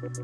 And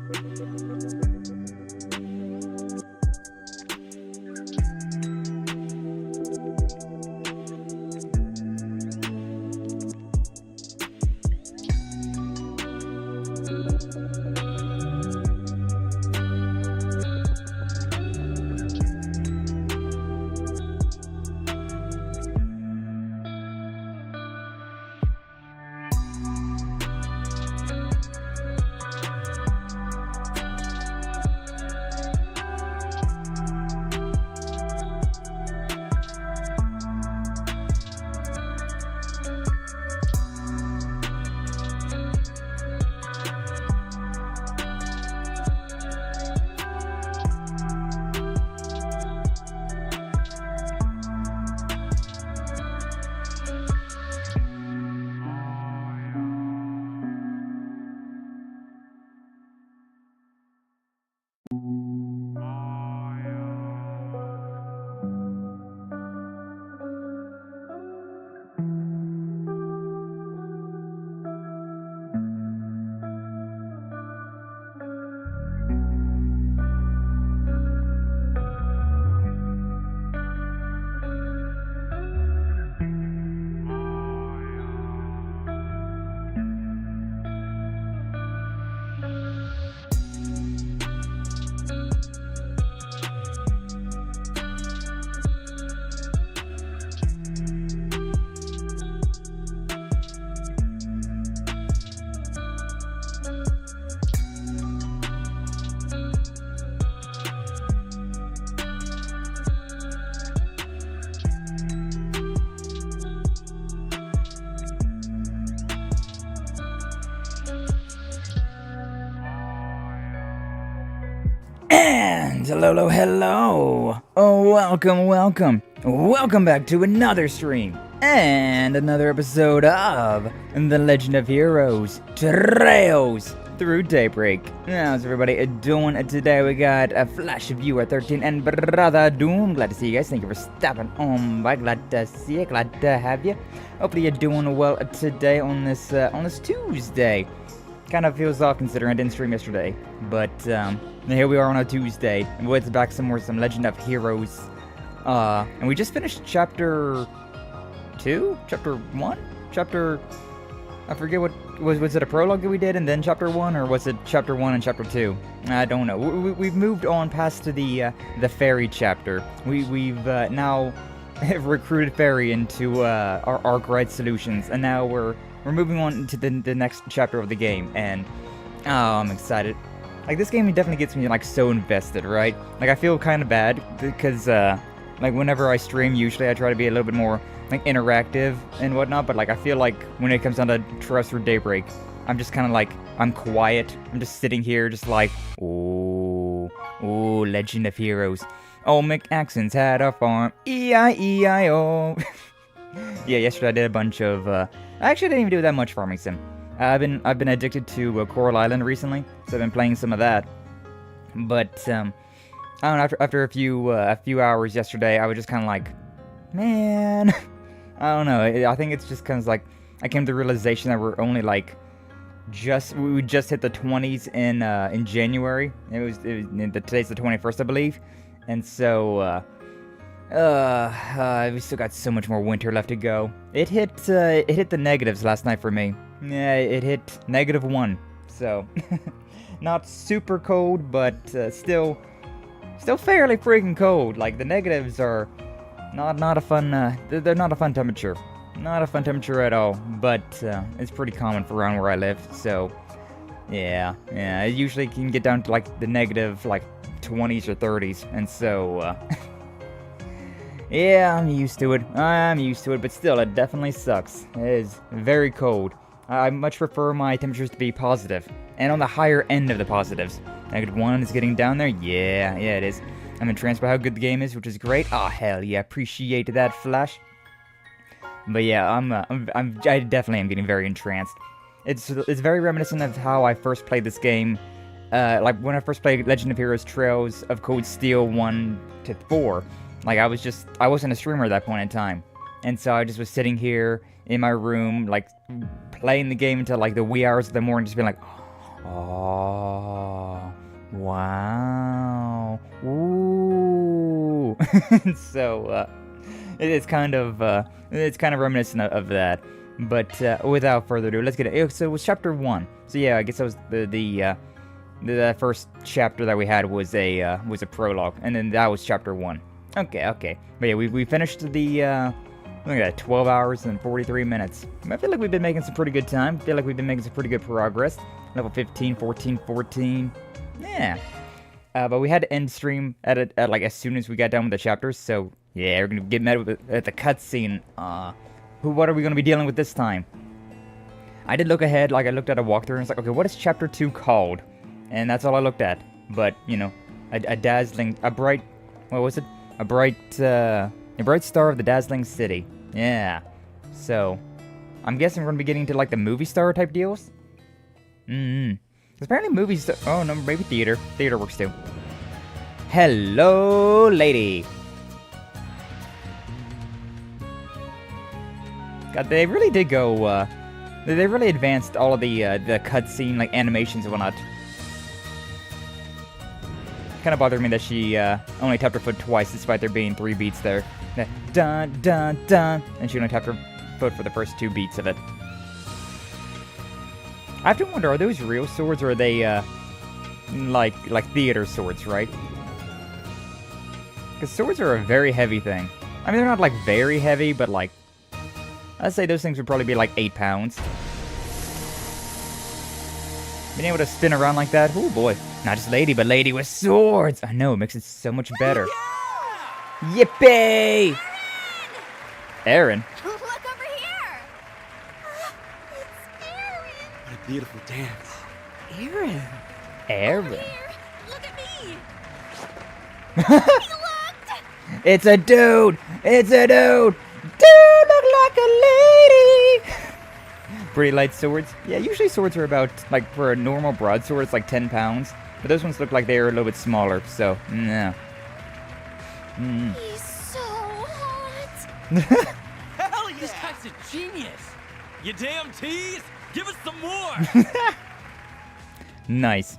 hello. Oh, welcome back to another stream and another episode of The Legend of Heroes Trails Through Daybreak. How's everybody doing today? We got a Flash Viewer 13 and Brother Doom. Glad to see you guys. Thank you for stopping on by. Glad to see you. Glad to have you. Hopefully you're doing well today on this Tuesday. Kind of feels off considering I didn't stream yesterday, but here we are on a Tuesday, and we're back some Legend of Heroes, and we just finished chapter 2? Chapter 1? I forget what, was it a prologue that we did, and then chapter 1, or was it chapter 1 and chapter 2? I don't know. We've moved on past to the Feri chapter. We've now recruited Feri into our Arkride Solutions, and now we're moving on to the next chapter of the game, and I'm excited. Like, this game definitely gets me, like, so invested, right? Like, I feel kind of bad, because, like, whenever I stream, usually I try to be a little bit more, like, interactive and whatnot, but, like, I feel like when it comes down to Trails Through Daybreak, I'm just kind of, like, I'm quiet. I'm just sitting here, just like, ooh, Legend of Heroes. Oh, McAxon's had a farm, E-I-E-I-O. Yeah, yesterday I did a bunch of, I actually didn't even do that much farming sim. I've been addicted to Coral Island recently, so I've been playing some of that. But I don't know. After a few hours yesterday, I was just kind of like, man, I don't know. I think it's just kind of like I came to the realization that we're only like we just hit the 20s in January. Today's the 21st, I believe, and so we still got so much more winter left to go. It hit the negatives last night for me. Yeah, it hit -1, so not super cold, but still fairly freaking cold. Like, the negatives are not a fun. They're not a fun temperature. Not a fun temperature at all. But it's pretty common for around where I live. So yeah, it usually can get down to like the negative like 20s or 30s, and so. Yeah, I'm used to it, but still, it definitely sucks. It is very cold. I much prefer my temperatures to be positive, and on the higher end of the positives. -1 is getting down there? Yeah, it is. I'm entranced by how good the game is, which is great. Aw, hell yeah, appreciate that, Flash. But yeah, I definitely am getting very entranced. It's very reminiscent of how I first played this game, like when I first played Legend of Heroes Trails of Cold Steel 1 to 4. Like, I wasn't a streamer at that point in time. And so I just was sitting here in my room, like, playing the game until, like, the wee hours of the morning, just being like, Oh, wow. Ooh. So, it's kind of reminiscent of that. But without further ado, let's get it. So it was chapter 1. So yeah, I guess that was the first chapter that we had was a prologue, and then that was chapter 1. Okay. But yeah, we finished the look at that, 12 hours and 43 minutes. I feel like we've been making some pretty good time. I feel like we've been making some pretty good progress. Level 15, 14, 14. Yeah. But we had to end stream at like as soon as we got done with the chapters. So yeah, we're gonna get met with at the cutscene. What are we gonna be dealing with this time? I did look ahead, like I looked at a walkthrough and it's like, okay, what is chapter 2 called? And that's all I looked at. But you know, a dazzling, a bright, what was it? A bright star of the dazzling city. Yeah. So, I'm guessing we're gonna be getting to like the movie star type deals. Apparently movies. Oh no, maybe theater. Theater works too. Hello, lady. God, they really did go. They really advanced all of the cutscene like animations and whatnot. Kind of bothered me that she only tapped her foot twice, despite there being 3 beats there. Dun dun dun, and she only tapped her foot for the first 2 beats of it. I have to wonder, are those real swords or are they like theater swords, right? Because swords are a very heavy thing. I mean, they're not like very heavy, but like I'd say those things would probably be like 8 pounds. Being able to spin around like that, oh boy. Not just lady, but lady with swords. I know, it makes it so much better. Yeah! Yippee! Aaron. Look over here! It's Aaron! What a beautiful dance. Aaron. Over here! Look at me! He looked! It's a dude! It's a dude! Dude, look like a lady! Pretty light swords. Yeah, usually swords are about, like, for a normal broadsword, it's like 10 pounds. But those ones look like they are a little bit smaller, so, no. He's so hot! Hell yeah! This guy's a genius! You damn tease! Give us some more! Nice.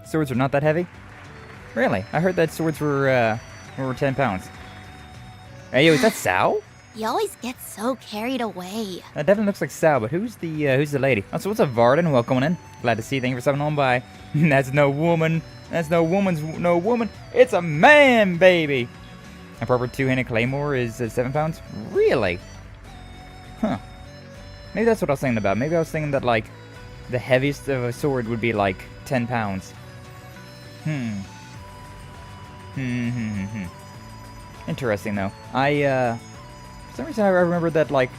Swords are not that heavy? Really? I heard that swords were 10 pounds. Hey, yo, is that Sao? He always gets so carried away. That definitely looks like Sao, but who's the lady? Oh, so what's up, Varden? Welcome in. Glad to see you. Thank you for stopping on by. That's no woman. That's no woman. It's a man, baby. A proper 2-handed claymore is 7 pounds? Really? Huh. Maybe that's what I was thinking about. Maybe I was thinking that, like, the heaviest of a sword would be, like, 10 pounds. Interesting, though. For some reason I remember that, like,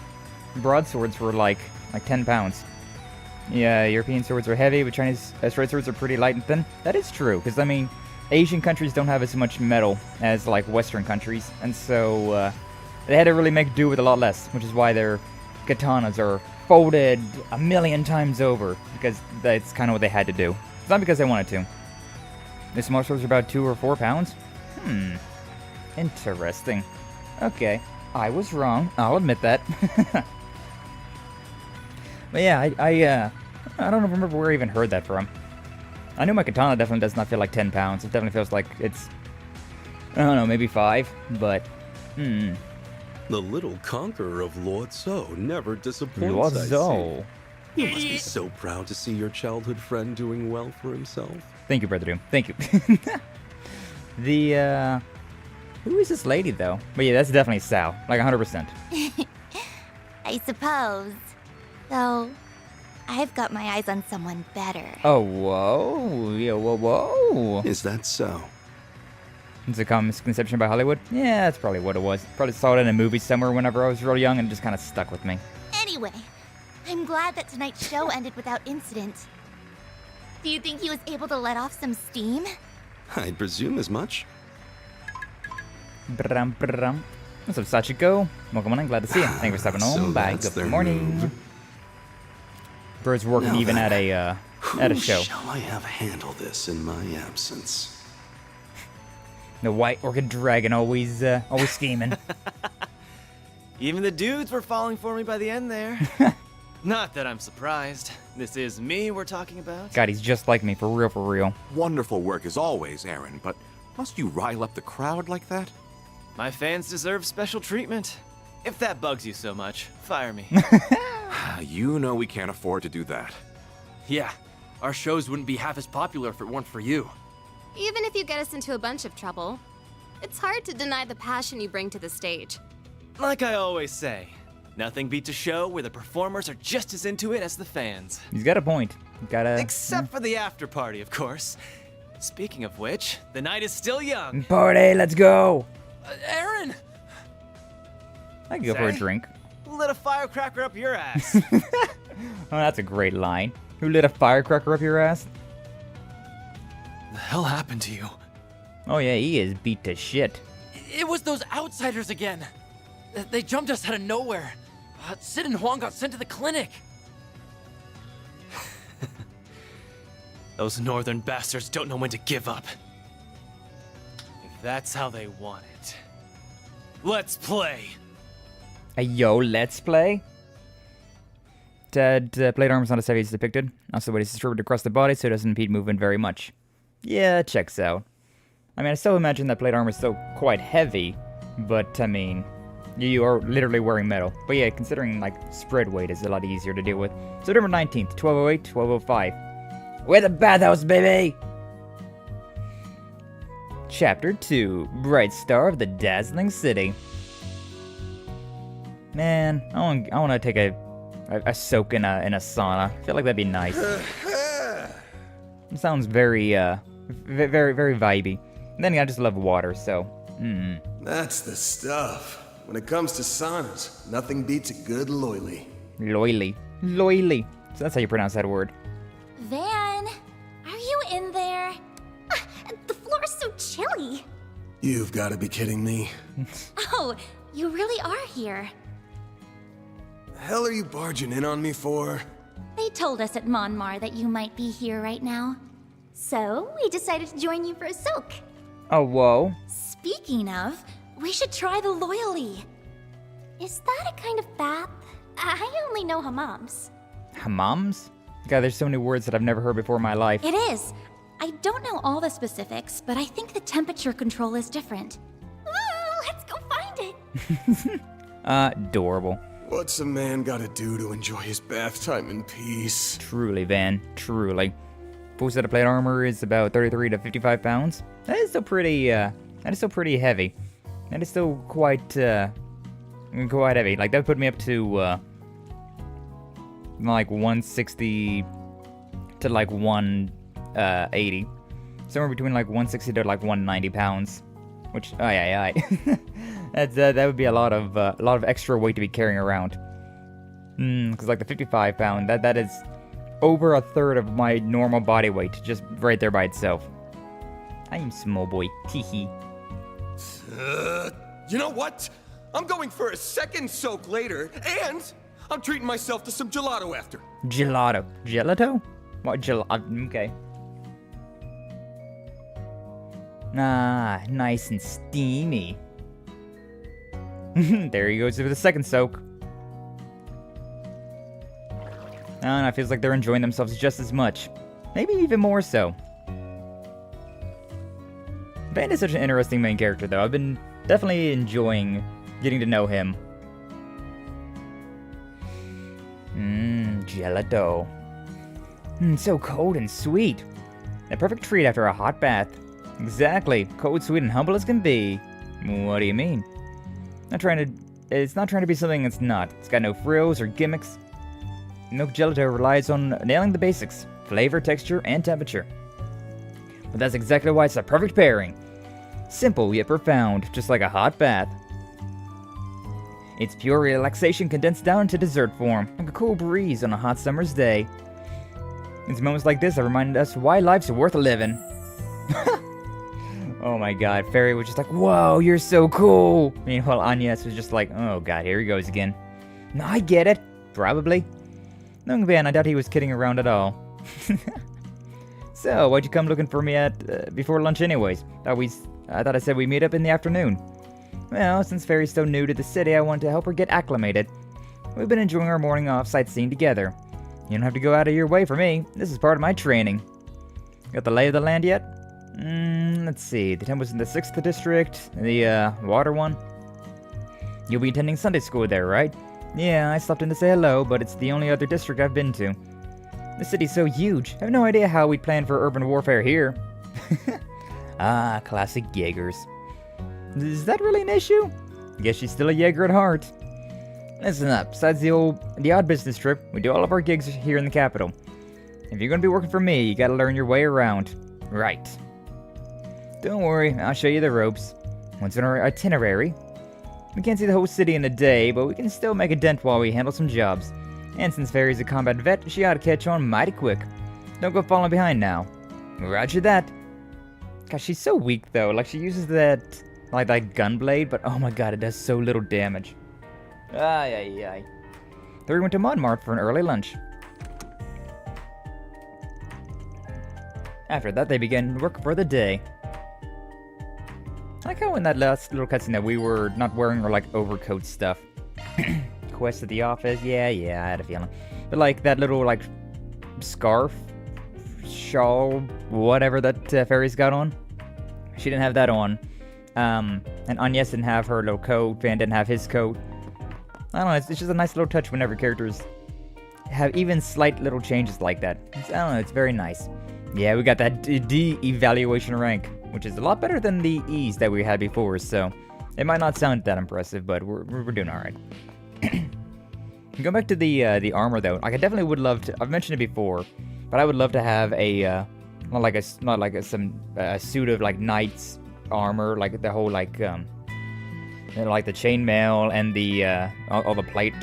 broadswords were, like 10 pounds. Yeah, European swords are heavy, but Chinese straight swords are pretty light and thin. That is true, because, I mean, Asian countries don't have as much metal as, like, Western countries, and so, they had to really make do with a lot less, which is why their katanas are folded a million times over, because that's kind of what they had to do. It's not because they wanted to. The small swords are about 2 or 4 pounds? Interesting. Okay. I was wrong. I'll admit that. But yeah, I don't remember where I even heard that from. I know my katana definitely does not feel like 10 pounds. It definitely feels like it's, I don't know, maybe 5, but, The little conqueror of Lord So never disappoints, Lord I see. So. You must be so proud to see your childhood friend doing well for himself. Thank you, Brother Doom. Thank you. Who is this lady, though? But yeah, that's definitely Sal. Like, 100%. I suppose. Though, I've got my eyes on someone better. Oh, whoa. Yeah, whoa. Is that so? It's a common misconception about Hollywood? Yeah, that's probably what it was. Probably saw it in a movie somewhere whenever I was real young and it just kind of stuck with me. Anyway, I'm glad that tonight's show ended without incident. Do you think he was able to let off some steam? I'd presume as much. Brum. What's up, Sachiko? Welcome on, glad to see you. Thank you for stopping So on by. that's Good their morning. move. Bird's working Now even then, at a show. Who shall I have handle this in my absence? The white orchid dragon always scheming. Even the dudes were falling for me by the end there. Not that I'm surprised. This is me we're talking about. God, he's just like me, for real, for real. Wonderful work as always, Aaron, but must you rile up the crowd like that? My fans deserve special treatment. If that bugs you so much, fire me. You know we can't afford to do that. Yeah, our shows wouldn't be half as popular if it weren't for you. Even if you get us into a bunch of trouble, it's hard to deny the passion you bring to the stage. Like I always say, nothing beats a show where the performers are just as into it as the fans. He's got a point. Gotta... Except for the after party, of course. Speaking of which, the night is still young. Party, let's go! Aaron! I can go for a drink. Who lit a firecracker up your ass? Oh, that's a great line. Who lit a firecracker up your ass? The hell happened to you? Oh yeah, he is beat to shit. It was those outsiders again. They jumped us out of nowhere. Sid and Huang got sent to the clinic. Those northern bastards don't know when to give up. If that's how they want it, let's play. Yo, let's play. Plate armor is not as heavy as depicted. Also, the weight is distributed across the body, so it doesn't impede movement very much. Yeah, checks out. I mean, I still imagine that plate armor is still quite heavy, but I mean, you are literally wearing metal. But yeah, considering like spread weight is a lot easier to deal with. September 19th, 1208, 1205. We're the bathhouse, baby! Chapter 2, Bright Star of the Dazzling City. Man, I want to take a soak in a sauna. I feel like that'd be nice. It sounds very, very vibey. And then I just love water, so. That's the stuff. When it comes to saunas, nothing beats a good loily. Loily. Loily. So that's how you pronounce that word. Van, are you in there? The floor is so chilly. You've got to be kidding me. Oh, you really are here. The hell are you barging in on me for? They told us at Monmar that you might be here right now. So, we decided to join you for a soak. Oh, whoa. Speaking of, we should try the loyally. Is that a kind of bath? I only know hammams. Hammams? God, there's so many words that I've never heard before in my life. It is. I don't know all the specifics, but I think the temperature control is different. Ooh, let's go find it. Adorable. What's a man gotta do to enjoy his bath time in peace? Truly, Van. Truly. Full set of plate armor is about 33 to 55 pounds. That is still pretty, heavy. That is still quite heavy. Like, that would put me up to, like 160 to like 180. Somewhere between like 160 to like 190 pounds. Which, that would be a lot of extra weight to be carrying around. Because like the 55 pound, that is over a third of my normal body weight, just right there by itself. I am small boy, teehee. You know what? I'm going for a second soak later, and I'm treating myself to some gelato after. Gelato. Gelato? What okay. Ah, nice and steamy. There he goes for the second soak. And it feels like they're enjoying themselves just as much. Maybe even more so. Van is such an interesting main character, though. I've been definitely enjoying getting to know him. Gelato. So cold and sweet. A perfect treat after a hot bath. Exactly. Cold, sweet, and humble as can be. What do you mean? It's not trying to be something it's not. It's got no frills or gimmicks. Milk gelato relies on nailing the basics. Flavor, texture, and temperature. But that's exactly why it's the perfect pairing. Simple yet profound, just like a hot bath. It's pure relaxation condensed down into dessert form, like a cool breeze on a hot summer's day. It's moments like this that remind us why life's worth living. Oh my god, Feri was just like, whoa, you're so cool. Meanwhile, Agnes was just like, oh god, here he goes again. No, I get it. Probably. Knowing Van, I doubt he was kidding around at all. So, why'd you come looking for me at before lunch anyways? I thought I said we'd meet up in the afternoon. Well, since Feri's so new to the city, I wanted to help her get acclimated. We've been enjoying our morning off sightseeing together. You don't have to go out of your way for me. This is part of my training. Got the lay of the land yet? Let's see. The temple's in the 6th district, the water one. You'll be attending Sunday school there, right? Yeah, I stopped in to say hello, but it's the only other district I've been to. The city's so huge. I have no idea how we plan for urban warfare here. Ah, classic Jaegers. Is that really an issue? Guess she's still a Jaeger at heart. Listen up, besides the odd business trip, we do all of our gigs here in the capital. If you're gonna be working for me, you gotta learn your way around. Right. Don't worry, I'll show you the ropes. What's in our itinerary? We can't see the whole city in a day, but we can still make a dent while we handle some jobs. And since Feri's a combat vet, she ought to catch on mighty quick. Don't go falling behind now. Roger that. Gosh, she's so weak though, like she uses that, like that gun blade, but oh my god, it does so little damage. Ay, ay, ay. Then we went to Montmartre for an early lunch. After that, they began work for the day. I like how in that last little cutscene that we were not wearing our, like, overcoat stuff. Quest at the office, yeah, I had a feeling. But, like, that little, like, scarf, shawl, whatever that Feri's got on. She didn't have that on. And Agnes didn't have her little coat, Van didn't have his coat. I don't know, it's just a nice little touch whenever characters have even slight little changes like that. I don't know, it's very nice. Yeah, we got that D evaluation rank, which is a lot better than the E's that we had before, so it might not sound that impressive, but we're doing alright. Go back to the armor though. Like, I definitely would love to, I've mentioned it before, but I would love to have a, a suit of like knight's armor, like the whole like the chainmail and the all the plate.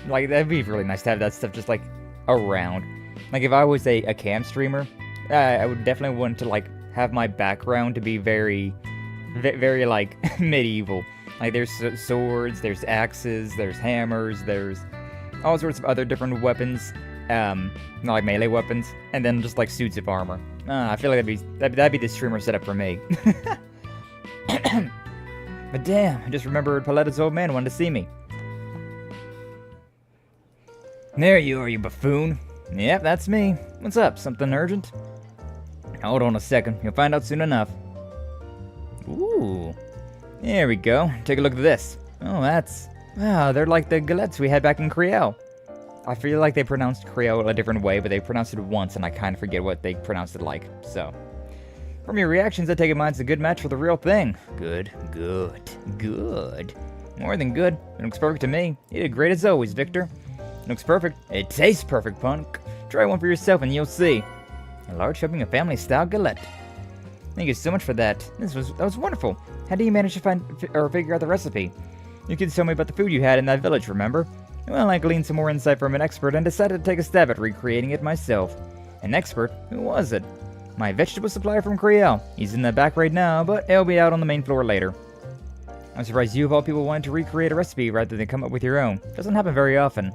Like, that'd be really nice to have that stuff just like around. Like, if I was a cam streamer, I would definitely want to like have my background to be very like medieval. Like, there's swords, there's axes, there's hammers, there's all sorts of other different weapons, not like melee weapons, and then just like suits of armor. I feel like that'd be the streamer setup for me. But damn, I just remembered Paletta's old man wanted to see me. There you are, you buffoon. Yep, that's me. What's up? Something urgent? Hold on a second. You'll find out soon enough. Ooh. There we go. Take a look at this. Oh, wow, they're like the galettes we had back in Creole. I feel like they pronounced Creole a different way, but they pronounced it once, and I kind of forget what they pronounced it like, so. From your reactions, I take it mine's a good match for the real thing. Good. More than good. It looks perfect to me. You did great as always, Victor. It looks perfect. It tastes perfect, punk. Try one for yourself and you'll see. A large helping of family-style galette. Thank you so much for that. That was wonderful. How do you manage to find or figure out the recipe? You kids told me about the food you had in that village, remember? Well, I gleaned some more insight from an expert and decided to take a stab at recreating it myself. An expert? Who was it? My vegetable supplier from Creole. He's in the back right now, but he'll be out on the main floor later. I'm surprised you of all people wanted to recreate a recipe rather than come up with your own. Doesn't happen very often.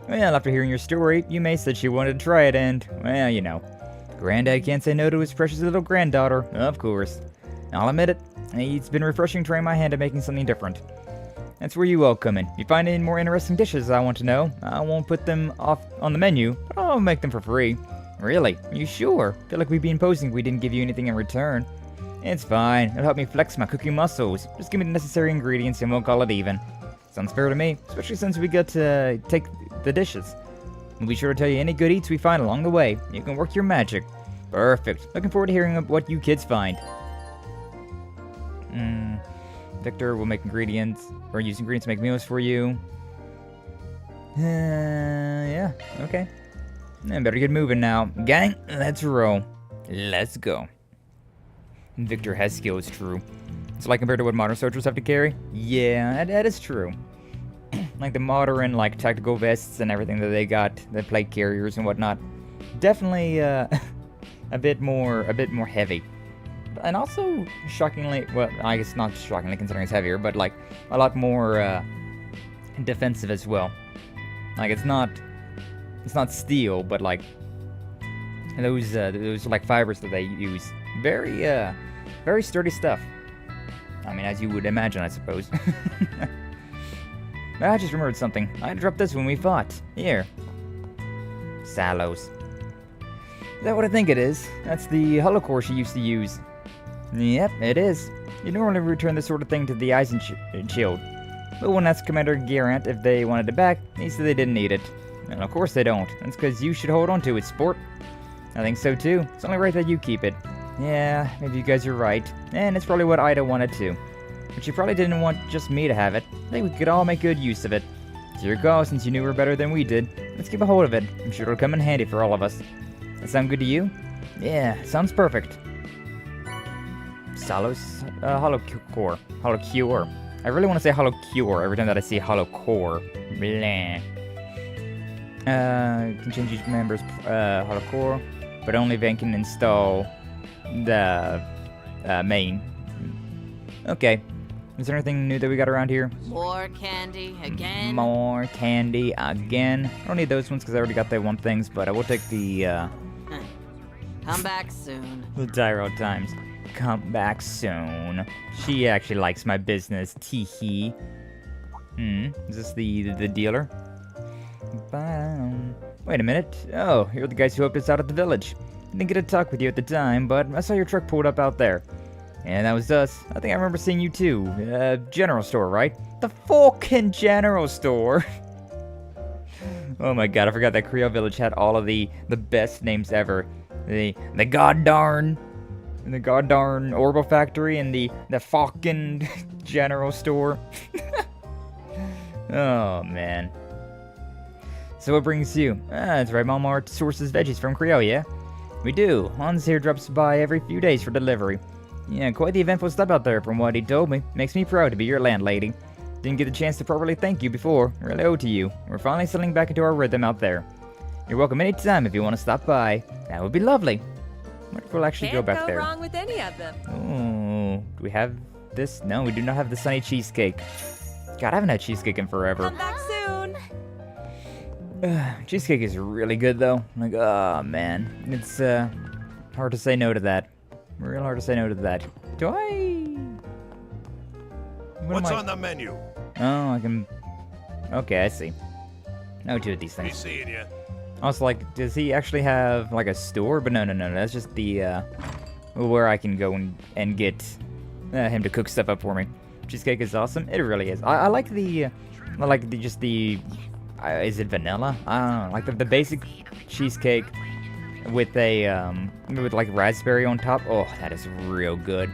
Well, after hearing your story, Yume said she wanted to try it and, well, you know. Granddad can't say no to his precious little granddaughter, of course. I'll admit it, it's been refreshing trying my hand at making something different. That's where you all come in. If you find any more interesting dishes I want to know, I won't put them off on the menu, but I'll make them for free. Really? Are you sure? Feel like we'd be imposing if we didn't give you anything in return. It's fine. It'll help me flex my cooking muscles. Just give me the necessary ingredients and we'll call it even. Sounds fair to me, especially since we got to take the dishes. We'll be sure to tell you any good eats we find along the way. You can work your magic. Perfect. Looking forward to hearing what you kids find. Victor will make ingredients, or use ingredients to make meals for you. Yeah, okay. I better get moving now. Gang, let's roll. Let's go. Victor has skills, true. So, like, compared to what modern soldiers have to carry? Yeah, that is true. Like, the modern, like, tactical vests and everything that they got, the plate carriers and whatnot. Definitely, a bit more heavy. And also, shockingly, well, I guess not shockingly considering it's heavier, but, like, a lot more, defensive as well. Like, it's not steel, but, like, those like, fibers that they use. Very sturdy stuff. I mean, as you would imagine, I suppose. I just remembered something. I dropped this when we fought. Here. Sallows. Is that what I think it is? That's the holocore she used to use. Yep, it is. You normally return this sort of thing to the Eisen Shield. But when asked Commander Garant if they wanted it back, he said they didn't need it. And of course they don't. That's because you should hold on to it, sport. I think so too. It's only right that you keep it. Yeah, maybe you guys are right. And it's probably what Aida wanted too. But she probably didn't want just me to have it. I think we could all make good use of it. It's your call since you knew her better than we did. Let's keep a hold of it. I'm sure it'll come in handy for all of us. That sound good to you? Yeah, sounds perfect. Salos, holocure. Holocure. I really want to say holocure every time that I see holocore. Blah. Can change each member's holocore, but only Van can install the main. Okay. Is there anything new that we got around here? More candy again? More candy again. I don't need those ones because I already got the one things, but I will take the Come back soon. the Tyro times. Come back soon. She actually likes my business. Teehee. Is this the dealer? Wait a minute. Oh, you're the guys who helped us out at the village. I didn't get to talk with you at the time, but I saw your truck pulled up out there. And that was us. I think I remember seeing you too. General store, right? The fucking general store. Oh my god, I forgot that Creole village had all of the best names ever. The goddarn Orbital Factory and the fucking general store. Oh man. So what brings you? That's right, Walmart sources veggies from Creole, yeah? We do. Hans here drops by every few days for delivery. Yeah, quite the eventful step out there from what he told me. Makes me proud to be your landlady. Didn't get the chance to properly thank you before. Really owe to you. We're finally settling back into our rhythm out there. You're welcome anytime if you want to stop by. That would be lovely. What if we'll actually go back there? Can't go wrong with any of them. Oh, do we have this? No, we do not have the sunny cheesecake. God, I haven't had cheesecake in forever. Come back soon. Cheesecake is really good though. Like, oh man, it's hard to say no to that. Real hard to say no to that. Do I? What's on the menu? Oh, I can. Okay, I see. No, two of these things. Be seeing you. I was like, does he actually have like a store? But no. That's just the where I can go and get him to cook stuff up for me. Cheesecake is awesome. It really is. I like the is it vanilla? I don't know. Like the basic cheesecake with a with like raspberry on top. Oh, that is real good.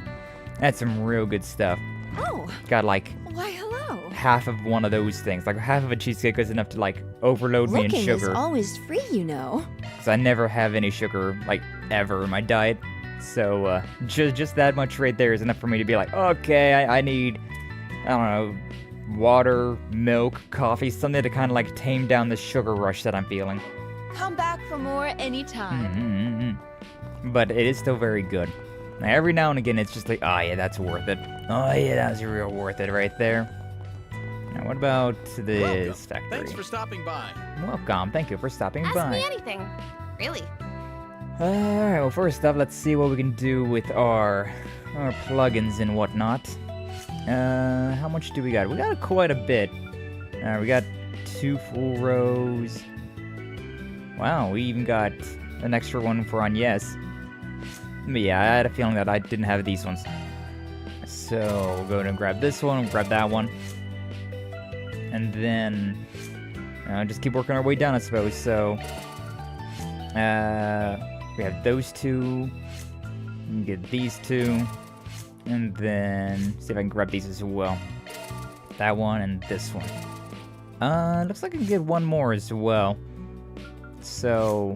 That's some real good stuff. Oh. Got like Why, hello. half of one of those things. Like half of a cheesecake is enough to like overload me in sugar. Looking is always free, you know. Because I never have any sugar like ever in my diet. So just that much right there is enough for me to be like, okay, I need, I don't know, water, milk, coffee, something to kind of like tame down the sugar rush that I'm feeling. Come back for more anytime. But it is still very good. Now, every now and again, it's just like, oh yeah, that's worth it. Oh yeah, that's real worth it right there. Now, what about this factory? Thanks for stopping by. Welcome. Thank you for stopping Ask by. me anything. Really. Alright, well first up, let's see what we can do with our plugins and whatnot. How much do we got? We got quite a bit. We got 2 full rows. Wow, we even got an extra one for on yes. But yeah, I had a feeling that I didn't have these ones. So we'll go ahead and grab this one, grab that one. And then just keep working our way down, I suppose. So we have those 2. We can get these 2. And then see if I can grab these as well. That one and this one. Looks like I can get one more as well. So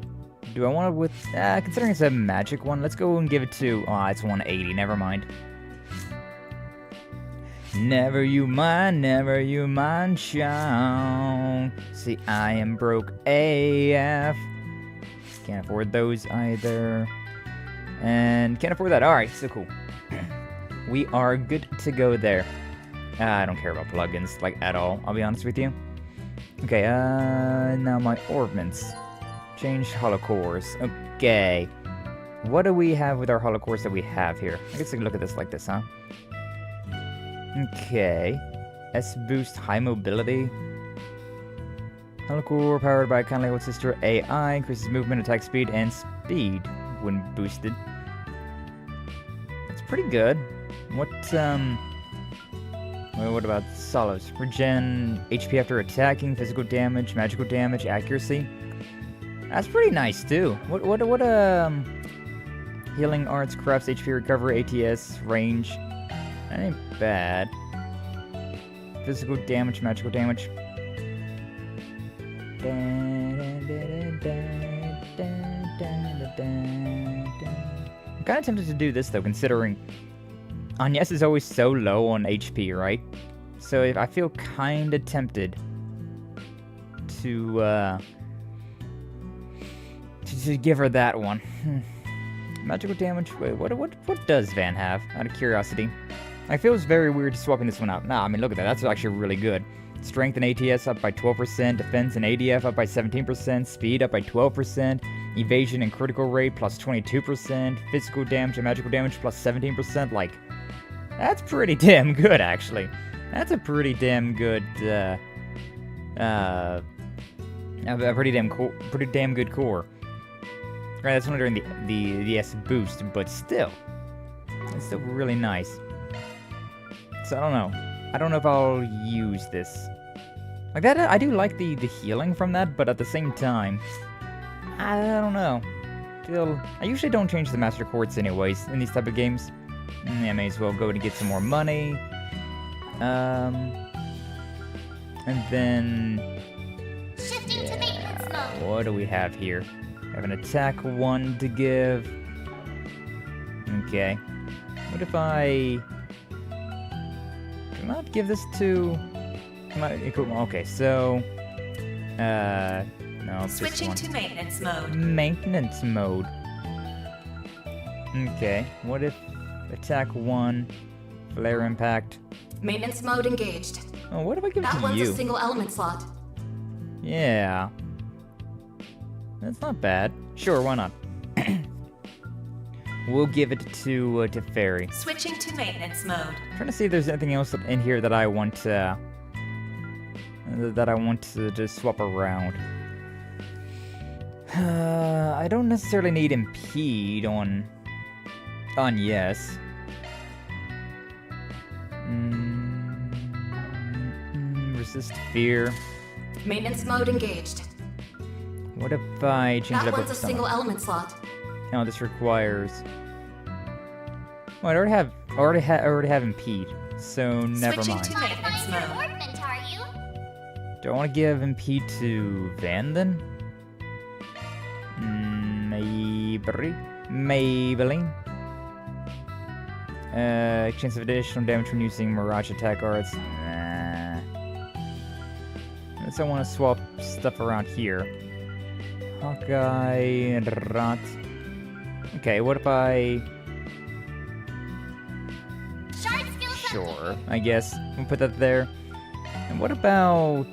do I want to with considering it's a magic one, let's go and give it to it's 180, never mind. Never you mind, child. See, I am broke AF. Can't afford those either. And can't afford that. Alright, so cool. We are good to go there. I don't care about plugins, like, at all, I'll be honest with you. Okay, now my orbments. Change holocores. Okay. What do we have with our holocores that we have here? I guess I can look at this like this, huh? Okay. S-Boost High Mobility. Helicore powered by kindly old sister AI. Increases movement, attack speed, and speed when boosted. That's pretty good. What about solos? Regen HP after attacking, physical damage, magical damage, accuracy. That's pretty nice too. What healing arts, crafts, HP recovery, ATS, range. That ain't bad. Physical damage, magical damage. I'm kind of tempted to do this though, considering Agnes is always so low on HP, right? So I feel kind of tempted to give her that one. Magical damage. Wait, what does Van have? Out of curiosity, I feel it's very weird swapping this one out. Nah, I mean look at that. That's actually really good. Strength and ATS up by 12%, defense and ADF up by 17%, speed up by 12%, evasion and critical rate plus 22%, physical damage and magical damage plus 17%. Like, that's pretty damn good, actually. That's a pretty damn good, a pretty damn good core. Right, that's only during the S boost, but still, it's still really nice. So I don't know. I don't know if I'll use this. Like that, I do like the healing from that, but at the same time, I don't know. I usually don't change the master quartz anyways in these type of games. I may as well go to get some more money. And then... Shifting to maintenance mode. What do we have here? I have an attack 1 to give. Okay. What if I... Can I not give this to... Okay, so... No, Switching to maintenance mode. Maintenance mode. Okay, what if attack 1, flare impact. Maintenance mode engaged. Oh, what if I give it That to one's you? a single element slot. Yeah. That's not bad. Sure, why not? We'll give it to Feri. Switching to maintenance mode. I'm trying to see if there's anything else in here that I want to just swap around. I don't necessarily need impede on yes. Resist fear. Maintenance mode engaged. What if I change That it up one's with a single element slot. No, this requires. Well, I already have impede, so never Switching mind. to maintenance mode. Ornament, are you? Do I want to give impede to Van then? Maybelline. Chance of additional damage when using Mirage attack arts. Nah. Unless I want to swap stuff around here. Hawkeye and Rat. Okay, what if I... Shard skill Sure, I guess. We'll put that there. And what about...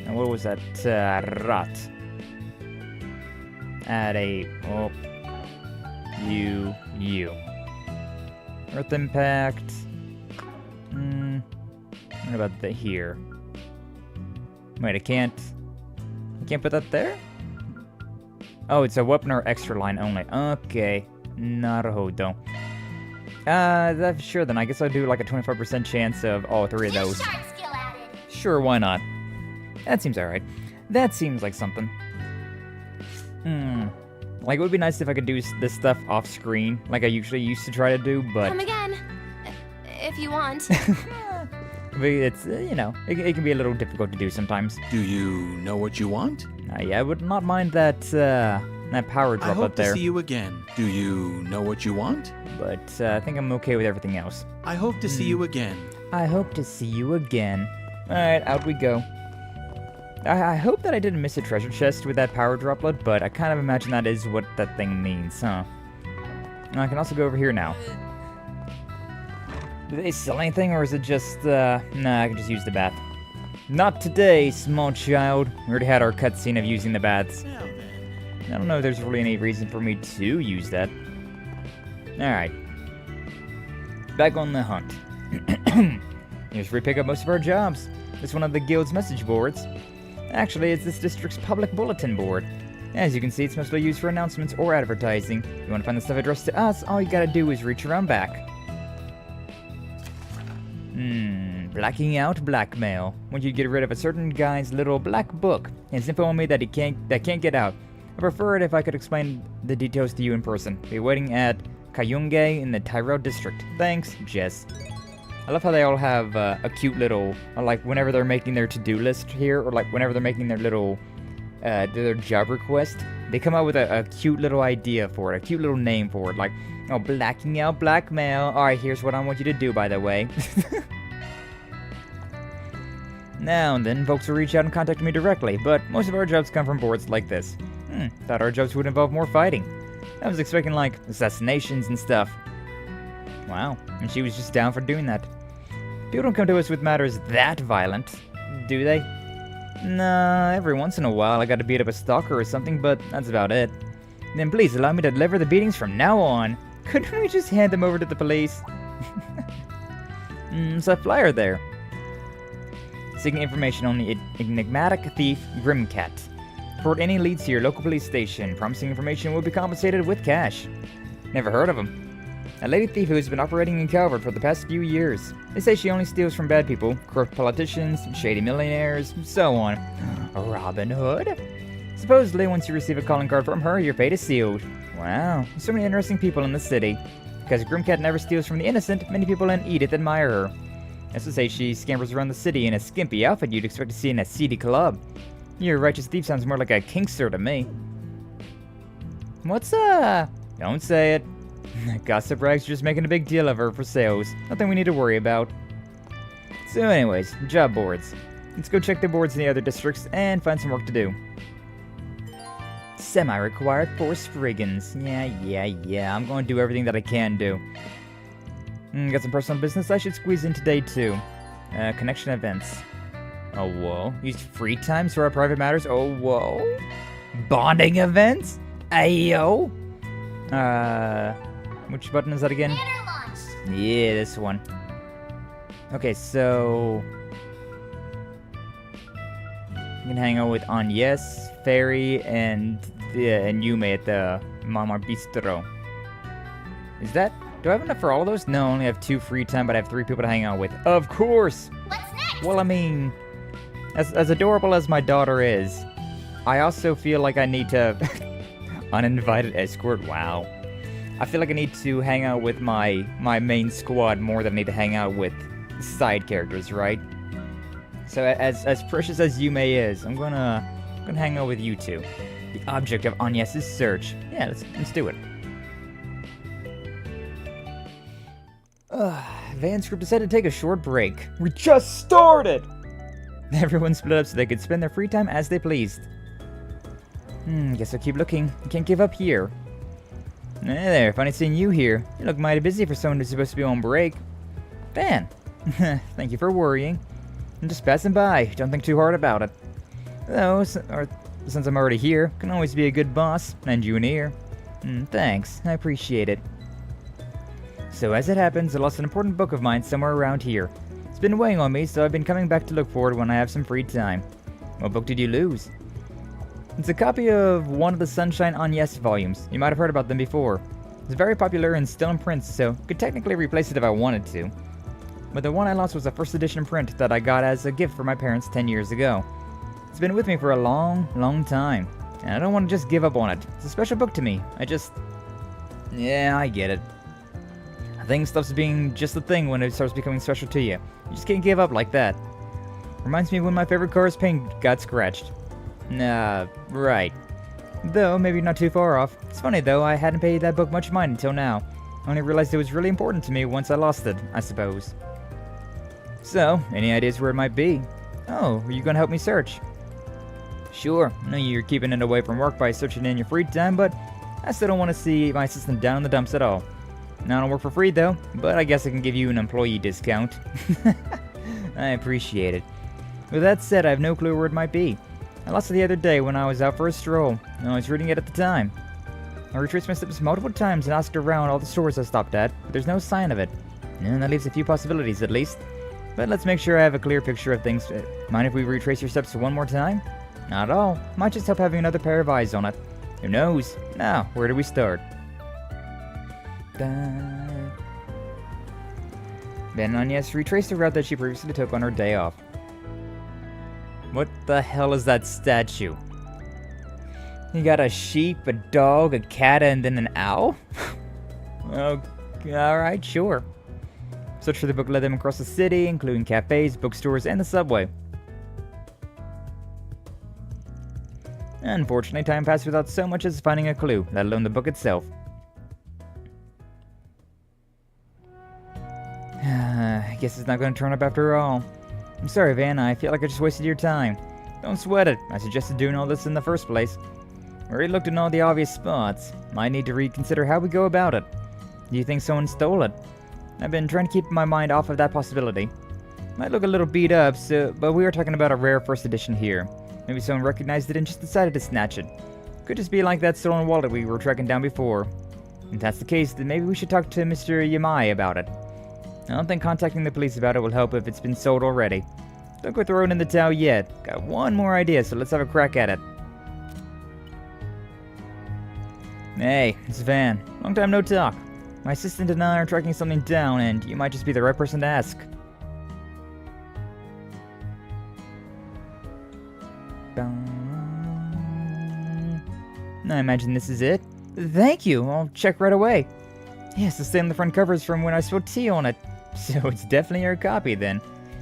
What was that? Rat. Add a... Oh. You. Earth impact. What about the here? Wait, I can't put that there? Oh, it's a weapon or extra line only. Okay. Naruhodo. Sure then. I guess I'll do like a 25% chance of all three of those. shard skill added. Sure, why not? That seems alright. That seems like something. Like, it would be nice if I could do this stuff off screen, like I usually used to try to do, but... Come again. If you want. But it's, you know, it can be a little difficult to do sometimes. Do you know what you want? Yeah, I would not mind that power drop I hope up there. to see you again. Do you know what you want? But I think I'm okay with everything else. I hope to see you again. I hope to see you again. Alright, out we go. I hope that I didn't miss a treasure chest with that power droplet, but I kind of imagine that is what that thing means, huh? And I can also go over here now. Do they sell anything, or is it just, nah, I can just use the bath. Not today, small child. We already had our cutscene of using the baths. I don't know if there's really any reason for me to use that. Alright. Back on the hunt. Here's where we pick up most of our jobs. It's one of the guild's message boards. Actually, it's this district's public bulletin board. As you can see, it's mostly used for announcements or advertising. If you want to find the stuff addressed to us, all you gotta do is reach around back. Blacking out blackmail. Want you to get rid of a certain guy's little black book. His info on me that can't get out. I prefer it if I could explain the details to you in person. Be waiting at Kayunge in the Tyrell district. Thanks, Jess. I love how they all have a cute little, like whenever they're making their to-do list here, or like whenever they're making their little, their job request, they come out with a cute little idea for it, a cute little name for it, like, oh, blacking out blackmail. Alright, here's what I want you to do, by the way. Now and then, folks will reach out and contact me directly, but most of our jobs come from boards like this. Thought our jobs would involve more fighting. I was expecting, like, assassinations and stuff. Wow, and she was just down for doing that. People don't come to us with matters that violent, do they? Nah, every once in a while I gotta beat up a stalker or something, but that's about it. Then please allow me to deliver the beatings from now on. Couldn't we just hand them over to the police? It's a flyer there. Seeking information on the enigmatic thief Grimcat. Report any leads to your local police station. Promising information will be compensated with cash. Never heard of him. A lady thief who has been operating in Calvard for the past few years. They say she only steals from bad people, corrupt politicians, shady millionaires, so on. Robin Hood? Supposedly, once you receive a calling card from her, your fate is sealed. Wow, so many interesting people in the city. Because Grimcat never steals from the innocent, many people in Edith admire her. As to say, she scampers around the city in a skimpy outfit you'd expect to see in a seedy club. Your righteous thief sounds more like a kinkster to me. What's Don't say it. Gossip rags just making a big deal of her for sales. Nothing we need to worry about. So anyways, job boards. Let's go check the boards in the other districts and find some work to do. Semi-required for spriggans. Yeah. I'm going to do everything that I can do. Got some personal business I should squeeze in today too. Connection events. Oh, whoa. Use free times for our private matters. Oh, whoa. Bonding events? Ayo. Which button is that again? Yeah, this one. Okay, so you can hang out with Agnes, Feri, and Yume at the Mama Bistro. Is that? Do I have enough for all of those? No, I only have 2 free time, but I have 3 people to hang out with. Of course! What's next? Well, I mean, as adorable as my daughter is, I also feel like I need to... Uninvited escort? Wow. I feel like I need to hang out with my main squad more than I need to hang out with side characters, right? So as precious as Yume is, I'm gonna hang out with you two. The object of Agnes's search. Yeah, let's do it. Van's group decided to take a short break. We just started! Everyone split up so they could spend their free time as they pleased. Guess I'll keep looking. Can't give up here. Hey there, funny seeing you here. You look mighty busy for someone who's supposed to be on break. Van! Thank you for worrying. I'm just passing by. Don't think too hard about it. Though, since I'm already here, can always be a good boss. Lend you an ear. Thanks. I appreciate it. So as it happens, I lost an important book of mine somewhere around here. It's been weighing on me, so I've been coming back to look for it when I have some free time. What book did you lose? It's a copy of one of the Sunshine Agnes volumes. You might have heard about them before. It's very popular and still in print, so could technically replace it if I wanted to. But the one I lost was a first edition print that I got as a gift for my parents 10 years ago. It's been with me for a long, long time, and I don't want to just give up on it. It's a special book to me. Yeah, I get it. I think stuff's being just a thing when it starts becoming special to you. You just can't give up like that. Reminds me of when my favorite car's paint got scratched. Right. Though, maybe not too far off. It's funny though, I hadn't paid that book much mind until now. I only realized it was really important to me once I lost it, I suppose. So, any ideas where it might be? Oh, are you gonna help me search? Sure, I know you're keeping it away from work by searching in your free time, but I still don't want to see my assistant down in the dumps at all. Now I don't work for free though, but I guess I can give you an employee discount. I appreciate it. With that said, I have no clue where it might be. I lost it the other day when I was out for a stroll, and I was reading it at the time. I retraced my steps multiple times and asked around all the stores I stopped at, but there's no sign of it. And that leaves a few possibilities at least. but let's make sure I have a clear picture of things. Mind if we retrace your steps one more time? Not at all. Might just help having another pair of eyes on it. Who knows? Now, where do we start? Then Agnes retraced the route that she previously took on her day off. What the hell is that statue? You got a sheep, a dog, a cat, and then an owl? Oh, alright, sure. Search for the book led them across the city, including cafes, bookstores, and the subway. Unfortunately, time passed without so much as finding a clue, let alone the book itself. I guess it's not going to turn up after all. I'm sorry, Van, I feel like I just wasted your time. Don't sweat it, I suggested doing all this in the first place. We already looked in all the obvious spots. Might need to reconsider how we go about it. Do you think someone stole it? I've been trying to keep my mind off of that possibility. Might look a little beat up, but we are talking about a rare first edition here. Maybe someone recognized it and just decided to snatch it. Could just be like that stolen wallet we were tracking down before. If that's the case, then maybe we should talk to Mr. Yamai about it. I don't think contacting the police about it will help if it's been sold already. Don't go throwing in the towel yet. Got one more idea, so let's have a crack at it. Hey, it's Van. Long time no talk. My assistant and I are tracking something down, and you might just be the right person to ask. I imagine this is it. Thank you, I'll check right away. Yes, the stain on the front cover is from when I spilled tea on it. So it's definitely your copy then.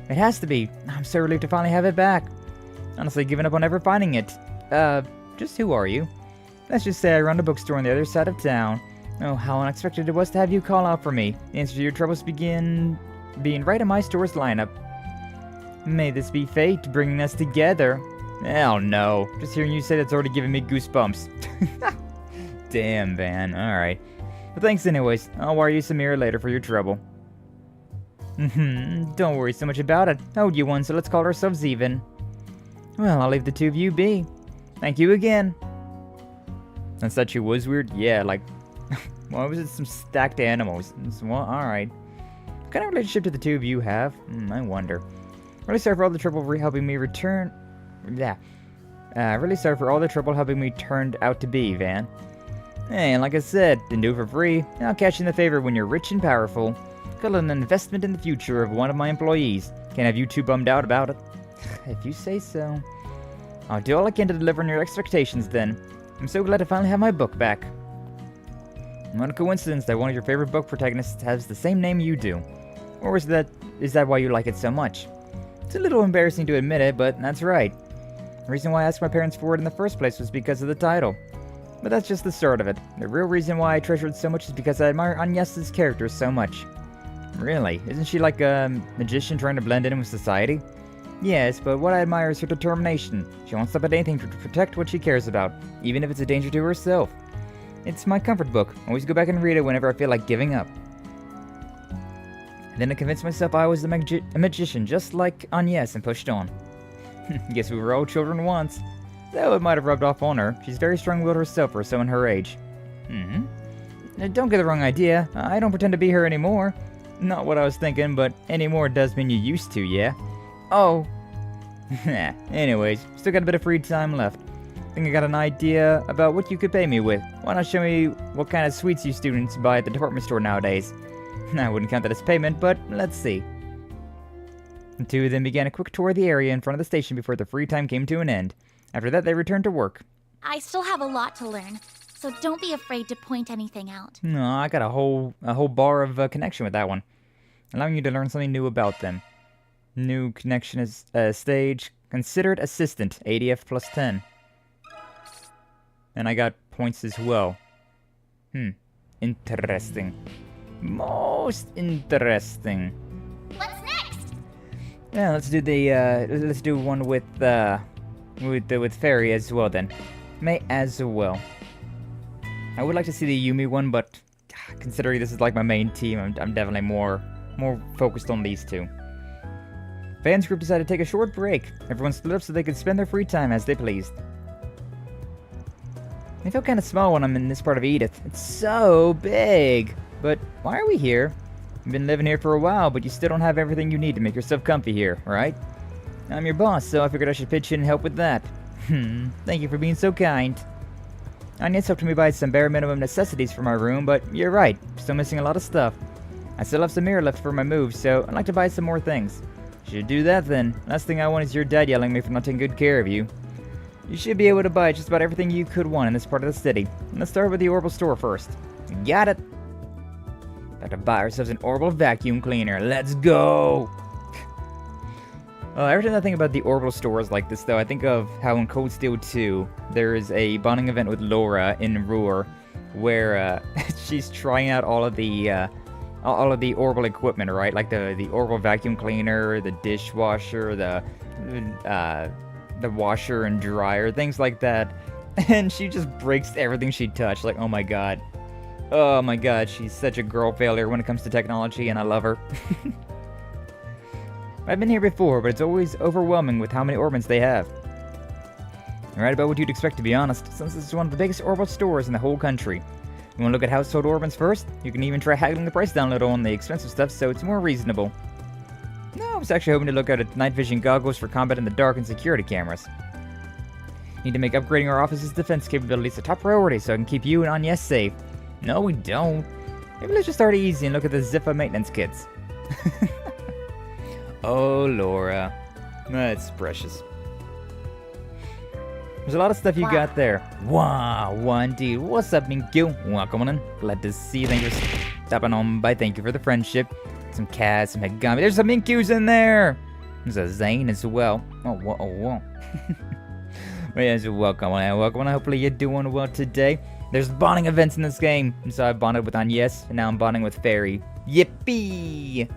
It has to be. I'm so relieved to finally have it back. Honestly, given up on ever finding it. Just who are you? Let's just say I run a bookstore on the other side of town. Oh, how unexpected it was to have you call out for me. The answer to your troubles begin being right in my store's lineup. May this be fate bringing us together. Hell no. Just hearing you say that's already giving me goosebumps. Damn, Van. Alright. But thanks anyways. I'll wire you some mirror later for your trouble. Don't worry so much about it. I owed you one, so let's call ourselves even. Well, I'll leave the two of you be. Thank you again. That statue was weird? Yeah, like... Why was it some stacked animals? Well, alright. What kind of relationship do the two of you have? I wonder. Really sorry for all the trouble helping me return... Yeah. Really sorry for all the trouble helping me turned out to be, Van. Hey, and like I said, didn't do it for free. I'll catch you in the favor when you're rich and powerful. Call it an investment in the future of one of my employees. Can't have you two bummed out about it. If you say so. I'll do all I can to deliver on your expectations then. I'm so glad to finally have my book back. What a coincidence that one of your favorite book protagonists has the same name you do. Or is that why you like it so much? It's a little embarrassing to admit it, but that's right. The reason why I asked my parents for it in the first place was because of the title. But that's just the start of it. The real reason why I treasure it so much is because I admire Agnes's character so much. Really? Isn't she like a magician trying to blend in with society? Yes, but what I admire is her determination. She won't stop at anything to protect what she cares about, even if it's a danger to herself. It's my comfort book. I always go back and read it whenever I feel like giving up. And then I convinced myself I was a magician just like Agnes and pushed on. Guess we were all children once. Though it might have rubbed off on her. She's very strong-willed herself for someone her age. Don't get the wrong idea. I don't pretend to be her anymore. Not what I was thinking, but anymore does mean you used to, yeah? Oh. Anyways, still got a bit of free time left. Think I got an idea about what you could pay me with. Why not show me what kind of sweets you students buy at the department store nowadays? I wouldn't count that as payment, but let's see. The two of them began a quick tour of the area in front of the station before their free time came to an end. After that, they returned to work. I still have a lot to learn, so don't be afraid to point anything out. No, I got a whole bar of connection with that one. Allowing you to learn something new about them. New connection is stage. Considered assistant, ADF plus 10. And I got points as well. Interesting. Most interesting. What's next? Yeah, let's do one with Feri as well then. May as well. I would like to see the Yumi one, but considering this is like my main team, I'm definitely more focused on these two. Van's group decided to take a short break. Everyone split up so they could spend their free time as they pleased. I feel kind of small when I'm in this part of Edith. It's so big. But why are we here? You've been living here for a while, but you still don't have everything you need to make yourself comfy here, right? I'm your boss, so I figured I should pitch in and help with that. Thank you for being so kind. Anya's helped me buy some bare minimum necessities for my room, but you're right, still missing a lot of stuff. I still have some mirror left for my move, so I'd like to buy some more things. Should do that then. Last thing I want is your dad yelling at me for not taking good care of you. You should be able to buy just about everything you could want in this part of the city. Let's start with the Orbital store first. Got it! Got to buy ourselves an Orbital vacuum cleaner. Let's go! Every time I think about the Orbital stores like this, though, I think of how in Cold Steel 2, there is a bonding event with Laura in Ruhr, where she's trying out all of the Orbital equipment, right? Like the Orbital vacuum cleaner, the dishwasher, the washer and dryer, things like that. And she just breaks everything she touched. Like, oh my god. Oh my god, she's such a girl failure when it comes to technology, and I love her. I've been here before, but it's always overwhelming with how many Orbans they have. Right about what you'd expect, to be honest, since this is one of the biggest Orbital stores in the whole country. You want to look at household Orbans first? You can even try haggling the price down a little on the expensive stuff so it's more reasonable. No, I was actually hoping to look at night vision goggles for combat in the dark and security cameras. Need to make upgrading our office's defense capabilities a top priority so I can keep you and Anya safe. No, we don't. Maybe let's just start easy and look at the Ziffa maintenance kits. Oh, Laura. That's precious. There's a lot of stuff you got there. Wow, indeed. What's up, Minkyu? Welcome on in. Glad to see you. Thank you for stopping on by. Thank you for the friendship. Some cats, some Hegami. There's some Minkyus in there. There's a Zane as well. Oh, whoa. Well, yes, welcome on. Welcome on. Hopefully you're doing well today. There's bonding events in this game. So I bonded with Agnes, and now I'm bonding with Feri. Yippee!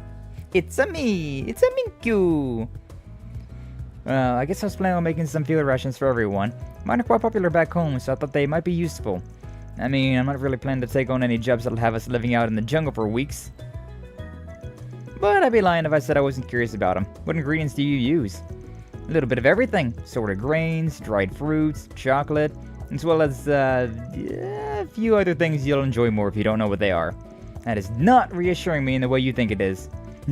It's a me! It's a Minkyu! I guess I was planning on making some field rations for everyone. Mine are quite popular back home, so I thought they might be useful. I mean, I'm not really planning to take on any jobs that'll have us living out in the jungle for weeks. But I'd be lying if I said I wasn't curious about them. What ingredients do you use? A little bit of everything. Sorted grains, dried fruits, chocolate, as well as a few other things you'll enjoy more if you don't know what they are. That is not reassuring me in the way you think it is.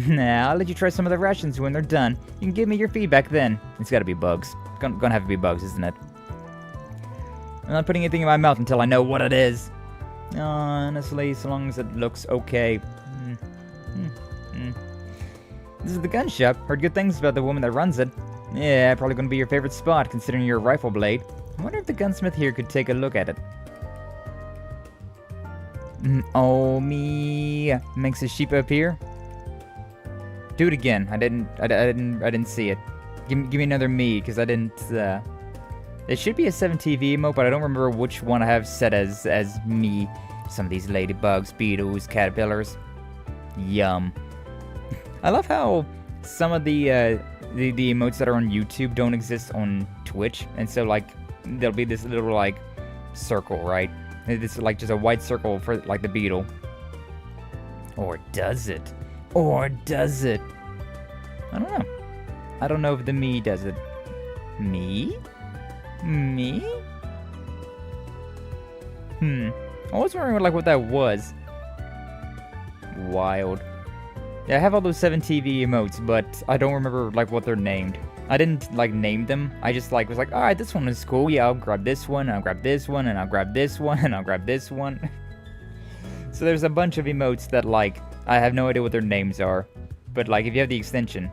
Nah, I'll let you try some of the rations when they're done. You can give me your feedback then. It's gotta be bugs. Gonna have to be bugs, isn't it? I'm not putting anything in my mouth until I know what it is. Honestly, so long as it looks okay. This is the gun shop. Heard good things about the woman that runs it. Yeah, probably gonna be your favorite spot, considering you're a rifle blade. I wonder if the gunsmith here could take a look at it. Oh, me. Makes a sheep appear. Do it again. I didn't see it. Give me another me, because I didn't, It should be a 7TV emote, but I don't remember which one I have set as me. Some of these ladybugs, beetles, caterpillars. Yum. I love how some of the emotes that are on YouTube don't exist on Twitch, and so, like, there'll be this little, like, circle, right? It's, like, just a white circle for, like, the beetle. Or does it? Or does it? I don't know. I don't know if the me does it. Me? Me? I was wondering what that was. Wild. Yeah, I have all those 7TV emotes, but I don't remember what they're named. I didn't name them. I just was like, alright, this one is cool. Yeah, I'll grab this one, and I'll grab this one, and I'll grab this one, and I'll grab this one. So there's a bunch of emotes that I have no idea what their names are. But if you have the extension.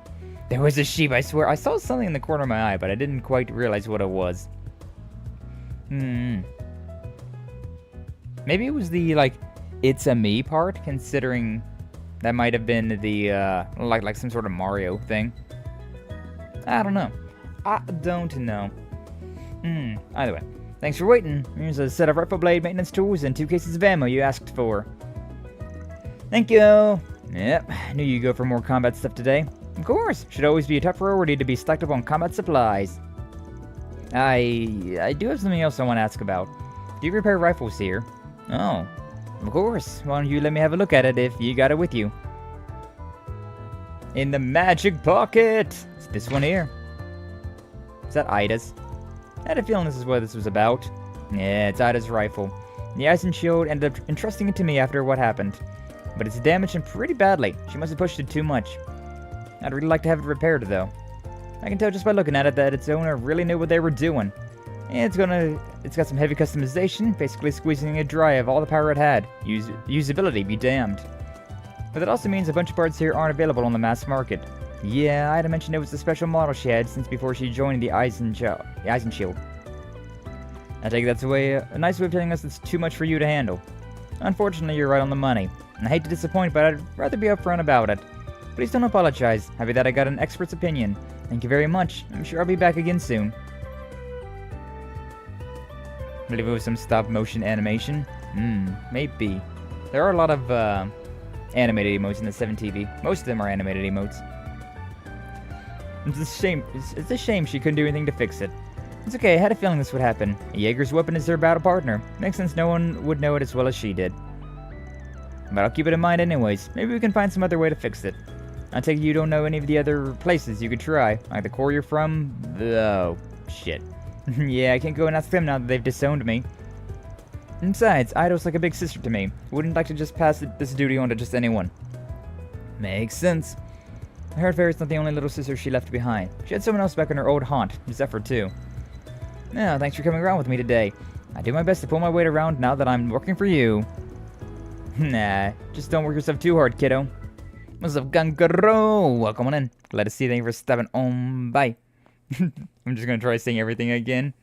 There was a sheep, I swear. I saw something in the corner of my eye, but I didn't quite realize what it was. Maybe it was the, it's a me part, considering that might have been the, like some sort of Mario thing. I don't know. Either way. Thanks for waiting. Here's a set of rifle blade maintenance tools and 2 cases of ammo you asked for. Thank you. Yep, knew you'd go for more combat stuff today. Of course, should always be a top priority to be stocked up on combat supplies. I do have something else I want to ask about. Do you repair rifles here? Oh, of course. Why don't you let me have a look at it if you got it with you? In the magic pocket! It's this one here. Is that Aida's? I had a feeling this is what this was about. Yeah, it's Aida's rifle. The Ice and Shield ended up entrusting it to me after what happened. but it's damaged and pretty badly. She must have pushed it too much. I'd really like to have it repaired, though. I can tell just by looking at it that its owner really knew what they were doing. It's got some heavy customization, basically squeezing it dry of all the power it had. Usability be damned. But that also means a bunch of parts here aren't available on the mass market. Yeah, Ida mentioned it was a special model she had since before she joined the Eisenshield. I take that's a nice way of telling us it's too much for you to handle. Unfortunately, you're right on the money. And I hate to disappoint, but I'd rather be upfront about it. Please don't apologize. Happy that I got an expert's opinion. Thank you very much. I'm sure I'll be back again soon. I believe it was some stop-motion animation. Maybe. There are a lot of animated emotes in the 7TV. Most of them are animated emotes. It's a shame. It's a shame she couldn't do anything to fix it. It's okay, I had a feeling this would happen. Jaeger's weapon is their battle partner. Makes sense no one would know it as well as she did. But I'll keep it in mind anyways. Maybe we can find some other way to fix it. I take it you don't know any of the other places you could try. Like the core you're from? Oh, shit. Yeah, I can't go and ask them now that they've disowned me. And besides, Ida's like a big sister to me. Wouldn't like to just pass this duty on to just anyone. Makes sense. I heard Feri's not the only little sister she left behind. She had someone else back in her old haunt, Zephyr too. Yeah, thanks for coming around with me today. I do my best to pull my weight around now that I'm working for you. Nah, just don't work yourself too hard, kiddo. What's up, Gangaro? Welcome on in. Glad to see you. Thank you for stopping on by. I'm just gonna try saying everything again.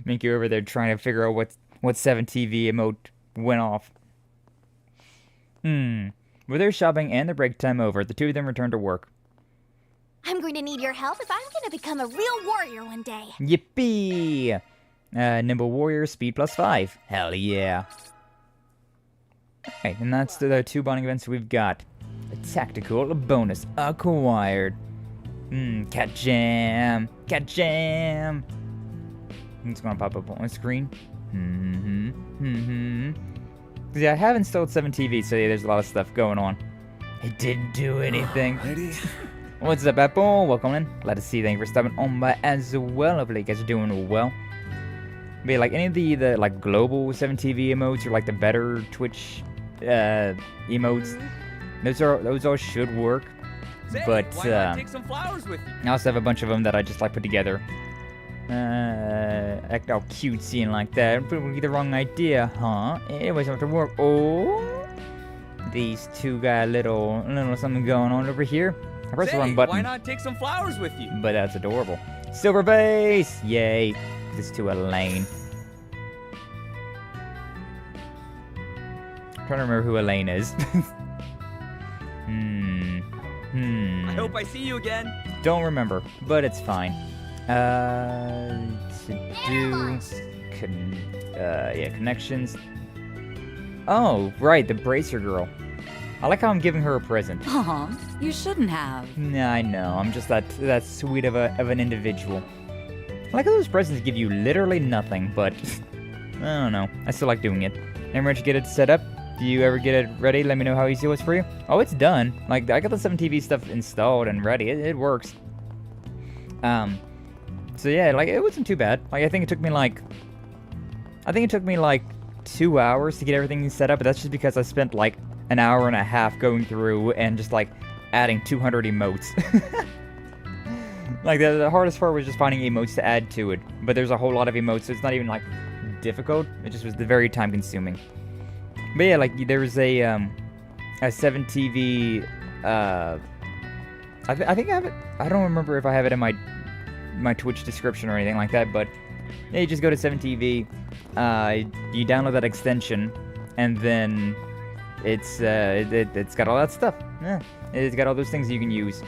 Make you over there trying to figure out what 7TV emote went off. With their shopping and their break time over, the two of them returned to work. I'm going to need your help if I'm going to become a real warrior one day. Yippee! Nimble warrior, speed +5. Hell yeah. Okay, and that's the two bonding events we've got. A tactical bonus acquired. Cat jam. Cat jam. It's gonna pop up on my screen. Yeah, I have installed 7TV, so yeah, there's a lot of stuff going on. It didn't do anything. What's up, Apple? Welcome in. Glad to see you. Thank you for stopping on by as well. Hopefully you guys are doing well. But yeah, like any of the like global 7TV emotes or like the better Twitch emotes, those all should work. But why not take some flowers with you? I also have a bunch of them that I just like put together. Act all cutesy and like that. Probably the wrong idea, huh? Anyways, I have to work. Oh, these two got a little something going on over here. I pressed the wrong button. Why not take some flowers with you? But that's adorable. Silver base! Yay. This to Elaine. I'm trying to remember who Elaine is. I hope I see you again. Don't remember, but it's fine. Connections. Oh, right, the bracer girl. I like how I'm giving her a present. Aw, you shouldn't have. Nah, I know. I'm just that sweet of an individual. I like how those presents give you literally nothing, but I don't know. I still like doing it. Ever managed to get it set up? Do you ever get it ready? Let me know how easy it was for you. Oh, it's done. Like, I got the 7TV stuff installed and ready. It works. So yeah, like, it wasn't too bad. Like, I think it took me like 2 hours to get everything set up, but that's just because I spent like an hour and a half going through and just like adding 200 emotes. Like, the hardest part was just finding emotes to add to it, but there's a whole lot of emotes, so it's not even like difficult. It just was very time consuming. But yeah, like, there was a 7TV, I think I have it. I don't remember if I have it in my Twitch description or anything like that, but yeah, you just go to 7TV, you download that extension, and then it's got all that stuff. Yeah, it's got all those things you can use.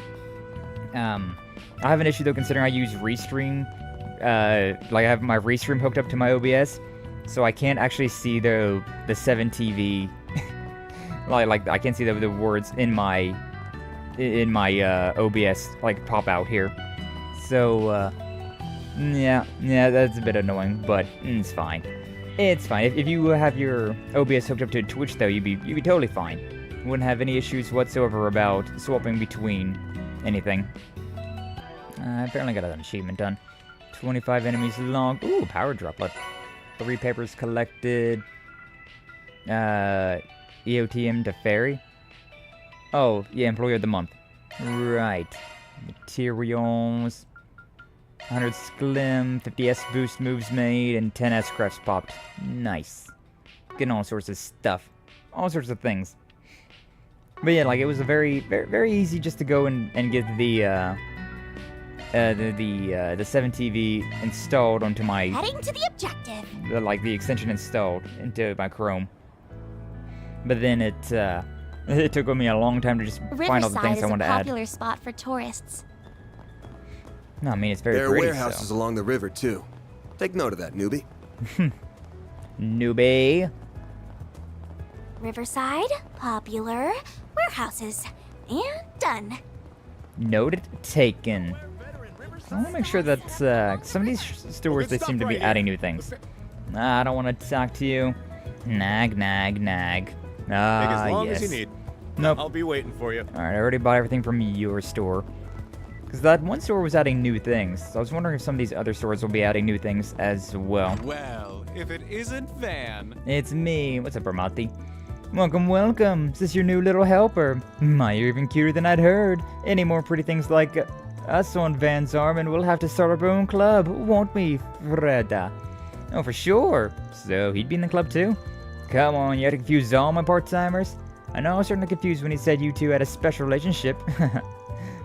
I have an issue though, considering I use Restream. Like, I have my Restream hooked up to my OBS, so I can't actually see the 7TV. like I can't see the words in my OBS like pop out here. So yeah, that's a bit annoying, but it's fine. It's fine. If you have your OBS hooked up to Twitch though, you'd be totally fine. You wouldn't have any issues whatsoever about swapping between anything. I apparently got an achievement done. 25 enemies long. Ooh, power droplet. 3 papers collected. EOTM to Feri. Oh, yeah, Employee of the Month. Right. Materials. 100 Sklim, 50 S boost moves made, and 10 S crafts popped. Nice. Getting all sorts of stuff. All sorts of things. But yeah, like, it was a very, very, very easy just to go and get the 7 TV installed onto my... Heading to the objective. The extension installed into my Chrome. But then it took me a long time to just find all the things I wanted to add. Riverside is a popular spot for tourists. No, I mean, it's very There are pretty, warehouses so. along the river, too. Take note of that, newbie. Newbie. Riverside, popular, warehouses, and done. Noted taken. I want to make sure that some of these stores, they seem to be adding new things. I don't want to talk to you. Nag, nag, nag. Ah, as long yes. as you need. Nope. I'll be waiting for you. Alright, I already bought everything from your store. Because that one store was adding new things. So I was wondering if some of these other stores will be adding new things as well. Well, if it isn't Van. It's me. What's up, Armati? Welcome, welcome. Is this your new little helper? My, you're even cuter than I'd heard. Any more pretty things like us on Van's arm and we'll have to start our own club, won't we, Freda? Oh, for sure. So he'd be in the club too? Come on, you had to confuse all my part-timers? I know I was certainly confused when he said you two had a special relationship.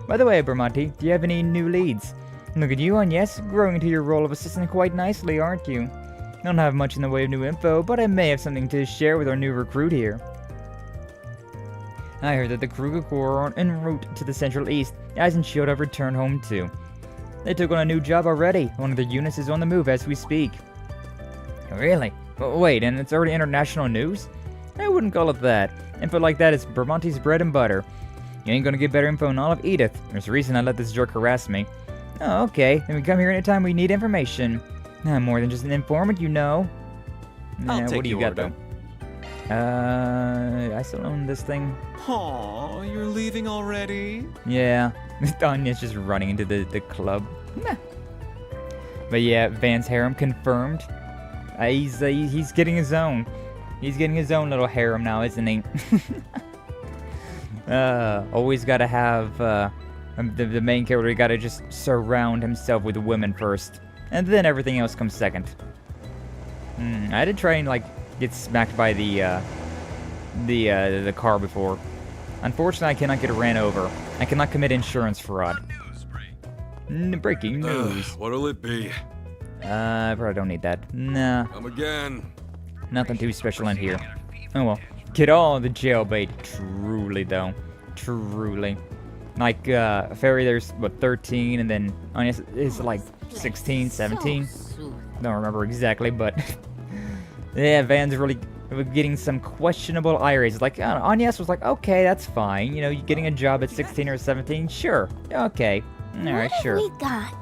By the way, Bermonti, do you have any new leads? Look at you, and yes, growing into your role of assistant quite nicely, aren't you? Don't have much in the way of new info, but I may have something to share with our new recruit here. I heard that the Kruger Corps are en route to the Central East. Eyes and Shield have returned home too. They took on a new job already. One of their units is on the move as we speak. Really? Wait, and it's already international news? I wouldn't call it that. Info like that is Bermonti's bread and butter. You ain't gonna get better info than all of Edith. There's a reason I let this jerk harass me. Oh, okay. Then we come here anytime we need information. I'm more than just an informant, you know. I'll take what do you your got, order. though? I still own this thing. Aw, you're leaving already? Yeah. Anya's just running into the club. Meh. But yeah, Van's harem confirmed. He's getting his own. He's getting his own little harem now, isn't he? Always gotta have the main character gotta just surround himself with women first, and then everything else comes second. I did try and like get smacked by the car before. Unfortunately, I cannot get ran over. I cannot commit insurance fraud. Breaking news. What'll it be? I probably don't need that. Nah. Come again. Nothing too special in here. Oh well. Get all the jailbait. Truly, though. Truly. Like, Feri, there's, what, 13, and then Anya is like 16, 17. Don't remember exactly, but... yeah, Van's really getting some questionable irates. Like, Agnes was like, okay, that's fine. You know, you getting a job at 16 or 17? Sure. Okay. Alright, sure. What have we got?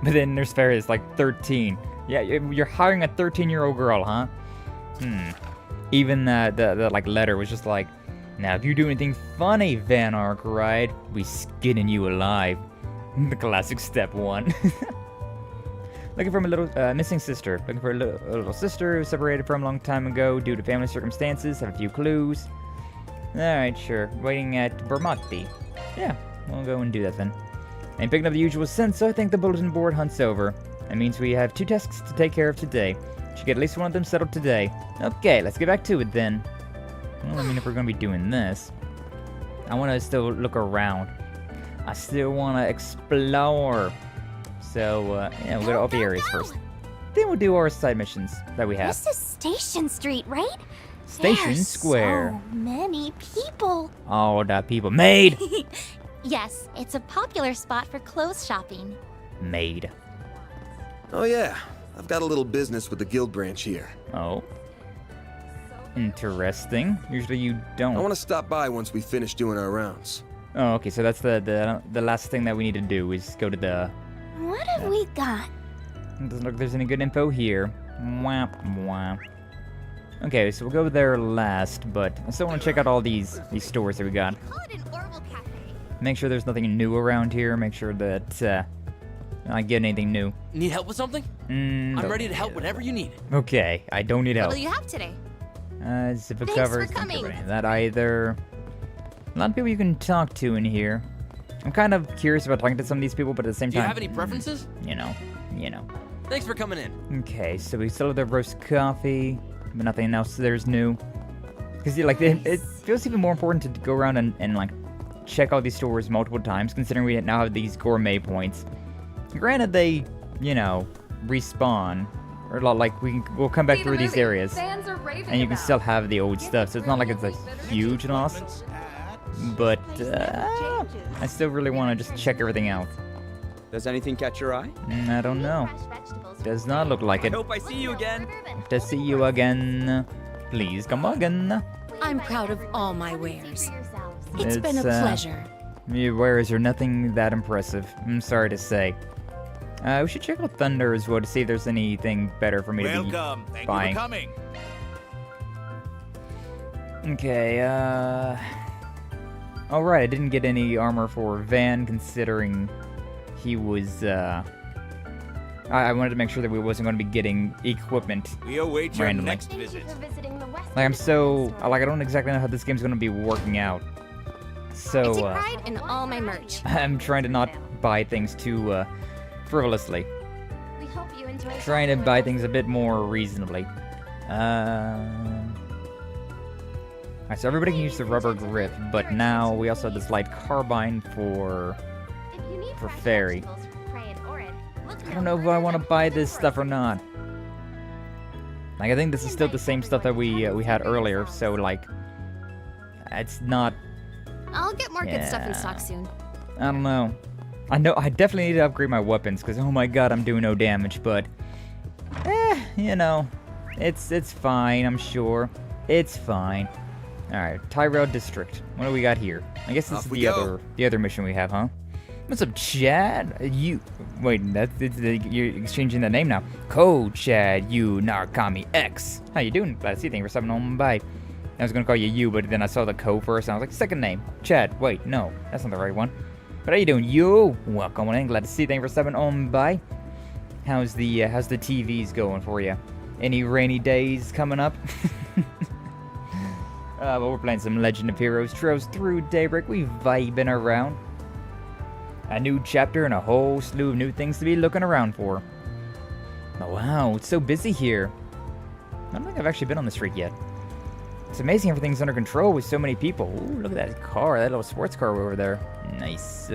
But then there's Feri, it's like 13. Yeah, you're hiring a 13-year-old girl, huh? Even the like letter was just like, now if you do anything funny, Van Arkride, we skinning you alive. The classic step one. Looking for a little missing sister. Looking for a little sister who was separated from a long time ago due to family circumstances. Have a few clues. Alright, sure. Waiting at Bermonti. Yeah, we'll go and do that then. And picking up the usual scent, so I think the bulletin board hunt's over. That means we have 2 tasks to take care of today. Should get at least one of them settled today. Okay, let's get back to it then. Well, I mean, if we're gonna be doing this, I want to still look around. I still want to explore. So, yeah, we'll go to all the areas first. Then we'll do our side missions that we have. This is Station Street, right? Station There's Square. So many people. All the people. Maid! Yes, it's a popular spot for clothes shopping. Maid. Oh yeah, I've got a little business with the guild branch here. Oh. Interesting. Usually you don't. I want to stop by once we finish doing our rounds. Oh, okay, so that's the last thing that we need to do is go to the... What have we got? Doesn't look like there's any good info here. Wah, wah. Okay, so we'll go there last, but I still want to check out all these stores that we got. Call it an Orville Cafe. Make sure there's nothing new around here. Make sure that I get anything new. Need help with something? I'm ready to help whenever you need. Okay, I don't need help. What do you have today? Zip Thanks covers. for coming. That either. A lot of people you can talk to in here. I'm kind of curious about talking to some of these people, but at the same Do you time, have any preferences? you know. Thanks for coming in. Okay, so we still have the roast coffee, but nothing else there's new. Because like it feels even more important to go around and like check all these stores multiple times, considering we now have these gourmet points. Granted, they respawn, or like we'll come back through these areas, and you can still have the old stuff. So it's not like it's a huge loss, but I still really want to just check everything out. Does anything catch your eye? I don't know. Does not look like it. Hope I see you again. To see you again. Please come again. I'm proud of all my wares. It's been a pleasure. Your wares are nothing that impressive, I'm sorry to say. We should check out Thunder as well to see if there's anything better for me to be Thank buying. you for coming. Okay, alright, I didn't get any armor for Van, considering he was, I wanted to make sure that we wasn't going to be getting equipment We await your randomly. next visit. Like, I'm so, I don't exactly know how this game's going to be working out. I So, take pride in all my merch. I'm trying to not buy things too, frivolously. We hope you enjoy. Trying to buy things a bit more reasonably. Alright, so everybody can use the rubber grip, but now we also have this light carbine for Feri. I don't know if I want to buy this stuff or not. Like, I think this is still the same stuff that we had earlier, so like, it's not. I'll get more good stuff in stock soon. I don't know. I know I definitely need to upgrade my weapons because oh my god, I'm doing no damage. But, it's fine. I'm sure it's fine. All right, Tyrell District. What do we got here? I guess this is the other mission we have, huh? What's up, Chad? You're exchanging the name now. Code Chad, you Narkami X. How you doing? Glad to see you. Thank you for stopping on by. I was gonna call you, but then I saw the code first, and I was like, second name, Chad. Wait, no, that's not the right one. But how you doing, you? Welcome in. Glad to see you. Thank you for stopping on by. How's the TVs going for you? Any rainy days coming up? Well, we're playing some Legend of Heroes Trails through Daybreak. We vibing around. A new chapter and a whole slew of new things to be looking around for. Oh, wow, it's so busy here. I don't think I've actually been on the street yet. It's amazing everything's under control with so many people. Ooh, look at that car, that little sports car over there. Nice.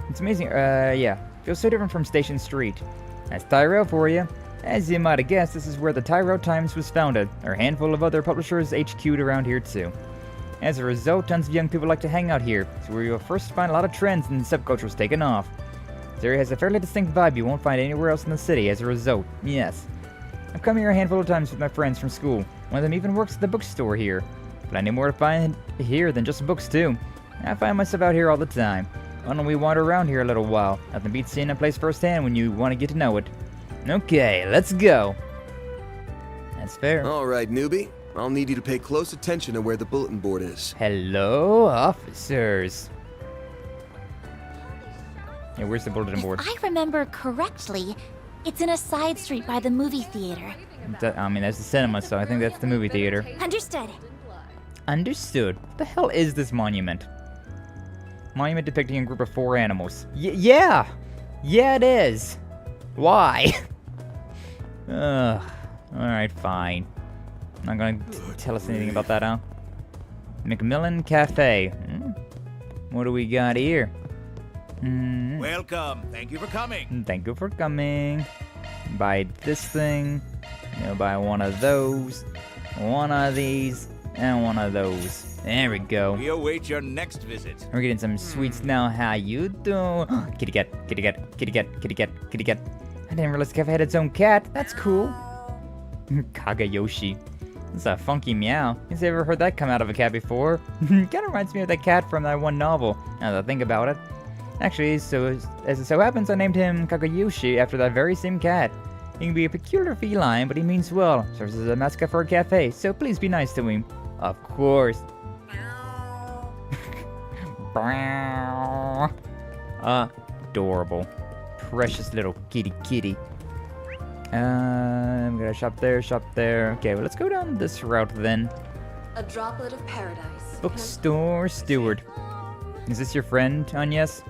It's amazing. Yeah. Feels so different from Station Street. That's Tyrell for you. As you might have guessed, this is where the Tyrell Times was founded. There are a handful of other publishers HQ'd around here too. As a result, tons of young people like to hang out here. It's where you'll first find a lot of trends and subcultures taking off. This area has a fairly distinct vibe you won't find anywhere else in the city as a result. Yes. I've come here a handful of times with my friends from school. One of them even works at the bookstore here. Plenty more to find here than just books too. I find myself out here all the time. Why don't we wander around here a little while? Nothing beats seeing a place firsthand when you want to get to know it. Okay, let's go. That's fair. Alright, newbie. I'll need you to pay close attention to where the bulletin board is. Hello, officers. Yeah, where's the bulletin board? If I remember correctly, it's in a side street by the movie theater. I mean, that's the cinema, so I think that's the movie theater. Understood. Understood. What the hell is this monument? Monument depicting a group of 4 animals. Yeah! Yeah, it is. Why? Alright, fine. Not gonna tell us anything about that, huh? Macmillan Cafe. What do we got here? Welcome. Thank you for coming. Thank you for coming. Buy this thing. Buy one of those. One of these. And one of those. There we go. We await your next visit. We're getting some sweets now. How you doing? Kitty cat, kitty cat, kitty cat, kitty cat, kitty cat. I didn't realize the cafe had its own cat. That's cool. Kagayoshi. It's a funky meow. Has you ever heard that come out of a cat before? Kinda reminds me of that cat from that one novel, now that I think about it. Actually, so as it so happens, I named him Kagayoshi after that very same cat. He can be a peculiar feline, but he means well. Serves as a mascot for a cafe, so please be nice to him. Of course. Adorable. Precious little kitty kitty. I'm gonna shop there, shop there. Okay, well, let's go down this route then. A droplet of paradise. Bookstore steward. Is this your friend, Agnes?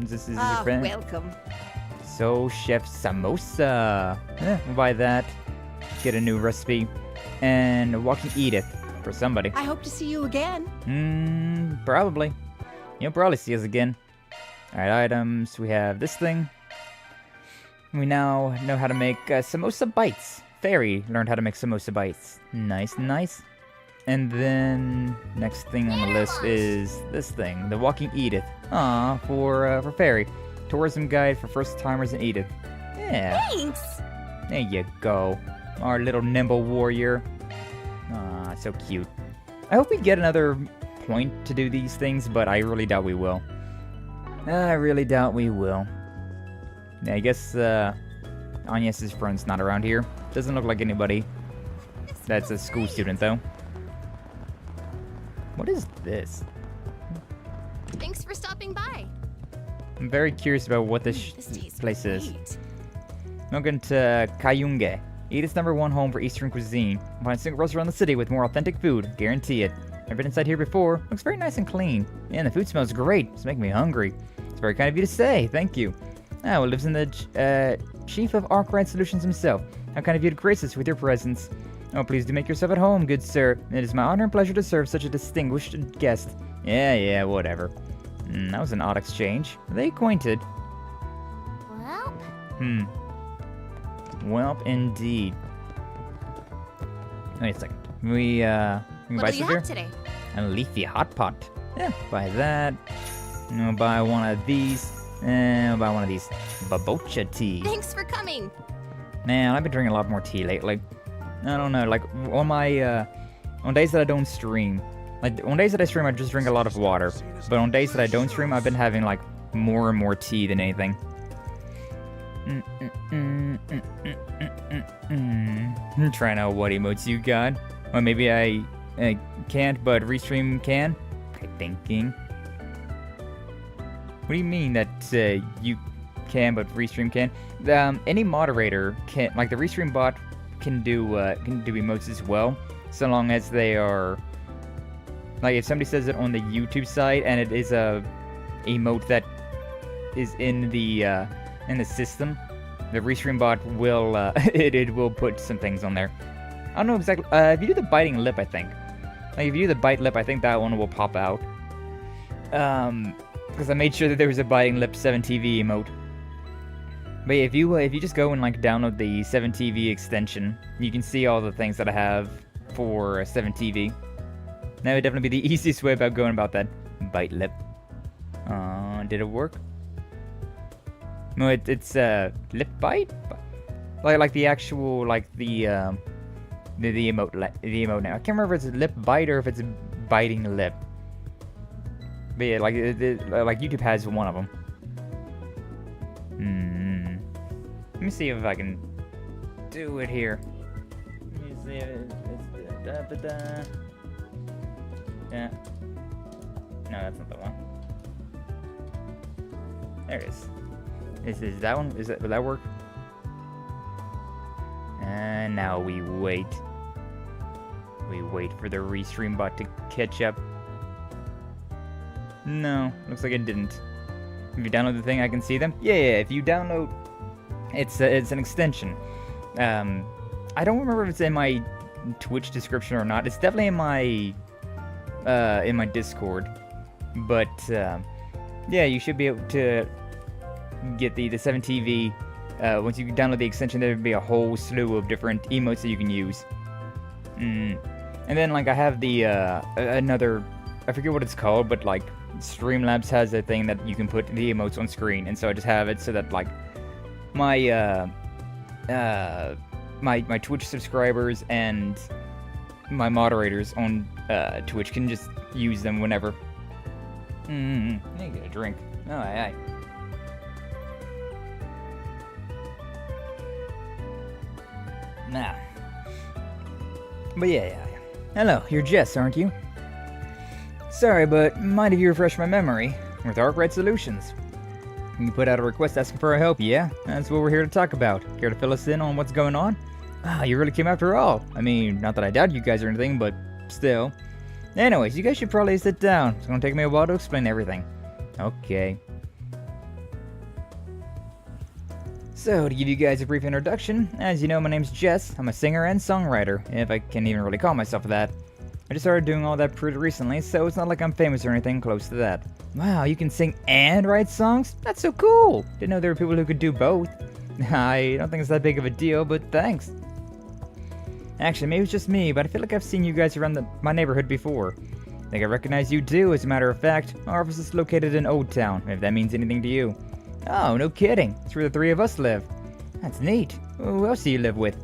Is this your friend? Welcome. So, Chef Samosa. We'll buy that. Get a new recipe. And Walking Edith for somebody. I hope to see you again. Probably. You'll probably see us again. Alright, items. We have this thing. We now know how to make samosa bites. Feri learned how to make samosa bites. Nice, nice. And then next thing on the list is this thing, the Walking Edith. For Feri, tourism guide for first timers in Edith. Yeah. Thanks. There you go, our little nimble warrior. So cute. I hope we get another point to do these things, but I really doubt we will. I really doubt we will. Yeah, I guess Agnes's friend's not around here. Doesn't look like anybody. That's a school student, though. What is this? Thanks for stopping by. I'm very curious about what this place is. Welcome to Kayunge. Edith's #1 home for Eastern cuisine. Find a single restaurant in the city with more authentic food. Guarantee it. I've been inside here before. Looks very nice and clean. And the food smells great. It's making me hungry. It's very kind of you to say. Thank you. Well, lives in the chief of Arkride Solutions himself. How kind of you to grace us with your presence. Oh, please do make yourself at home, good sir. It is my honor and pleasure to serve such a distinguished guest. Yeah, whatever. That was an odd exchange. Are they acquainted? Well. Welp, indeed. Wait a second. We can What buy do you stuff here? have today? A leafy hot pot. Yeah, buy that. And we'll buy one of these. And we'll buy one of these babocha tea. Thanks for coming. Man, I've been drinking a lot more tea lately. I don't know, like on my on days that I don't stream, like on days that I stream, I just drink a lot of water. But on days that I don't stream, I've been having like more and more tea than anything. I'm trying out what emotes you got. Or maybe I can't, but Restream can. Okay, thinking. What do you mean that you can, but Restream can? Any moderator can, like the Restream bot, can do emotes as well, so long as they are, like, if somebody says it on the YouTube side and it is a emote that is in the system, the Restream bot will it will put some things on there. I don't know exactly. If you do the biting lip, I think. Like if you do the bite lip, I think that one will pop out. Because I made sure that there was a biting lip 7TV emote. But yeah, if you just go and like download the 7TV extension, you can see all the things that I have for 7TV. That would definitely be the easiest way about going about that bite lip. Did it work? No, it's lip bite, like the actual the emote now. I can't remember if it's lip bite or if it's biting lip. But yeah, like YouTube has one of them. Let me see if I can do it here. Let me see if it's yeah. No, that's not the one. There it is. Is that one? Will that work? And now we wait. We wait for the Restream bot to catch up. No, looks like it didn't. If you download the thing, I can see them. Yeah, if you download, it's an extension. I don't remember if it's in my Twitch description or not. It's definitely in my Discord. But yeah, you should be able to get the 7TV. Once you download the extension, there'll be a whole slew of different emotes that you can use. And then like I have the another, I forget what it's called, but like Streamlabs has a thing that you can put the emotes on screen, and so I just have it so that like my my Twitch subscribers and my moderators on Twitch can just use them whenever. I need to get a drink. Oh, aye. Nah. But yeah. Hello, you're Jess, aren't you? Sorry, but mind if you refresh my memory with Arkride Solutions? You put out a request asking for our help, yeah? That's what we're here to talk about. Care to fill us in on what's going on? Ah, you really came after all. I mean, not that I doubt you guys or anything, but still. Anyways, you guys should probably sit down. It's gonna take me a while to explain everything. Okay. So, to give you guys a brief introduction, as you know, my name's Jess. I'm a singer and songwriter, if I can even really call myself that. I just started doing all that pretty recently, so it's not like I'm famous or anything close to that. Wow, you can sing and write songs? That's so cool! Didn't know there were people who could do both. I don't think it's that big of a deal, but thanks. Actually, maybe it's just me, but I feel like I've seen you guys around my neighborhood before. I think I recognize you too, as a matter of fact. Our office is located in Old Town, if that means anything to you. Oh, no kidding. It's where the three of us live. That's neat. Who else do you live with?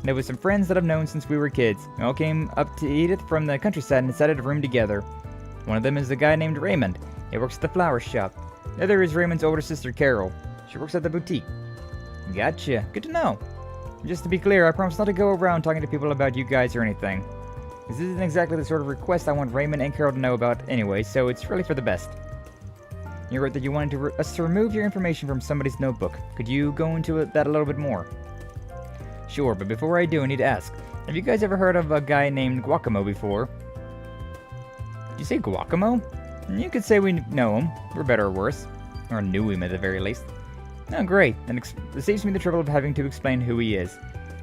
I live with some friends that I've known since we were kids. We all came up to Edith from the countryside and decided to room together. One of them is a guy named Raymond. He works at the flower shop. The other is Raymond's older sister, Carol. She works at the boutique. Gotcha. Good to know. Just to be clear, I promise not to go around talking to people about you guys or anything. This isn't exactly the sort of request I want Raymond and Carol to know about anyway, so it's really for the best. You wrote that you wanted us to remove your information from somebody's notebook. Could you go into that a little bit more? Sure, but before I do, I need to ask. Have you guys ever heard of a guy named Guacamo before? Did you say Guacamo? You could say we know him, for better or worse. Or knew him at the very least. Oh, great. Then it saves me the trouble of having to explain who he is.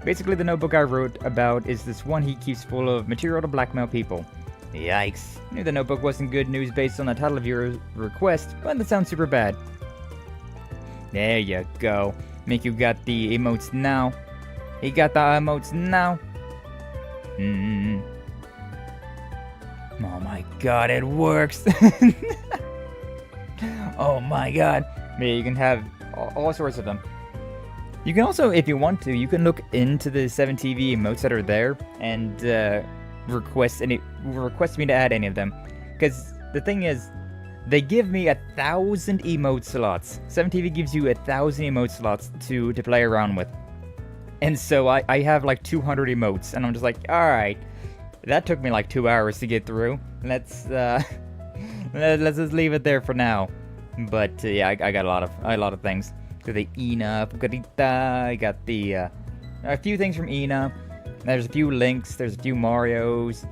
Basically, the notebook I wrote about is this one he keeps full of material to blackmail people. Yikes. I knew the notebook wasn't good news based on the title of your request, but that sounds super bad. There you go. Make you got the emotes now. He got the emotes now. Oh my god, it works. Oh my god. Yeah, you can have all sorts of them. You can also, if you want to, you can look into the 7TV emotes that are there and request me to add any of them. Because the thing is, they give me 1,000 emote slots. 7TV gives you 1,000 emote slots to play around with. And so I have like 200 emotes, and I'm just like, alright, that took me like 2 hours to get through. Let's just leave it there for now. But yeah, I got a lot of things. Got the Ina, Pucarita, I got the a few things from Ina. There's a few Links, there's a few Marios.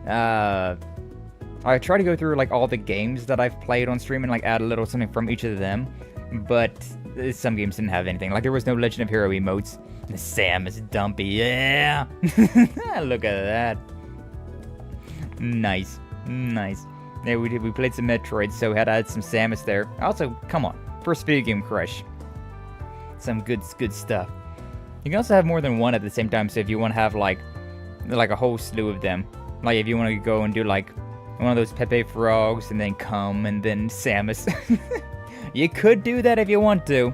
I try to go through like all the games that I've played on stream and like add a little something from each of them. But some games didn't have anything. Like there was no Legend of Hero emotes. The Samus Dumpy, yeah! Look at that. Nice. Yeah, we played some Metroid, so had to add some Samus there. Also, come on, first video game crush. Some good stuff. You can also have more than one at the same time, so if you want to have like a whole slew of them. Like if you want to go and do like one of those Pepe frogs and then come and then Samus. You could do that if you want to.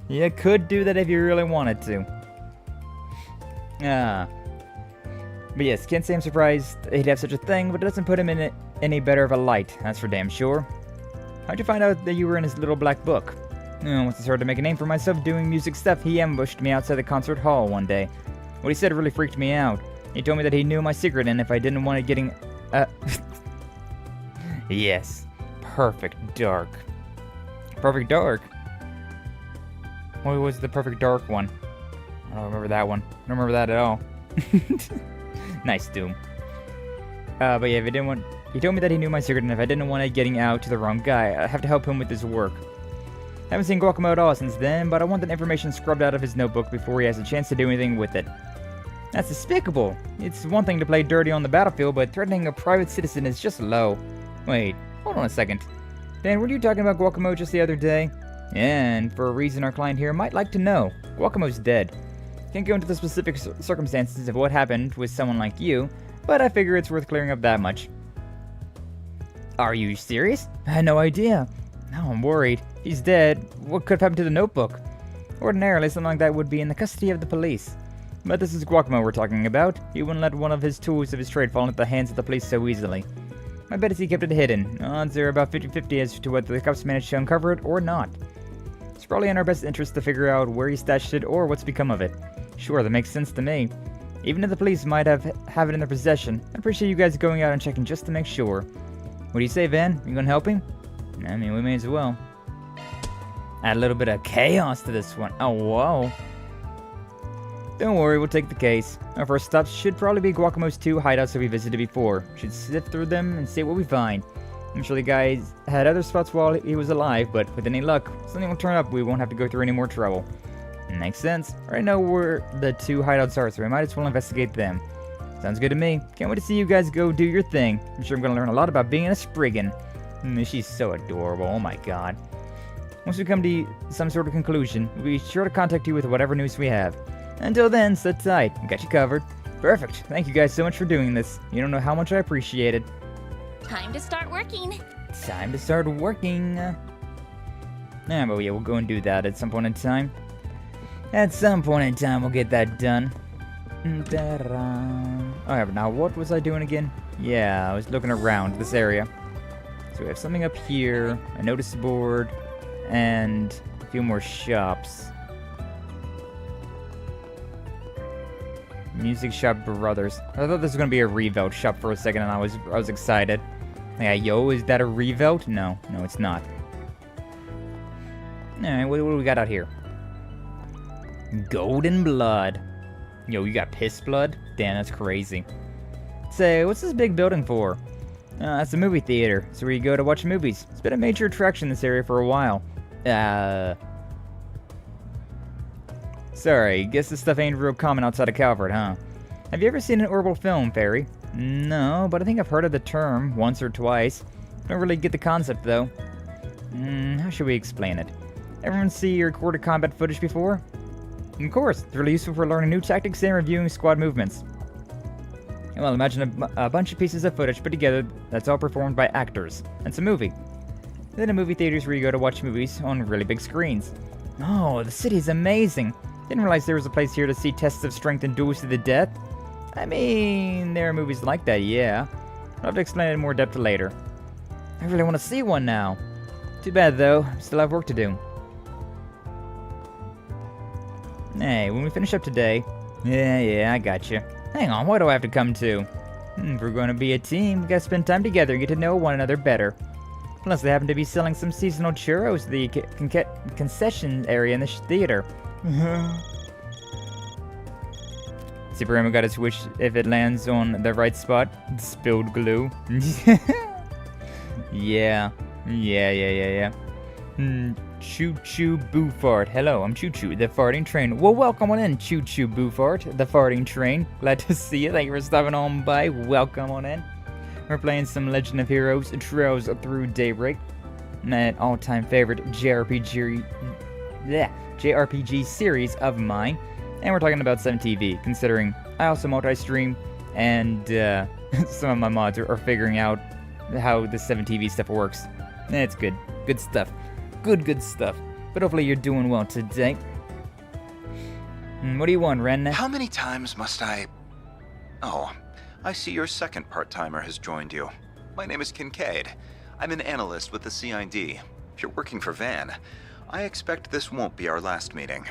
You could do that if you really wanted to. But yes, can't say I'm surprised he'd have such a thing, but it doesn't put him in any better of a light, that's for damn sure. How'd you find out that you were in his little black book? Once I started to make a name for myself doing music stuff, he ambushed me outside the concert hall one day. What he said really freaked me out. He told me that he knew my secret, and if I didn't want it getting... Yes. Perfect Dark. Perfect Dark? What was the Perfect Dark one? I don't remember that one. I don't remember that at all. Nice, Doom. But yeah, if I didn't want... He told me that he knew my secret, and if I didn't want it getting out to the wrong guy, I'd have to help him with his work. I haven't seen Guacamo at all since then, but I want that information scrubbed out of his notebook before he has a chance to do anything with it. That's despicable. It's one thing to play dirty on the battlefield, but threatening a private citizen is just low. Wait, hold on a second. Dan, weren't you talking about Guacamo just the other day? Yeah, and for a reason our client here might like to know. Guacamo's dead. Can't go into the specific circumstances of what happened with someone like you, but I figure it's worth clearing up that much. Are you serious? I had no idea. Now I'm worried. He's dead. What could have happened to the notebook? Ordinarily, something like that would be in the custody of the police. But this is Guacamo we're talking about. He wouldn't let one of his tools of his trade fall into the hands of the police so easily. My bet is he kept it hidden. Odds are about 50-50 as to whether the cops managed to uncover it or not. It's probably in our best interest to figure out where he stashed it or what's become of it. Sure, that makes sense to me. Even if the police might have it in their possession, I appreciate you guys going out and checking just to make sure. What do you say, Van? You gonna help him? I mean, we may as well. Add a little bit of chaos to this one. Oh, whoa. Don't worry, we'll take the case. Our first stop should probably be Guacamo's 2 hideouts that we visited before. Should sift through them and see what we find. I'm sure the guys had other spots while he was alive, but with any luck, something will turn up, we won't have to go through any more trouble. Makes sense. I already know where the 2 hideouts are, so we might as well investigate them. Sounds good to me. Can't wait to see you guys go do your thing. I'm sure I'm going to learn a lot about being a spriggan. She's so adorable, oh my god. Once we come to some sort of conclusion, we'll be sure to contact you with whatever news we have. Until then, sit tight. We got you covered. Perfect. Thank you guys so much for doing this. You don't know how much I appreciate it. Time to start working. Time to start working. But yeah, we'll go and do that at some point in time. At some point in time, we'll get that done. Alright, now what was I doing again? Yeah, I was looking around this area. So we have something up here, a notice board, and a few more shops. Music Shop Brothers. I thought this was gonna be a revolt shop for a second, and I was excited. Yeah, yo, is that a revolt? No, it's not. Alright, what do we got out here? Golden blood. Yo, you got piss blood? Damn, that's crazy. Say, what's this big building for? That's a movie theater. It's where you go to watch movies. It's been a major attraction in this area for a while. Sorry, guess this stuff ain't real common outside of Calvard, huh? Have you ever seen an orbital film, Feri? No, but I think I've heard of the term once or twice. Don't really get the concept, though. How should we explain it? Everyone see your recorded combat footage before? Of course, it's really useful for learning new tactics and reviewing squad movements. Well, imagine a bunch of pieces of footage put together that's all performed by actors. It's a movie. Then a movie theater is where you go to watch movies on really big screens. Oh, the city's amazing. Didn't realize there was a place here to see tests of strength and duels to the death. I mean, there are movies like that, yeah. I'll have to explain it in more depth later. I really want to see one now. Too bad, though. Still have work to do. Hey, when we finish up today... Yeah, I got you. Hang on, what do I have to come to? If we're going to be a team, we gotta spend time together and get to know one another better. Plus, they happen to be selling some seasonal churros at the concession area in the theater. Super Remo got his wish if it lands on the right spot. Spilled glue. Yeah. Choo Choo Boo Fart. Hello, I'm Choo Choo, the farting train. Well, welcome on in, Choo Choo Boo Fart, the farting train. Glad to see you. Thank you for stopping on by. Welcome on in. We're playing some Legend of Heroes Trails Through Daybreak. My all-time favorite JRPG series of mine. And we're talking about 7TV, considering I also multi-stream, and some of my mods are figuring out how the 7TV stuff works. It's good. Good stuff. Good stuff. But hopefully you're doing well today. What do you want, Ren? How many times must I... Oh, I see your second part-timer has joined you. My name is Kincaid. I'm an analyst with the CID. If you're working for Van, I expect this won't be our last meeting.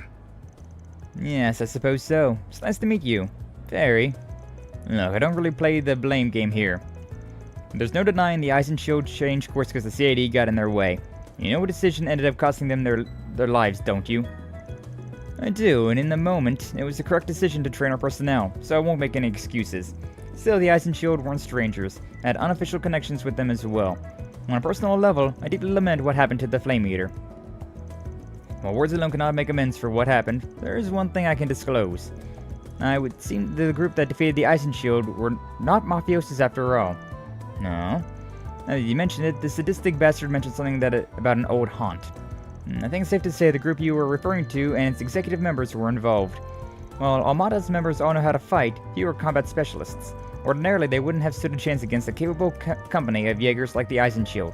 Yes, I suppose so. It's nice to meet you. Feri. Look, I don't really play the blame game here. There's no denying the Ice and Shield changed course because the CID got in their way. You know what decision ended up costing them their lives, don't you? I do, and in the moment, it was the correct decision to train our personnel, so I won't make any excuses. Still, the Ice and Shield weren't strangers. I had unofficial connections with them as well. On a personal level, I deeply lament what happened to the Flame Eater. While words alone cannot make amends for what happened, there is one thing I can disclose. I would seem the group that defeated the Ice and Shield were not mafiosos after all. No. Now that you mentioned it, the sadistic bastard mentioned something about an old haunt. I think it's safe to say the group you were referring to and its executive members were involved. While Armada's members all know how to fight, few are combat specialists. Ordinarily, they wouldn't have stood a chance against a capable company of Jaegers like the Ice and Shield.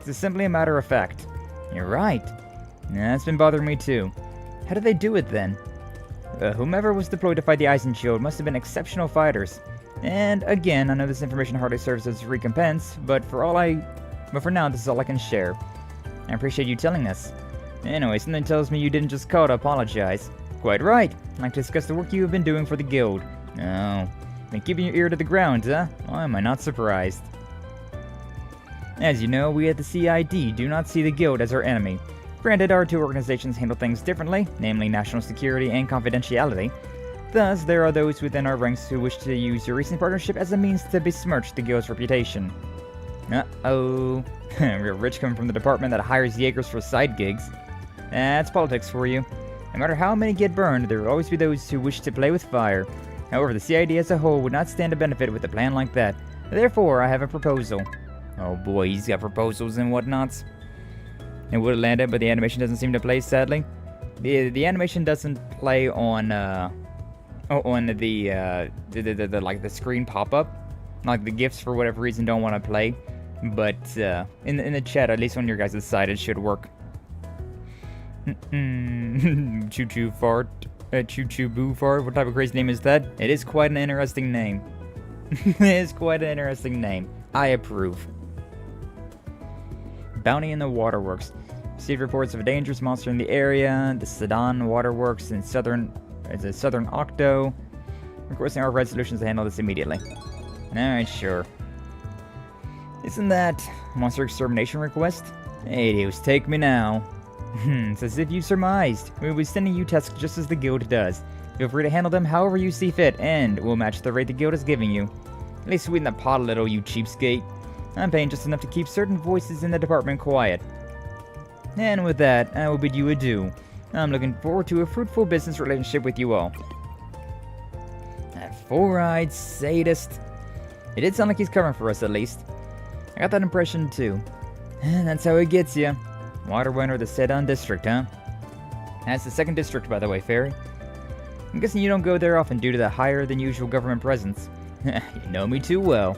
It's simply a matter of fact. You're right. That's been bothering me too. How did they do it then? Whomever was deployed to fight the Ice and Shield must have been exceptional fighters. And again, I know this information hardly serves as recompense, but for now, this is all I can share. I appreciate you telling us. Anyway, something tells me you didn't just call to apologize. Quite right. I'd like to discuss the work you have been doing for the guild. Oh, been keeping your ear to the ground, huh? Why am I not surprised? As you know, we at the CID do not see the guild as our enemy. Granted, our two organizations handle things differently, namely national security and confidentiality. Thus, there are those within our ranks who wish to use your recent partnership as a means to besmirch the guild's reputation. Uh-oh. Real rich coming from the department that hires Jaegers for side gigs. That's politics for you. No matter how many get burned, there will always be those who wish to play with fire. However, the CID as a whole would not stand to benefit with a plan like that. Therefore, I have a proposal. Oh boy, he's got proposals and whatnots. It would have landed, but the animation doesn't seem to play, sadly. The animation doesn't play on the like the screen pop-up. Like the GIFs for whatever reason don't want to play. But in the chat, at least on your guys' side, it should work. Choo-choo fart. Choo-choo boo fart. What type of crazy name is that? It is quite an interesting name. It is quite an interesting name. I approve. Bounty in the waterworks. Received reports of a dangerous monster in the area. The Sedan Waterworks in southern Octo. Requesting Arkride Solutions to handle this immediately. Alright, sure. Isn't that monster extermination request? Adios, take me now. It's as if you surmised. We'll be sending you tasks just as the guild does. Feel free to handle them however you see fit, and we'll match the rate the guild is giving you. At least sweeten the pot a little, you cheapskate. I'm paying just enough to keep certain voices in the department quiet. And with that, I will bid you adieu. I'm looking forward to a fruitful business relationship with you all. That four-eyed sadist. It did sound like he's covering for us, at least. I got that impression, too. And that's how it gets you. Waterwind or the Sedan district, huh? That's the second district, by the way, Feri. I'm guessing you don't go there often due to the higher-than-usual government presence. You know me too well.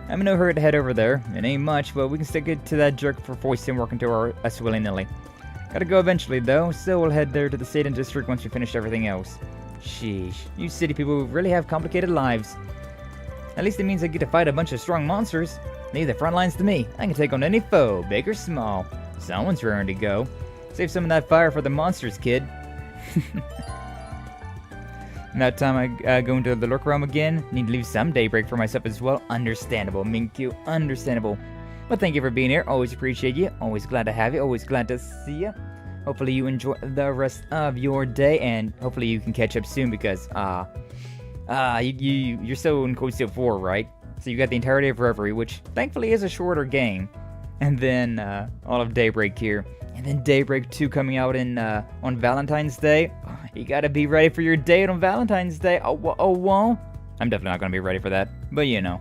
I'm in no hurry to head over there. It ain't much, but we can stick it to that jerk for foisting work into us willy-nilly. Gotta go eventually, though, so we'll head there to the Sedan district once we finish everything else. Sheesh, you city people really have complicated lives. At least it means I get to fight a bunch of strong monsters. Leave the front lines to me. I can take on any foe, big or small. Someone's raring to go. Save some of that fire for the monsters, kid. That time I go into the lurk realm again, need to leave some Daybreak for myself as well. Understandable, Minkyu, understandable. But thank you for being here, always appreciate you, always glad to have you, always glad to see you. Hopefully you enjoy the rest of your day, and hopefully you can catch up soon because, you're still in Code Steel 4, right? So you got the entirety of Reverie, which thankfully is a shorter game. And then, all of Daybreak here. And then Daybreak 2 coming out on Valentine's Day. You gotta be ready for your date on Valentine's Day. Oh, well. I'm definitely not gonna be ready for that. But you know.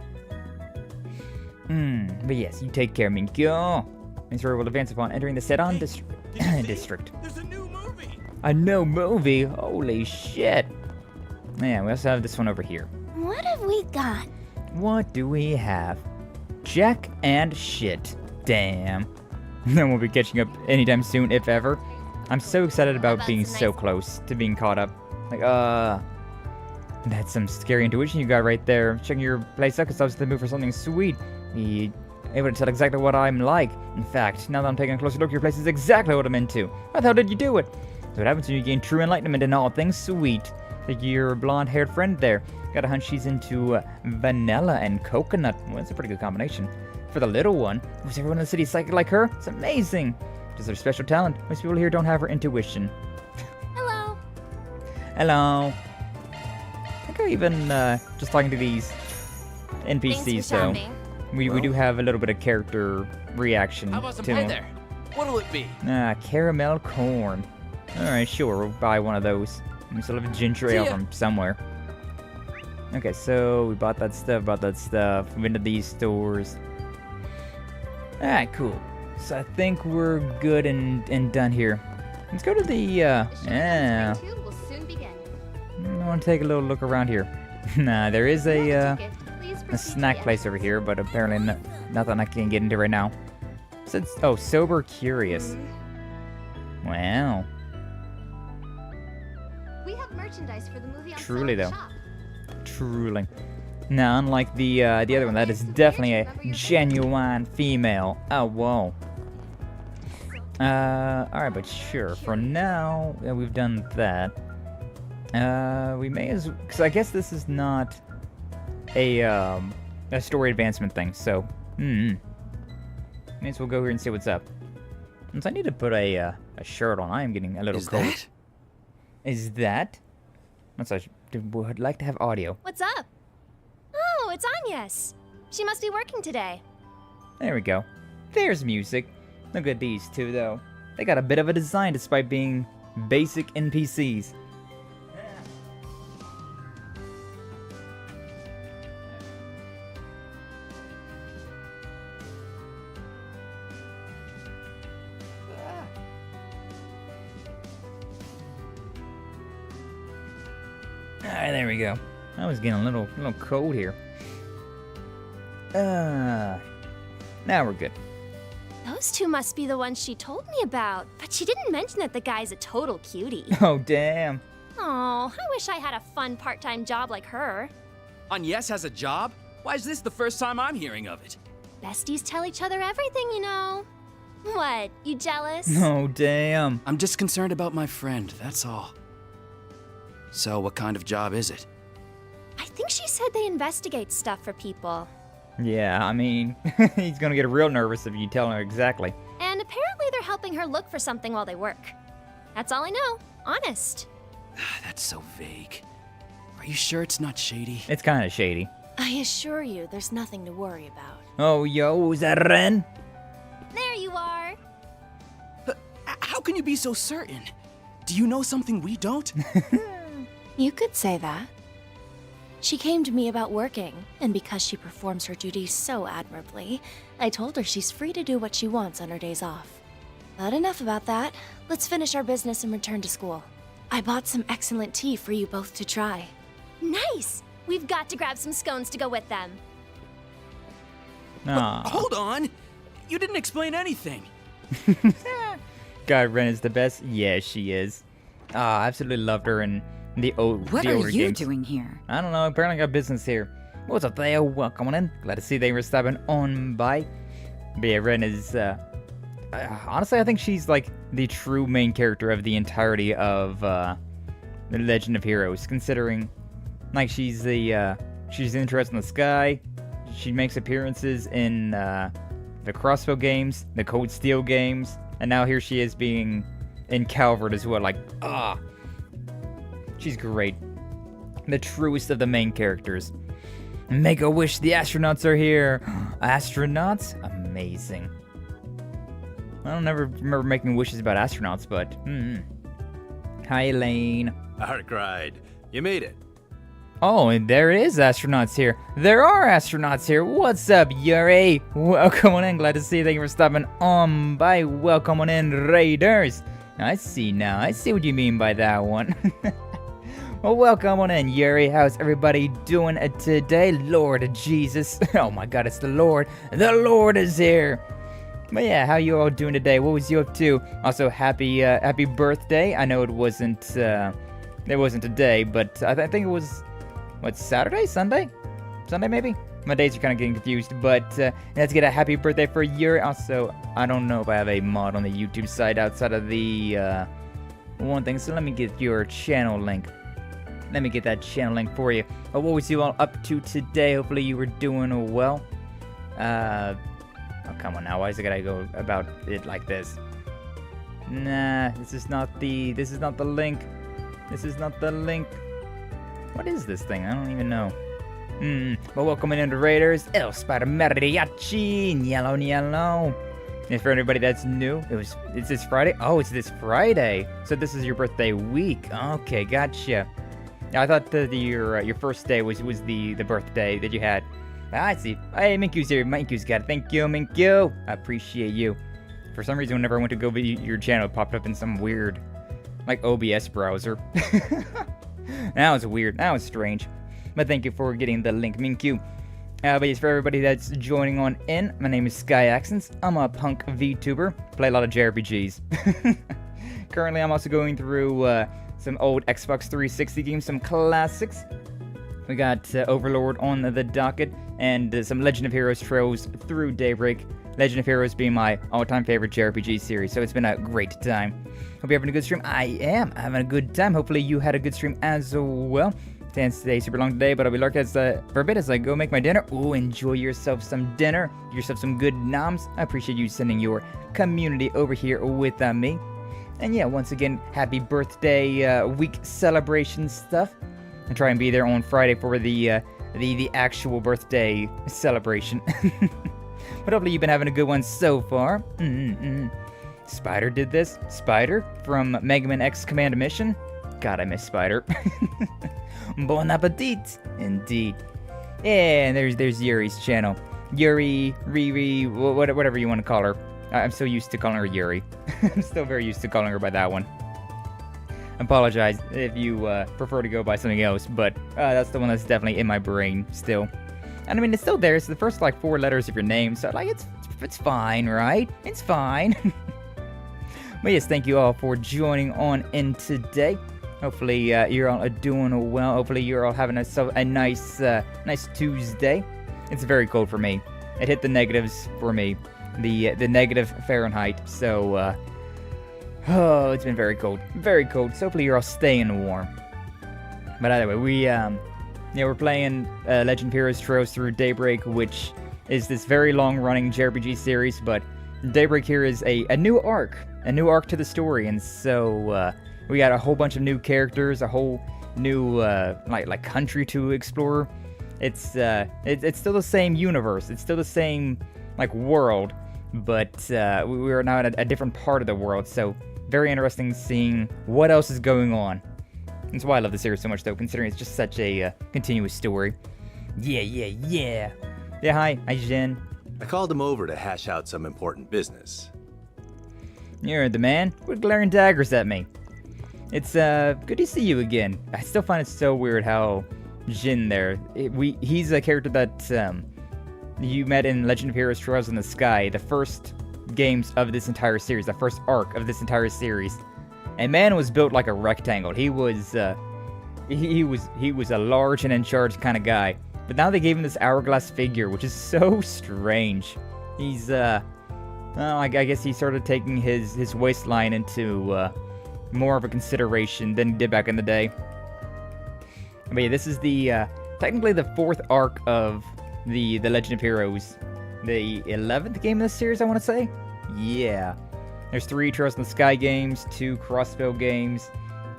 But yes, you take care, Minkyo. This story will advance upon entering the Sedan district. There's a new movie! A new movie? Holy shit. Yeah, we also have this one over here. What have we got? What do we have? Jack and shit. Damn. Then we'll be catching up anytime soon, if ever. I'm so excited about being so close to being caught up. Like, that's some scary intuition you got right there. Checking your place up because I was in the mood for something sweet. Be able to tell exactly what I'm like. In fact, now that I'm taking a closer look, your place is exactly what I'm into. How the hell did you do it? So what happens when you gain true enlightenment in all things sweet? Like your blonde-haired friend there. Got a hunch she's into vanilla and coconut. Well, that's a pretty good combination. For the little one, was everyone in the city psychic like her? It's amazing. Just her special talent. Most people here don't have her intuition. Hello. Hello. I think I'm even just talking to these NPCs, so we do have a little bit of character reaction How about some to pie them. there? What'll it be? Caramel corn. Alright, sure, we'll buy one of those. We still have a ginger ale from somewhere. Okay, so we bought that stuff, we went to these stores. Alright, cool. So I think we're good and done here. Let's go to the, yeah. I want to take a little look around here. Nah, there is a snack place over here, but apparently nothing I can get into right now. Oh, sober curious. Wow. We have merchandise for the movie on Truly though. shop. Truly. Now, unlike the other one, that is definitely a genuine female. Oh, whoa. Alright, but sure. For now, we've done that. We may as... Because I guess this is not a story advancement thing, so... May as well go here and see what's up. I need to put a shirt on. I am getting a little cold. Is that? I would like to have audio. What's up? Oh, it's Agnes. She must be working today. There we go. There's music. Look at these two, though. They got a bit of a design despite being basic NPCs. Alright, there we go. I was getting a little cold here. Now we're good. Those two must be the ones she told me about, but she didn't mention that the guy's a total cutie. Oh, damn. Oh, I wish I had a fun part-time job like her. Agnes has a job? Why is this the first time I'm hearing of it? Besties tell each other everything, you know. What, you jealous? Oh, damn. I'm just concerned about my friend, that's all. So, what kind of job is it? I think she said they investigate stuff for people. Yeah, I mean, he's gonna get real nervous if you tell her exactly. And apparently they're helping her look for something while they work. That's all I know, honest. That's so vague. Are you sure it's not shady? It's kind of shady. I assure you, there's nothing to worry about. Oh, yo, is that Ren? There you are. How can you be so certain? Do you know something we don't? You could say that. She came to me about working, and because she performs her duties so admirably, I told her she's free to do what she wants on her days off. But enough about that. Let's finish our business and return to school. I bought some excellent tea for you both to try. Nice! We've got to grab some scones to go with them. Hold on! You didn't explain anything. God, Ren is the best. Yeah, she is. I absolutely loved her in the older games. What are you doing here? I don't know. Apparently got business here. What's up there? Welcome on in. Glad to see they were stopping on by. But yeah, Ren is, honestly, I think she's like the true main character of the entirety of The Legend of Heroes, considering like she's interested in the sky. She makes appearances in the Crossbow games, the Cold Steel games, and now here she is being in Calvard as well. Like, she's great. The truest of the main characters. Make a wish, the astronauts are here. Astronauts? Amazing. I don't never remember making wishes about astronauts, but Hi, Elaine. Arkride, you made it. Oh, and there is astronauts here. There are astronauts here. What's up, Yuri? Welcome on in. Glad to see you. Thank you for stopping on by. Welcome on in, Raiders. I see now. I see what you mean by that one. Well, welcome on in, Yuri. How's everybody doing today? Lord Jesus. Oh my God, it's the Lord. The Lord is here. But yeah, how you all doing today? What was you up to? Also, happy birthday. I know it wasn't today, but I think it was, what, Saturday? Sunday? Sunday, maybe? My days are kind of getting confused, but let's get a happy birthday for Yuri. Also, I don't know if I have a mod on the YouTube side outside of the one thing, so let me get your channel link. Let me get that channel link for you. What was you all up to today? Hopefully you were doing well. Oh, come on now. Why is it gotta go about it like this? Nah, this is not the link. This is not the link. What is this thing? I don't even know. But welcome in to Raiders. El Spider Mariachi. Yellow. And for anybody that's new, it's this Friday. Oh, it's this Friday. So this is your birthday week. Okay, gotcha. I thought that your first day was the birthday that you had. I see. Hey, Minkyu's here. Minkyu's got it. Thank you, Minkyu. I appreciate you. For some reason, whenever I went to go view your channel, it popped up in some weird, like, OBS browser. That was weird. That was strange. But thank you for getting the link, Minkyu. But yes, for everybody that's joining on in, my name is Sky Accents. I'm a punk VTuber. Play a lot of JRPGs. Currently, I'm also going through some old Xbox 360 games, some classics. We got Overlord on the docket, and some Legend of Heroes Trails through Daybreak. Legend of Heroes being my all-time favorite JRPG series, so it's been a great time. Hope you're having a good stream. I am having a good time. Hopefully you had a good stream as well. Can't stay super long today, but I'll be lurking for a bit as I go make my dinner. Ooh, enjoy yourself some dinner. Get yourself some good noms. I appreciate you sending your community over here with me. And yeah, once again, happy birthday week celebration stuff. I'll try and be there on Friday for the actual birthday celebration. But hopefully you've been having a good one so far. Spider did this. Spider from Mega Man X Command Mission. God, I miss Spider. Bon appetit, indeed. Yeah, and there's Yuri's channel. Yuri, Riri, whatever you want to call her. I'm so used to calling her Yuri. I'm still very used to calling her by that one. Apologize if you prefer to go by something else, but that's the one that's definitely in my brain still. And I mean, it's still there. It's the first, like, 4 letters of your name, so, like, it's fine, right? It's fine. But yes, thank you all for joining on in today. Hopefully, you're all doing well. Hopefully, you're all having a nice Tuesday. It's very cold for me. It hit the negatives for me. The negative Fahrenheit, so, oh, it's been very cold. Very cold, so hopefully you're all staying warm. But either way, we're playing Legend of Heroes Trails through Daybreak, which is this very long-running JRPG series, but Daybreak here is a new arc to the story, and so we got a whole bunch of new characters, a whole new like country to explore. It's still the same universe, it's still the same like world, but we are now at a different part of the world, so very interesting seeing what else is going on. That's why I love the series so much, though, considering it's just such a continuous story. Yeah, hi Jin. I called him over to hash out some important business. You're the man. Quit glaring daggers at me. It's good to see you again. I still find it so weird how Jin there. He's a character that you met in Legend of Heroes Trails in the Sky, the first games of this entire series, the first arc of this entire series. And man was built like a rectangle. He was a large and in charge kind of guy. But now they gave him this hourglass figure, which is so strange. He's well, I guess he started taking his waistline into more of a consideration than he did back in the day. But yeah, this is the technically the 4th arc of the Legend of Heroes. The 11th game of this series, I want to say. Yeah. There's 3 Trails in the Sky games, 2 Crossbow games,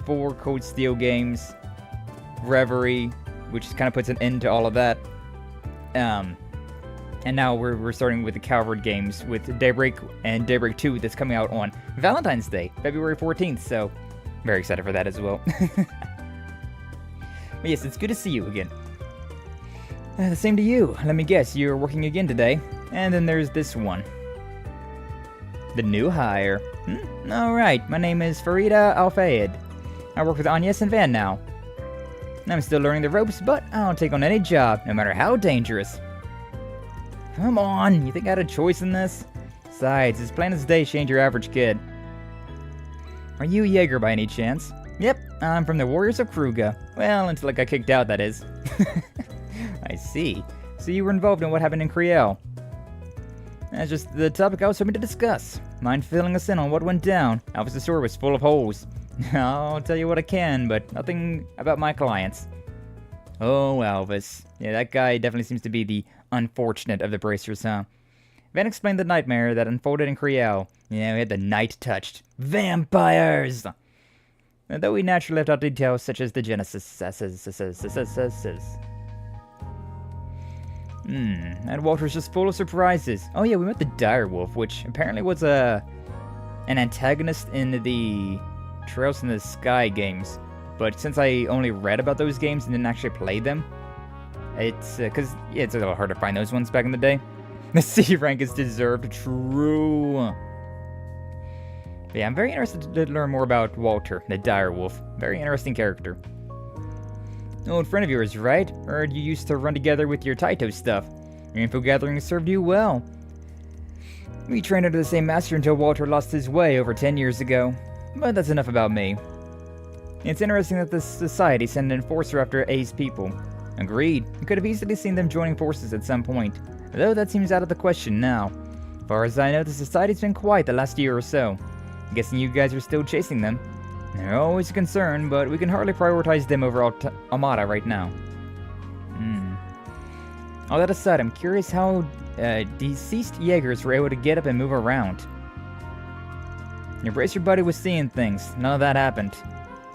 4 Cold Steel games, Reverie, which kind of puts an end to all of that. And now we're starting with the Calvard games with Daybreak and Daybreak 2 that's coming out on Valentine's Day, February 14th, so very excited for that as well. But yes, it's good to see you again. The same to you. Let me guess, you're working again today. And then there's this one. The new hire. Alright, my name is Farida Al-Fayed. I work with Agnes and Van now. I'm still learning the ropes, but I'll take on any job, no matter how dangerous. Come on, you think I had a choice in this? Besides, it's plain as day she ain't your average kid. Are you Jaeger by any chance? Yep, I'm from the Warriors of Kruga. Well, until I got kicked out, that is. I see. So you were involved in what happened in Kriel. That's just the topic I was hoping to discuss. Mind filling us in on what went down? Alphys' store was full of holes. I'll tell you what I can, but nothing about my clients. Oh, Alphys. Yeah, that guy definitely seems to be the unfortunate of the bracers, huh? Van explained the nightmare that unfolded in Kriel. Yeah, we had the night touched. Vampires! Though we naturally left out details such as the genesis. That Walter's just full of surprises. Oh yeah, we met the Direwolf, which apparently was an antagonist in the Trails in the Sky games. But since I only read about those games and didn't actually play them, it's because it's a little hard to find those ones back in the day. The C rank is deserved. True. But yeah, I'm very interested to learn more about Walter, the Direwolf. Very interesting character. Old friend of yours, right? Heard you used to run together with your Taito stuff. Your info gathering served you well. We trained under the same master until Walter lost his way over 10 years ago. But that's enough about me. It's interesting that the society sent an enforcer after A's people. Agreed. I could have easily seen them joining forces at some point, though that seems out of the question now. As far as I know, the society's been quiet the last year or so. I'm guessing you guys are still chasing them. They're always a concern, but we can hardly prioritize them over Armada right now. All that aside, I'm curious how deceased Jaegers were able to get up and move around. Your bracer buddy was seeing things. None of that happened.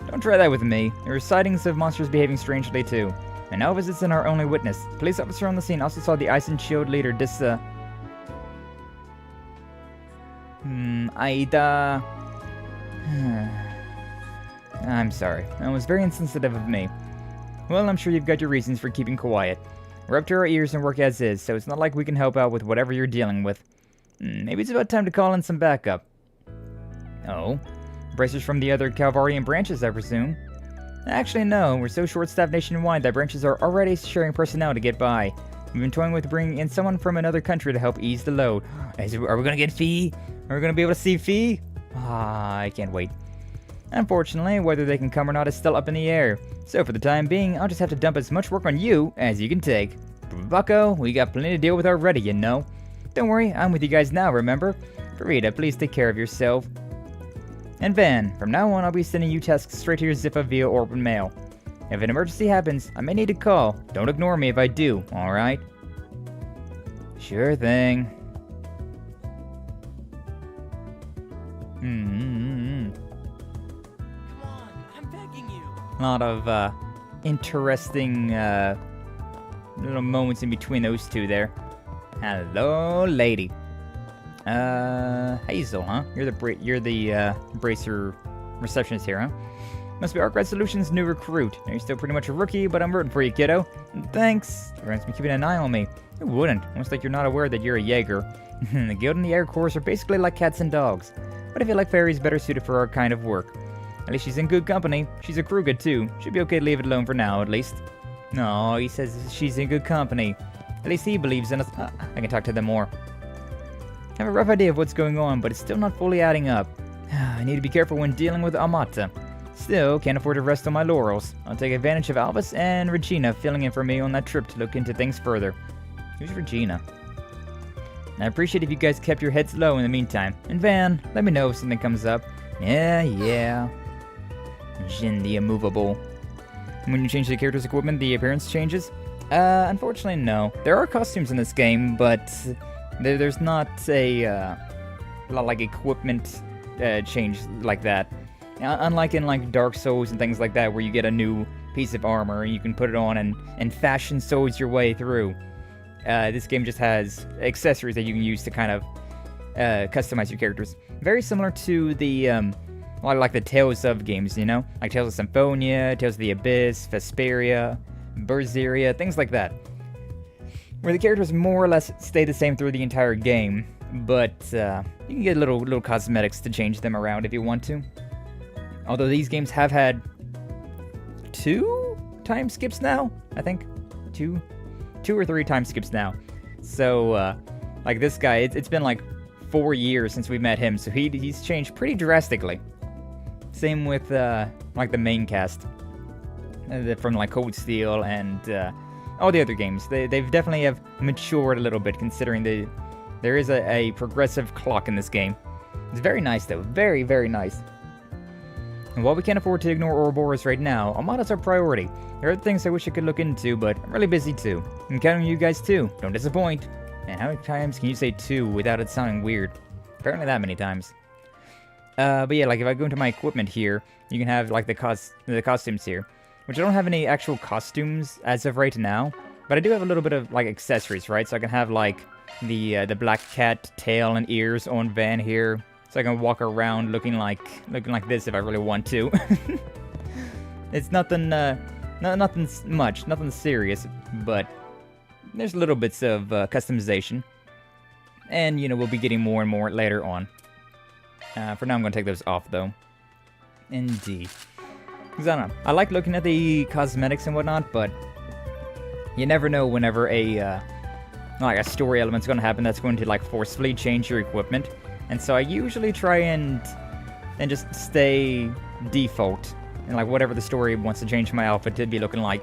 Don't try that with me. There were sightings of monsters behaving strangely too. And Elvis isn't our only witness. The police officer on the scene also saw the Ice and Shield leader Aida. I'm sorry. That was very insensitive of me. Well, I'm sure you've got your reasons for keeping quiet. We're up to our ears and work as is, so it's not like we can help out with whatever you're dealing with. Maybe it's about time to call in some backup. Oh? Bracers from the other Calvardian branches, I presume? Actually, no. We're so short-staffed nationwide that branches are already sharing personnel to get by. We've been toying with bringing in someone from another country to help ease the load. Are we gonna get Fee? Are we gonna be able to see Fee? I can't wait. Unfortunately, whether they can come or not is still up in the air. So for the time being, I'll just have to dump as much work on you as you can take. Bucko, we got plenty to deal with already, you know. Don't worry, I'm with you guys now, remember? Farida, please take care of yourself. And Van, from now on I'll be sending you tasks straight to your Ziffa via open mail. If an emergency happens, I may need to call. Don't ignore me if I do, alright? Sure thing. A lot of interesting little moments in between those two there. Hello, lady. Hazel, huh? You're the bracer receptionist here, huh? Must be Arkride Solutions' new recruit. Now, you're still pretty much a rookie, but I'm rooting for you, kiddo. And thanks. Everyone's been keeping an eye on me. Who wouldn't? Almost like you're not aware that you're a Jaeger. The Guild and the Air Corps are basically like cats and dogs. But I feel like Feri's better suited for our kind of work. At least she's in good company. She's a Kruga too. Should be okay to leave it alone for now, at least. No, he says she's in good company. At least he believes in us. I can talk to them more. I have a rough idea of what's going on, but it's still not fully adding up. I need to be careful when dealing with Amata. Still, can't afford to rest on my laurels. I'll take advantage of Albus and Regina filling in for me on that trip to look into things further. Who's Regina? I appreciate if you guys kept your heads low in the meantime. And Van, let me know if something comes up. Yeah. Jin the immovable. When you change the character's equipment, the appearance changes? Unfortunately, no. There are costumes in this game, but there's not a like equipment change like that. Unlike in like Dark Souls and things like that, where you get a new piece of armor and you can put it on and fashion swords your way through. This game just has accessories that you can use to kind of customize your characters. Very similar to the like the Tales of games, you know? Like Tales of Symphonia, Tales of the Abyss, Vesperia, Berseria, things like that. Where the characters more or less stay the same through the entire game, but you can get little cosmetics to change them around if you want to. Although these games have had 2 time skips now, I think. 2 or 3 time skips now. So, like this guy, it's been like 4 years since we met him, so he's changed pretty drastically. Same with like the main cast from like Cold Steel and all the other games. They've definitely have matured a little bit, considering there is a progressive clock in this game. It's very nice though, very, very nice. And while we can't afford to ignore Ouroboros right now, Amada's our priority. There are things I wish I could look into, but I'm really busy too. I'm counting on you guys too. Don't disappoint. And how many times can you say 2 without it sounding weird? Apparently that many times. But yeah, like if I go into my equipment here, you can have like the costumes here. Which I don't have any actual costumes as of right now. But I do have a little bit of like accessories, right? So I can have like the black cat tail and ears on Van here. So I can walk around looking like this if I really want to. It's nothing nothing much, nothing serious, but there's little bits of customization. And, you know, we'll be getting more and more later on. For now, I'm going to take those off, though. Indeed. Because I don't know. I like looking at the cosmetics and whatnot, but you never know whenever like a story element's going to happen that's going to, like, forcefully change your equipment. And so I usually try and just stay default. And, like, whatever the story wants to change my outfit to be looking like.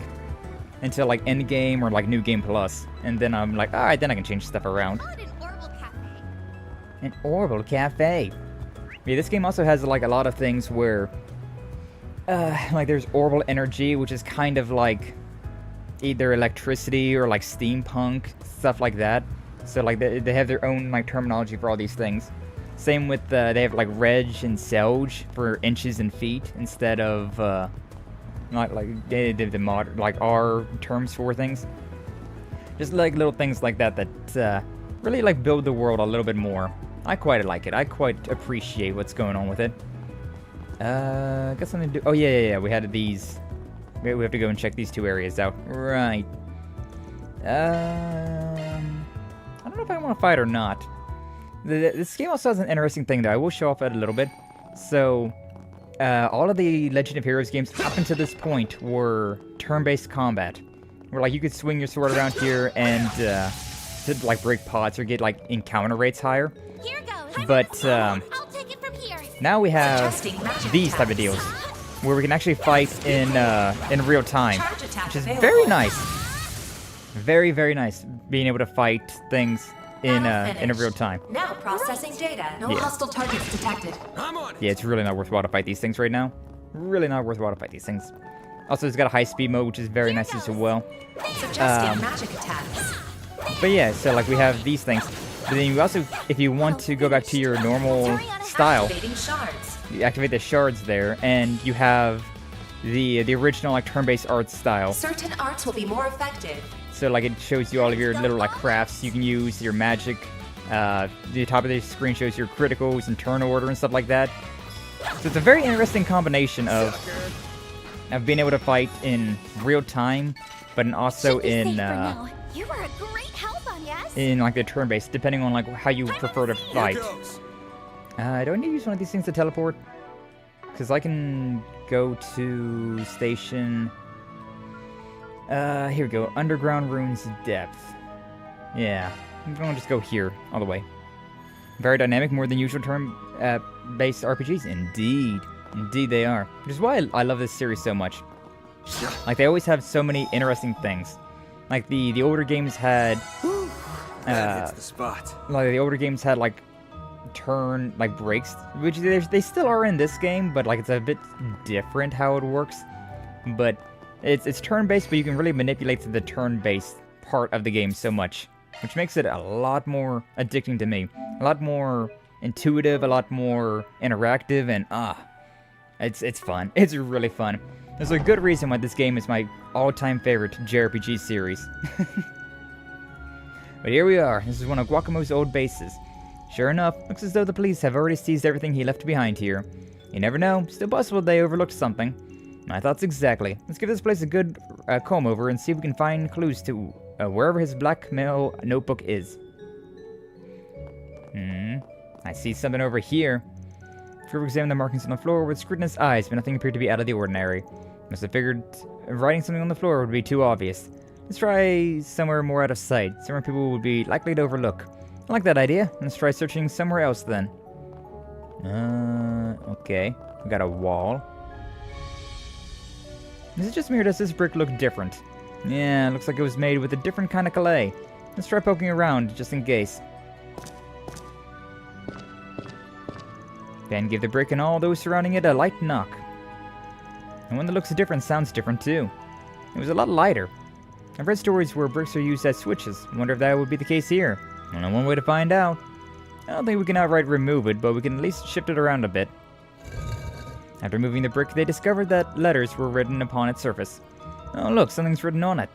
Until, like, End Game or, like, New Game Plus. And then I'm like, alright, then I can change stuff around. An Orbital Cafe. Yeah, this game also has, like, a lot of things where like there's orbital energy, which is kind of like either electricity or like steampunk, stuff like that. So like they have their own like terminology for all these things. Same with they have like reg and selge for inches and feet instead of like they did the mod like our terms for things. Just like little things like that that really like build the world a little bit more. I quite like it. I quite appreciate what's going on with it. Got something to do. Oh yeah. We had these. We have to go and check these 2 areas out. Right. I don't know if I want to fight or not. This game also has an interesting thing, though. I will show off it a little bit. So, all of the Legend of Heroes games up until this point were turn-based combat. Where, like, you could swing your sword around here and, to, like, break pots or get, like, encounter rates higher. Here goes. But, I'll take it from here. now we have these type of deals. Where we can actually fight in real time. Which is very nice. Very, very nice. Being able to fight things in real time. Now processing data. No hostile targets detected. Yeah, it's really not worthwhile to fight these things right now. Really not worthwhile to fight these things. Also, it's got a high speed mode, which is very nice as well. Suggesting magic attacks. But yeah, so like we have these things. But then you also, if you want to go back to your normal style, you activate the shards there, and you have the original like turn-based art style. Certain arts will be more effective. So like it shows you all of your little like crafts you can use, your magic. The top of the screen shows your criticals and turn order and stuff like that. So it's a very interesting combination of being able to fight in real time, but also in You were a great help on yes. in like the turn-based, depending on like how you prefer to fight. Do I need to use one of these things to teleport? Because I can go to station. Here we go. Underground Ruins Depth. Yeah, I'm going to just go here all the way. Very dynamic, more than usual turn-based RPGs. Indeed they are. Which is why I love this series so much. Like they always have so many interesting things. Like the older games had. That's the spot. Like the older games had like turn like breaks, which they still are in this game, but like it's a bit different how it works. But it's turn-based, but you can really manipulate the turn-based part of the game so much, which makes it a lot more addicting to me, a lot more intuitive, a lot more interactive, and it's fun. It's really fun. There's a good reason why this game is my all-time favorite JRPG series. But here we are. This is one of Guacamo's old bases. Sure enough, looks as though the police have already seized everything he left behind here. You never know, still possible they overlooked something. My thoughts exactly. Let's give this place a good comb over and see if we can find clues to wherever his blackmail notebook is. I see something over here. Trevor examined the markings on the floor with scrutinous eyes, but nothing appeared to be out of the ordinary. Must have figured writing something on the floor would be too obvious. Let's try somewhere more out of sight, somewhere people would be likely to overlook. I like that idea. Let's try searching somewhere else then. Okay. We got a wall. Is it just me or does this brick look different? Yeah, it looks like it was made with a different kind of clay. Let's try poking around, just in case. Then give the brick and all those surrounding it a light knock. And one that looks different sounds different too. It was a lot lighter. I've read stories where bricks are used as switches. I wonder if that would be the case here. Only one way to find out. I don't think we can outright remove it, but we can at least shift it around a bit. After moving the brick, they discovered that letters were written upon its surface. Oh look, something's written on it.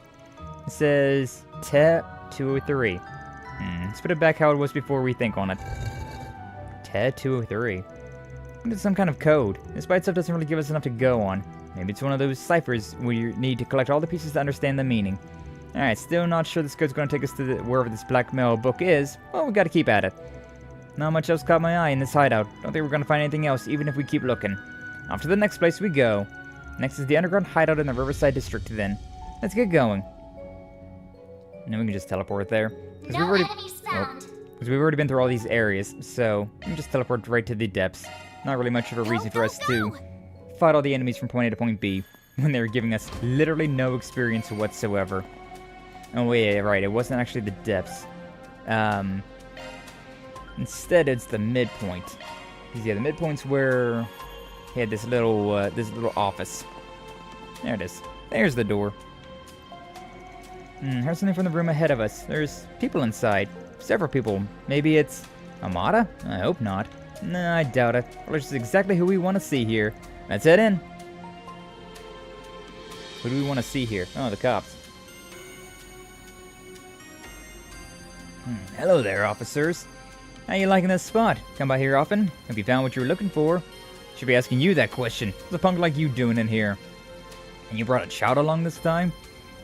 It says Te 203. Let's put it back how it was before we think on it. Te 203. It's some kind of code. This by itself doesn't really give us enough to go on. Maybe it's one of those ciphers where you need to collect all the pieces to understand the meaning. Alright, still not sure this code's going to take us to wherever this blackmail book is. Well, we gotta keep at it. Not much else caught my eye in this hideout. Don't think we're gonna find anything else, even if we keep looking. Off to the next place we go. Next is the underground hideout in the Riverside District then. Let's get going. And then we can just teleport there. No enemies found. Because we've already been through all these areas, so we can just teleport right to the depths. Not really much of a reason for us to fight all the enemies from point A to point B, when they're giving us literally no experience whatsoever. Oh wait, yeah, right, it wasn't actually the depths. Instead, it's the midpoint. Because yeah, the midpoint's where he had this little office. There it is. There's the door. Heard something from the room ahead of us. There's people inside. Several people. Maybe it's Amada? I hope not. Nah, I doubt it. Well, it's exactly who we want to see here. Let's head in. Who do we want to see here? Oh, the cops. Hello there, officers. How you liking this spot? Come by here often? Have you found what you were looking for? Should be asking you that question. What's a punk like you doing in here? And you brought a child along this time?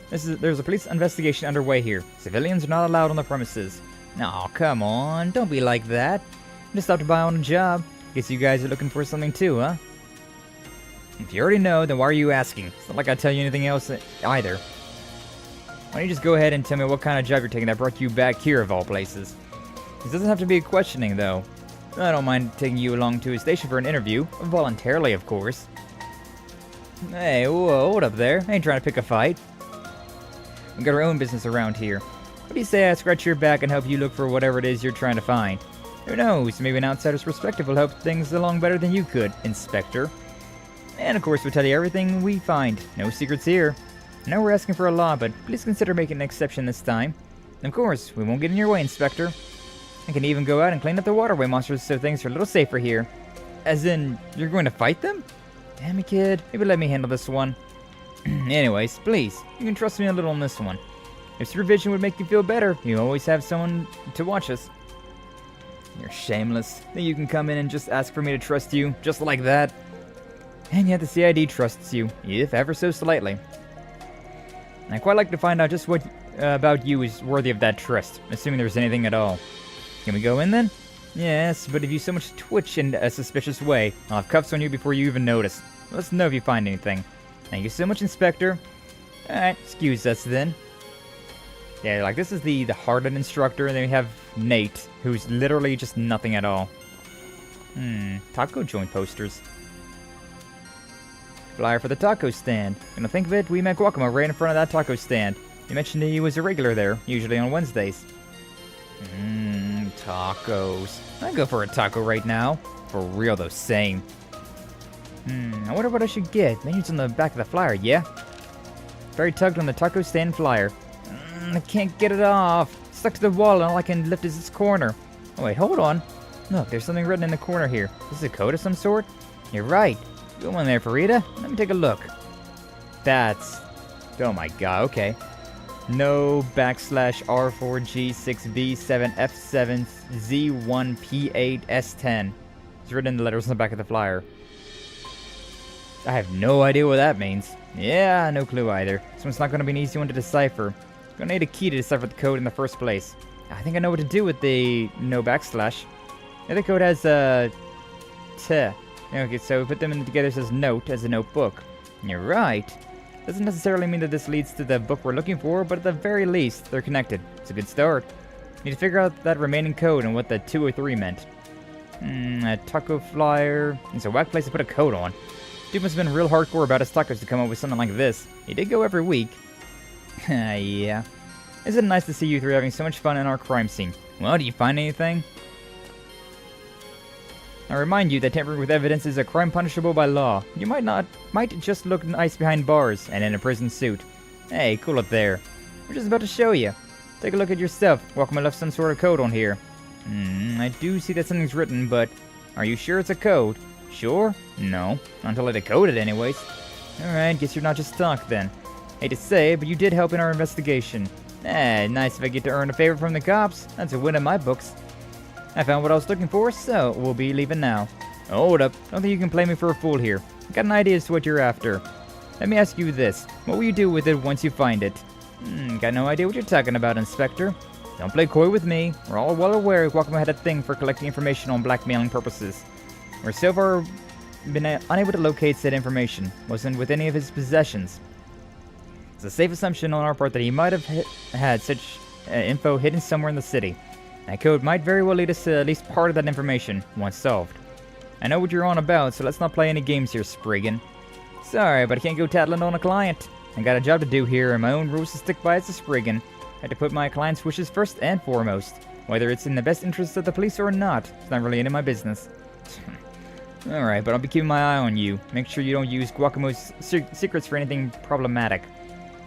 There's a police investigation underway here. Civilians are not allowed on the premises. Aw, come on. Don't be like that. I just stopped by on a job. Guess you guys are looking for something too, huh? If you already know, then why are you asking? It's not like I tell you anything else either. Why don't you just go ahead and tell me what kind of job you're taking that brought you back here of all places? This doesn't have to be a questioning, though. I don't mind taking you along to a station for an interview. Voluntarily, of course. Hey, whoa, hold up there. I ain't trying to pick a fight. We've got our own business around here. What do you say I scratch your back and help you look for whatever it is you're trying to find? Who knows, maybe an outsider's perspective will help things along better than you could, Inspector. And of course, we'll tell you everything we find. No secrets here. I know we're asking for a law, but please consider making an exception this time. And of course, we won't get in your way, Inspector. I can even go out and clean up the waterway monsters so things are a little safer here. As in, you're going to fight them? Damn it, kid. Maybe let me handle this one. Anyways, please, you can trust me a little on this one. If supervision would make you feel better, you always have someone to watch us. You're shameless. Think you can come in and just ask for me to trust you, just like that? And yet the CID trusts you, if ever so slightly. And I'd quite like to find out just what about you is worthy of that trust, assuming there's anything at all. Can we go in then? Yes, but if you so much twitch in a suspicious way, I'll have cuffs on you before you even notice. Let us know if you find anything. Thank you so much, Inspector. Alright, excuse us then. Yeah, like this is the hardened instructor, and then we have Nate, who's literally just nothing at all. Taco joint posters. Flyer for the taco stand. Gonna think of it, we met Guacamole right in front of that taco stand. You mentioned he was a regular there, usually on Wednesdays. Tacos. I'd go for a taco right now. For real though, same. I wonder what I should get. Maybe it's on the back of the flyer, yeah? Feri tugged on the taco stand flyer. I can't get it off. It's stuck to the wall and all I can lift is its corner. Oh wait, hold on. Look, there's something written in the corner here. Is this a code of some sort? You're right. Go on there, Farida. Let me take a look. That's... Oh my god, okay. No \R4G6B7F7Z1P8S10. It's written in the letters on the back of the flyer. I have no idea what that means. Yeah, no clue either. This one's not going to be an easy one to decipher. Gonna need a key to decipher the code in the first place. I think I know what to do with the no backslash. The other code has T. Okay, so we put them in together as note, as a notebook. You're right. Doesn't necessarily mean that this leads to the book we're looking for, but at the very least, they're connected. It's a good start. Need to figure out that remaining code and what the 2 or 3 meant. A taco flyer. It's a whack place to put a code on. Dude must have been real hardcore about his tacos to come up with something like this. He did go every week. Yeah. Isn't it nice to see you three having so much fun in our crime scene? Well, did you find anything? I remind you that tampering with evidence is a crime punishable by law. You might just look nice behind bars and in a prison suit. Hey, cool up there. We're just about to show you. Take a look at your stuff. Welcome, I left some sort of code on here. I do see that something's written, but are you sure it's a code? Sure? No. Not until I decode it anyways. Alright, guess you're not just stuck then. Hate to say it, but you did help in our investigation. Nice if I get to earn a favor from the cops. That's a win in my books. I found what I was looking for, so we'll be leaving now. Hold up. Don't think you can play me for a fool here. Got an idea as to what you're after. Let me ask you this. What will you do with it once you find it? Got no idea what you're talking about, Inspector. Don't play coy with me. We're all well aware Guacamole had a thing for collecting information on blackmailing purposes. We're so far been unable to locate said information. Wasn't with any of his possessions. It's a safe assumption on our part that he might have had such info hidden somewhere in the city. That code might very well lead us to at least part of that information, once solved. I know what you're on about, so let's not play any games here, Spriggan. Sorry, but I can't go tattling on a client. I got a job to do here, and my own rules to stick by as a Spriggan. I have to put my client's wishes first and foremost. Whether it's in the best interest of the police or not, it's not really any of my business. Alright, but I'll be keeping my eye on you. Make sure you don't use Guacamo's secrets for anything problematic.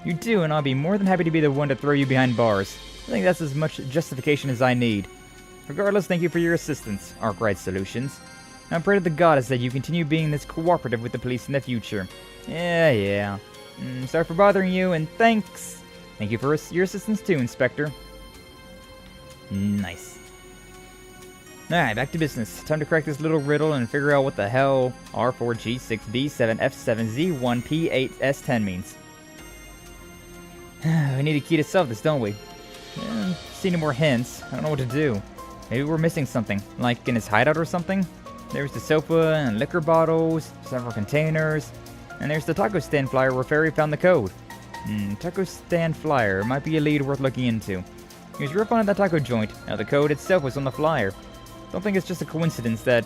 You do, and I'll be more than happy to be the one to throw you behind bars. I think that's as much justification as I need. Regardless, thank you for your assistance, Arkride Solutions. I pray to the goddess that you continue being this cooperative with the police in the future. Yeah. Sorry for bothering you, and thanks! Thank you for your assistance too, Inspector. Nice. Alright, back to business. Time to crack this little riddle and figure out what the hell R4G6B7F7Z1P8S10 means. We need a key to solve this, don't we? See any more hints? I don't know what to do. Maybe we're missing something, like in his hideout or something? There's the sofa and liquor bottles, several containers, and there's the taco stand flyer where Feri found the code. Taco stand flyer might be a lead worth looking into. He was real fond of that taco joint. Now the code itself was on the flyer. Don't think it's just a coincidence that,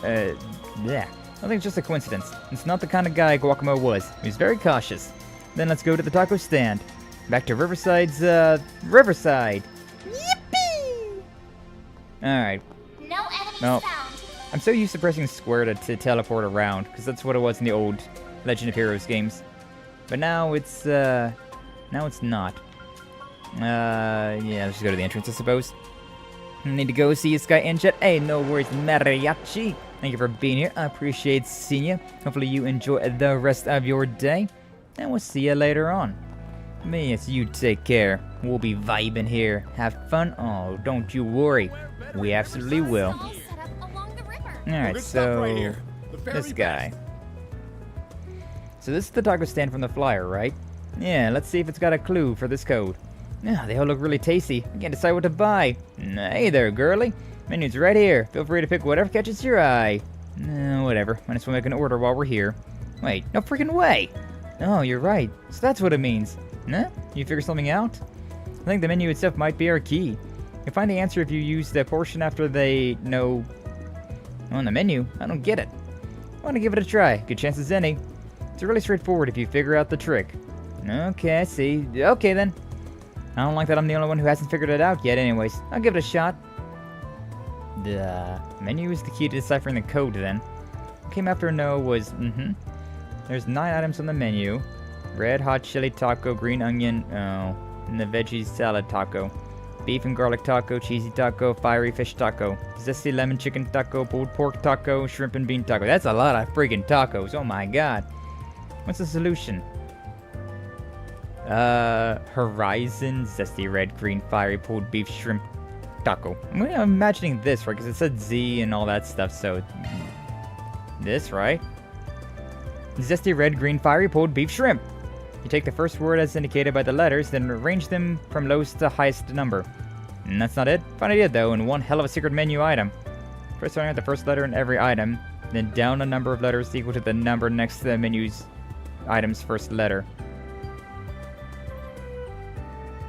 I don't think it's just a coincidence. It's not the kind of guy Guacamo was. He was very cautious. Then let's go to the taco stand. Back to Riverside's, Riverside! Yippee! Alright. No enemies Well, found. I'm so used to pressing square to teleport around, because that's what it was in the old Legend of Heroes games. But now it's not. Yeah, let's just go to the entrance, I suppose. Need to go see you, Sky Injet. Hey, no worries, Mariachi. Thank you for being here. I appreciate seeing you. Hopefully you enjoy the rest of your day. And we'll see you later on. Yes, you take care. We'll be vibing here. Have fun? Oh, don't you worry. We absolutely will. Alright, so... this guy. So this is the taco stand from the flyer, right? Yeah, let's see if it's got a clue for this code. Yeah, they all look really tasty. I can't decide what to buy. Hey there, girly. Menu's right here. Feel free to pick whatever catches your eye. Whatever. Might as well make an order while we're here. Wait, no freaking way! Oh, you're right. So that's what it means. Huh? You figure something out? I think the menu itself might be our key. You'll find the answer if you use the portion after they know... On the menu? I don't get it. I want to give it a try. Good chance as any. It's really straightforward if you figure out the trick. Okay, I see. Okay, then. I don't like that I'm the only one who hasn't figured it out yet anyways. I'll give it a shot. The menu is the key to deciphering the code, then. What came after no was... There's 9 items on the menu. Red hot chili taco, green onion, and the veggies salad taco. Beef and garlic taco, cheesy taco, fiery fish taco, zesty lemon chicken taco, pulled pork taco, shrimp and bean taco. That's a lot of friggin' tacos, oh my god. What's the solution? Horizon, zesty red, green, fiery, pulled beef, shrimp taco. I'm imagining this, right? Because it said Z and all that stuff, so... This, right? Zesty red, green, fiery, pulled beef, shrimp. You take the first word as indicated by the letters, then arrange them from lowest to highest number. And that's not it. Fun idea, though, and one hell of a secret menu item. First starting with the first letter in every item, then down a number of letters equal to the number next to the menu's item's first letter.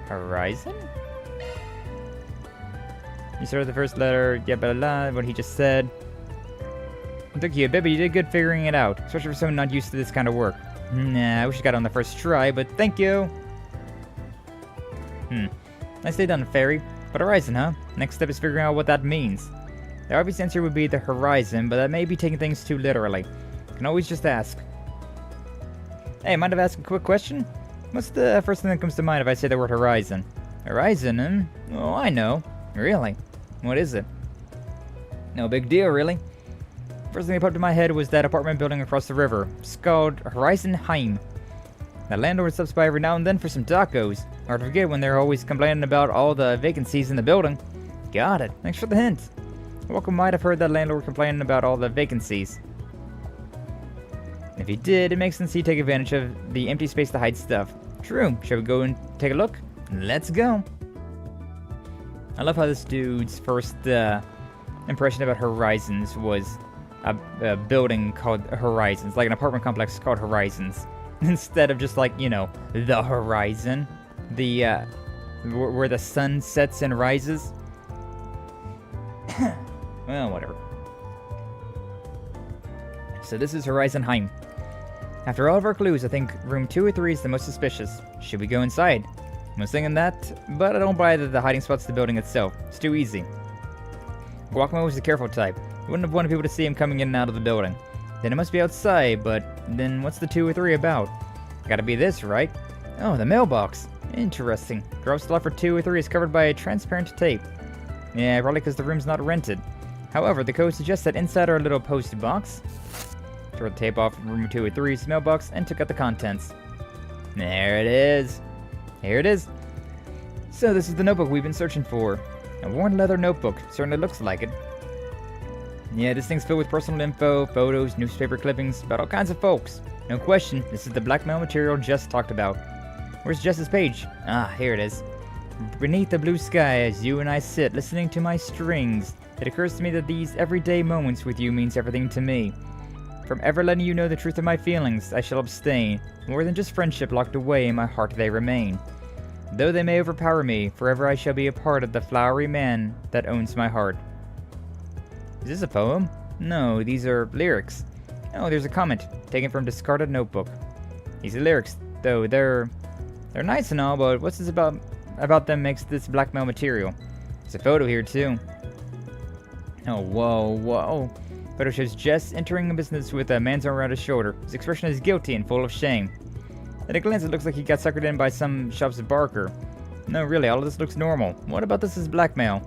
Horizon? You start with the first letter, yeah, blah, blah, what he just said. It took you a bit, but you did good figuring it out, especially for someone not used to this kind of work. Nah, I wish I got it on the first try, but thank you! Nicely done, Feri. But Horizon, huh? Next step is figuring out what that means. The obvious answer would be the horizon, but that may be taking things too literally. You can always just ask. Hey, mind if I ask a quick question? What's the first thing that comes to mind if I say the word horizon? Horizon, Oh, I know. Really? What is it? No big deal, really. First thing that popped in my head was that apartment building across the river. It's called Horizon Heim. The landlord stops by every now and then for some tacos. Hard to forget when they're always complaining about all the vacancies in the building. Got it. Thanks for the hint. Welcome might have heard that landlord complaining about all the vacancies. If he did, it makes sense he'd take advantage of the empty space to hide stuff. True. Shall we go and take a look? Let's go. I love how this dude's first impression about Horizons was a building called Horizons, like an apartment complex called Horizons, instead of just like, you know, the horizon, the where the sun sets and rises. Well, whatever. So this is Horizon Heim. After all of our clues, I think room 2 or 3 is the most suspicious. Should we go inside? I was thinking that, but I don't buy that the hiding spot's the building itself. It's too easy. Guacamo was the careful type. Wouldn't have wanted people to see him coming in and out of the building. Then it must be outside, but then what's the 2 or 3 about? Gotta be this, right? Oh, the mailbox. Interesting. Drop slot for 2 or 3 is covered by a transparent tape. Yeah, probably because the room's not rented. However, the code suggests that inside our little post box. Tore the tape off from room 2 or 3's mailbox and took out the contents. There it is. Here it is. So this is the notebook we've been searching for. A worn leather notebook. Certainly looks like it. Yeah, this thing's filled with personal info, photos, newspaper clippings, about all kinds of folks. No question, this is the blackmail material Jess talked about. Where's Jess's page? Ah, here it is. Beneath the blue sky, as you and I sit, listening to my strings, it occurs to me that these everyday moments with you means everything to me. From ever letting you know the truth of my feelings, I shall abstain. More than just friendship locked away in my heart they remain. Though they may overpower me, forever I shall be a part of the flowery man that owns my heart. Is this a poem? No, these are lyrics. Oh, there's a comment, taken from discarded notebook. These are lyrics, though they're nice and all, but what's this about them makes this blackmail material? There's a photo here, too. Oh, whoa. Photo shows Jess entering a business with a man's arm around his shoulder. His expression is guilty and full of shame. At a glance, it looks like he got suckered in by some shop's barker. No, really, all of this looks normal. What about this is blackmail?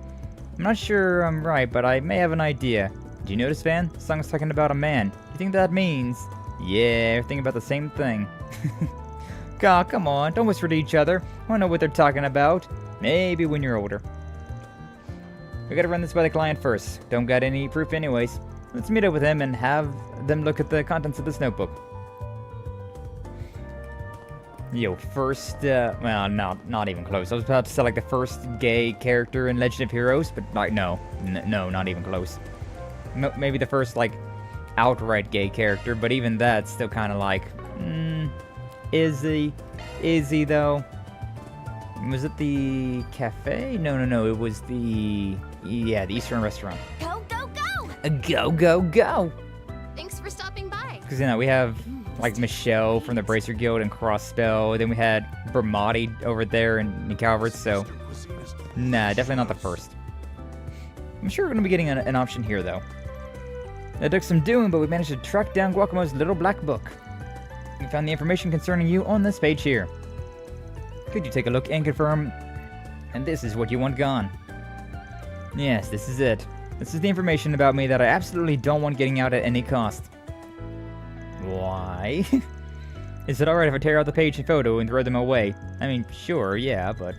I'm not sure I'm right, but I may have an idea. Did you notice, Van? The song's talking about a man. Do you think that means? Yeah, we're thinking about the same thing. God, come on, don't whisper to each other. I don't know what they're talking about. Maybe when you're older. We gotta run this by the client first. Don't got any proof anyways. Let's meet up with him and have them look at the contents of this notebook. Yo, first, well, not even close. I was about to say, like, the first gay character in Legend of Heroes, but, like, no, not even close. Maybe the first, like, outright gay character, but even that's still kind of like, is he, though? Was it the cafe? No, it was the Eastern restaurant. Go! Thanks for stopping by. Because, you know, we have, like, Michelle from the Bracer Guild and Crossspell. Then we had Bermati over there in Calvard, so... Nah, definitely not the first. I'm sure we're going to be getting an option here, though. It took some doing, but we managed to track down Guacamo's little black book. We found the information concerning you on this page here. Could you take a look and confirm? And this is what you want gone. Yes, this is it. This is the information about me that I absolutely don't want getting out at any cost. Why? Is it alright if I tear out the page and photo and throw them away? I mean, sure, yeah, but...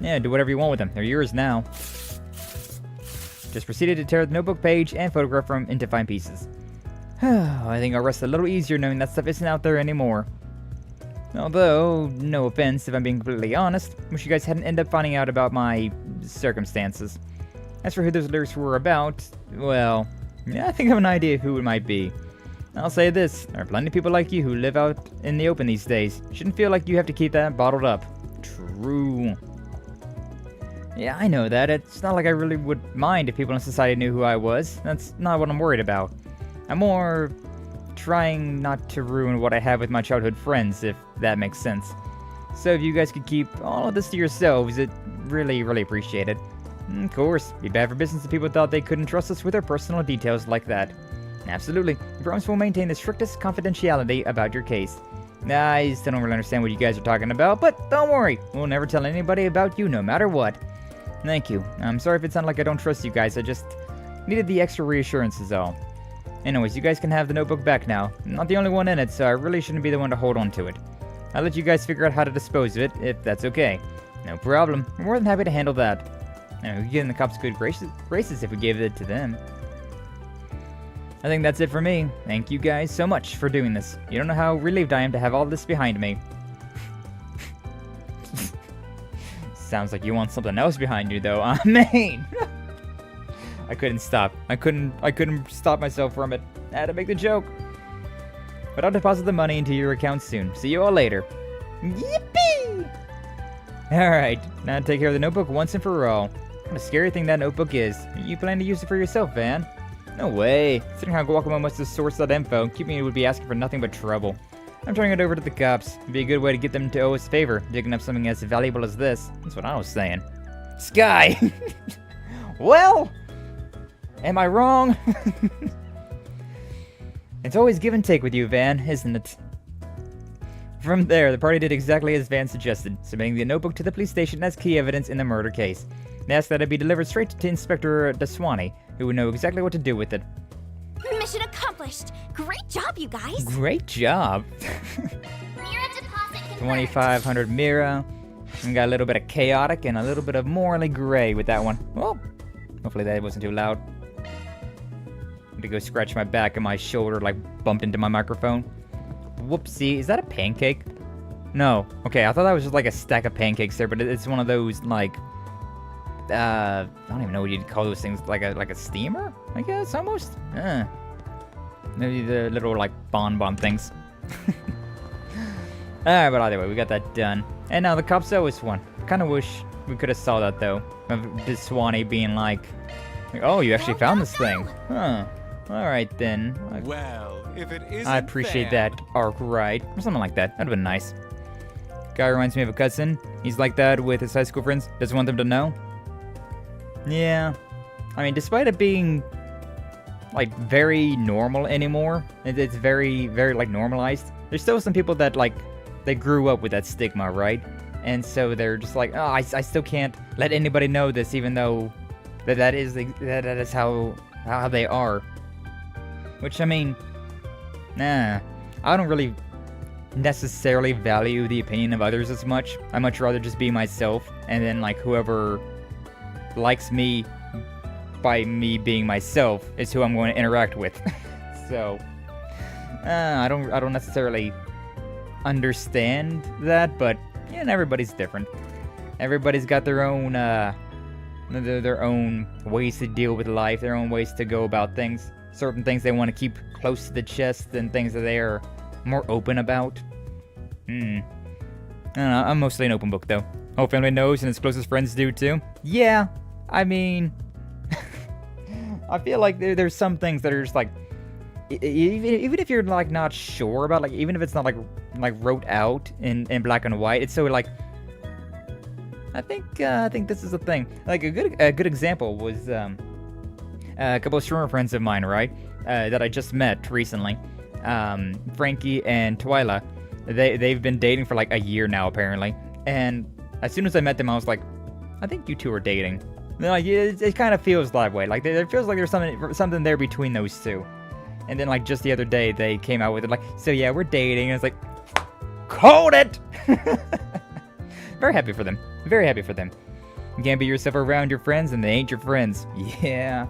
Yeah, do whatever you want with them. They're yours now. Just proceeded to tear the notebook page and photograph them into fine pieces. I think I'll rest a little easier knowing that stuff isn't out there anymore. Although, no offense if I'm being completely honest, wish you guys hadn't ended up finding out about my circumstances. As for who those lyrics were about, well, yeah, I think I have an idea of who it might be. I'll say this, there are plenty of people like you who live out in the open these days. You shouldn't feel like you have to keep that bottled up. True. Yeah, I know that. It's not like I really would mind if people in society knew who I was. That's not what I'm worried about. I'm more trying not to ruin what I have with my childhood friends, if that makes sense. So if you guys could keep all of this to yourselves, I'd really appreciate it. Of course, be bad for business if people thought they couldn't trust us with their personal details like that. Absolutely. We promise we'll maintain the strictest confidentiality about your case. I still don't really understand what you guys are talking about, but don't worry. We'll never tell anybody about you no matter what. Thank you. I'm sorry if it sounded like I don't trust you guys. I just needed the extra reassurance is all. Anyways, you guys can have the notebook back now. I'm not the only one in it, so I really shouldn't be the one to hold on to it. I'll let you guys figure out how to dispose of it, if that's okay. No problem. I'm more than happy to handle that. And we could get in the cops' good graces if we gave it to them. I think that's it for me. Thank you guys so much for doing this. You don't know how relieved I am to have all this behind me. Sounds like you want something else behind you, though. I mean, I couldn't stop. I couldn't stop myself from it. I had to make the joke. But I'll deposit the money into your account soon. See you all later. Yippee! Alright, now take care of the notebook once and for all. What a scary thing that notebook is. You plan to use it for yourself, Van? No way. Considering how Guacamo must have sourced that info, keeping would be asking for nothing but trouble. I'm turning it over to the cops. It'd be a good way to get them to owe us a favor, digging up something as valuable as this. That's what I was saying. Sky! Well, Am I wrong? It's always give and take with you, Van, isn't it? From there, the party did exactly as Van suggested, submitting the notebook to the police station as key evidence in the murder case. They asked that it be delivered straight to Inspector Daswani, who would know exactly what to do with it. Mission accomplished. Great job, you guys. Great job. Mira deposit confirmed. 2,500 Mira. We got a little bit of chaotic and a little bit of morally gray with that one. Oh, hopefully that wasn't too loud. I had to go scratch my back and my shoulder like bumped into my microphone. Whoopsie, is that a pancake? No. Okay, I thought that was just like a stack of pancakes there, but it's one of those like I don't even know what you'd call those things, like a steamer, I guess, almost. Maybe the little like bonbon things. Alright, but either way, we got that done. And now the cops owe us one. Kind of wish we could have saw that though. Of Daswani being like, oh, you actually found this thing. Huh. Alright then. Well, if it isn't I appreciate that, Arkride. Or something like that. That'd have been nice. Guy reminds me of a cousin. He's like that with his high school friends. Doesn't want them to know. Yeah. I mean, despite it being like very normal anymore, it's very, very like normalized. There's still some people that like, they grew up with that stigma, right? And so they're just like, oh, I still can't let anybody know this, even though that is how they are. Which, I mean, nah, I don't really necessarily value the opinion of others as much. I much rather just be myself, and then like whoever likes me by me being myself is who I'm going to interact with. So, I don't necessarily understand that, but yeah, everybody's different. Everybody's got their own ways to deal with life, their own ways to go about things. Certain things they want to keep close to the chest, and things that they are more open about. I don't know, I'm mostly an open book though. Whole family knows, and its closest friends do too. Yeah, I mean, I feel like there's some things that are just like, even if you're like not sure about, like, even if it's not like wrote out in black and white, it's so like, I think this is a thing. Like a good example was a couple of streamer friends of mine, right, that I just met recently, Frankie and Twyla. They've been dating for like a year now apparently, and as soon as I met them, I was like, I think you two are dating. And like it kind of feels that way. Like it feels like there's something there between those two. And then like just the other day they came out with it like, so yeah, we're dating, and it's like, called it. Very happy for them. Very happy for them. You can't be yourself around your friends and they ain't your friends. Yeah,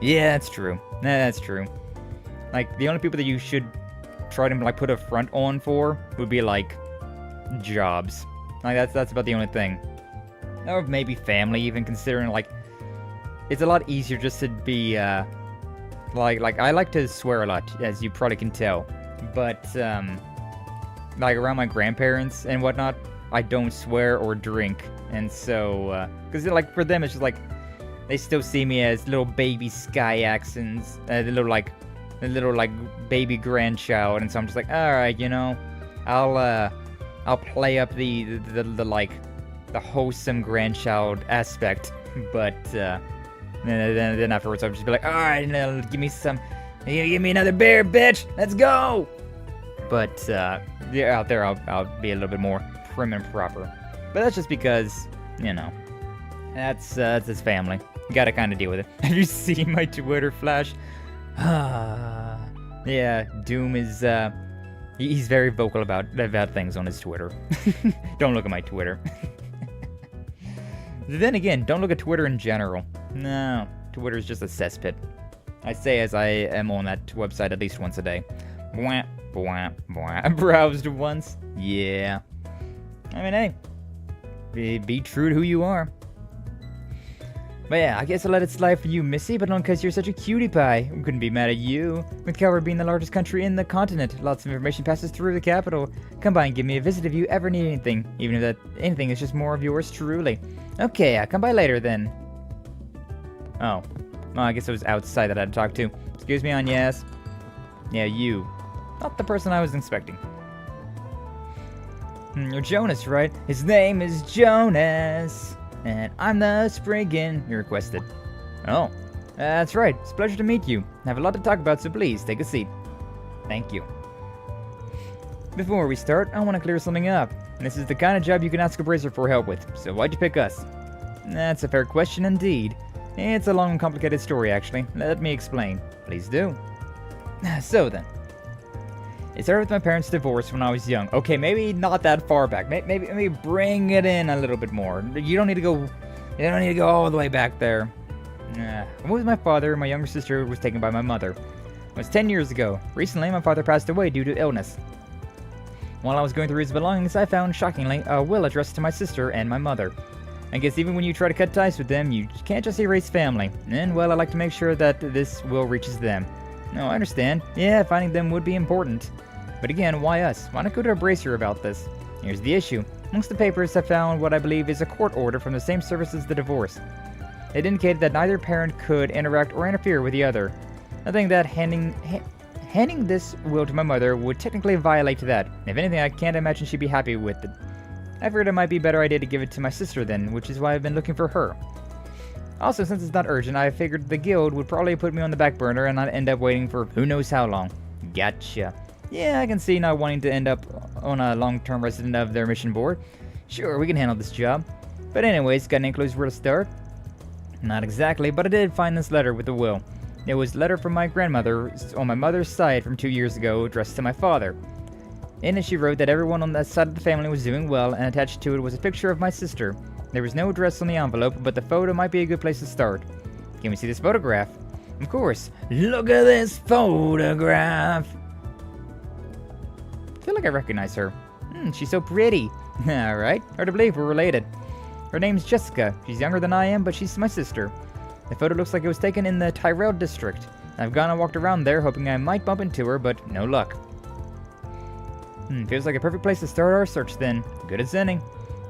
that's true. That's true. Like the only people that you should try to like put a front on for would be like jobs. Like that's about the only thing. Or maybe family, even, considering like it's a lot easier just to be like I like to swear a lot, as you probably can tell, but like around my grandparents and whatnot, I don't swear or drink, and so because like for them it's just like they still see me as little baby Sky Axons, the little like baby grandchild, and so I'm just like, all right, you know, I'll play up the like the wholesome grandchild aspect, but then afterwards I'll just be like, all right, now give me another beer, bitch, let's go. But yeah, out there I'll be a little bit more prim and proper. But that's just because, you know, that's his family. You gotta kind of deal with it. Have you seen my Twitter flash? Yeah, Doom is he's very vocal about things on his Twitter. Don't look at my Twitter. Then again, don't look at Twitter in general. No, Twitter is just a cesspit. I say as I am on that website at least once a day. Bwah, bwah, bwah. I browsed once. Yeah. I mean, hey, be true to who you are. But yeah, I guess I'll let it slide for you, Missy, but not because you're such a cutie pie. We couldn't be mad at you. With Calvard being the largest country in the continent, lots of information passes through the capital. Come by and give me a visit if you ever need anything, even if that anything is just more of yours truly. Okay, I'll come by later then. Oh. Well, I guess it was outside that I had to talk to. Excuse me, Agnes. Yeah, you. Not the person I was expecting. You're Jonas, right? His name is Jonas. And I'm the spriggan you requested. Oh. That's right. It's a pleasure to meet you. I have a lot to talk about, so please, take a seat. Thank you. Before we start, I want to clear something up. This is the kind of job you can ask a bracer for help with, so why'd you pick us? That's a fair question indeed. It's a long and complicated story, actually. Let me explain. Please do. So then. It started with my parents' divorce when I was young. Okay, maybe not that far back. Maybe bring it in a little bit more. You don't need to go all the way back there. I was with my father, and my younger sister was taken by my mother. It was 10 years ago. Recently, my father passed away due to illness. While I was going through his belongings, I found, shockingly, a will addressed to my sister and my mother. I guess even when you try to cut ties with them, you can't just erase family. And, well, I like to make sure that this will reaches them. No, I understand. Yeah, finding them would be important. But again, why us? Why not go to a bracer about this? Here's the issue. Amongst the papers, I found what I believe is a court order from the same service as the divorce. It indicated that neither parent could interact or interfere with the other. I think that handing this will to my mother would technically violate that. If anything, I can't imagine she'd be happy with it. I figured it might be a better idea to give it to my sister then, which is why I've been looking for her. Also, since it's not urgent, I figured the guild would probably put me on the back burner and I'd end up waiting for who knows how long. Gotcha. Yeah, I can see not wanting to end up on a long-term resident of their mission board. Sure, we can handle this job. But anyways, got any clues where to start? Not exactly, but I did find this letter with the will. It was a letter from my grandmother on my mother's side from 2 years ago, addressed to my father. In it she wrote that everyone on that side of the family was doing well, and attached to it was a picture of my sister. There was no address on the envelope, but the photo might be a good place to start. Can we see this photograph? Of course. Look at this photograph! I feel like I recognize her. She's so pretty. Alright, hard to believe we're related. Her name's Jessica. She's younger than I am, but she's my sister. The photo looks like it was taken in the Tyrell district. I've gone and walked around there, hoping I might bump into her, but no luck. Feels like a perfect place to start our search then. Good as any.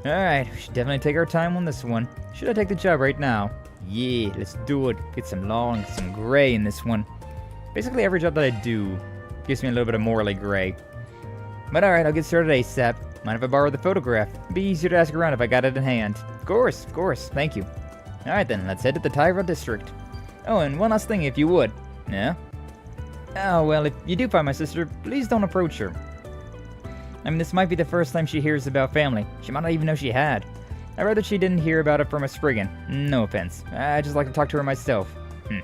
Alright, we should definitely take our time on this one. Should I take the job right now? Yeah, let's do it. Get some long, some gray in this one. Basically every job that I do gives me a little bit of morally gray. But alright, I'll get started ASAP. Mind if I borrow the photograph? It'd be easier to ask around if I got it in hand. Of course, thank you. Alright then, let's head to the Tyrell district. Oh, and one last thing if you would. Yeah? Oh, well, if you do find my sister, please don't approach her. I mean, this might be the first time she hears about family. She might not even know she had. I'd rather she didn't hear about it from a spriggan. No offense. I just like to talk to her myself. I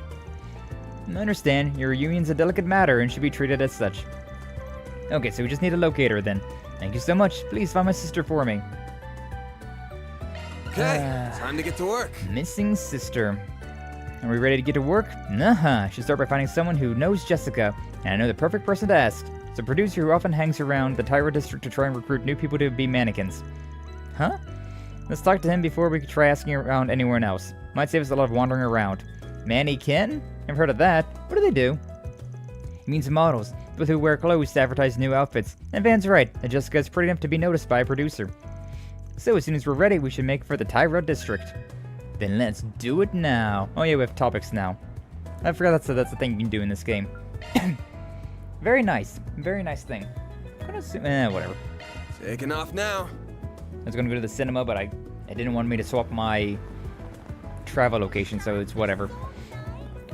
understand. Your union's a delicate matter and should be treated as such. Okay, so we just need a locator then. Thank you so much. Please find my sister for me. Okay, time to get to work. Missing sister. Are we ready to get to work? I should start by finding someone who knows Jessica, and I know the perfect person to ask. It's a producer who often hangs around the Tyrell district to try and recruit new people to be mannequins. Huh? Let's talk to him before we try asking around anyone else. Might save us a lot of wandering around. Mannequin? Never heard of that. What do they do? It means models, people who wear clothes to advertise new outfits. And Van's right, that Jessica is pretty enough to be noticed by a producer. So as soon as we're ready, we should make for the Tyrell district. Then let's do it now. Oh yeah, we have topics now. I forgot that's the thing you can do in this game. Very nice thing. I'm gonna assume, whatever. Taking off now. I was gonna go to the cinema, but I didn't want me to swap my travel location, so it's whatever.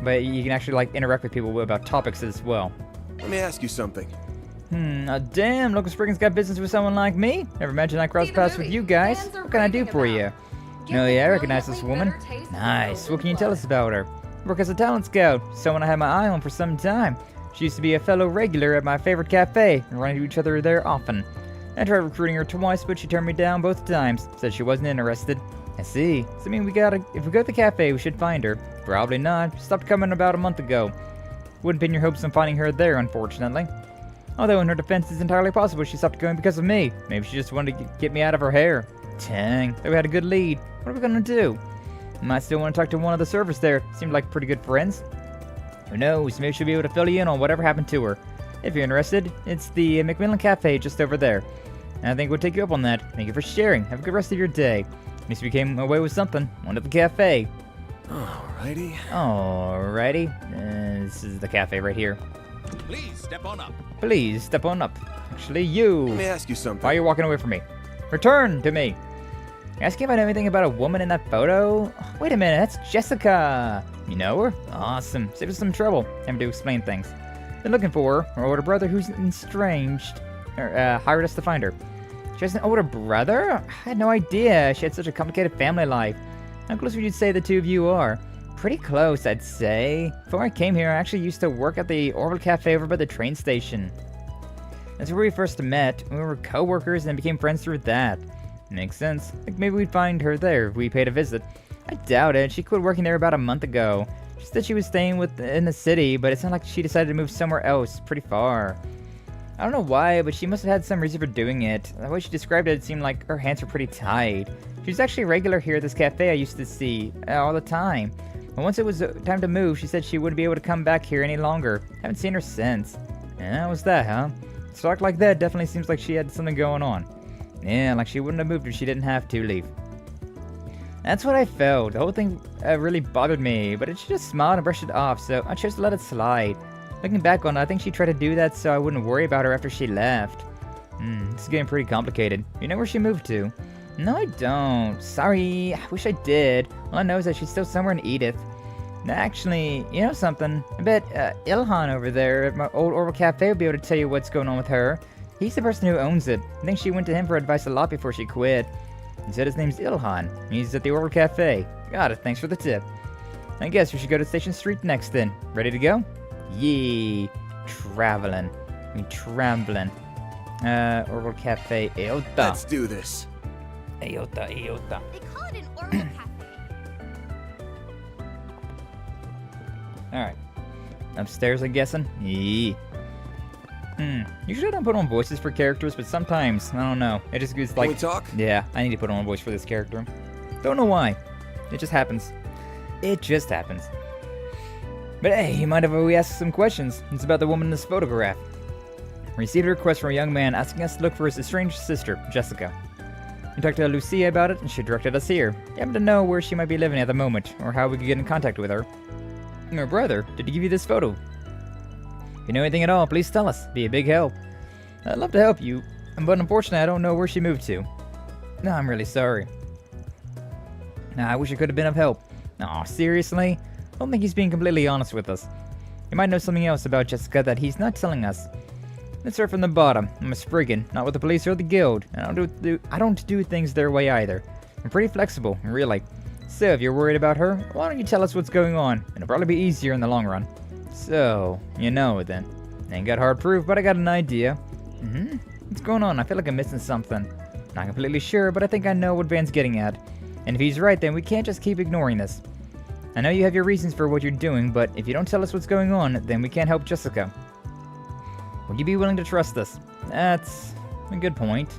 But you can actually like interact with people about topics as well. Let me ask you something. Damn, local spriggan's got business with someone like me. Never imagined I crossed paths with you guys. What can I do for you? Oh yeah, I recognize this woman. Nice. What can you tell us about her? Work as a talent scout. Someone I had my eye on for some time. She used to be a fellow regular at my favorite cafe, and run into each other there often. I tried recruiting her twice, but she turned me down both times. Said she wasn't interested. I see. So I mean, if we go to the cafe, we should find her. Probably not. She stopped coming about a month ago. Wouldn't pin your hopes on finding her there, unfortunately. Although in her defense, it's entirely possible she stopped going because of me. Maybe she just wanted to get me out of her hair. Dang, thought we had a good lead. What are we gonna do? Might still want to talk to one of the servers there. Seemed like pretty good friends. Who knows, maybe she'll be able to fill you in on whatever happened to her. If you're interested, it's the Macmillan Cafe just over there. And I think we'll take you up on that. Thank you for sharing. Have a good rest of your day. At least we came away with something. One at the cafe. Alrighty. This is the cafe right here. Please step on up. Please step on up. Actually, you. Let me ask you something. Why are you walking away from me? Return to me. Asking if I know anything about a woman in that photo? Wait a minute, that's Jessica. You know her? Awesome. Save us some trouble. Having to explain things. Been looking for her older brother who's estranged, hired us to find her. She has an older brother? I had no idea she had such a complicated family life. How close would you say the two of you are? Pretty close, I'd say. Before I came here, I actually used to work at the Orbital Cafe over by the train station. That's where we first met. We were co-workers and became friends through that. Makes sense. Like maybe we'd find her there if we paid a visit. I doubt it. She quit working there about a month ago. She said she was staying in the city, but it sounded like she decided to move somewhere else, pretty far. I don't know why, but she must have had some reason for doing it. The way she described it, it seemed like her hands were pretty tied. She was actually a regular here at this cafe I used to see all the time. But once it was time to move, she said she wouldn't be able to come back here any longer. Haven't seen her since. Yeah, that was that, huh? Talk like that definitely seems like she had something going on. Yeah, like she wouldn't have moved if she didn't have to leave. That's what I felt. The whole thing really bothered me, but she just smiled and brushed it off, so I chose to let it slide. Looking back on it, I think she tried to do that so I wouldn't worry about her after she left. This is getting pretty complicated. You know where she moved to? No, I don't. Sorry, I wish I did. All I know is that she's still somewhere in Edith. Actually, you know something? I bet Ilhan over there at my old Orbital Cafe will be able to tell you what's going on with her. He's the person who owns it. I think she went to him for advice a lot before she quit. He said his name's Ilhan. He's at the Orbital Cafe. Got it, thanks for the tip. I guess we should go to Station Street next then. Ready to go? Yee. Traveling. Trambling. Orbital Cafe, Aida. Let's do this. Aida. They call it an Orbital Cafe. Alright. Upstairs, I'm guessing? Yee. Usually I don't put on voices for characters, but sometimes, I don't know. It just goes like... Can we talk? Yeah, I need to put on a voice for this character. Don't know why. It just happens. It just happens. But hey, you mind if we ask some questions? It's about the woman in this photograph. Received a request from a young man asking us to look for his estranged sister, Jessica. We talked to Lucia about it, and she directed us here. We happen to know where she might be living at the moment, or how we could get in contact with her. Her brother, did he give you this photo? If you know anything at all, please tell us. Be a big help. I'd love to help you, but unfortunately I don't know where she moved to. No, I'm really sorry. I wish I could have been of help. Aw, seriously? I don't think he's being completely honest with us. He might know something else about Jessica that he's not telling us. Let's start from the bottom. I'm a spriggan, not with the police or the guild, and I don't do things their way either. I'm pretty flexible, really. So, if you're worried about her, why don't you tell us what's going on? It'll probably be easier in the long run. So, you know it then. Ain't got hard proof, but I got an idea. What's going on? I feel like I'm missing something. Not completely sure, but I think I know what Van's getting at. And if he's right, then we can't just keep ignoring this. I know you have your reasons for what you're doing, but if you don't tell us what's going on, then we can't help Jessica. Would you be willing to trust us? That's a good point.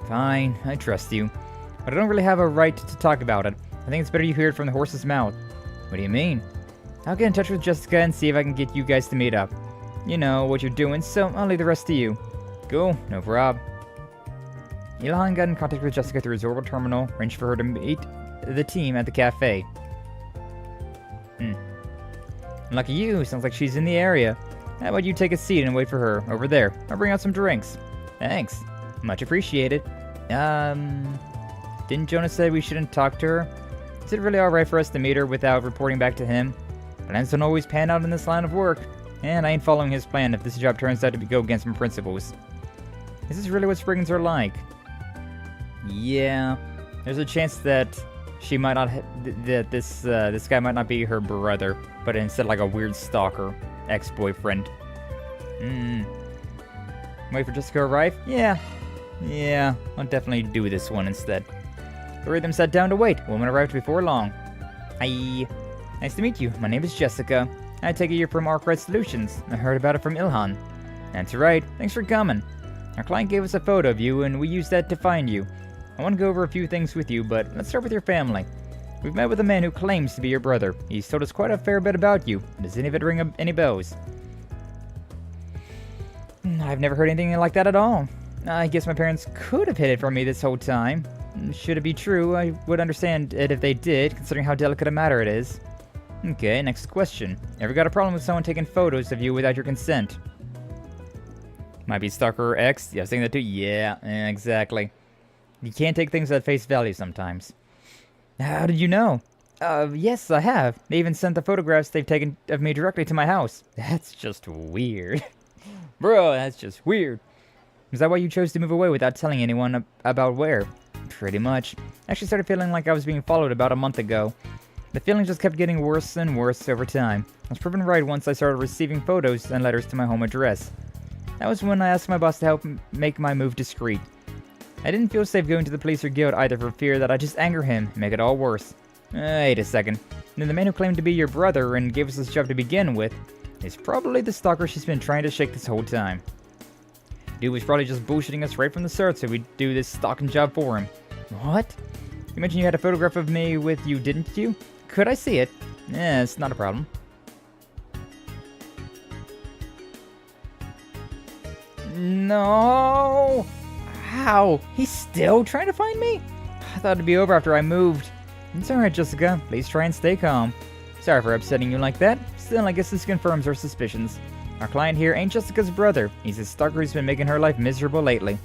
Fine, I trust you. But I don't really have a right to talk about it. I think it's better you hear it from the horse's mouth. What do you mean? I'll get in touch with Jessica and see if I can get you guys to meet up. You know what you're doing, so I'll leave the rest to you. Cool, no prob. Ilhan got in contact with Jessica through his orbital terminal, arranged for her to meet the team at the cafe. Lucky you, sounds like she's in the area. How about you take a seat and wait for her, over there. I'll bring out some drinks. Thanks. Much appreciated. Didn't Jonas say we shouldn't talk to her? Is it really alright for us to meet her without reporting back to him? Plans don't always pan out in this line of work, and I ain't following his plan if this job turns out to go against my principles. Is this really what Spriggans are like? Yeah, there's a chance that she might not, that this guy might not be her brother, but instead like a weird stalker, ex-boyfriend. Wait for Jessica to arrive? Yeah, I'll definitely do this one instead. The three of them sat down to wait. Woman arrived before long. Hi. Nice to meet you. My name is Jessica. I take it you're from Arkride Solutions. I heard about it from Ilhan. That's right. Thanks for coming. Our client gave us a photo of you, and we used that to find you. I want to go over a few things with you, but let's start with your family. We've met with a man who claims to be your brother. He's told us quite a fair bit about you. Does any of it ring any bells? I've never heard anything like that at all. I guess my parents could have hid it from me this whole time. Should it be true, I would understand it if they did, considering how delicate a matter it is. Okay, next question. Ever got a problem with someone taking photos of you without your consent? Might be stalker or ex? Yeah, I was saying that too. Yeah, exactly. You can't take things at face value sometimes. How did you know? Yes, I have. They even sent the photographs they've taken of me directly to my house. That's just weird. Bro, that's just weird. Is that why you chose to move away without telling anyone about where? Pretty much. I actually started feeling like I was being followed about a month ago. The feeling just kept getting worse and worse over time. I was proven right once I started receiving photos and letters to my home address. That was when I asked my boss to help make my move discreet. I didn't feel safe going to the police or guild either for fear that I'd just anger him and make it all worse. Wait a second. Then the man who claimed to be your brother and gave us this job to begin with is probably the stalker she's been trying to shake this whole time. Dude was probably just bullshitting us right from the start so we'd do this stalking job for him. What? You mentioned you had a photograph of me with you, didn't you? Could I see it? Yeah, it's not a problem. No! How? He's still trying to find me? I thought it'd be over after I moved. It's alright, Jessica. Please try and stay calm. Sorry for upsetting you like that. Still, I guess this confirms our suspicions. Our client here ain't Jessica's brother. He's a stalker who's been making her life miserable lately.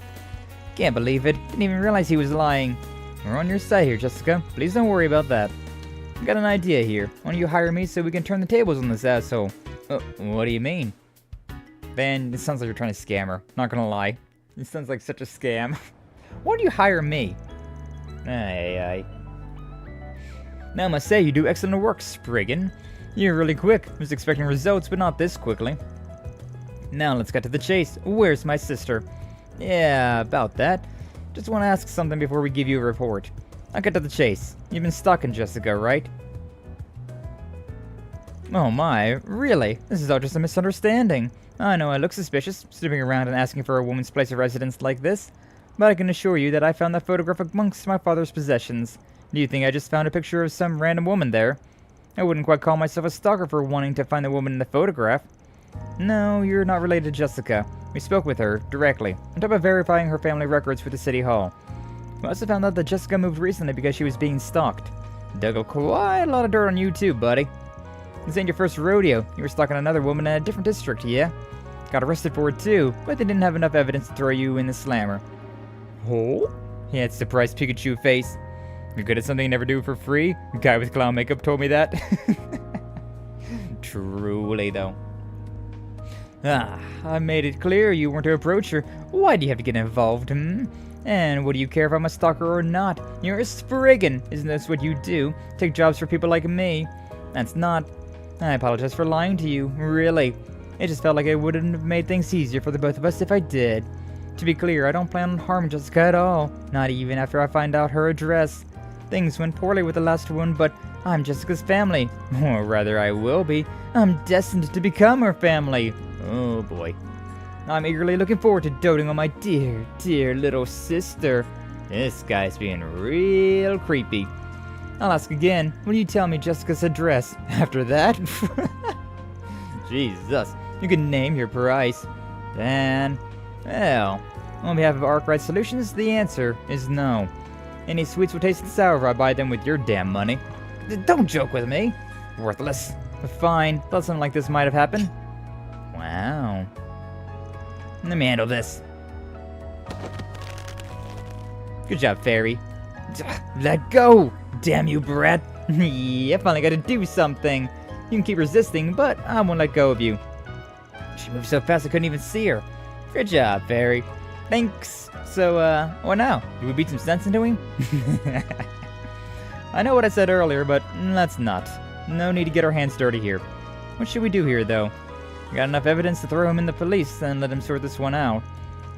Can't believe it. Didn't even realize he was lying. We're on your side here, Jessica. Please don't worry about that. I've got an idea here. Why don't you hire me so we can turn the tables on this asshole? What do you mean? Van, it sounds like you're trying to scam her. Not gonna lie. It sounds like such a scam. Why don't you hire me? Aye. Now I must say, you do excellent work, Spriggan. You're really quick. I was expecting results, but not this quickly. Now let's get to the chase. Where's my sister? Yeah, about that. Just want to ask something before we give you a report. I'll get to the chase. You've been stalking Jessica, right? Oh my, really? This is all just a misunderstanding. I know I look suspicious, snooping around and asking for a woman's place of residence like this, but I can assure you that I found that photograph amongst my father's possessions. Do you think I just found a picture of some random woman there? I wouldn't quite call myself a stalker for wanting to find the woman in the photograph. No, you're not related to Jessica. We spoke with her, directly, on top of verifying her family records with the city hall. We also found out that Jessica moved recently because she was being stalked. Dug quite a lot of dirt on you too, buddy. This ain't your first rodeo. You were stalking another woman in a different district, yeah? Got arrested for it too, but they didn't have enough evidence to throw you in the slammer. Oh? He had surprised Pikachu face. You're good at something you never do for free? Guy with clown makeup told me that. Truly, though. I made it clear you weren't to approach her. Why do you have to get involved, And what do you care if I'm a stalker or not? You're a spriggan. Isn't this what you do? Take jobs for people like me. That's not... I apologize for lying to you, really. It just felt like it wouldn't have made things easier for the both of us if I did. To be clear, I don't plan on harming Jessica at all. Not even after I find out her address. Things went poorly with the last one, but I'm Jessica's family. Or rather, I will be. I'm destined to become her family. Oh boy. I'm eagerly looking forward to doting on my dear, dear little sister. This guy's being real creepy. I'll ask again. Will you tell me Jessica's address? After that? Jesus. You can name your price. Then, well, on behalf of Arkride Solutions, the answer is no. Any sweets will taste sour if I buy them with your damn money. Don't joke with me. Worthless. Fine. Thought something like this might have happened. Wow. Let me handle this. Good job, Feri. Let go! Damn you, brat. I finally got to do something. You can keep resisting, but I won't let go of you. She moved so fast I couldn't even see her. Good job, Feri. Thanks. So, what now? Do we beat some sense into him? I know what I said earlier, but let's not. No need to get our hands dirty here. What should we do here, though? We got enough evidence to throw him in the police and let him sort this one out.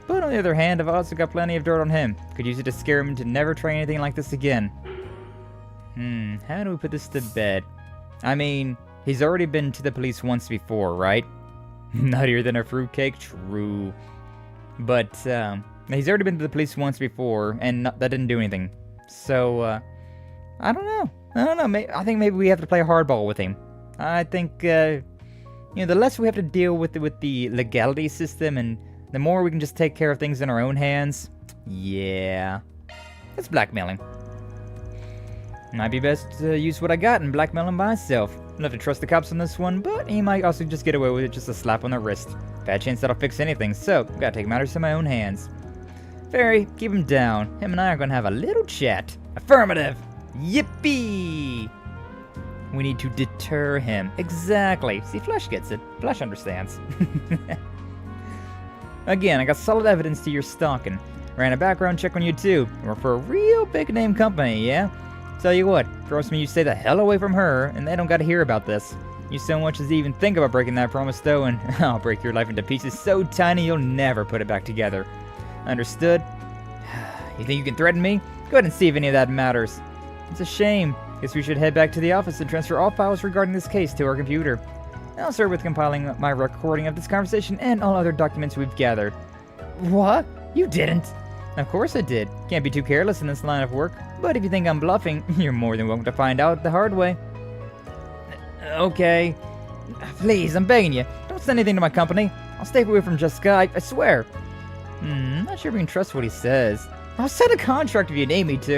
But on the other hand, I've also got plenty of dirt on him. Could use it to scare him to never try anything like this again. How do we put this to bed? I mean, he's already been to the police once before, right? Nuttier than a fruitcake? True. But, he's already been to the police once before, and that didn't do anything. So, I don't know. I think maybe we have to play hardball with him. I think, the less we have to deal with the legality system, and the more we can just take care of things in our own hands. Yeah. That's blackmailing. Might be best to use what I got and blackmail him by myself. I'll have to trust the cops on this one, but he might also just get away with it, just a slap on the wrist. Bad chance that'll fix anything, so gotta take matters in my own hands. Feri, keep him down. Him and I are gonna have a little chat. Affirmative! Yippee! We need to deter him. Exactly. See, Flesh gets it. Flesh understands. Again, I got solid evidence to your stalking. Ran a background check on you too. Work for a real big name company, yeah? Tell you what, promise me you stay the hell away from her, and they don't gotta hear about this. You so much as even think about breaking that promise though, and I'll break your life into pieces so tiny you'll never put it back together. Understood? You think you can threaten me? Go ahead and see if any of that matters. It's a shame. Guess we should head back to the office and transfer all files regarding this case to our computer. I'll start with compiling my recording of this conversation and all other documents we've gathered. What? You didn't? Of course I did. Can't be too careless in this line of work. But if you think I'm bluffing, you're more than welcome to find out the hard way. Okay. Please, I'm begging you. Don't send anything to my company. I'll stay away from Jessica, I swear. Not sure we can trust what he says. I'll sign a contract if you need me to.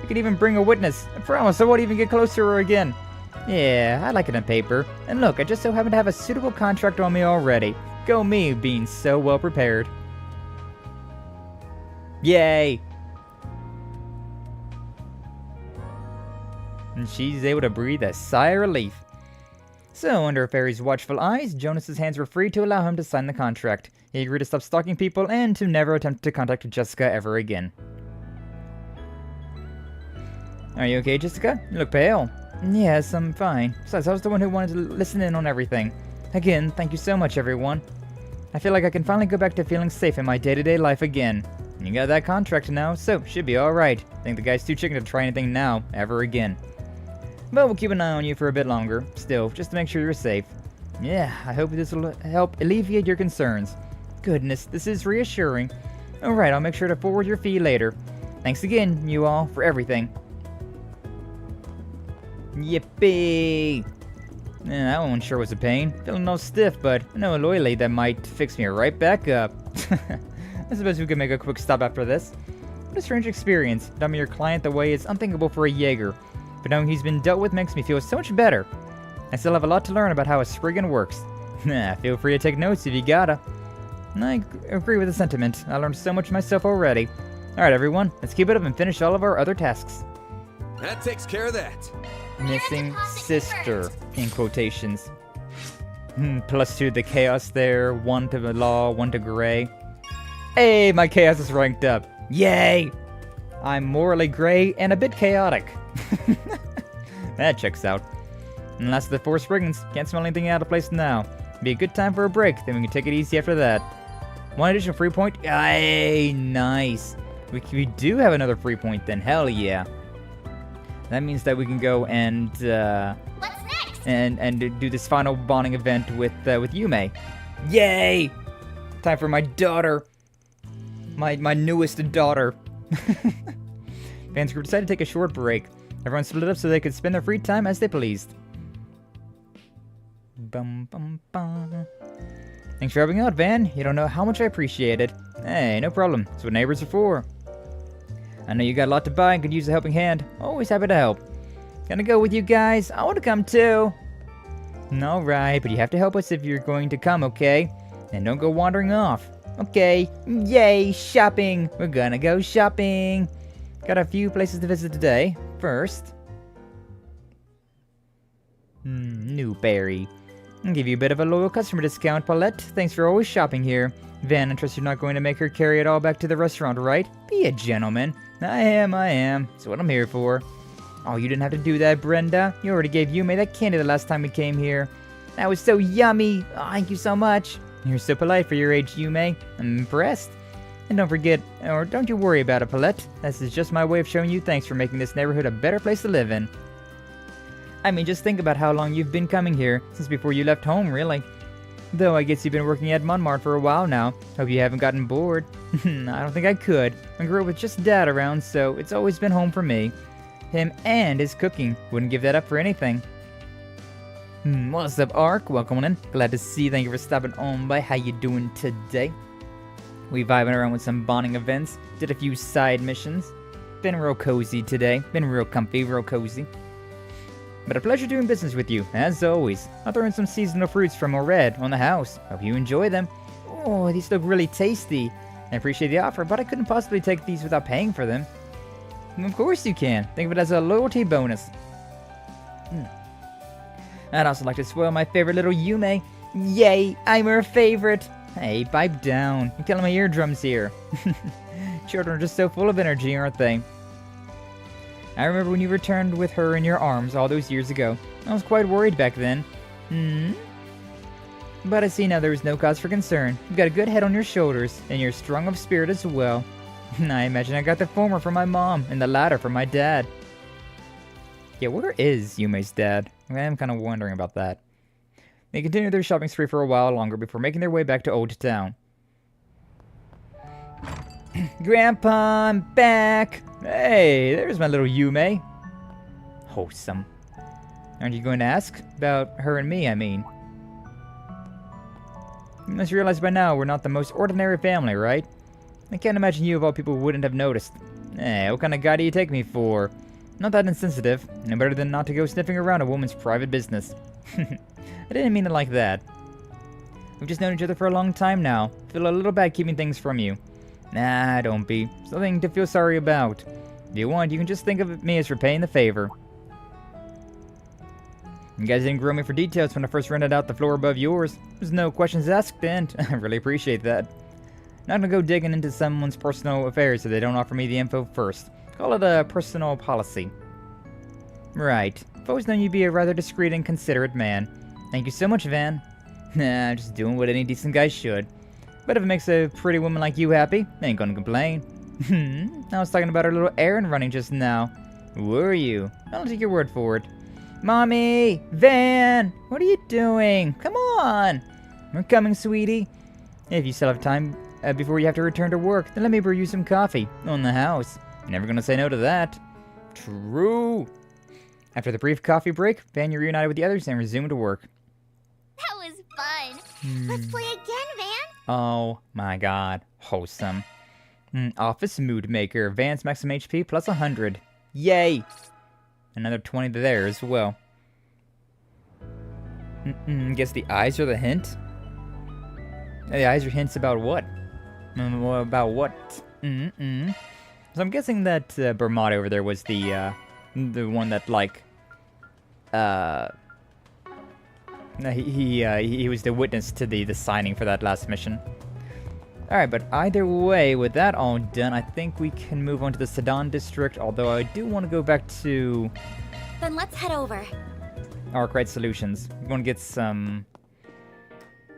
You could even bring a witness. I promise I won't even get close to her again. Yeah, I like it on paper. And look, I just so happen to have a suitable contract on me already. Go me, being so well prepared. Yay! And she's able to breathe a sigh of relief. So, under Feri's watchful eyes, Jonas's hands were free to allow him to sign the contract. He agreed to stop stalking people and to never attempt to contact Jessica ever again. Are you okay, Jessica? You look pale. Yes, I'm fine. Besides, I was the one who wanted to listen in on everything. Again, thank you so much, everyone. I feel like I can finally go back to feeling safe in my day-to-day life again. You got that contract now, so should be alright. Think the guy's too chicken to try anything now, ever again. But we'll keep an eye on you for a bit longer, still, just to make sure you're safe. Yeah, I hope this will help alleviate your concerns. Goodness, this is reassuring. Alright, I'll make sure to forward your fee later. Thanks again, you all, for everything. Yippee! That one sure was a pain. Feeling all stiff, but I know a loyally that might fix me right back up. I suppose we could make a quick stop after this. What a strange experience. Dumping your client the way is unthinkable for a Jaeger. But knowing he's been dealt with makes me feel so much better. I still have a lot to learn about how a spriggan works. Feel free to take notes if you gotta. I agree with the sentiment. I learned so much myself already. Alright everyone, let's keep it up and finish all of our other tasks. That takes care of that. Missing sister, in quotations. +2 to the chaos there, 1 to the law, 1 to gray. Hey, my chaos is ranked up. Yay! I'm morally gray and a bit chaotic. That checks out. And last of the 4 spriggans. Can't smell anything out of place now. Be a good time for a break, then we can take it easy after that. 1 additional free point. Yay, nice. We do have another free point then, hell yeah. That means that we can go and What's next? and do this final bonding event with Yume. Yay! Time for my daughter. My newest daughter. Fans group decided to take a short break. Everyone split up so they could spend their free time as they pleased. Bum bum bum. Thanks for helping out, Van. You don't know how much I appreciate it. Hey, no problem. That's what neighbors are for. I know you got a lot to buy and could use a helping hand. Always happy to help. Gonna go with you guys. I want to come too. Alright, but you have to help us if you're going to come, okay? And don't go wandering off. Okay. Yay, shopping. We're gonna go shopping. Got a few places to visit today. First, Newberry. I'll give you a bit of a loyal customer discount, Paulette. Thanks for always shopping here. Van, I trust you're not going to make her carry it all back to the restaurant, right? Be a gentleman. I am. That's what I'm here for. Oh, you didn't have to do that, Brenda. You already gave Yume that candy the last time we came here. That was so yummy. Oh, thank you so much. You're so polite for your age, Yume. I'm impressed. And don't forget, or don't you worry about it, Paulette. This is just my way of showing you thanks for making this neighborhood a better place to live in. I mean, just think about how long you've been coming here, since before you left home, really. Though I guess you've been working at Montmartre for a while now. Hope you haven't gotten bored. I don't think I could. I grew up with just Dad around, so it's always been home for me. Him and his cooking. Wouldn't give that up for anything. What's up, Ark? Welcome in. Glad to see you. Thank you for stopping on by. How you doing today? We vibing around with some bonding events. Did a few side missions. Been real cozy today. Been real comfy, real cozy. But a pleasure doing business with you, as always. I'll throw in some seasonal fruits from Ored on the house. Hope you enjoy them. Oh, these look really tasty. I appreciate the offer, but I couldn't possibly take these without paying for them. Of course you can. Think of it as a loyalty bonus. I'd also like to spoil my favorite little Yume. Yay, I'm her favorite. Hey, pipe down. You're killing my eardrums here. Children are just so full of energy, aren't they? I remember when you returned with her in your arms all those years ago. I was quite worried back then. But I see now there is no cause for concern. You've got a good head on your shoulders, and you're strong of spirit as well. I imagine I got the former from my mom, and the latter from my dad. Yeah, where is Yume's dad? I am kind of wondering about that. They continued their shopping spree for a while longer before making their way back to Old Town. Grandpa, I'm back! Hey, there's my little Yume. Wholesome. Aren't you going to ask? About her and me, I mean. You must realize by now we're not the most ordinary family, right? I can't imagine you of all people wouldn't have noticed. Hey, what kind of guy do you take me for? Not that insensitive. No better than not to go sniffing around a woman's private business. I didn't mean it like that. We've just known each other for a long time now. Feel a little bad keeping things from you. Nah, don't be. Something to feel sorry about. If you want, you can just think of me as repaying the favor. You guys didn't grill me for details when I first rented out the floor above yours. There's no questions asked, and I really appreciate that. Not gonna go digging into someone's personal affairs if they don't offer me the info first. Call it a personal policy. Right. I've always known you to be a rather discreet and considerate man. Thank you so much, Van. Nah, I'm just doing what any decent guy should. But if it makes a pretty woman like you happy, I ain't gonna complain. I was talking about our little errand running just now. Were you? I'll take your word for it. Mommy! Van! What are you doing? Come on! We're coming, sweetie. If you still have time before you have to return to work, then let me brew you some coffee. On the house. You're never gonna say no to that. True. After the brief coffee break, Van reunited with the others and resumed to work. That was fun. Let's play again, Van. Oh my god. Wholesome. Office mood maker. Van's maximum HP plus 100. Yay! Another 20 to there as well. Guess the eyes are the hint? The eyes are hints about what? About what? So I'm guessing that Bermada over there was the one that, like, he was the witness to the signing for that last mission. Alright, but either way, with that all done, I think we can move on to the Sedan district, although I do want to go back to... Then let's head over. Arkride Solutions. We want to get some...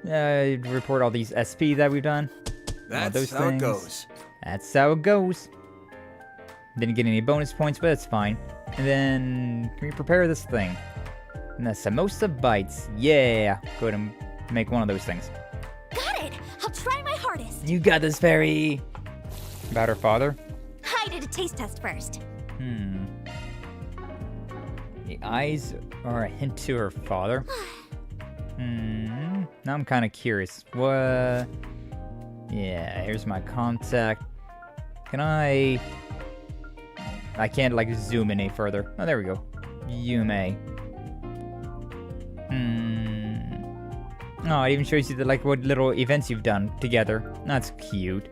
report all these SP that we've done. That's those how things. it goes. That's how it goes. Didn't get any bonus points, but it's fine. And then, can we prepare this thing? And the samosa bites. Yeah! Go ahead and make one of those things. Got it! I'll try my hardest. You got this, Feri! About her father? I did a taste test first. The eyes are a hint to her father. Now I'm kind of curious. What? Yeah, here's my contact. Can I can't, like, zoom any further. Oh, there we go. Yume. Oh, it even shows you the, like, what little events you've done together. That's cute.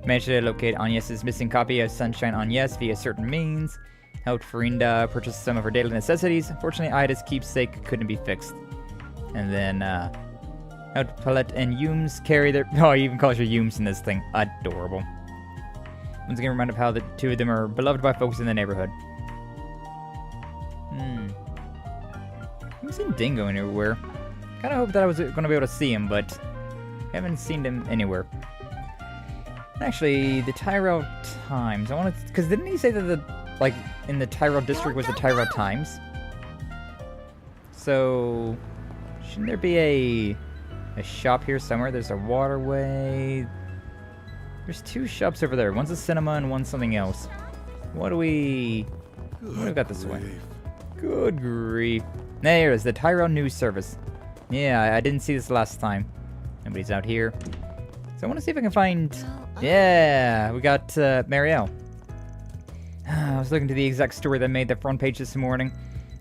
Managed to locate Agnes's missing copy of Sunshine Agnes via certain means. Helped Farinda purchase some of her daily necessities. Unfortunately, Aida's keepsake couldn't be fixed. And then, helped Palette and Yumes carry their... Oh, he even calls her Yumes in this thing. Adorable. Once again, reminded of how the two of them are beloved by folks in the neighborhood. I haven't seen Dingo anywhere. Kind of hope that I was going to be able to see him, but I haven't seen him anywhere. Actually, the Tyrell Times. I want to... Because didn't he say that the... Like, in the Tyrell district was the Tyrell Times? So... Shouldn't there be a shop here somewhere? There's a waterway... There's two shops over there. One's a cinema and one's something else. What do we got this way? Good grief. There it is, the Tyrell News Service. Yeah, I didn't see this last time. Nobody's out here. So I want to see if I can find... Yeah, we got Marielle. I was looking to the exact story that made the front page this morning.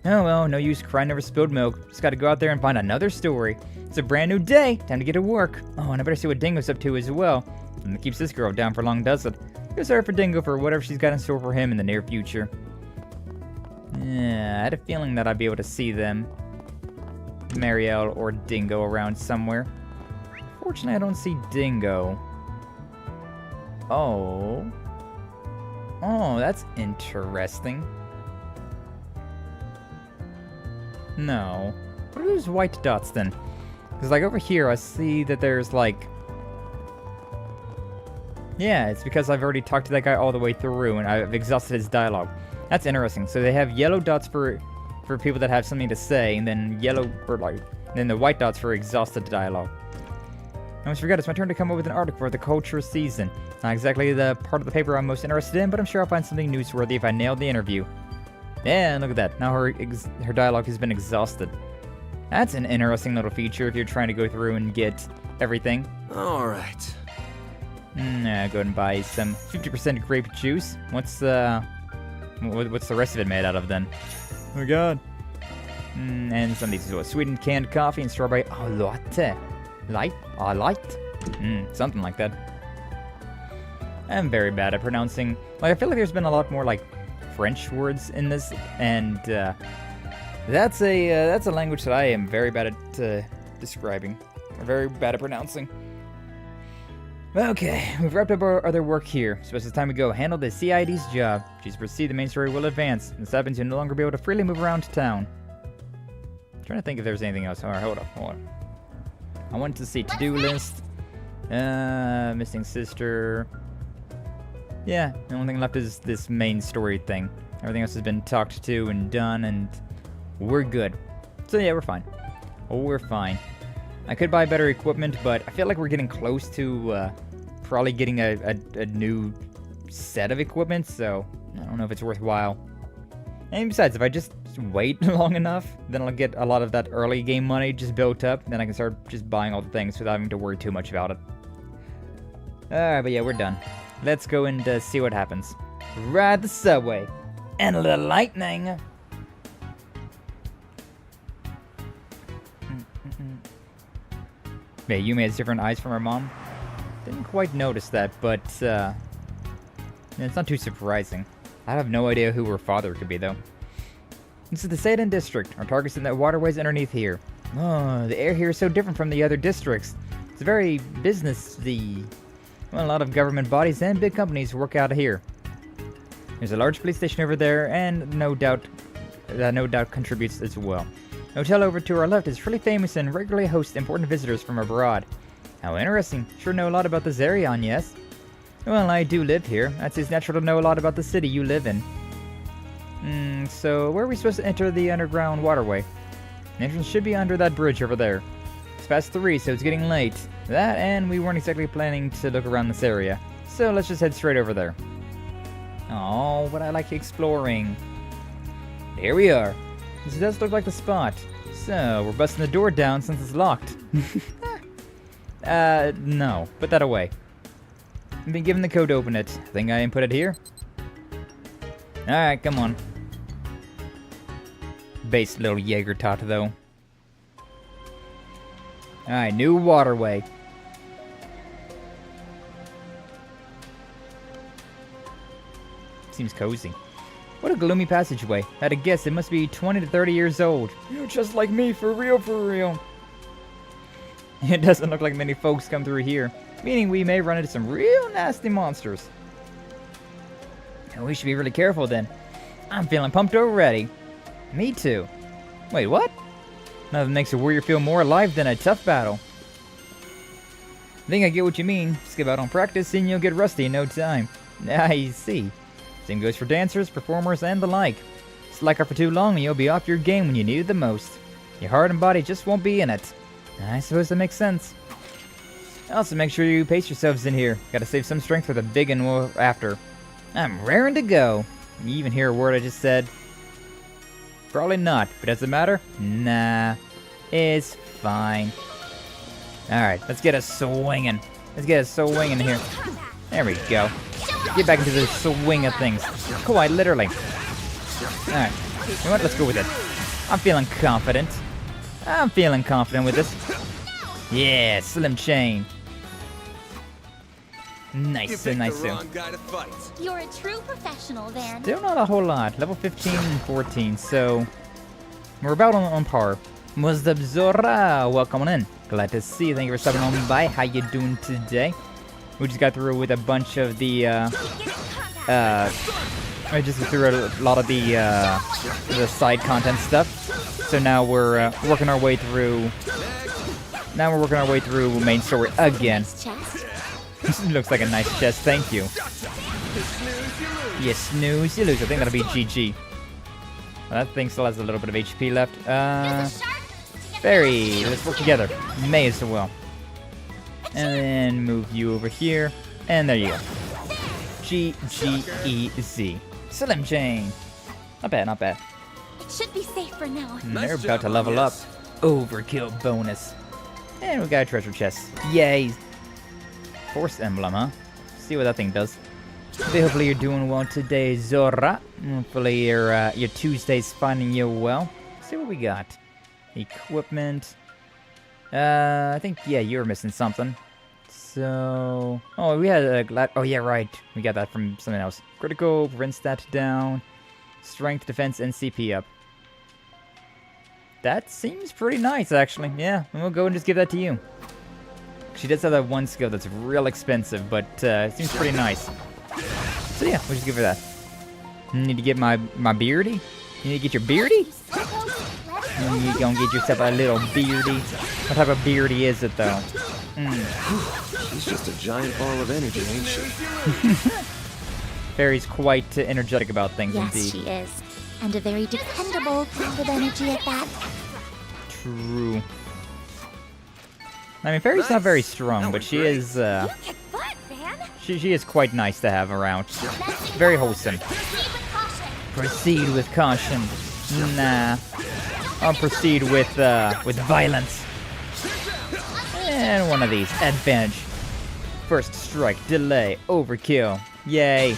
Oh well, no use crying over spilled milk. Just gotta go out there and find another story. It's a brand new day. Time to get to work. Oh, and I better see what Dingo's up to as well. And it keeps this girl down for long, does it? Feel sorry for Dingo for whatever she's got in store for him in the near future. Yeah, I had a feeling that I'd be able to see them. Marielle or Dingo around somewhere. Fortunately, I don't see Dingo. Oh. Oh, that's interesting. No. What are those white dots then? Because, like, over here, I see that there's, like... Yeah, it's because I've already talked to that guy all the way through, and I've exhausted his dialogue. That's interesting. So they have yellow dots for people that have something to say, and then yellow for, like... then the white dots for exhausted dialogue. I almost forgot, it's my turn to come up with an article for the culture season. Not exactly the part of the paper I'm most interested in, but I'm sure I'll find something newsworthy if I nail the interview. Yeah, look at that. Now her dialogue has been exhausted. That's an interesting little feature if you're trying to go through and get everything. Alright. Go ahead and buy some 50% grape juice. What's the rest of it made out of then? Oh my god. And some of these as well. Sweetened canned coffee and strawberry latte. Light? Something like that. I'm very bad at pronouncing. Like, I feel like there's been a lot more, like, French words in this, and that's a language that I am very bad at describing. Or very bad at pronouncing. Okay, we've wrapped up our other work here, so it's time to go handle the CID's job. As you proceed, the main story will advance. This happens, you'll no longer be able to freely move around town. I'm trying to think if there's anything else. Alright, hold on. I want to see to-do list. Missing sister. Yeah, the only thing left is this main story thing. Everything else has been talked to and done, and we're good. So yeah, we're fine. We're fine. I could buy better equipment, but I feel like we're getting close to probably getting a new set of equipment, so I don't know if it's worthwhile. And besides, if I just wait long enough, then I'll get a lot of that early game money just built up, then I can start just buying all the things without having to worry too much about it. Alright, but yeah, we're done. Let's go and see what happens. Ride the subway. And a little lightning. Yeah, Yumi has different eyes from her mom. Didn't quite notice that, but it's not too surprising. I have no idea who her father could be, though. This is the Seidan district. Our target's in the waterways underneath here. Oh, the air here is so different from the other districts. It's very businessy. Well, a lot of government bodies and big companies work out of here. There's a large police station over there, and no doubt contributes as well. The hotel over to our left is really famous and regularly hosts important visitors from abroad. How interesting. Sure know a lot about this area, yes? Well, I do live here. That's it's natural to know a lot about the city you live in. So where are we supposed to enter the underground waterway? The entrance should be under that bridge over there. It's past 3, so it's getting late. That, and we weren't exactly planning to look around this area. So let's just head straight over there. Oh, but I like exploring. Here we are. This does look like the spot. So, we're busting the door down since it's locked. No. Put that away. I've been given the code to open it. Think I input it here? Alright, come on. Base little Jaeger tot, though. Alright, new waterway. Seems cozy. What a gloomy passageway. I'd have guessed it must be 20 to 30 years old. You're just like me, for real, for real. It doesn't look like many folks come through here, meaning we may run into some real nasty monsters. We should be really careful then. I'm feeling pumped already. Me too. Wait, what? Nothing makes a warrior feel more alive than a tough battle. I think I get what you mean. Skip out on practice and you'll get rusty in no time. I see. Same goes for dancers, performers, and the like. Slack up for too long and you'll be off your game when you need it the most. Your heart and body just won't be in it. I suppose that makes sense. Also, make sure you pace yourselves in here. Gotta save some strength for the big one after. I'm raring to go. You even hear a word I just said? Probably not, but does it matter? Nah. It's fine. Alright, let's get us swinging. Let's get us swinging here. There we go. Get back into the swing of things. Quite literally. Alright. You know what? Let's go with it. I'm feeling confident. I'm feeling confident with this. Yeah, slim chain. Nice and nice. You're a true professional, then. Still not a whole lot. Level 15 and 14, so we're about on par. What's up, Zora? Welcome on in. Glad to see you. Thank you for stopping on by. How you doing today? We just got through with a bunch of the, I just threw a lot of the side content stuff. So now we're working our way through. Now we're working our way through main story again. Looks like a nice chest. Thank you. You snooze, you lose. I think that'll be GG. Well, that thing still has a little bit of HP left. Feri, let's work together. May as well. And then move you over here. And there you go. G-G-E-Z. Slim Chain. Not bad, not bad. It should be safe for now. And they're about to level up. Overkill bonus. And we got a treasure chest. Yay. Force emblem, huh? See what that thing does. Hopefully you're doing well today, Zora. Hopefully your Tuesday's finding you well. Let's see what we got. Equipment. I think, yeah, you were missing something. So... Oh, we had a... Oh, yeah, right. We got that from something else. Critical, prevent stat down. Strength, defense, and CP up. That seems pretty nice, actually. Yeah, we'll go and just give that to you. She does have that one skill that's real expensive, but it seems pretty nice. So yeah, we'll just give her that. Need to get my beardy? You need to get your beardy? You gonna get yourself a little beardy. What type of beardy is it, though? She's just a giant ball of energy, ain't she? Feri's quite energetic about things, Yes, indeed. she is. And a very dependable kind of energy at that. True. I mean, Feri's not very strong, but she is, she is quite nice to have around. Very wholesome. Proceed with caution. Nah. I'll proceed with violence. And one of these. Advantage. First strike. Delay. Overkill. Yay.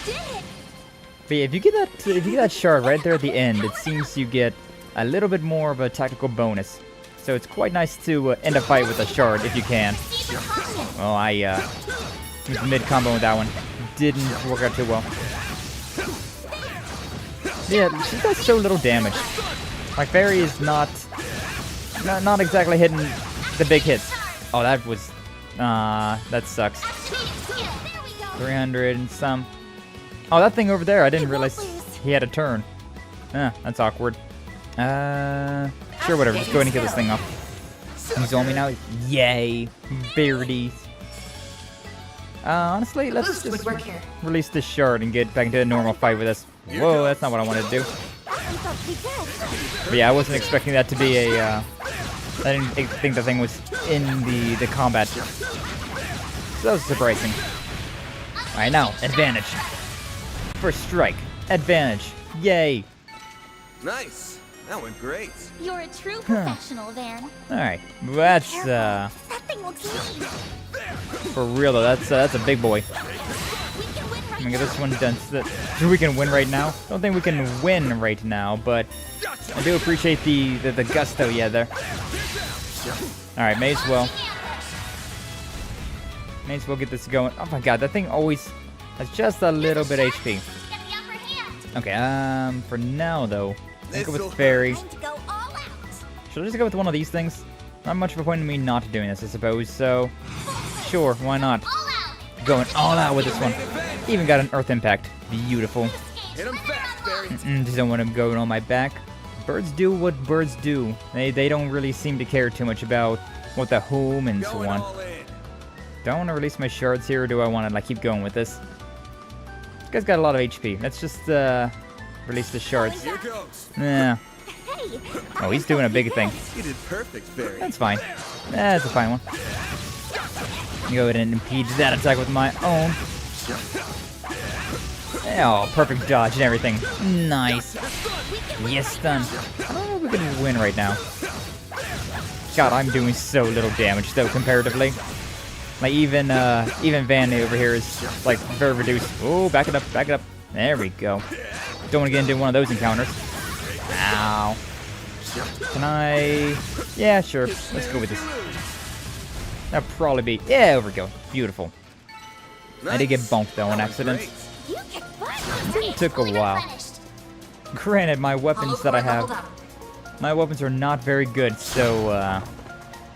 But yeah, if you get that shard right there at the end, it seems you get a little bit more of a tactical bonus. So it's quite nice to end a fight with a shard if you can. Well, I was mid-combo with that one. Didn't work out too well. Yeah, she does so little damage. Like, Feri is not exactly hitting the big hits. Oh, that was... that sucks. 300 and some. Oh, that thing over there, I didn't realize he had a turn. That's awkward. Sure, whatever, just go ahead and kill this thing off. He's on me now. Yay. Beardy. Honestly, let's just release this shard and get back into a normal fight with us. Whoa, that's not what I wanted to do. But yeah, I wasn't expecting that to be a, I didn't think the thing was in the combat. So that was surprising. Alright, now, advantage. First strike. Advantage. Yay. Nice. That went great. You're a true professional, Van. Alright, that's, That thing looks mean. for real though, that's a big boy. I'm gonna get this one done so that we can win right now. Don't think we can win right now, but I do appreciate the gusto, yeah, there. Alright, may as well. May as well get this going. Oh my god, that thing always has just a little bit HP. Okay, for now though, let's go with Feri. Should I just go with one of these things? Not much of a point in me not doing this, I suppose, so... Sure, why not? Going all out with this one. Even got an Earth Impact. Beautiful. Just don't want him going on my back. Birds do what birds do. They don't really seem to care too much about what the humans want. Do I want to release my shards here, or do I want to like keep going with this? This guy's got a lot of HP. Let's just release the shards. Yeah. Oh, he's doing a big thing. You did perfect, Feri. That's fine. That's a fine one. Go ahead and impede that attack with my own. Oh, perfect dodge and everything. Nice. Yes, done. I don't know if we can win right now. God, I'm doing so little damage though comparatively. Like even Van over here is like very reduced. Oh, back it up, back it up. There we go. Don't want to get into one of those encounters. Ow. Can I? Yeah, sure. Let's go with this. That'll probably be... Yeah, there we go. Beautiful. Nice. I did get bonked, though, on accident. It took a while. Granted, my weapons that I have My weapons are not very good, so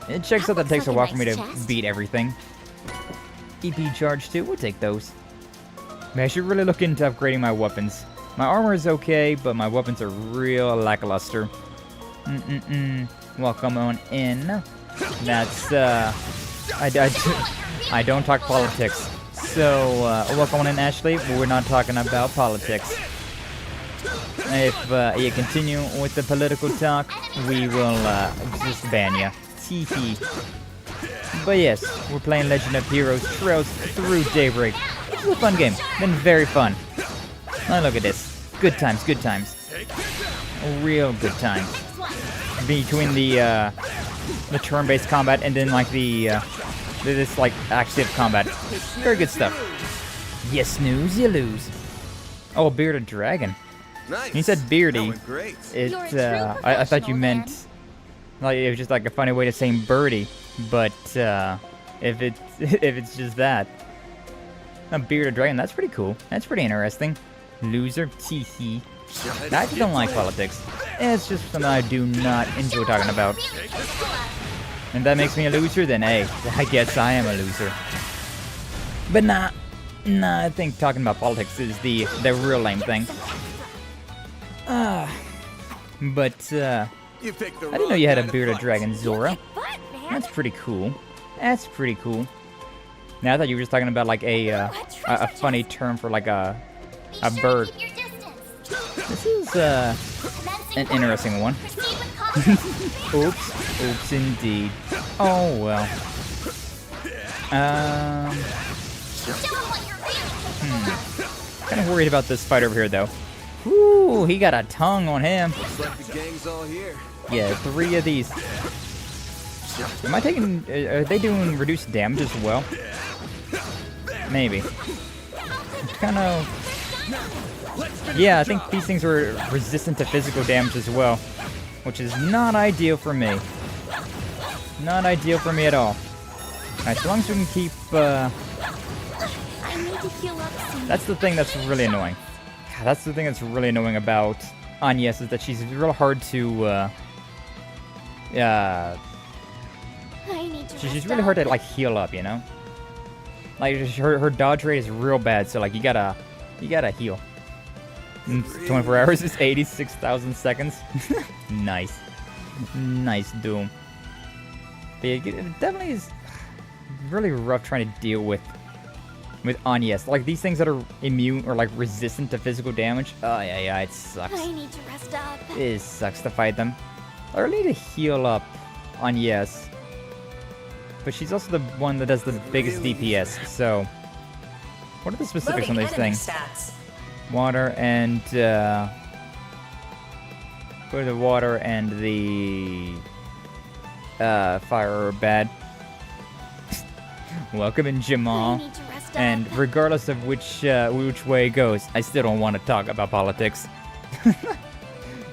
it checks out that it takes a while for me to beat everything. EP charge too, we'll take those. Man, I should really look into upgrading my weapons. My armor is okay, but my weapons are real lackluster. Welcome on in. That's, I don't talk politics. So, welcome on in, Ashley. We're not talking about politics. If you continue with the political talk, we will just ban you. Teehee. But yes, we're playing Legend of Heroes Trails through Daybreak. It's a fun game. Been very fun. Oh, look at this. Good times, good times. Real good times. Between the turn-based combat and then like this like active combat. Very good stuff. You snooze, you lose. Oh, a bearded dragon. Nice. You said beardy. Great. It I thought you meant like it was just like a funny way to saying birdie, but if it's just that. A bearded dragon, that's pretty cool. That's pretty interesting. Loser, teehee. I just don't like politics. It's just something I do not enjoy talking about. And that makes me a loser, then hey, I guess I am a loser. But nah, I think talking about politics is the real lame thing. But I didn't know you had a bearded dragon, Zora. That's pretty cool. That's pretty cool. Now I thought you were just talking about like a funny term for like a bird. This is an interesting one. Oops indeed. Oh well. Kind of worried about this fight over here though. Ooh, he got a tongue on him. Looks like the gang's all here. Yeah, 3 of these. Am I taking... Are they doing reduced damage as well? Maybe. Kind of... Yeah, I think these things are resistant to physical damage as well. Which is not ideal for me. Not ideal for me at all. Alright, so long as we can keep... That's the thing that's really annoying. God, that's the thing that's really annoying about Agnes, is that she's real hard to... She's really hard to like heal up, you know. Like her dodge rate is real bad, so like you gotta heal. 24 hours is 86,000 seconds. Nice, nice Doom. But yeah, it definitely is really rough trying to deal with Agnes. Like these things that are immune or like resistant to physical damage. Oh yeah, it sucks. I need to rest up. It sucks to fight them. I really need to heal up Agnes. But she's also the one that does the biggest DPS, so... What are the specifics on these things? Water and, What are the water and the... fire are bad. Welcome in, Jamal. And regardless of which way it goes, I still don't want to talk about politics.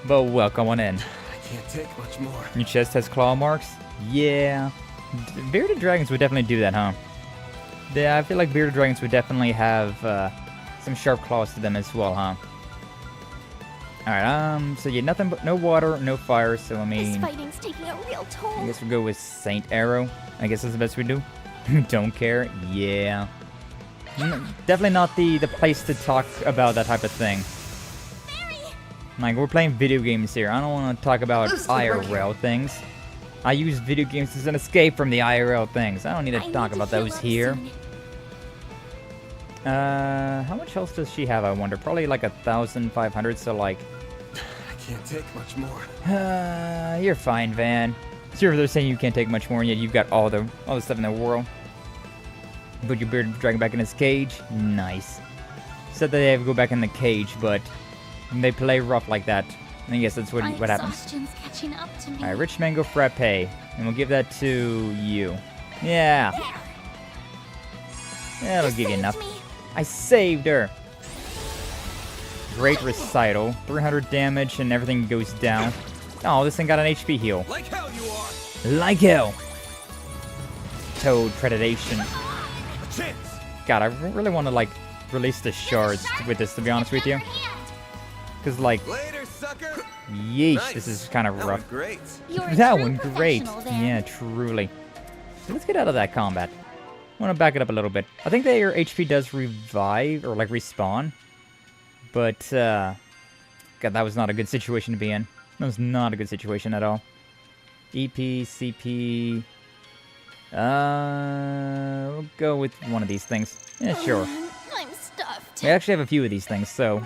But welcome on in. I can't take much more. Your chest has claw marks? Yeah. Bearded dragons would definitely do that, huh? Yeah, I feel like bearded dragons would definitely have some sharp claws to them as well, huh? Alright, so yeah, nothing but no water, no fire, so I mean... This fighting's taking a real toll. I guess we'll go with Saint Arrow. I guess that's the best we do. Don't care? Yeah. Definitely not the place to talk about that type of thing. Like, we're playing video games here. I don't want to talk about IRL things. I use video games as an escape from the IRL things. I don't need to talk about those here. How much health does she have, I wonder? Probably like 1,500, so like... I can't take much more. You're fine, Van. Sure, they're saying you can't take much more, and yet you've got all the stuff in the world. Put your bearded dragon back in his cage. Nice. Said that they have to go back in the cage, but they play rough like that. I guess that's what happens. Catching up to me. Alright, Rich Mango Frappe. And we'll give that to you. Yeah. That'll give you enough. I saved her. Great recital. 300 damage and everything goes down. Oh, this thing got an HP heal. Like hell you are. Like hell. Toad predation. God, I really want to like release the shards with this, to be honest with you. Because like... Later, sucker. Yeesh, Nice. this is kind of That rough. went great. You're a That true one great. professional, Van. Yeah, truly. So let's get out of that combat. I want to back it up a little bit. I think that your HP does revive, or like respawn. But, God, that was not a good situation to be in. That was not a good situation at all. EP, CP... we'll go with one of these things. Yeah, sure. I'm stuffed. We actually have a few of these things, so...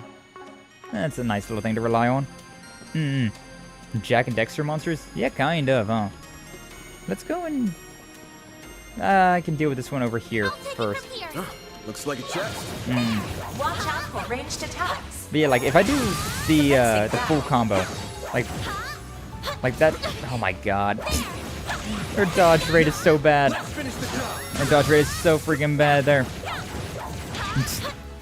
That's a nice little thing to rely on. Jack and Dexter monsters? Yeah, kind of, huh? Let's go and... I can deal with this one over here first. Looks like a chest. Watch out for ranged attacks. But yeah, like, if I do the full combo, like that... Oh my god. Her dodge rate is so bad. Her dodge rate is so freaking bad there.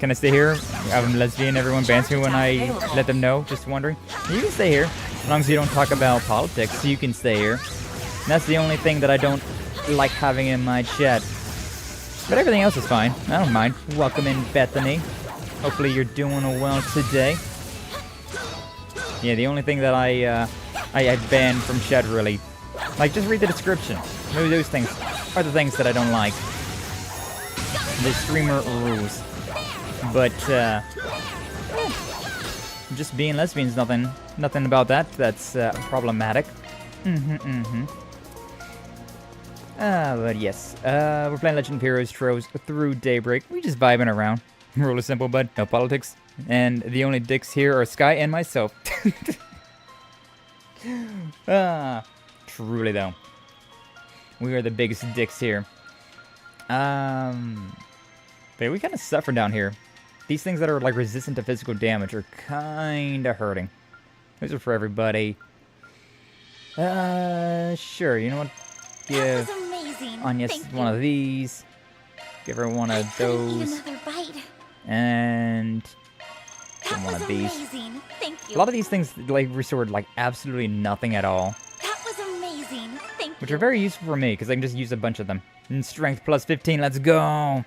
Can I stay here? I'm lesbian, everyone bans me when I let them know, just wondering. You can stay here, as long as you don't talk about politics, you can stay here. And that's the only thing that I don't like having in my chat. But everything else is fine, I don't mind. Welcome in, Bethany. Hopefully you're doing well today. Yeah, the only thing that I banned from chat, really. Like, just read the description. Maybe those things are the things that I don't like. The streamer rules. But, just being lesbian's nothing about that. That's, problematic. But yes. We're playing Legend of Heroes Tros through Daybreak. We just vibing around. Rule is simple, bud. No politics. And the only dicks here are Sky and myself. Truly, though. We are the biggest dicks here. But we kind of suffer down here. These things that are, like, resistant to physical damage are kind of hurting. Those are for everybody. Sure, you know what? Give That was amazing. Anya Thank one you. of these. Give her one of Couldn't eat those. another bite. And give That one was of these. amazing. Thank you. A lot of these things, like, restored, like, absolutely nothing at all. That was amazing. Thank Which you. are very useful for me, because I can just use a bunch of them. And strength plus 15, let's go!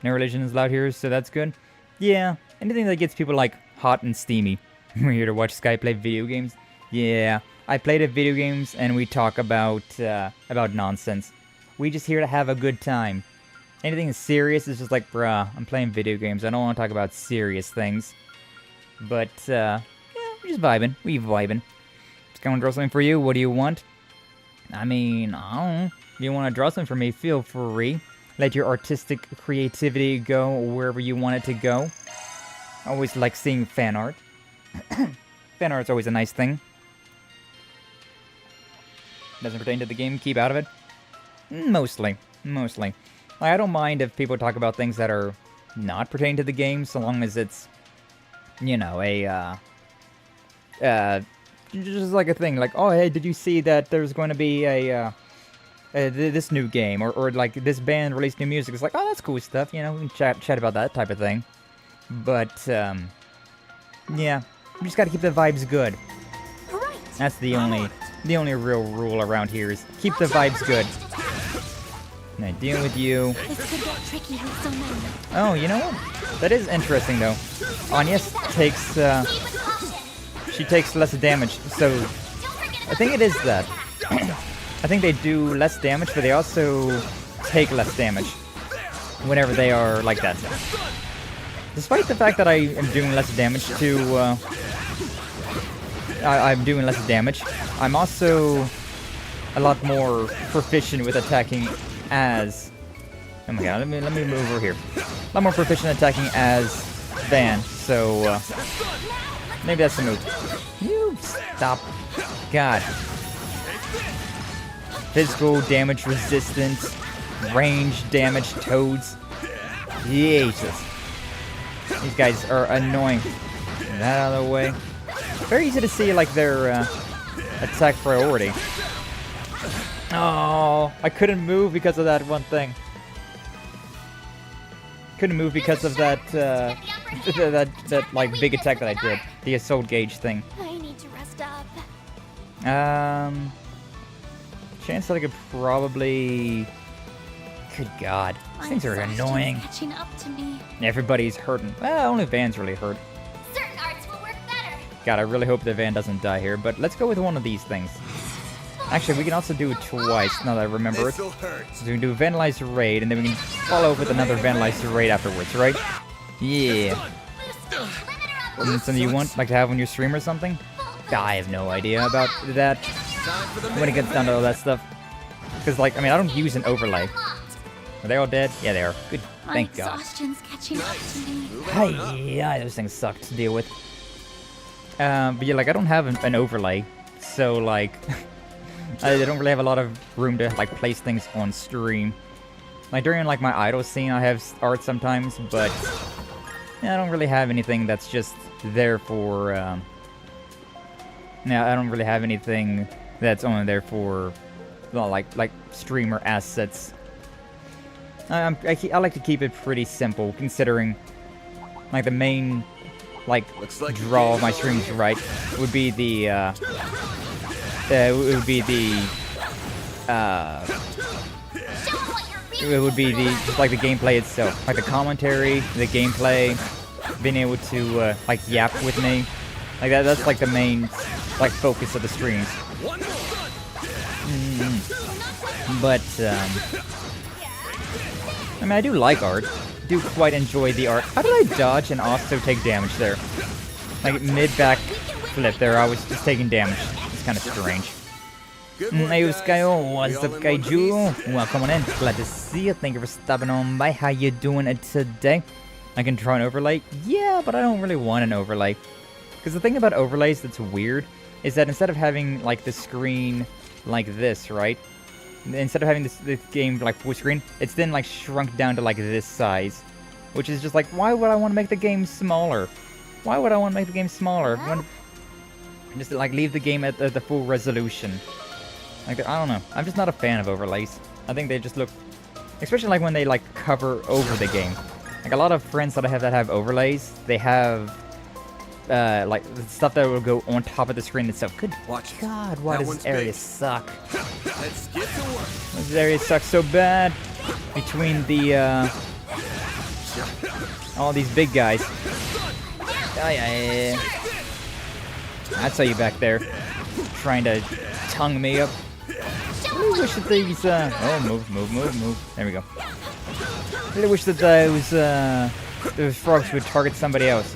No religion is allowed here, so that's good. Yeah, anything that gets people, like, hot and steamy. We're here to watch Sky play video games. Yeah, I played at video games, and we talk about nonsense. We just here to have a good time. Anything serious is just like, bruh, I'm playing video games. I don't want to talk about serious things. But, yeah, we're just vibing. We vibing. Just gonna draw something for you. What do you want? I mean, I don't know. If you want to draw something for me, feel free. Let your artistic creativity go wherever you want it to go. I always like seeing fan art. Fan art's always a nice thing. Doesn't pertain to the game, keep out of it. Mostly. Like, I don't mind if people talk about things that are not pertaining to the game, so long as it's, you know, just like a thing, like, oh, hey, did you see that there's going to be this new game, or like this band released new music? It's like, oh, that's cool stuff, you know, we can chat about that type of thing. But, yeah, we just gotta keep the vibes good. That's the only real rule around here is keep the vibes good. And I deal with you. This could get tricky with so many. Oh, you know what? That is interesting, though. Anya takes, she takes less damage, so I think it is that. I think they do less damage, but they also take less damage whenever they are like that. Despite the fact that I am doing less damage to, I'm doing less damage, I'm also a lot more proficient with attacking as... Oh my god, let me move over here. A lot more proficient attacking as Van, so maybe that's the move. You stop. God. Physical damage resistance, range damage toads. Jesus. These guys are annoying. Get that out of the way. Very easy to see, like, their attack priority. Oh, I couldn't move because of that one thing. Couldn't move because of that, that like big attack that I did, the assault gauge thing. I need to rest up. Chance that I could probably. Good God, these things are annoying. Catching up to me. Everybody's hurting. Well, only Van's really hurt. Certain arts will work better. God, I really hope the van doesn't die here, but let's go with one of these things. Actually, we can also do it twice, now that I remember it. So we can do a vandalized raid, and then we can follow up with another vandalized raid afterwards, right? Yeah. Something you want, like to have on your stream or something? I have no idea about that when it gets down to all that stuff. Because, like, I mean, I don't use an overlay. Are they all dead? Yeah, they are. Good. Thank God. Exhaustion's catching up to me. Hey, yeah, those things suck to deal with. But yeah, like, I don't have an overlay. So, like, I don't really have a lot of room to, like, place things on stream. Like, during, like, my idle scene, I have art sometimes, but yeah, I don't really have anything that's just there for, yeah, I don't really have anything that's only there for, well, like streamer assets. I like to keep it pretty simple, considering, like, the main, like, draw of my streams, right, would be the, it would be the just like the gameplay itself, like the commentary, the gameplay, being able to like yap with me, like that's like the main like focus of the streams. But I mean, I do like art, do quite enjoy the art. How did I dodge and also take damage there? Like mid-back flip there, I was just taking damage. It's kind of strange. Hey, Skyo, what's up, Kaiju? Welcome on in. Glad to see you. Thank you for stopping on by. How you doing today? I can draw an overlay. Yeah, but I don't really want an overlay. Because the thing about overlays that's weird is that instead of having, like, the screen like this, right? Instead of having this game, like, full screen, it's then, like, shrunk down to, like, this size. Which is just like, why would I want to make the game smaller? Why would I want to make the game smaller? Just, like, leave the game at the full resolution. Like, I don't know. I'm just not a fan of overlays. I think they just look... Especially, like, when they, like, cover over the game. Like, a lot of friends that I have that have overlays, they have, like, the stuff that will go on top of the screen itself. Good God, why does this area suck? Let's get to work. This area sucks so bad. Between the, all these big guys. I saw you back there. Trying to tongue me up. I really wish that these, oh, move. There we go. I really wish that those frogs would target somebody else.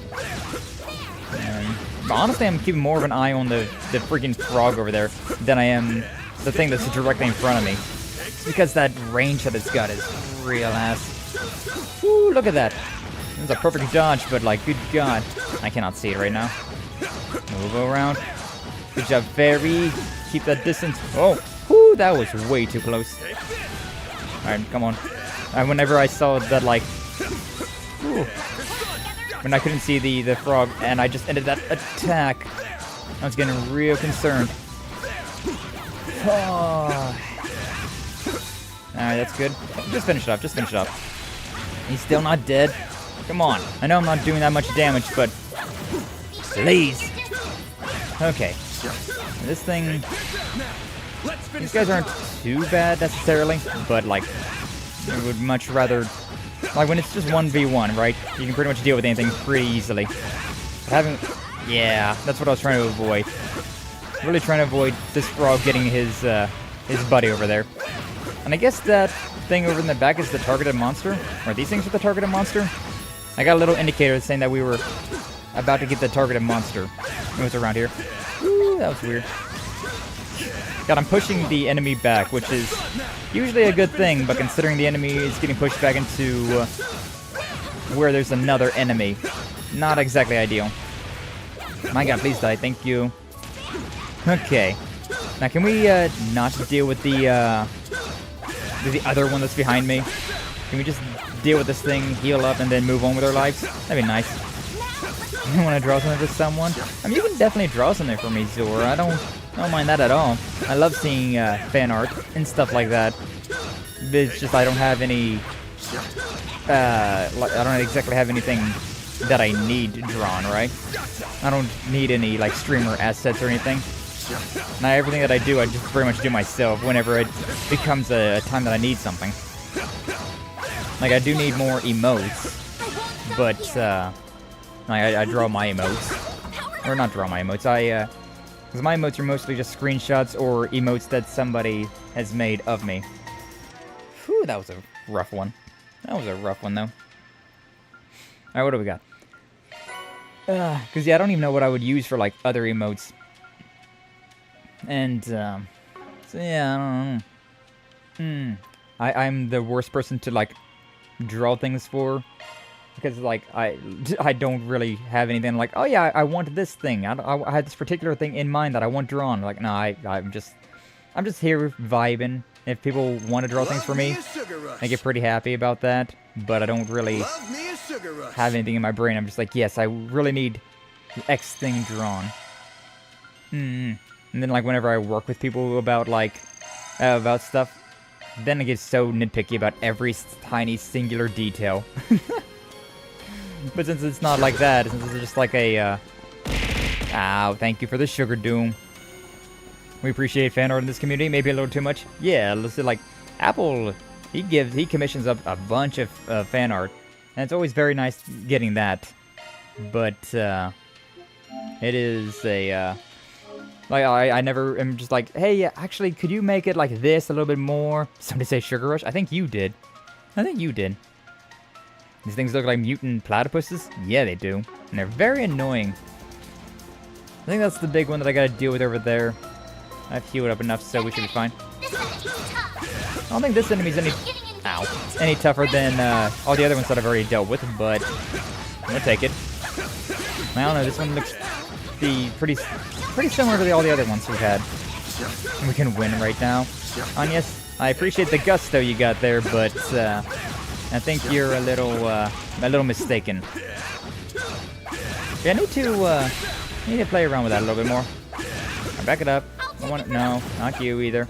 But honestly, I'm keeping more of an eye on the freaking frog over there than I am the thing that's directly in front of me. It's because that range that it's got is real ass. Woo, look at that. It was a perfect dodge, but, like, good God. I cannot see it right now. Move around. Good job, Feri. Keep that distance. Oh, whoo, that was way too close. Alright, come on. Whenever I saw that, like... Whew, when I couldn't see the frog, and I just ended that attack, I was getting real concerned. Oh. Alright, that's good. Just finish it up, He's still not dead. Come on. I know I'm not doing that much damage, but... Please. Okay. This thing... These guys aren't too bad, necessarily, but, like, I would much rather... Like, when it's just 1v1, right? You can pretty much deal with anything pretty easily. But having... Yeah, that's what I was trying to avoid. Really trying to avoid this frog getting his buddy over there. And I guess that thing over in the back is the targeted monster? Or these things are the targeted monster? I got a little indicator saying that we were about to get the targeted monster. It was around here. Ooh, that was weird. God, I'm pushing the enemy back, which is usually a good thing, but considering the enemy is getting pushed back into where there's another enemy, not exactly ideal. My God, please die. Thank you. Okay. Now, can we not deal with the other one that's behind me? Can we just deal with this thing, heal up, and then move on with our lives? That'd be nice. You want to draw something for someone? I mean, you can definitely draw something for me, Zora. I don't mind that at all. I love seeing fan art and stuff like that. It's just I don't have any... I don't exactly have anything that I need drawn, right? I don't need any, like, streamer assets or anything. Now, everything that I do, I just pretty much do myself whenever it becomes a time that I need something. Like, I do need more emotes, but, I draw my emotes. Or not draw my emotes. Because my emotes are mostly just screenshots or emotes that somebody has made of me. Whew, that was a rough one. That was a rough one, though. Alright, what do we got? Because, yeah, I don't even know what I would use for, like, other emotes. And, so, yeah, I don't know. I'm the worst person to, like, draw things for. Because, like, I don't really have anything like, oh, yeah, I want this thing. I had this particular thing in mind that I want drawn. Like, no, I'm just here vibing. If people want to draw things for me, I get pretty happy about that. But I don't really have anything in my brain. I'm just like, yes, I really need X thing drawn. And then, like, whenever I work with people about, like, about stuff, then I get so nitpicky about every tiny singular detail. But since it's not like that, since it's just like a, ow, thank you for the sugar doom. We appreciate fan art in this community, maybe a little too much. Yeah, let's like, Apple, he commissions up a bunch of fan art, and it's always very nice getting that. But, it is a, like, I never am just like, hey, actually, could you make it like this a little bit more? Somebody say Sugar Rush? I think you did. I think you did. These things look like mutant platypuses? Yeah, they do. And they're very annoying. I think that's the big one that I gotta deal with over there. I've healed up enough, so we should be fine. I don't think this enemy's any tougher than all the other ones that I've already dealt with, but I'm gonna take it. I don't know, this one looks pretty similar to all the other ones we've had. We can win right now. And yes, I appreciate the gusto you got there, but I think you're a little mistaken. Yeah, I need to play around with that a little bit more. Right, back it up. No, not you either.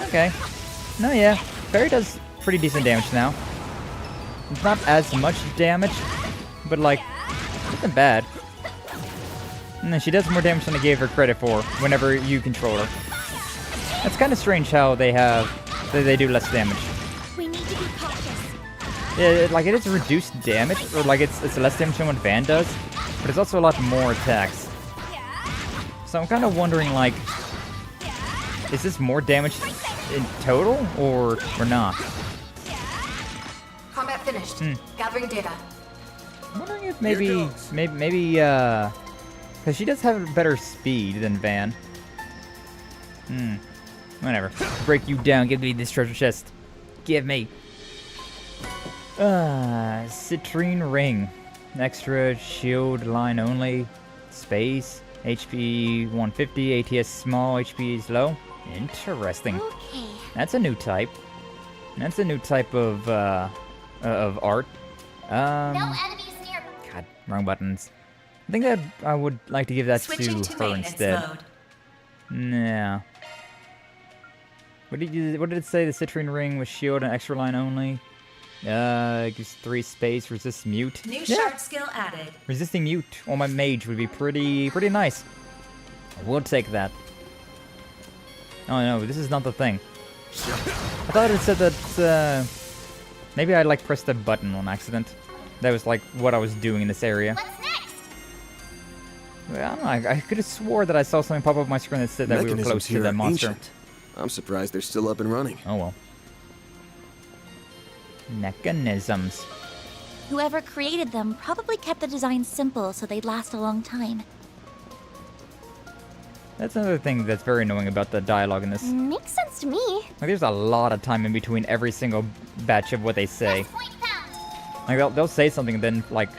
Okay. No, yeah. Feri does pretty decent damage now. It's not as much damage, but like, nothing bad. And then she does more damage than I gave her credit for whenever you control her. It's kind of strange how they do less damage. We need to be cautious. Yeah, like it is reduced damage, or like it's less damage than what Van does, but it's also a lot more attacks. So I'm kind of wondering, like, is this more damage in total or not? Combat finished. Gathering data. I'm wondering if maybe, because she does have better speed than Van. Whatever. Break you down. Give me this treasure chest. Give me. Citrine ring. Extra shield line only. Space. HP 150. ATS small. HP is low. Interesting. Okay. That's a new type. That's a new type of art. No enemies near. God, wrong buttons. I think that I would like to give that to her instead. Nah. What did it say? The citrine ring with shield and extra line only. Gives 3 space, resist mute. New shard skill added. Resisting mute on my mage would be pretty nice. We'll take that. Oh no, this is not the thing. I thought it said that maybe I like pressed the button on accident. That was like what I was doing in this area. What's next? Well, I don't know. I could have swore that I saw something pop up on my screen that said that we were close to that monster. Ancient. I'm surprised they're still up and running. Oh well. Mechanisms. Whoever created them probably kept the design simple so they'd last a long time. That's another thing that's very annoying about the dialogue in this. Makes sense to me. Like, there's a lot of time in between every single batch of what they say. Like, they'll say something and then, like,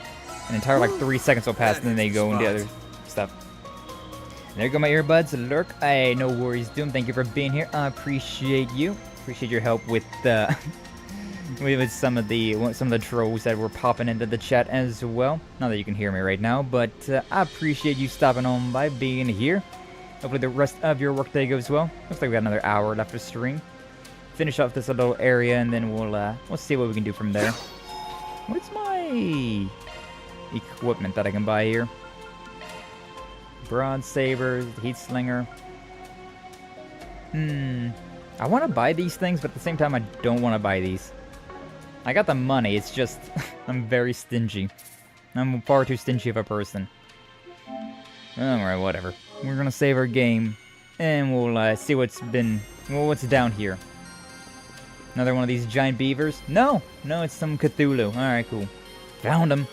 an entire, like, 3 seconds will pass and then they go into other stuff. There go my earbuds. Lurk. Hey, no worries, Doom. Thank you for being here. I appreciate you. Appreciate your help with, with some of the trolls that were popping into the chat as well. Not that you can hear me right now, but I appreciate you stopping on by being here. Hopefully the rest of your workday goes well. Looks like we got another hour left of stream. Finish off this little area and then we'll see what we can do from there. What's my equipment that I can buy here? Broad sabers, heat slinger. I want to buy these things, but at the same time I don't want to buy these. I got the money, it's just I'm very stingy. I'm far too stingy of a person. Alright, whatever. We're gonna save our game, and we'll see what's down here. Another one of these giant beavers? No, it's some Cthulhu. Alright, cool. Found him.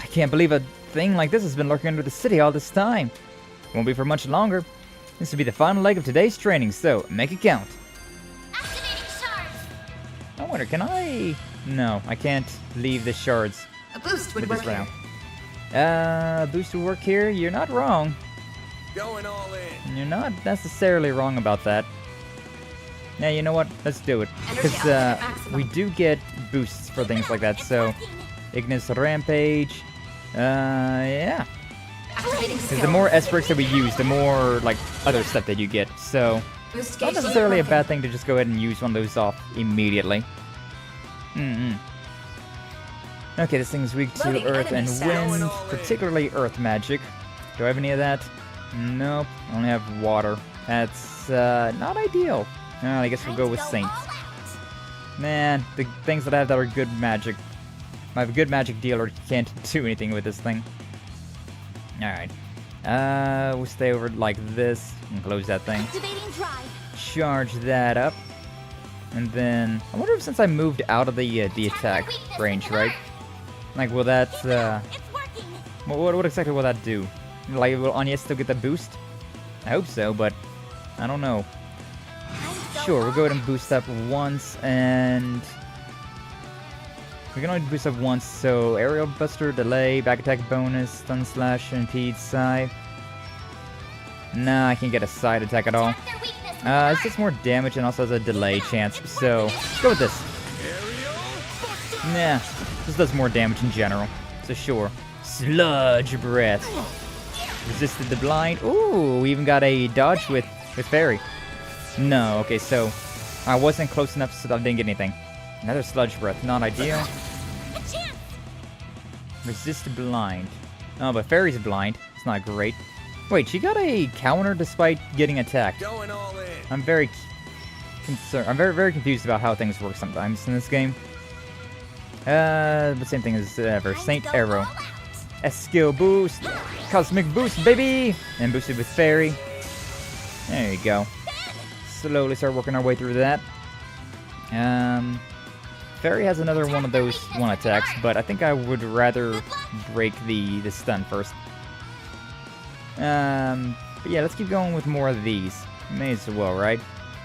I can't believe a thing like this has been lurking under the city all this time. Won't be for much longer. This will be the final leg of today's training, so make it count. Activating shards. I wonder, can I... No, I can't leave the shards. A boost would with work this round. Boost would work here? You're not wrong. Going all in. You're not necessarily wrong about that. Yeah, you know what? Let's do it. Because we do get boosts for things like that, so... Ignis Rampage. Yeah. Because the more S-Bricks that we use, the more, like, other stuff that you get. So, it's not necessarily a bad thing to just go ahead and use one of those off immediately. Okay, this thing's weak to Earth and Wind, particularly Earth magic. Do I have any of that? Nope, I only have water. That's, not ideal. I guess we'll go with Saint. Man, the things that I have that are good magic. I have a good magic dealer, can't do anything with this thing. Alright. We'll stay over like this and close that thing. Charge that up. And then, I wonder if since I moved out of the attack range, right? Like, will that, what exactly will that do? Like, will Anya still get the boost? I hope so, but I don't know. Sure, we'll go ahead and boost up once, and... We can only boost up once, so Aerial Buster, Delay, Back Attack Bonus, Stun Slash, Impede, Psy. Nah, I can't get a side attack at all. It's just more damage and also has a delay chance, so let's go with this. Nah, this does more damage in general, so sure. Sludge Breath. Resisted the blind. Ooh, we even got a dodge with Feri. No, okay, so I wasn't close enough so I didn't get anything. Another Sludge Breath, not ideal. Resist blind. Oh, but Feri's blind. It's not great. Wait, she got a counter despite getting attacked. Going all in. I'm very concerned. I'm very confused about how things work sometimes in this game. The same thing as ever. Saint Arrow. S-skill boost. Cosmic boost, baby! And boosted with Feri. There you go. Slowly start working our way through that. Feri has another one of those one attacks, but I think I would rather break the stun first. But yeah, let's keep going with more of these. May as well, right?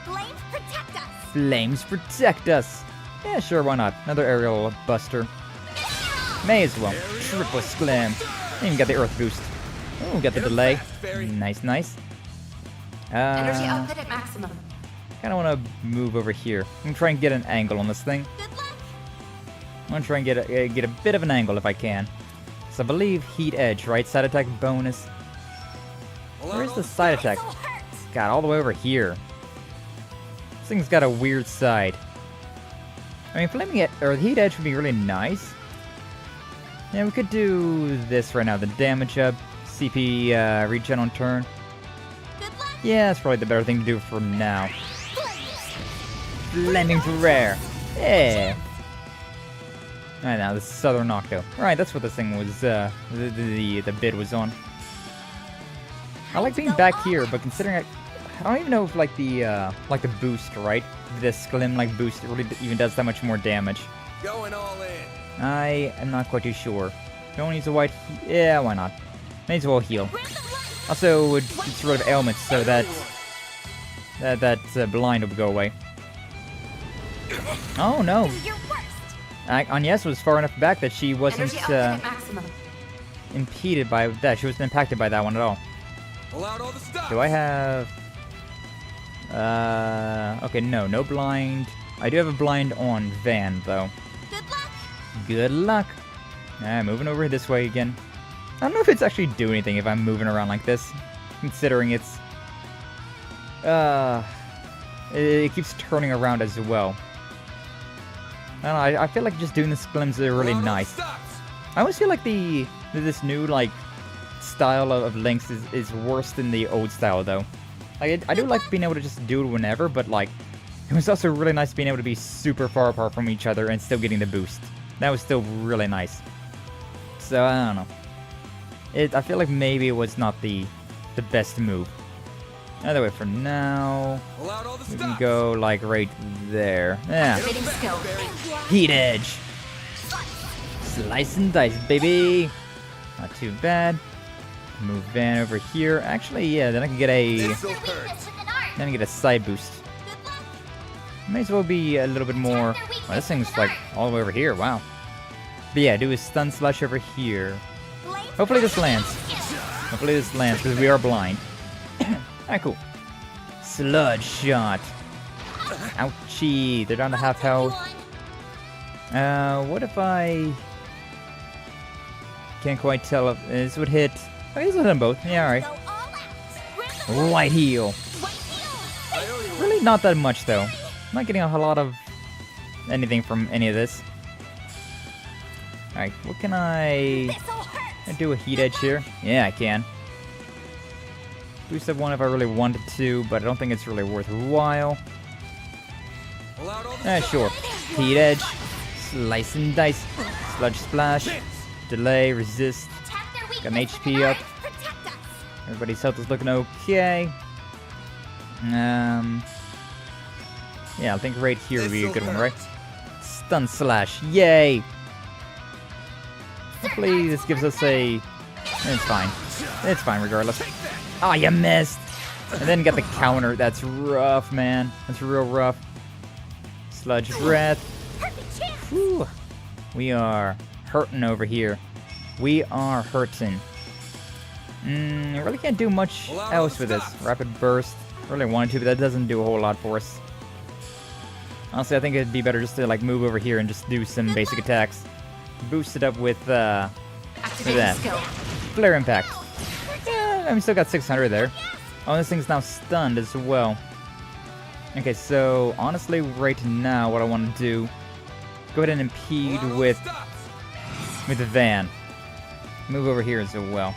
Flames protect us. Flames protect us. Yeah, sure, why not? Another Aerial Buster. May as well. Triple Slam. Even got the Earth Boost. Oh, got the delay. Nice, nice. Energy output at maximum. Kind of want to move over here. I'm gonna try and get an angle on this thing. I'm gonna try and get a bit of an angle if I can. So I believe Heat Edge, right? Side attack bonus. Where's the side attack? God, all the way over here. This thing's got a weird side. I mean, Flaming or Heat Edge would be really nice. Yeah, we could do this right now. The damage up, CP regen on turn. Yeah, that's probably the better thing to do for now. Flaming Prayer. Yeah. Alright, now the Southern Octo. Alright, that's what this thing was, the bid was on. I like being back here, but considering I don't even know if like the boost, right? This Sklim like boost really even does that much more damage. Going all in. I am not quite too sure. Don't use a white. Yeah, why not? May as well heal. Also, would get rid of ailments so that blind will go away. Oh no! Agnes was far enough back that she wasn't impeded by that. She wasn't impacted by that one at all. Do I have? Okay, no blind. I do have a blind on Van though. Good luck. Alright, moving over this way again. I don't know if it's actually doing anything if I'm moving around like this, considering it's it keeps turning around as well. I don't know, I feel like just doing the splims are really nice. I always feel like this new like style of links is worse than the old style though. Like I do like being able to just do it whenever, but like it was also really nice being able to be super far apart from each other and still getting the boost. That was still really nice. so I don't know. I feel like maybe it was not the best move. Either way, for now, we can go like right there. Yeah. Heat edge. Slice and dice, baby. Not too bad. Move Van over here. Actually, yeah, then I can get a side boost. May as well be a little bit more. Well, this thing's like all the way over here. Wow. But yeah, do a stun slash over here. Hopefully this lands. Hopefully this lands because we are blind. Alright, cool. Sludge shot. Ouchie. They're down to half health. What if I can't quite tell if this would hit? Oh, this will hit them both. Yeah, alright. White heal. Really not that much though. I'm not getting a whole lot of anything from any of this. Alright, what can I do a heat edge here? Yeah, I can. Boost up one if I really wanted to, but I don't think it's really worthwhile. Sure. Heat edge. Slice and dice. Sludge splash. Delay, resist. Got an HP up. Everybody's health is looking okay. Yeah, I think right here would be a good one, right? Stun slash. Yay! Hopefully this gives us a... It's fine. It's fine regardless. Ah, oh, you missed! And then get the counter. That's rough, man. That's real rough. Sludge breath. Whew. We are hurting over here. We are hurting. I really can't do much else with this. Rapid burst. Really wanted to, but that doesn't do a whole lot for us. Honestly, I think it'd be better just to like move over here and just do some basic attacks. Boost it up with that. Flare impact. Yeah, I mean, still got 600 there. Oh, this thing's now stunned as well. Okay, so honestly, right now, what I want to do, go ahead and impede with the van. Move over here as well.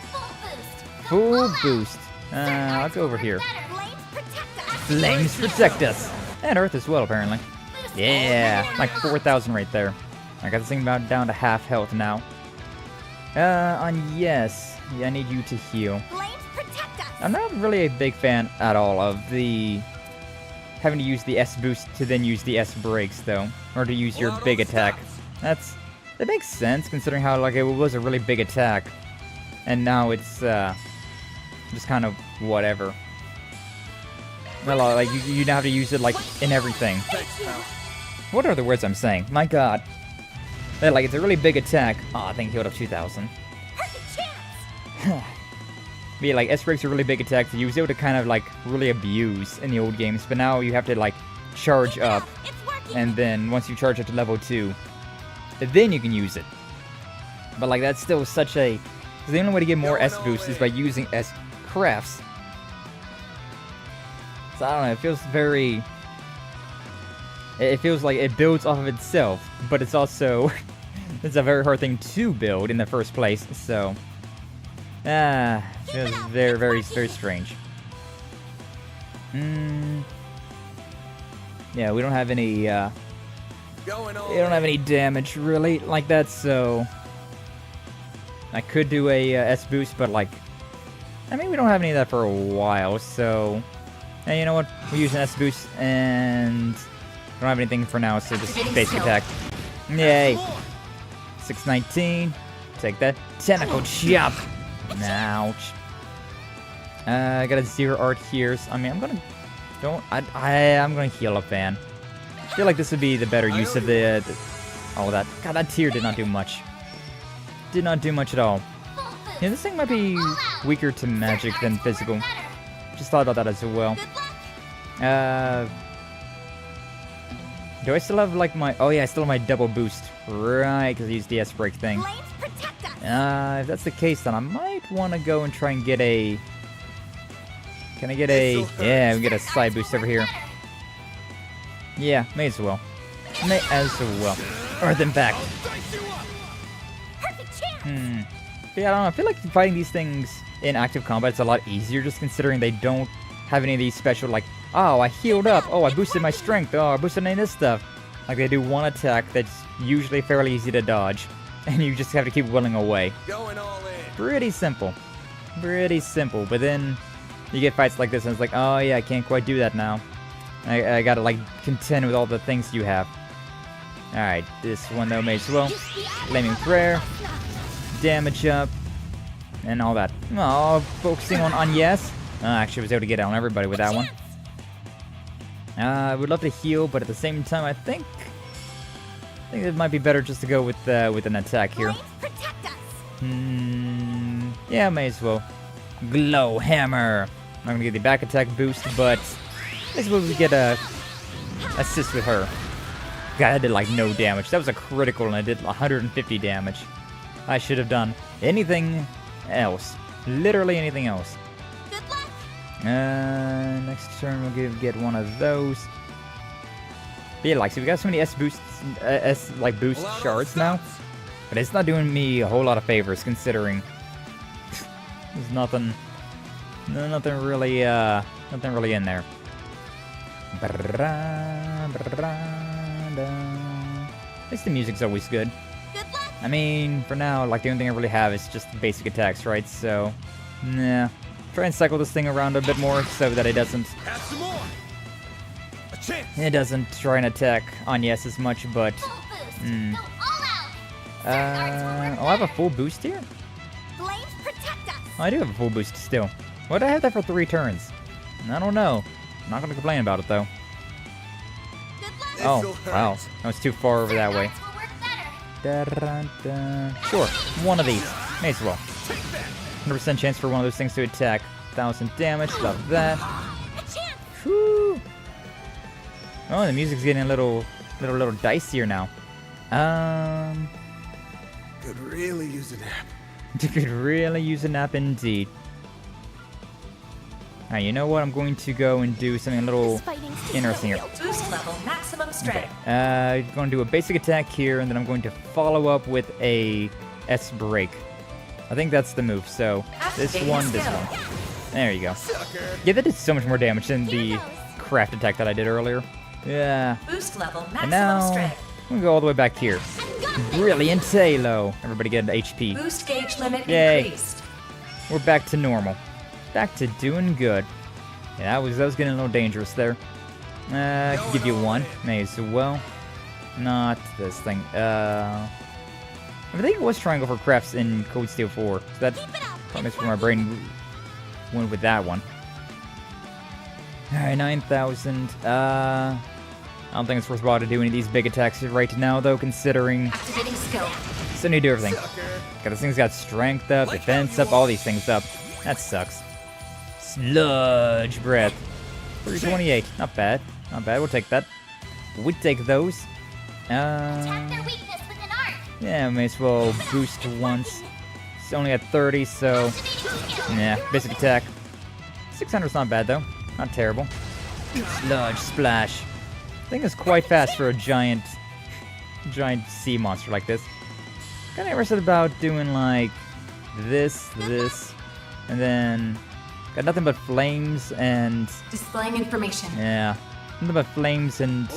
Full boost. I'll go over here. Flames protect us. And Earth as well, apparently. Yeah, like 4,000 right there. I got this thing about down to half health now. On yes. Yeah, I need you to heal. I'm not really a big fan at all of the having to use the S boost to then use the S breaks though, or to use your big attack. That makes sense considering how like it was a really big attack, and now it's just kind of whatever. Well, like you now have to use it like in everything. What are the words I'm saying? My God. Like it's a really big attack. Oh, I think healed up 2,000. But yeah, like S breaks are really big attacks that you was able to kind of like really abuse in the old games, but now you have to like charge up, and then once you charge up to level 2, then you can use it. But like that's still such a... The only way to get more S boosts is by using S crafts. So I don't know, it feels very... It feels like it builds off of itself, but it's also... it's a very hard thing to build in the first place, so... feels very, very, very strange. Yeah, we don't have any, we don't have any damage, really, like that, so... I could do a S boost, but, like... I mean, we don't have any of that for a while, so... Hey, you know what? We use an S boost, and... don't have anything for now, so just basic attack. Yay! 619. Take that. Tentacle chop! Ouch. I got a 0 art here, so, I mean, I'm gonna... I'm gonna heal up Van. I feel like this would be the better use of the all of that. God, that tier did not do much. Did not do much at all. Yeah, this thing might be weaker to magic than physical. Just thought about that as well. Do I still have, like, my... Oh, yeah, I still have my double boost. Right, because I used the S-break thing. If that's the case, then I might want to go and try and get a... Can I get a... Yeah, we get a side boost over here. Yeah, may as well. May as well. Earth Impact. Yeah, I don't know. I feel like fighting these things in active combat is a lot easier, just considering they don't have any of these special, like, oh, I healed up. Oh, I boosted my strength. Oh, I boosted any of this stuff. Like, they do one attack that's usually fairly easy to dodge. and you just have to keep willing away. Going all in. Pretty simple. Pretty simple. But then you get fights like this, and it's like, oh yeah, I can't quite do that now. I gotta, like, contend with all the things you have. Alright, this one, though, may as well. Flaming Prayer. Damage up. And all that. Oh, focusing on yes. Actually, I was able to get out on everybody with that one. I would love to heal, but at the same time, I think it might be better just to go with an attack here. Yeah, may as well. Glow Hammer. I'm not gonna get the back attack boost, but I suppose we get a assist with her. God, I did like no damage. That was a critical, and I did 150 damage. I should have done anything else. Literally anything else. Good luck. Next turn we'll get one of those. But yeah, like, so we got so many boost shards now, but it's not doing me a whole lot of favors considering there's nothing really in there. At least the music's always good. I mean, for now, like, the only thing I really have is just basic attacks, right? So, nah. Try and cycle this thing around a bit more so that it doesn't try and attack on yes as much, but oh, I have a full boost here? Oh, I do have a full boost still. Why did I have that for 3 turns? I don't know. I'm not gonna complain about it though. Oh, wow. That was too far over that way. Sure, one of these. May as well. 100% chance for one of those things to attack. 1,000 damage, love that. Whew. Oh, the music's getting a little dicier now. Could really use a nap. Could really use a nap indeed. Alright, you know what? I'm going to go and do something a little interesting here. Boost level, maximum strength. Okay. Going to do a basic attack here, and then I'm going to follow up with a S-break. I think that's the move, so this one. There you go. Yeah, that did so much more damage than the craft attack that I did earlier. Yeah. Boost level, maximum and now, strength. I'm gonna go all the way back here. Brilliant Halo. Everybody get an HP. Boost gauge limit Yay. increased. We're back to normal. Back to doing good. Yeah, that was getting a little dangerous there. I can give you one. May as well. Not this thing. I think it was Triangle for crafts in Cold Steel 4. So that probably makes where my brain went with that one. Alright, 9,000. I don't think it's worthwhile to do any of these big attacks right now, though, considering Activating skill. still need to do everything. God, this thing's got strength up, defense up, all these things up. That sucks. Sludge breath. 328. Not bad. Not bad. We'll take that. We take those. Yeah, may as well boost once. It's only at 30, so yeah, basic attack. 600's not bad though. Not terrible. Sludge splash. Thing is quite fast for a giant sea monster like this. Kinda interested about doing like this, and then got nothing but flames and displaying information. Yeah, nothing but flames and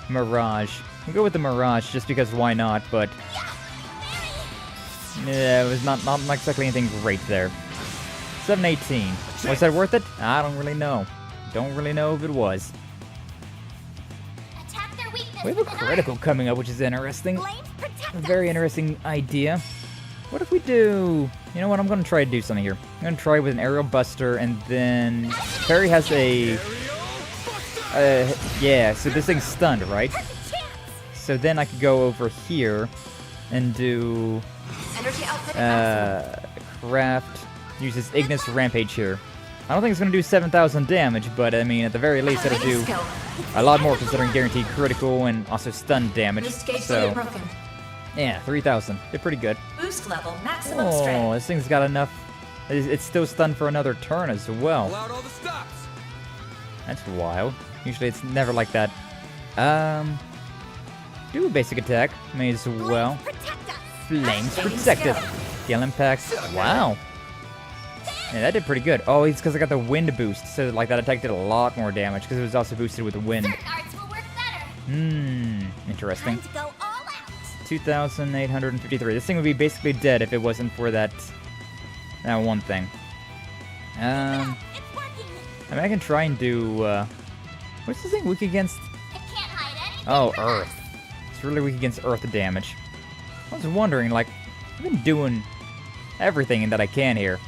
mirage. We'll go with the mirage just because why not? But yeah, it was not exactly anything great there. 718. Was that worth it? I don't really know. Don't really know if it was. We have a critical coming up, which is interesting. A very interesting idea. What if we do... You know what? I'm going to try to do something here. I'm going to try with an aerial buster, and then... Feri has a... yeah, so this thing's stunned, right? So then I could go over here and do... craft... Uses Ignis Rampage here. I don't think it's going to do 7,000 damage, but I mean, at the very least, it'll do a lot more considering guaranteed critical and also stun damage. So, yeah, 3,000. They're pretty good. Boost level, maximum strength. Oh, this thing's got enough. It's still stunned for another turn as well. That's wild. Usually it's never like that. Do a basic attack. May as well. Flames protect us. Scale impacts. Wow. Yeah, that did pretty good. Oh, it's because I got the wind boost, so like that attack did a lot more damage because it was also boosted with the wind. Interesting. 2,853. This thing would be basically dead if it wasn't for that one thing. I mean, I can try and do, what's this thing weak against? Oh, Earth. It's really weak against Earth damage. I was wondering, like, I've been doing everything that I can here.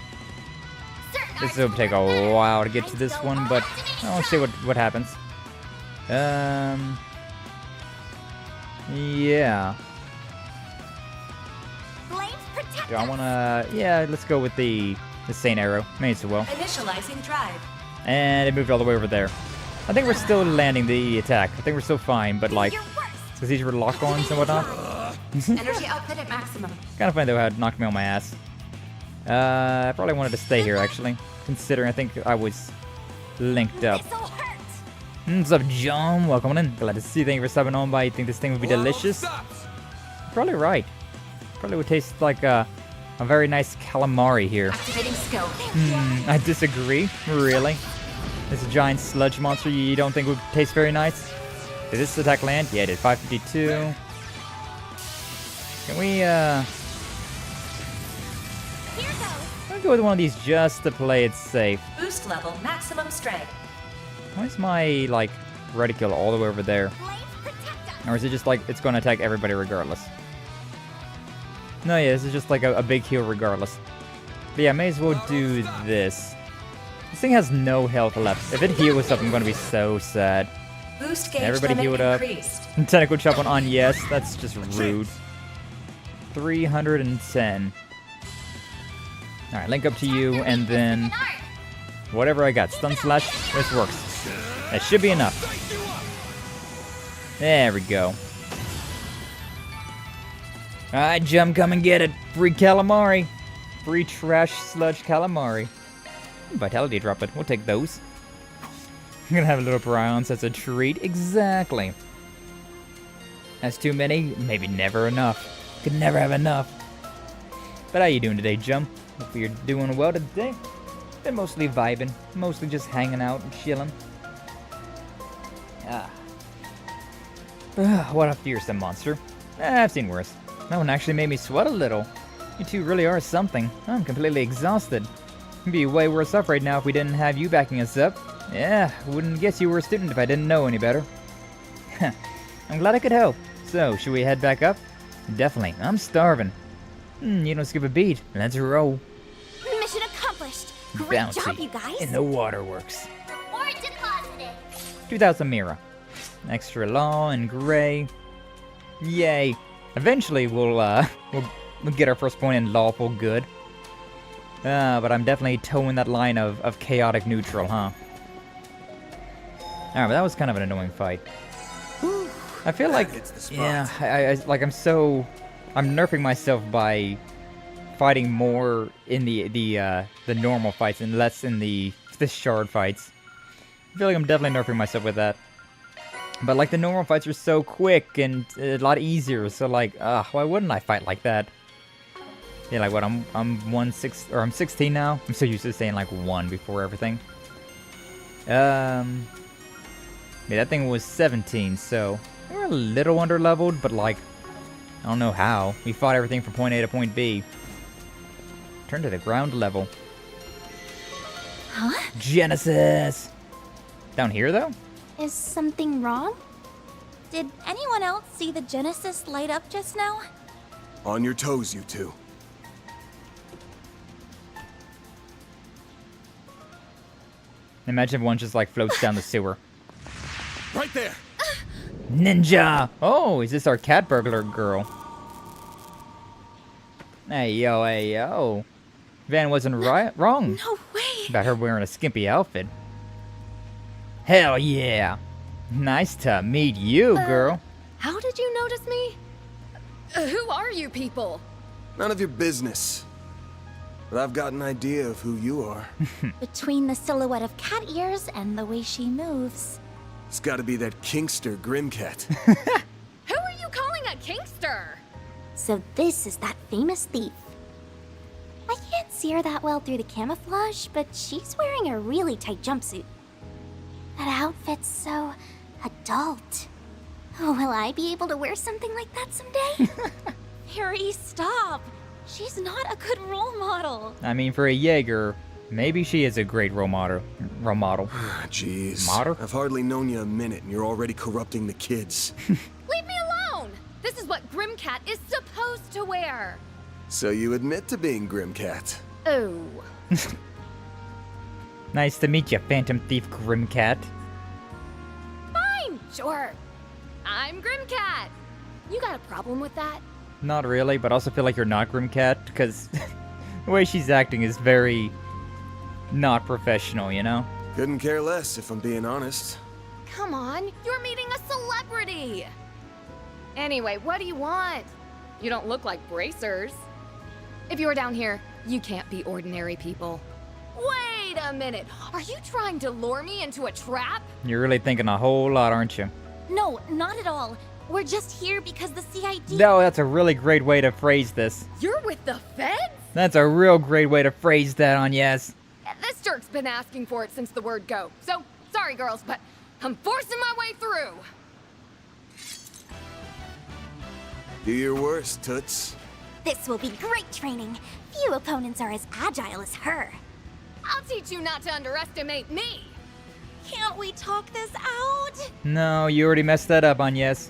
This will take a while to get to this one, but I'll see what happens. Yeah. Do I wanna... Yeah, let's go with the Saint Arrow. May as well. Initializing drive. And it moved all the way over there. I think we're still landing the attack. I think we're still fine, but like... Because these were lock-ons and whatnot. Energy output at maximum. Kind of funny though how it knocked me on my ass. I probably wanted to stay here actually, considering I think I was linked up. What's up, John? Welcome in. Glad to see you. Thank you for subbing on by. You think this thing would be delicious? Probably right. Probably would taste like a very nice calamari here. Activating skill. I disagree. Really? This giant sludge monster you don't think would taste very nice? Did this attack land? Yeah, it did. 552. Can we, I'll go with one of these just to play it safe. Boost level maximum strength. Why is my, like, reticule all the way over there? Or is it just like, it's going to attack everybody regardless? No, yeah, this is just like a big heal regardless. But yeah, I may as well do this. This thing has no health left. If it heals up, I'm going to be so sad. Boost gauge Everybody healed up. Tentacle chop on yes, that's just rude. 310. Alright, link up to you, and then whatever I got. Stun slash, this works. That should be enough. There we go. Alright, Jum, come and get it. Free calamari. Free trash sludge calamari. Vitality drop it. We'll take those. I'm gonna have a little bronze as a treat. Exactly. That's too many? Maybe never enough. Could never have enough. But how you doing today, Jum? Hope you're doing well today. Been mostly vibing. Mostly just hanging out and chilling. What a fearsome monster. I've seen worse. That one actually made me sweat a little. You two really are something. I'm completely exhausted. It'd be way worse off right now if we didn't have you backing us up. Yeah, wouldn't guess you were a student if I didn't know any better. I'm glad I could help. So, should we head back up? Definitely. I'm starving. You don't skip a beat. Let's roll. Mission accomplished. Great Bouncy job, you guys. in the waterworks. Or deposited. 2,000 Mira. Extra law and gray. Yay. Eventually we'll get our first point in lawful good. But I'm definitely towing that line of chaotic neutral, huh? Alright, but that was kind of an annoying fight. I feel like, yeah, I'm nerfing myself by fighting more in the normal fights and less in the shard fights. I feel like I'm definitely nerfing myself with that. But like the normal fights are so quick and a lot easier, so like, why wouldn't I fight like that? Yeah, like what? I'm 16 now. I'm so used to saying like 1 before everything. Yeah, that thing was 17, so we're a little under leveled, but like, I don't know how. We fought everything from point A to point B. Turn to the ground level. Huh? Genesis! Down here, though? Is something wrong? Did anyone else see the Genesis light up just now? On your toes, you two. Imagine if one just like floats down the sewer. Right there! Ninja! Oh, is this our cat burglar girl? Hey yo, hey yo. Van wasn't wrong. No way! About her wearing a skimpy outfit. Hell yeah! Nice to meet you, girl. How did you notice me? Who are you people? None of your business. But I've got an idea of who you are. Between the silhouette of cat ears and the way she moves. It's gotta be that Kingster Grimcat. Who are you calling a Kingster? So this is that famous thief. I can't see her that well through the camouflage, but she's wearing a really tight jumpsuit. That outfit's so adult. Oh, will I be able to wear something like that someday? Feri, stop. She's not a good role model. I mean, for a Jaeger, maybe she is a great role model. Jeez. Model? I've hardly known you a minute and you're already corrupting the kids. Leave me alone! This is what Grimcat is supposed to wear. So you admit to being Grimcat? Oh. Nice to meet you, Phantom Thief Grimcat. Fine, sure. I'm Grimcat. You got a problem with that? Not really, but I also feel like you're not Grimcat, because the way she's acting is very not professional, you know? Couldn't care less, if I'm being honest. Come on, you're meeting a celebrity. Anyway, what do you want? You don't look like bracers. If you're down here, you can't be ordinary people. Wait a minute, are you trying to lure me into a trap? You're really thinking a whole lot, aren't you? No, not at all. We're just here because the CID... No, that's a really great way to phrase this. You're with the feds? That's a real great way to phrase that on yes. This jerk's been asking for it since the word go. So, sorry girls, but I'm forcing my way through. Do your worst, Toots. This will be great training. Few opponents are as agile as her. I'll teach you not to underestimate me. Can't we talk this out? No, you already messed that up on yes.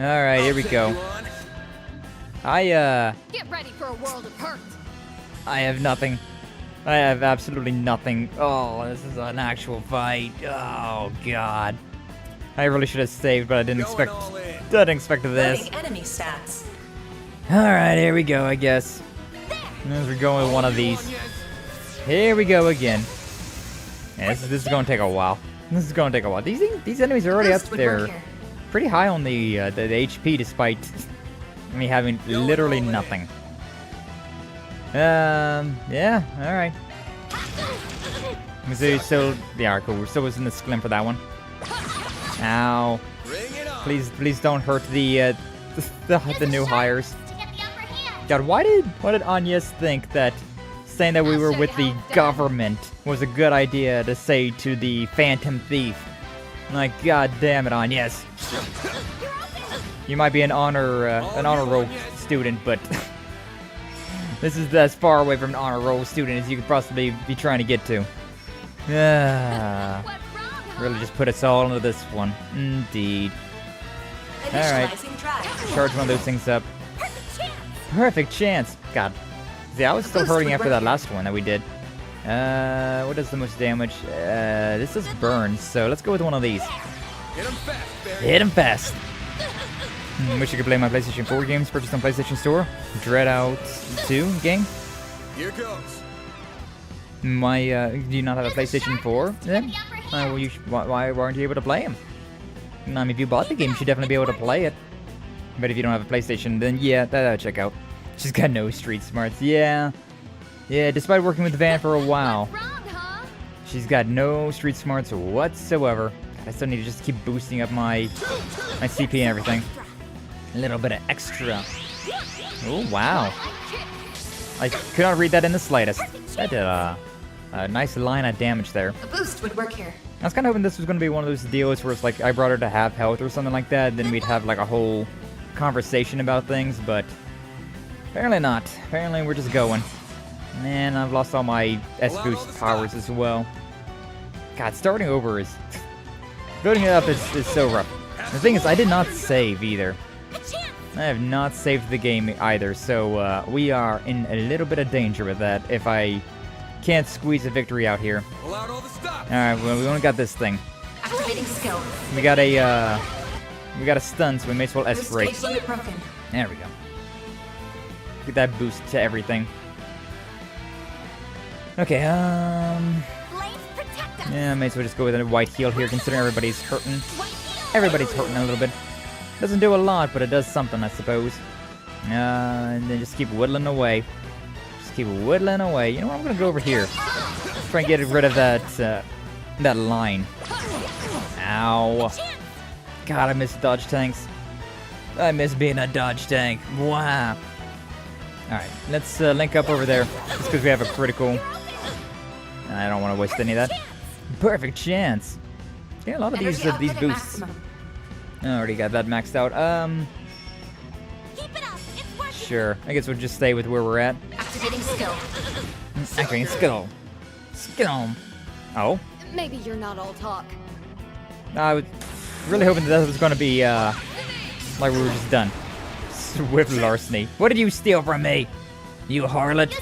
Alright, here we go. Get ready for a world of hurt. I have nothing. I have absolutely nothing. Oh, this is an actual fight. Oh, God. I really should have saved, but I didn't expect this. Loading enemy stats. Alright, here we go, I guess. As we're going with one of these. Here we go again. Yeah, this is going to take a while. This is going to take a while. These enemies are already up there. Pretty high on the HP, despite me having literally nothing. Yeah, alright. So, yeah, cool. We're still in the scrim for that one. Ow. Please don't hurt the new hires. God, why did Agnes think that saying that we were with the government was a good idea to say to the Phantom Thief? Like, god damn it, Agnes. You might be an honor roll student, but this is as far away from an honor roll student as you could possibly be trying to get to. Really just put us all into this one. Indeed. Alright. Charge one of those things up. Perfect chance. God. See, I was still hurting after that last one that we did. What does the most damage? This does burn, so let's go with one of these. Hit him fast. Wish you could play my PlayStation 4 games purchased on PlayStation Store. Dread Out 2 game. Here goes. Do you not have a PlayStation 4 then? Why aren't you able to play them? I mean, if you bought the game, you should definitely be able to play it. But if you don't have a PlayStation, then yeah, that I'll check out. She's got no street smarts. Yeah, despite working with Van for a while, she's got no street smarts whatsoever. God, I still need to just keep boosting up my CP and everything. A little bit of extra. Oh, wow. I could not read that in the slightest. That did a nice line of damage there. A boost would work here. I was kind of hoping this was going to be one of those deals where it's like I brought her to half health or something like that, then we'd have like a whole conversation about things, but apparently not. Apparently we're just going. Man, I've lost all my S-boost powers as well. God, starting over is... building it up is so rough. The thing is, I did not save either. I have not saved the game either, so we are in a little bit of danger with that if I can't squeeze a victory out here. Alright, well, we only got this thing. Activating skill. We got a stun, so we may as well S-break. There we go. Get that boost to everything. Okay, yeah, may as well just go with a white heal here, considering everybody's hurting. Everybody's hurting a little bit. Doesn't do a lot, but it does something, I suppose. And then just keep whittling away. Just keep whittling away. You know what? I'm gonna go over here. Try and get rid of that that line. Ow. God, I miss dodge tanks. I miss being a dodge tank. Wow. Alright, let's link up over there. Just because we have a critical. I don't want to waste any of that. Perfect chance. Yeah, a lot of these boosts. I already got that maxed out. Keep it up. It's working. Sure. I guess we'll just stay with where we're at. Activating skill. Activating skill. Skill. Oh. Maybe you're not all talk. I was really hoping that was gonna be, like we were just done. Swift larceny. What did you steal from me? You harlot.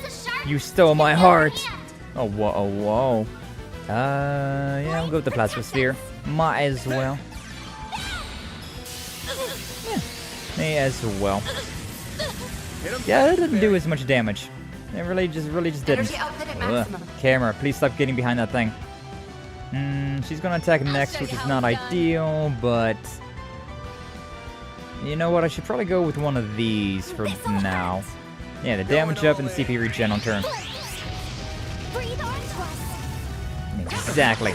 You stole my heart. Oh, whoa, oh, whoa. Yeah, we'll go with the plasma sphere. Might as well. Yeah, may as well. Yeah, it didn't do as much damage. It really just didn't. Ugh. Camera, please stop getting behind that thing. She's gonna attack next, which is not ideal, but... You know what, I should probably go with one of these for now. Yeah, the damage up and the CP regen on turn. Exactly.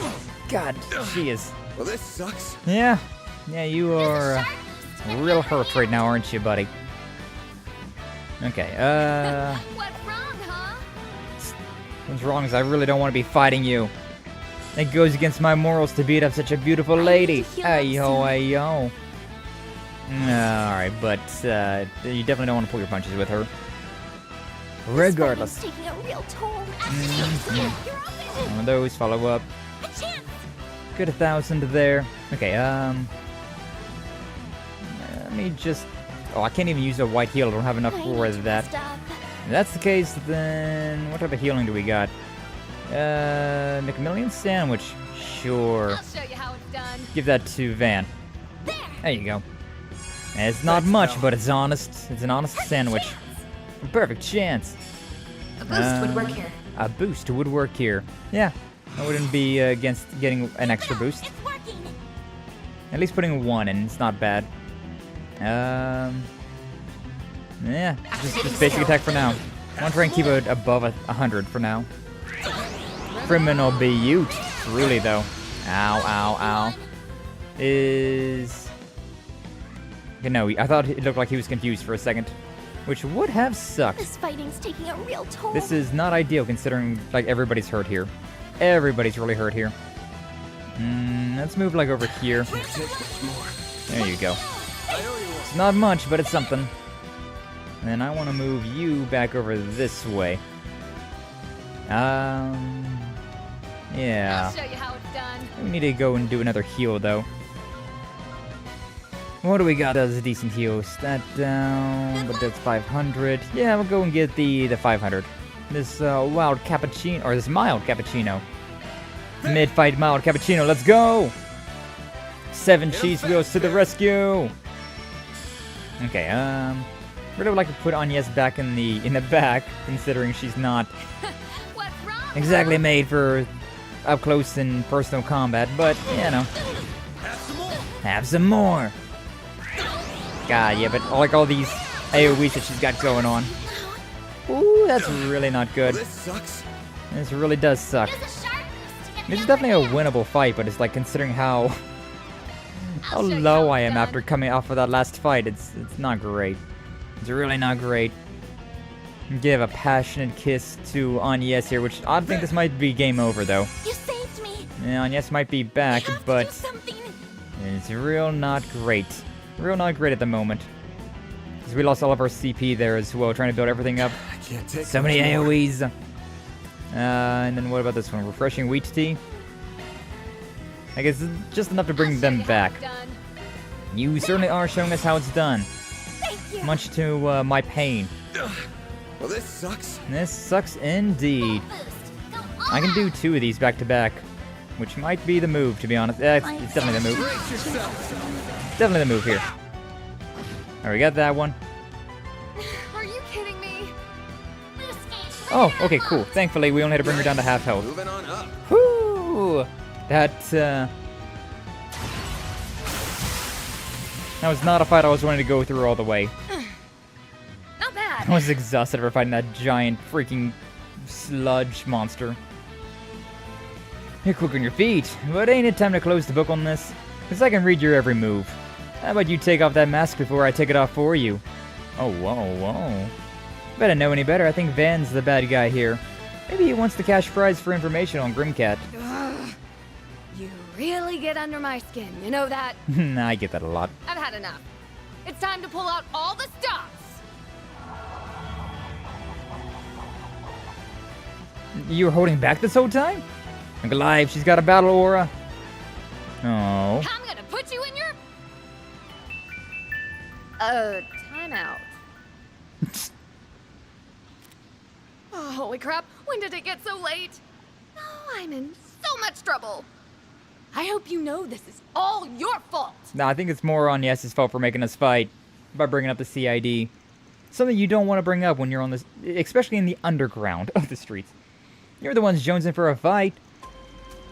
God, she is. Well, this sucks. Yeah. Yeah, you are real hurt right now, aren't you, buddy? Okay, What's wrong, huh? What's wrong is I really don't want to be fighting you. It goes against my morals to beat up such a beautiful lady. Ayo, ayo. Alright, but you definitely don't want to pull your punches with her. Regardless. Taking a real toll. One of those, follow up. Good 1,000 there. Okay, let me just... Oh, I can't even use a white heal. I don't have enough for that. If that's the case, then what type of healing do we got? McMillian sandwich. Sure. I'll show you how it's done. Give that to Van. There you go. It's not much, but it's honest. It's an honest sandwich. A perfect chance. A boost would work here. A boost would work here. Yeah, I wouldn't be against getting an extra boost. At least putting one in, it's not bad. Yeah, just basic attack for now. I want to try and keep it above 100 for now. Criminal beaut. Truly, though. Ow, ow, ow. Is... Okay, no, I thought it looked like he was confused for a second. Which would have sucked. This fighting's taking a real toll. This is not ideal considering, like, everybody's hurt here. Everybody's really hurt here. Let's move, like, over here. There you go. It's not much, but it's something. And I want to move you back over this way. Yeah. I'll show you how it's done. We need to go and do another heal, though. What do we got as a decent heal? Stat down, but that's 500. Yeah, we'll go and get the 500. This wild cappuccino, or this mild cappuccino. Mid-fight mild cappuccino, let's go! 7 cheese wheels to the rescue! Okay, really would like to put Agnes back in the back, considering she's not exactly made for up close and personal combat, but, you know. Have some more! God, yeah, but like all these AoEs that she's got going on. Ooh, that's really not good. This sucks. This really does suck. This is definitely a winnable fight, but it's like considering how low I am after coming off of that last fight, it's not great. It's really not great. Give a passionate kiss to Agnes here, which I think this might be game over though. You saved me. Yeah, Agnes might be back, but it's real not great. Real not great at the moment. Because we lost all of our CP there as well, trying to build everything up. I can't take so many AoEs. And then what about this one? Refreshing wheat tea? I guess it's just enough to bring them back. You certainly are showing us how it's done. Much to my pain. Well, this sucks. This sucks indeed. I can do 2 of these back to back, which might be the move, to be honest. It's definitely the move. Definitely the move here. Alright, we got that one. Are you kidding me? Oh, okay, cool. Thankfully, we only had to bring her down to half health. Moving on up. Whoo! That was not a fight I was wanting to go through all the way. Not bad. I was exhausted for fighting that giant freaking sludge monster. You're quick on your feet, but ain't it time to close the book on this? Because I can read your every move. How about you take off that mask before I take it off for you? Oh, whoa, whoa. If I didn't know any better, I think Van's the bad guy here. Maybe he wants the cash prize for information on Grimcat. You really get under my skin, you know that? I get that a lot. I've had enough. It's time to pull out all the stops! You were holding back this whole time? Look alive, she's got a battle aura. Oh. I'm gonna put you in your... timeout. Oh, holy crap, when did it get so late? Oh, I'm in so much trouble. I hope you know this is all your fault. No, I think it's more on Yes's fault for making us fight by bringing up the CID. Something you don't want to bring up when you're on this, especially in the underground of the streets. You're the ones jonesing for a fight.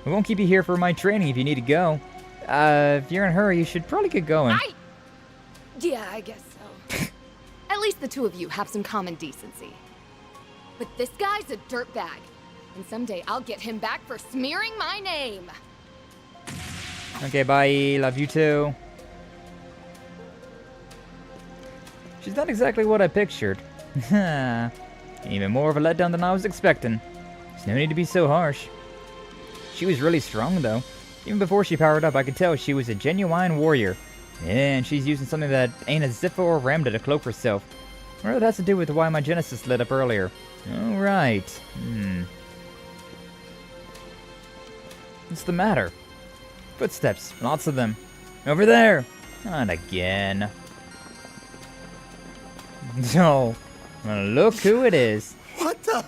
We won't keep you here for my training if you need to go. If you're in a hurry, you should probably get going. Yeah, I guess so. At least the two of you have some common decency. But this guy's a dirtbag. And someday I'll get him back for smearing my name. Okay, bye. Love you too. She's not exactly what I pictured. Even more of a letdown than I was expecting. There's no need to be so harsh. She was really strong, though. Even before she powered up, I could tell she was a genuine warrior. And she's using something that ain't a Zippo or Ramda to cloak herself. Whatever that has to do with why my Genesis lit up earlier. Alright. What's the matter? Footsteps. Lots of them. Over there! Not again. No. Well, look who it is. What the?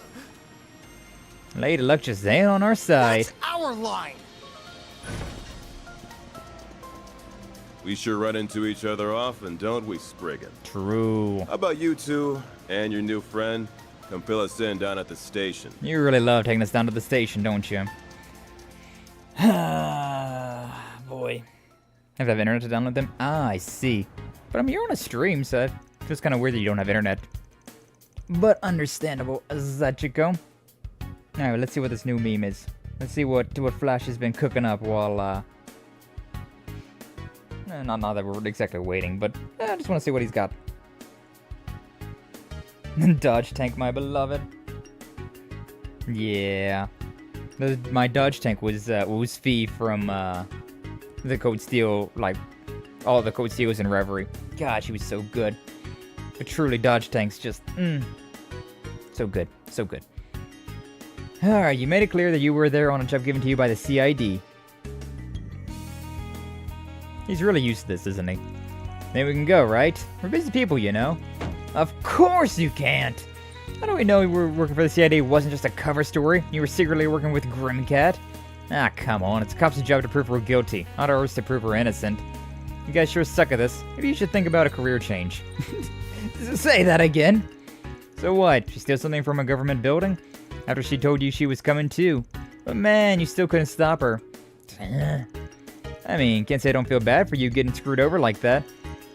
Lady Luck just ain't on our side. That's our line. We sure run into each other often, don't we, Spriggan? True. How about you two and your new friend come fill us in down at the station? You really love taking us down to the station, don't you? Boy. Have to have internet to download them? Ah, I see. But I'm here on a stream, so it's just kind of weird that you don't have internet. But understandable, Zachiko. Alright, let's see what this new meme is. Let's see what Flash has been cooking up while, not that we're exactly waiting, but I just want to see what he's got. Dodge tank, my beloved. Yeah. My Dodge tank was Fee from, the Code Steel, like, all the Code Steels in Reverie. God, she was so good. But truly, Dodge tanks just, so good, so good. Alright, you made it clear that you were there on a job given to you by the CID. He's really used to this, isn't he? Then we can go, right? We're busy people, you know. Of course you can't! How do we know you were working for the CID wasn't just a cover story? You were secretly working with Grimcat? Ah, come on, it's a cop's job to prove we're guilty, not ours to prove we're innocent. You guys sure suck at this. Maybe you should think about a career change. Say that again! So what, she steal something from a government building? After she told you she was coming too. But man, you still couldn't stop her. I mean, can't say I don't feel bad for you getting screwed over like that.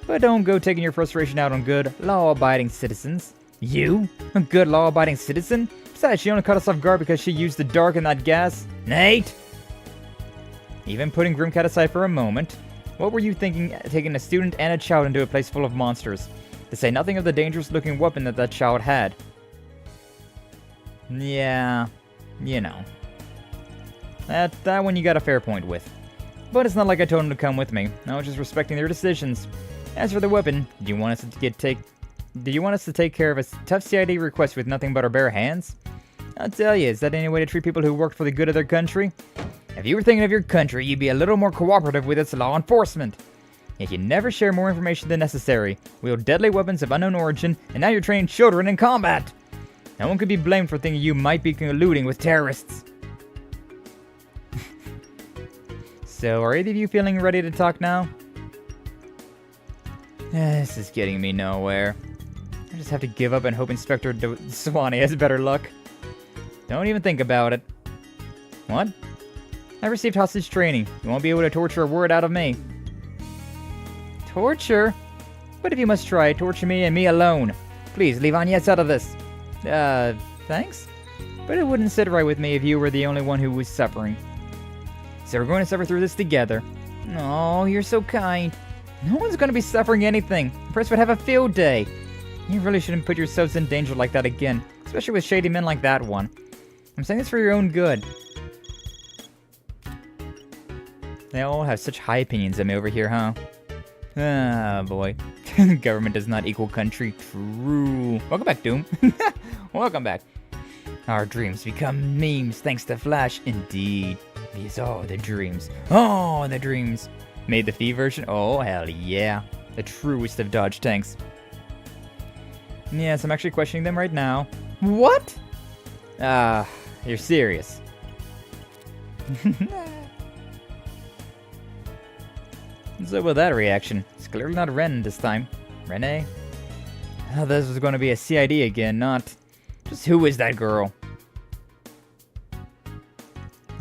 But don't go taking your frustration out on good, law-abiding citizens. You? A good law-abiding citizen? Besides, she only caught us off guard because she used the dark in that gas. Nate! Even putting Grimcat aside for a moment, what were you thinking taking a student and a child into a place full of monsters? To say nothing of the dangerous-looking weapon that child had. Yeah, you know. That one you got a fair point with. But it's not like I told him to come with me. I was just respecting their decisions. As for the weapon, did you want us to take care of a tough CID request with nothing but our bare hands? I'll tell you, is that any way to treat people who worked for the good of their country? If you were thinking of your country, you'd be a little more cooperative with its law enforcement. Yet you never share more information than necessary, wield deadly weapons of unknown origin, and now you're training children in combat! No one could be blamed for thinking you might be colluding with terrorists. So, are either of you feeling ready to talk now? This is getting me nowhere. I just have to give up and hope Inspector Swanee has better luck. Don't even think about it. What? I received hostage training. You won't be able to torture a word out of me. Torture? But if you must try, torture me and me alone. Please, leave Agnes out of this. Thanks? But it wouldn't sit right with me if you were the only one who was suffering. So we're going to suffer through this together. Oh, you're so kind. No one's going to be suffering anything. The press would have a field day. You really shouldn't put yourselves in danger like that again, especially with shady men like that one. I'm saying this for your own good. They all have such high opinions of me over here, huh? Ah, boy. Government does not equal country. True. Welcome back, Doom. Welcome back. Our dreams become memes thanks to Flash. Indeed. These are the dreams. Oh, the dreams. Made the Fee version? Oh, hell yeah. The truest of dodge tanks. Yes, I'm actually questioning them right now. What? You're serious. So with that reaction, it's clearly not Ren this time. Rene? Oh, this was going to be a CID again, not... Just who is that girl?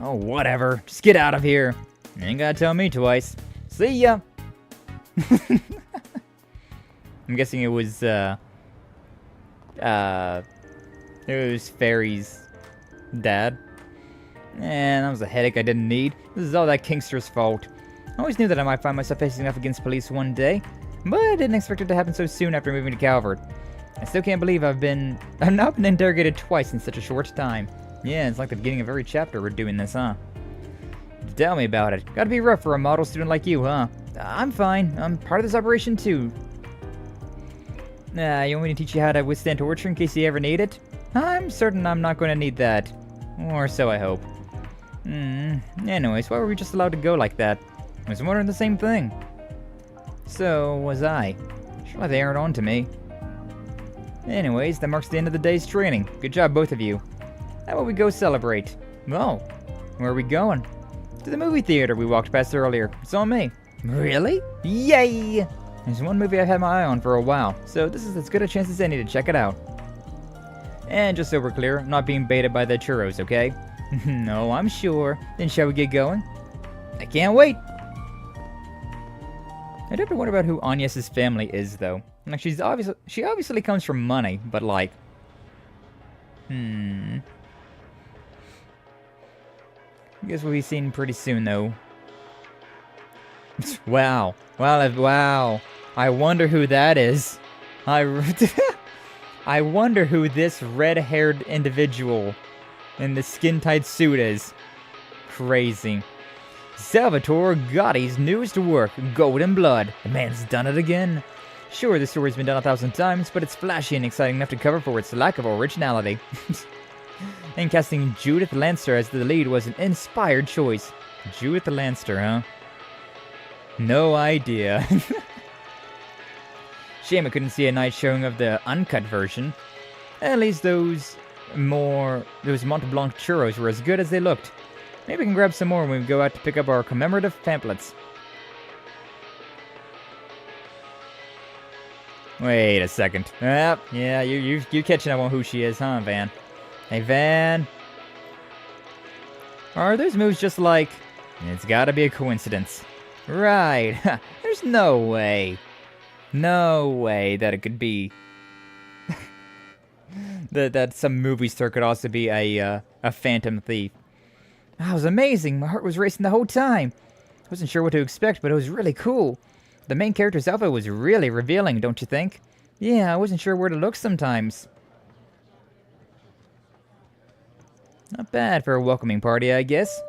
Oh, whatever. Just get out of here. You ain't gotta tell me twice. See ya! I'm guessing it was Feri's dad. And that was a headache I didn't need. This is all that Kingster's fault. I always knew that I might find myself facing off against police one day, but I didn't expect it to happen so soon after moving to Calvard. I still can't believe I've now been interrogated twice in such a short time. Yeah, it's like the beginning of every chapter we're doing this, huh? Tell me about it. Gotta be rough for a model student like you, huh? I'm fine. I'm part of this operation too. You want me to teach you how to withstand torture in case you ever need it? I'm certain I'm not going to need that. Or so I hope. Anyways, why were we just allowed to go like that? I was wondering the same thing. So was I. Sure, they aren't on to me. Anyways, that marks the end of the day's training. Good job, both of you. How about we go celebrate? Oh, where are we going? To the movie theater we walked past earlier. It's on me. Really? Yay! There's one movie I've had my eye on for a while, so this is as good a chance as any to check it out. And just so we're clear, I'm not being baited by the churros, okay? No, I'm sure. Then shall we get going? I can't wait! I do have to wonder about who Agnes's family is, though. Like, she obviously comes from money, but like... I guess we'll be seen pretty soon, though. Wow. Wow. I wonder who that is. I wonder who this red-haired individual in the skin-tight suit is. Crazy. Salvatore Gotti's newest work, Golden Blood. The man's done it again. Sure, the story's been done 1,000 times, but it's flashy and exciting enough to cover for its lack of originality. And casting Judith Lancer as the lead was an inspired choice. Judith Lancer, huh? No idea. Shame I couldn't see a nice showing of the uncut version. At least those Mont Blanc churros were as good as they looked. Maybe we can grab some more when we go out to pick up our commemorative pamphlets. Wait a second. Yeah, you're catching up on who she is, huh, Van? Hey, Van. Are those moves just like... It's gotta be a coincidence. Right. There's no way. No way that it could be... that some movie star could also be a phantom thief. That was amazing. My heart was racing the whole time. I wasn't sure what to expect, but it was really cool. The main character's outfit was really revealing, don't you think? Yeah, I wasn't sure where to look sometimes. Not bad for a welcoming party, I guess.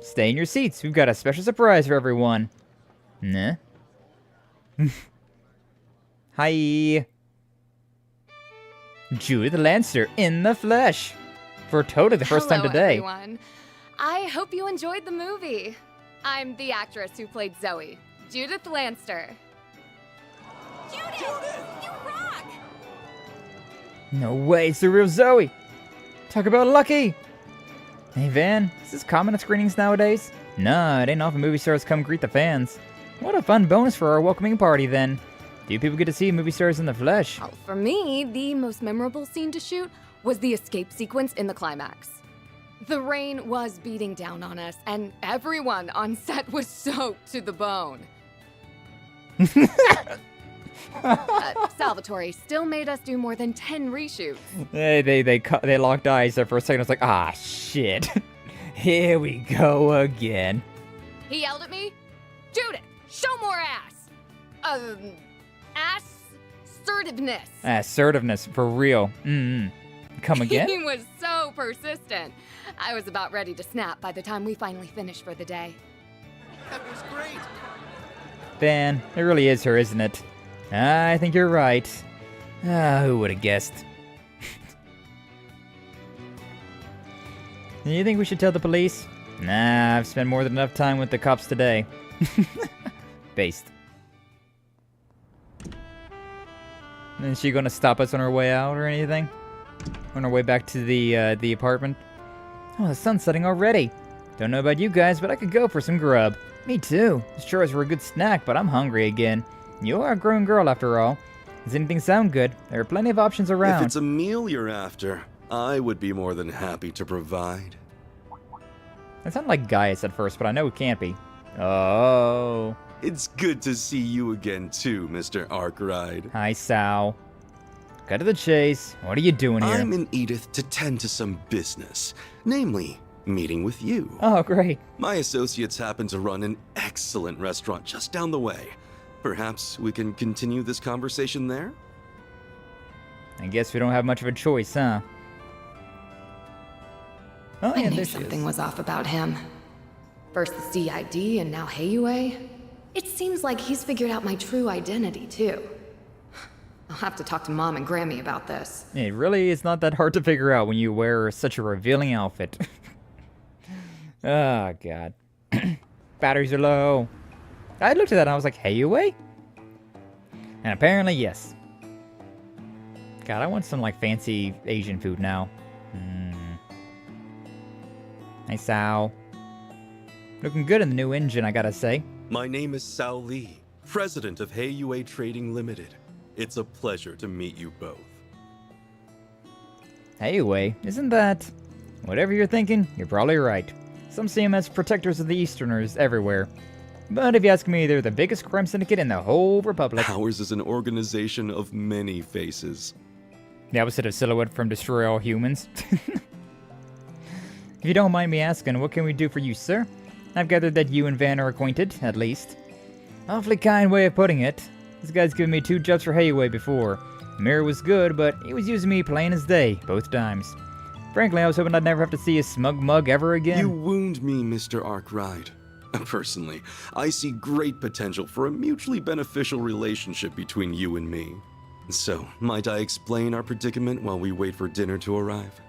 Stay in your seats. We've got a special surprise for everyone. Nah. Hi. Judith Lancer in the flesh. For totally the first time today. Everyone. I hope you enjoyed the movie. I'm the actress who played Zoe, Judith Lancer. Judith! You rock! No way, it's the real Zoe. Talk about lucky. Hey Van, is this common at screenings nowadays? Nah, it ain't often movie stars come greet the fans. What a fun bonus for our welcoming party then. Do people get to see movie stars in the flesh? Oh, for me, the most memorable scene to shoot was the escape sequence in the climax. The rain was beating down on us, and everyone on set was soaked to the bone. Salvatore still made us do more than 10 reshoots. They locked eyes there for a second. I was like, ah, shit. Here we go again. He yelled at me, Judith, show more ass. Assertiveness. Assertiveness, for real. Come again? He was so persistent. I was about ready to snap by the time we finally finished for the day. That was great. Van, it really is her, isn't it? I think you're right. Who would have guessed? Do you think we should tell the police? Nah, I've spent more than enough time with the cops today. Based. Is she gonna stop us on our way out or anything? On our way back to the apartment? Oh, the sun's setting already. Don't know about you guys, but I could go for some grub. Me too. The churros were a good snack, but I'm hungry again. You are a grown girl after all. Does anything sound good? There are plenty of options around. If it's a meal you're after, I would be more than happy to provide. That sounded like Gaius at first, but I know it can't be. Oh. It's good to see you again too, Mr. Arkride. Hi, Sal. Cut to the chase. What are you doing here? I'm in Edith to tend to some business, namely, meeting with you. Oh, great. My associates happen to run an excellent restaurant just down the way. Perhaps we can continue this conversation there? I guess we don't have much of a choice, huh? Oh, I yeah, knew there she something is. was off about him. First the CID and now Heiyue. It seems like he's figured out my true identity, too. I'll have to talk to Mom and Grammy about this. It really is not that hard to figure out when you wear such a revealing outfit. Oh, God. Batteries are low. I looked at that and I was like, hey, you away? And apparently, yes. God, I want some, like, fancy Asian food now. Hey, Sal. Looking good in the new engine, I gotta say. My name is Sao Lee, president of Heiyue Trading Limited. It's a pleasure to meet you both. Heiyue, isn't that... Whatever you're thinking, you're probably right. Some see them as protectors of the Easterners everywhere. But if you ask me, they're the biggest crime syndicate in the whole Republic. Ours is an organization of many faces. The opposite of Silhouette from Destroy All Humans. If you don't mind me asking, what can we do for you, sir? I've gathered that you and Van are acquainted, at least. Awfully kind way of putting it. This guy's given me 2 jobs for Heiyue before. Mirror was good, but he was using me plain as day, both times. Frankly, I was hoping I'd never have to see a smug mug ever again. You wound me, Mr. Arkride. Personally, I see great potential for a mutually beneficial relationship between you and me. So, might I explain our predicament while we wait for dinner to arrive?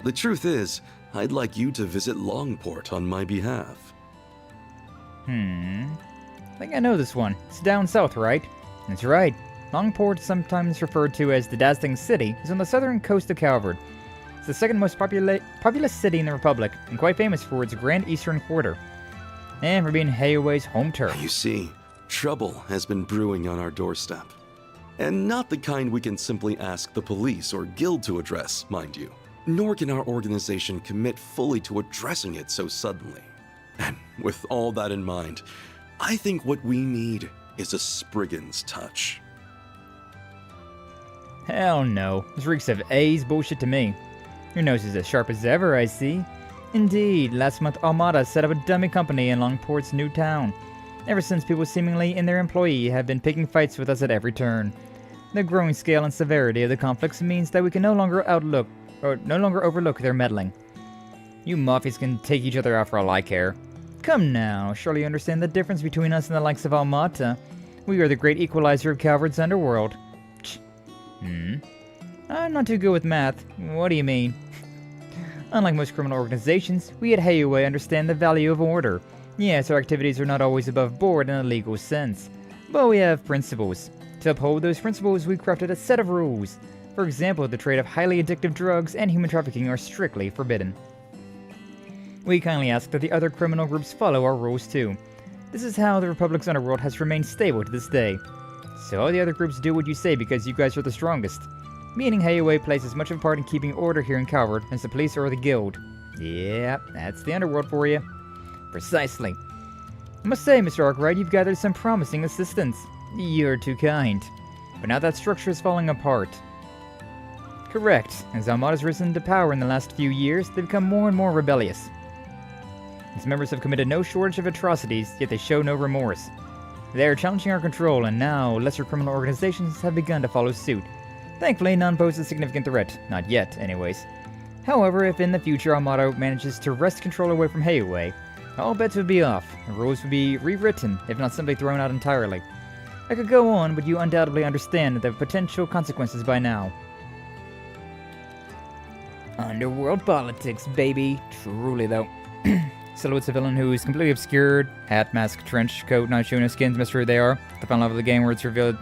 The truth is, I'd like you to visit Longport on my behalf. I think I know this one. It's down south, right? That's right. Longport, sometimes referred to as the Dazzling City, is on the southern coast of Calvard. It's the second most populous city in the Republic, and quite famous for its Grand Eastern Quarter. And for being Heiyue's home turf. You see, trouble has been brewing on our doorstep. And not the kind we can simply ask the police or guild to address, mind you. Nor can our organization commit fully to addressing it so suddenly. And with all that in mind, I think what we need is a spriggan's touch. Hell no. This reeks of A's bullshit to me. Your nose is as sharp as ever, I see. Indeed, last month Armada set up a dummy company in Longport's new town. Ever since, people seemingly in their employee have been picking fights with us at every turn. The growing scale and severity of the conflicts means that we can no longer overlook their meddling. You mafias can take each other out for all I care. Come now, surely you understand the difference between us and the likes of Almata. We are the great equalizer of Calvard's underworld. I'm not too good with math. What do you mean? Unlike most criminal organizations, we at Heiyue understand the value of order. Yes, our activities are not always above board in a legal sense, but we have principles. To uphold those principles, we crafted a set of rules. For example, the trade of highly addictive drugs and human trafficking are strictly forbidden. We kindly ask that the other criminal groups follow our rules too. This is how the Republic's underworld has remained stable to this day. So all the other groups do what you say because you guys are the strongest. Meaning Heiyue plays as much of a part in keeping order here in Calvard as the police or the guild. Yeah, that's the underworld for you. Precisely. I must say, Mr. Arkride, you've gathered some promising assistants. You're too kind. But now that structure is falling apart. Correct. As Almada's risen to power in the last few years, they've become more and more rebellious. Its members have committed no shortage of atrocities, yet they show no remorse. They are challenging our control, and now lesser criminal organizations have begun to follow suit. Thankfully, none pose a significant threat. Not yet, anyways. However, if in the future Armada manages to wrest control away from Heiue, all bets would be off. The rules would be rewritten, if not simply thrown out entirely. I could go on, but you undoubtedly understand the potential consequences by now. Underworld politics, baby. Truly, though. Silhouette's a villain who is completely obscured. Hat, mask, trench coat, not showing no skins, mystery who they are. The final level of the game where it's revealed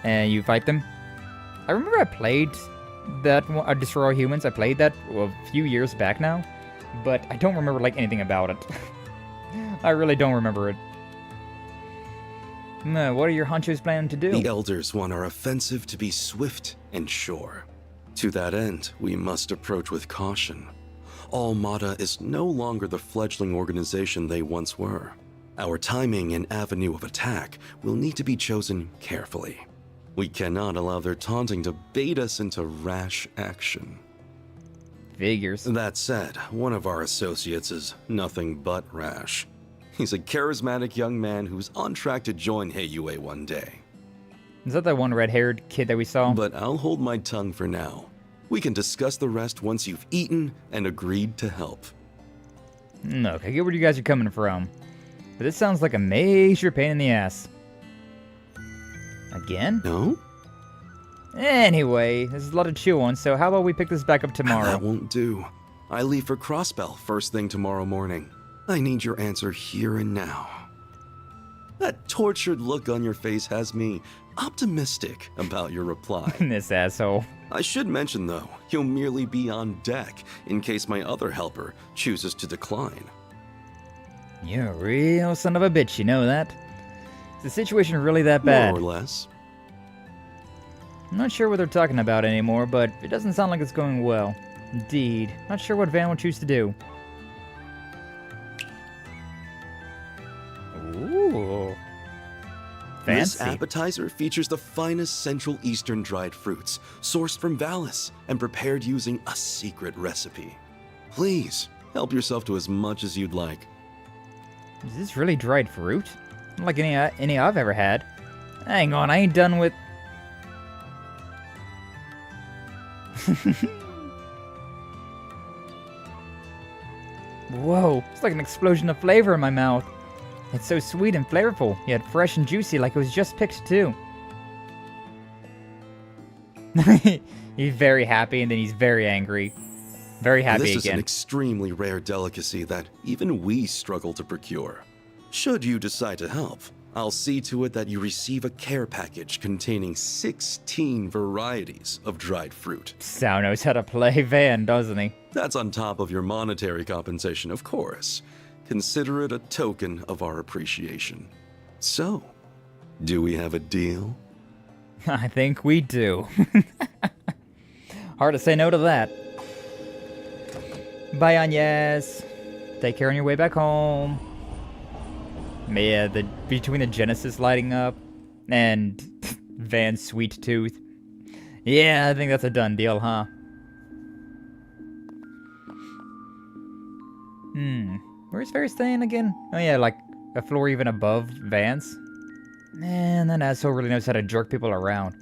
and you fight them. I remember I played that one, Destroy All Humans. I played that a few years back now, but I don't remember like anything about it. I really don't remember it. What are your honchos planning to do? The Elders want our offensive to be swift and sure. To that end, we must approach with caution. Armada is no longer the fledgling organization they once were. Our timing and avenue of attack will need to be chosen carefully. We cannot allow their taunting to bait us into rash action. Figures. That said, one of our associates is nothing but rash. He's a charismatic young man who's on track to join Heiue one day. Is that one red-haired kid that we saw? But I'll hold my tongue for now. We can discuss the rest once you've eaten and agreed to help. Look, I get where you guys are coming from, but this sounds like a major pain in the ass. Again? No? Anyway, there's a lot to chew on, so how about we pick this back up tomorrow? That won't do. I leave for Crossbell first thing tomorrow morning. I need your answer here and now. That tortured look on your face has me optimistic about your reply. This asshole. I should mention, though, you'll merely be on deck in case my other helper chooses to decline. You're a real son of a bitch, you know that? Is the situation really that bad? More or less. I'm not sure what they're talking about anymore, but it doesn't sound like it's going well. Indeed. Not sure what Van will choose to do. Ooh. Fancy. This appetizer features the finest Central Eastern dried fruits, sourced from Valis and prepared using a secret recipe. Please, help yourself to as much as you'd like. Is this really dried fruit? Not like any I've ever had. Hang on, I ain't done with... Whoa, it's like an explosion of flavor in my mouth. It's so sweet and flavorful, yet fresh and juicy like it was just picked too. He's very happy and then he's very angry. Very happy again. This is an extremely rare delicacy that even we struggle to procure. Should you decide to help, I'll see to it that you receive a care package containing 16 varieties of dried fruit. Sal knows how to play Van, doesn't he? That's on top of your monetary compensation, of course. Consider it a token of our appreciation. So, do we have a deal? I think we do. Hard to say no to that. Bye, Agnes. Take care on your way back home. Yeah, between the Genesis lighting up and Van's sweet tooth. Yeah, I think that's a done deal, huh? Where's Feri staying again? Oh yeah, like a floor even above Van's. Man, that asshole really knows how to jerk people around.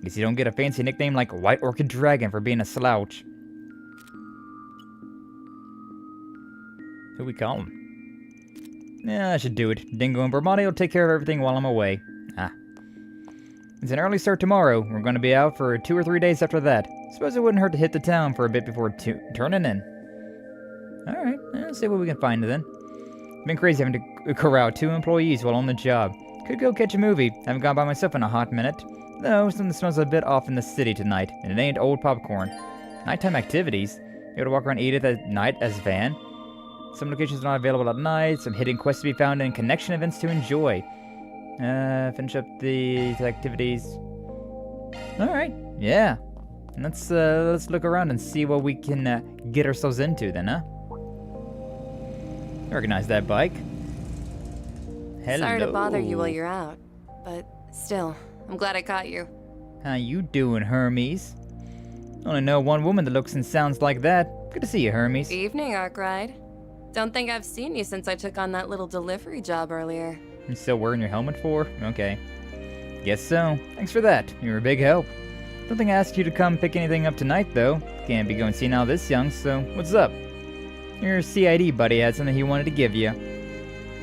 Guess you don't get a fancy nickname like White Orchid Dragon for being a slouch. Who we call him? Yeah, I should do it. Dingo and Bramati will take care of everything while I'm away. It's an early start tomorrow. We're going to be out for 2 or 3 days after that. Suppose it wouldn't hurt to hit the town for a bit before turning in. Alright, let's see what we can find then. Been crazy having to corral 2 employees while on the job. Could go catch a movie. Haven't gone by myself in a hot minute. Though, something smells a bit off in the city tonight, and it ain't old popcorn. Nighttime activities? You gotta walk around Aida at night as Van? Some locations are not available at night, some hidden quests to be found, and connection events to enjoy. Finish up these activities. Alright, yeah. Let's look around and see what we can get ourselves into then, huh? Recognize that bike. Hello. Sorry to bother you while you're out, but still, I'm glad I caught you. How you doing, Hermes? Only know one woman that looks and sounds like that. Good to see you, Hermes. Evening, Arkride. Don't think I've seen you since I took on that little delivery job earlier. You still wearing your helmet for? Okay. Guess so. Thanks for that. You're a big help. Don't think I asked you to come pick anything up tonight, though. Can't be going senile this young, so what's up? Your CID buddy had something he wanted to give you.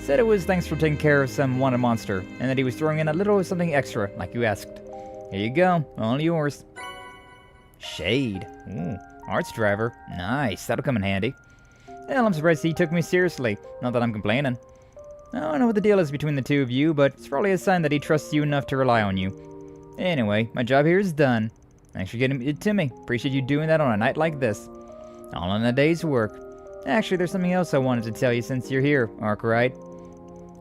Said it was thanks for taking care of some wanted monster, and that he was throwing in a little something extra, like you asked. Here you go, all yours. Shade. Ooh, arts driver. Nice, that'll come in handy. Well, I'm surprised he took me seriously. Not that I'm complaining. I don't know what the deal is between the two of you, but it's probably a sign that he trusts you enough to rely on you. Anyway, my job here is done. Thanks for getting it to me. Appreciate you doing that on a night like this. All in a day's work. Actually, there's something else I wanted to tell you since you're here, Arkride.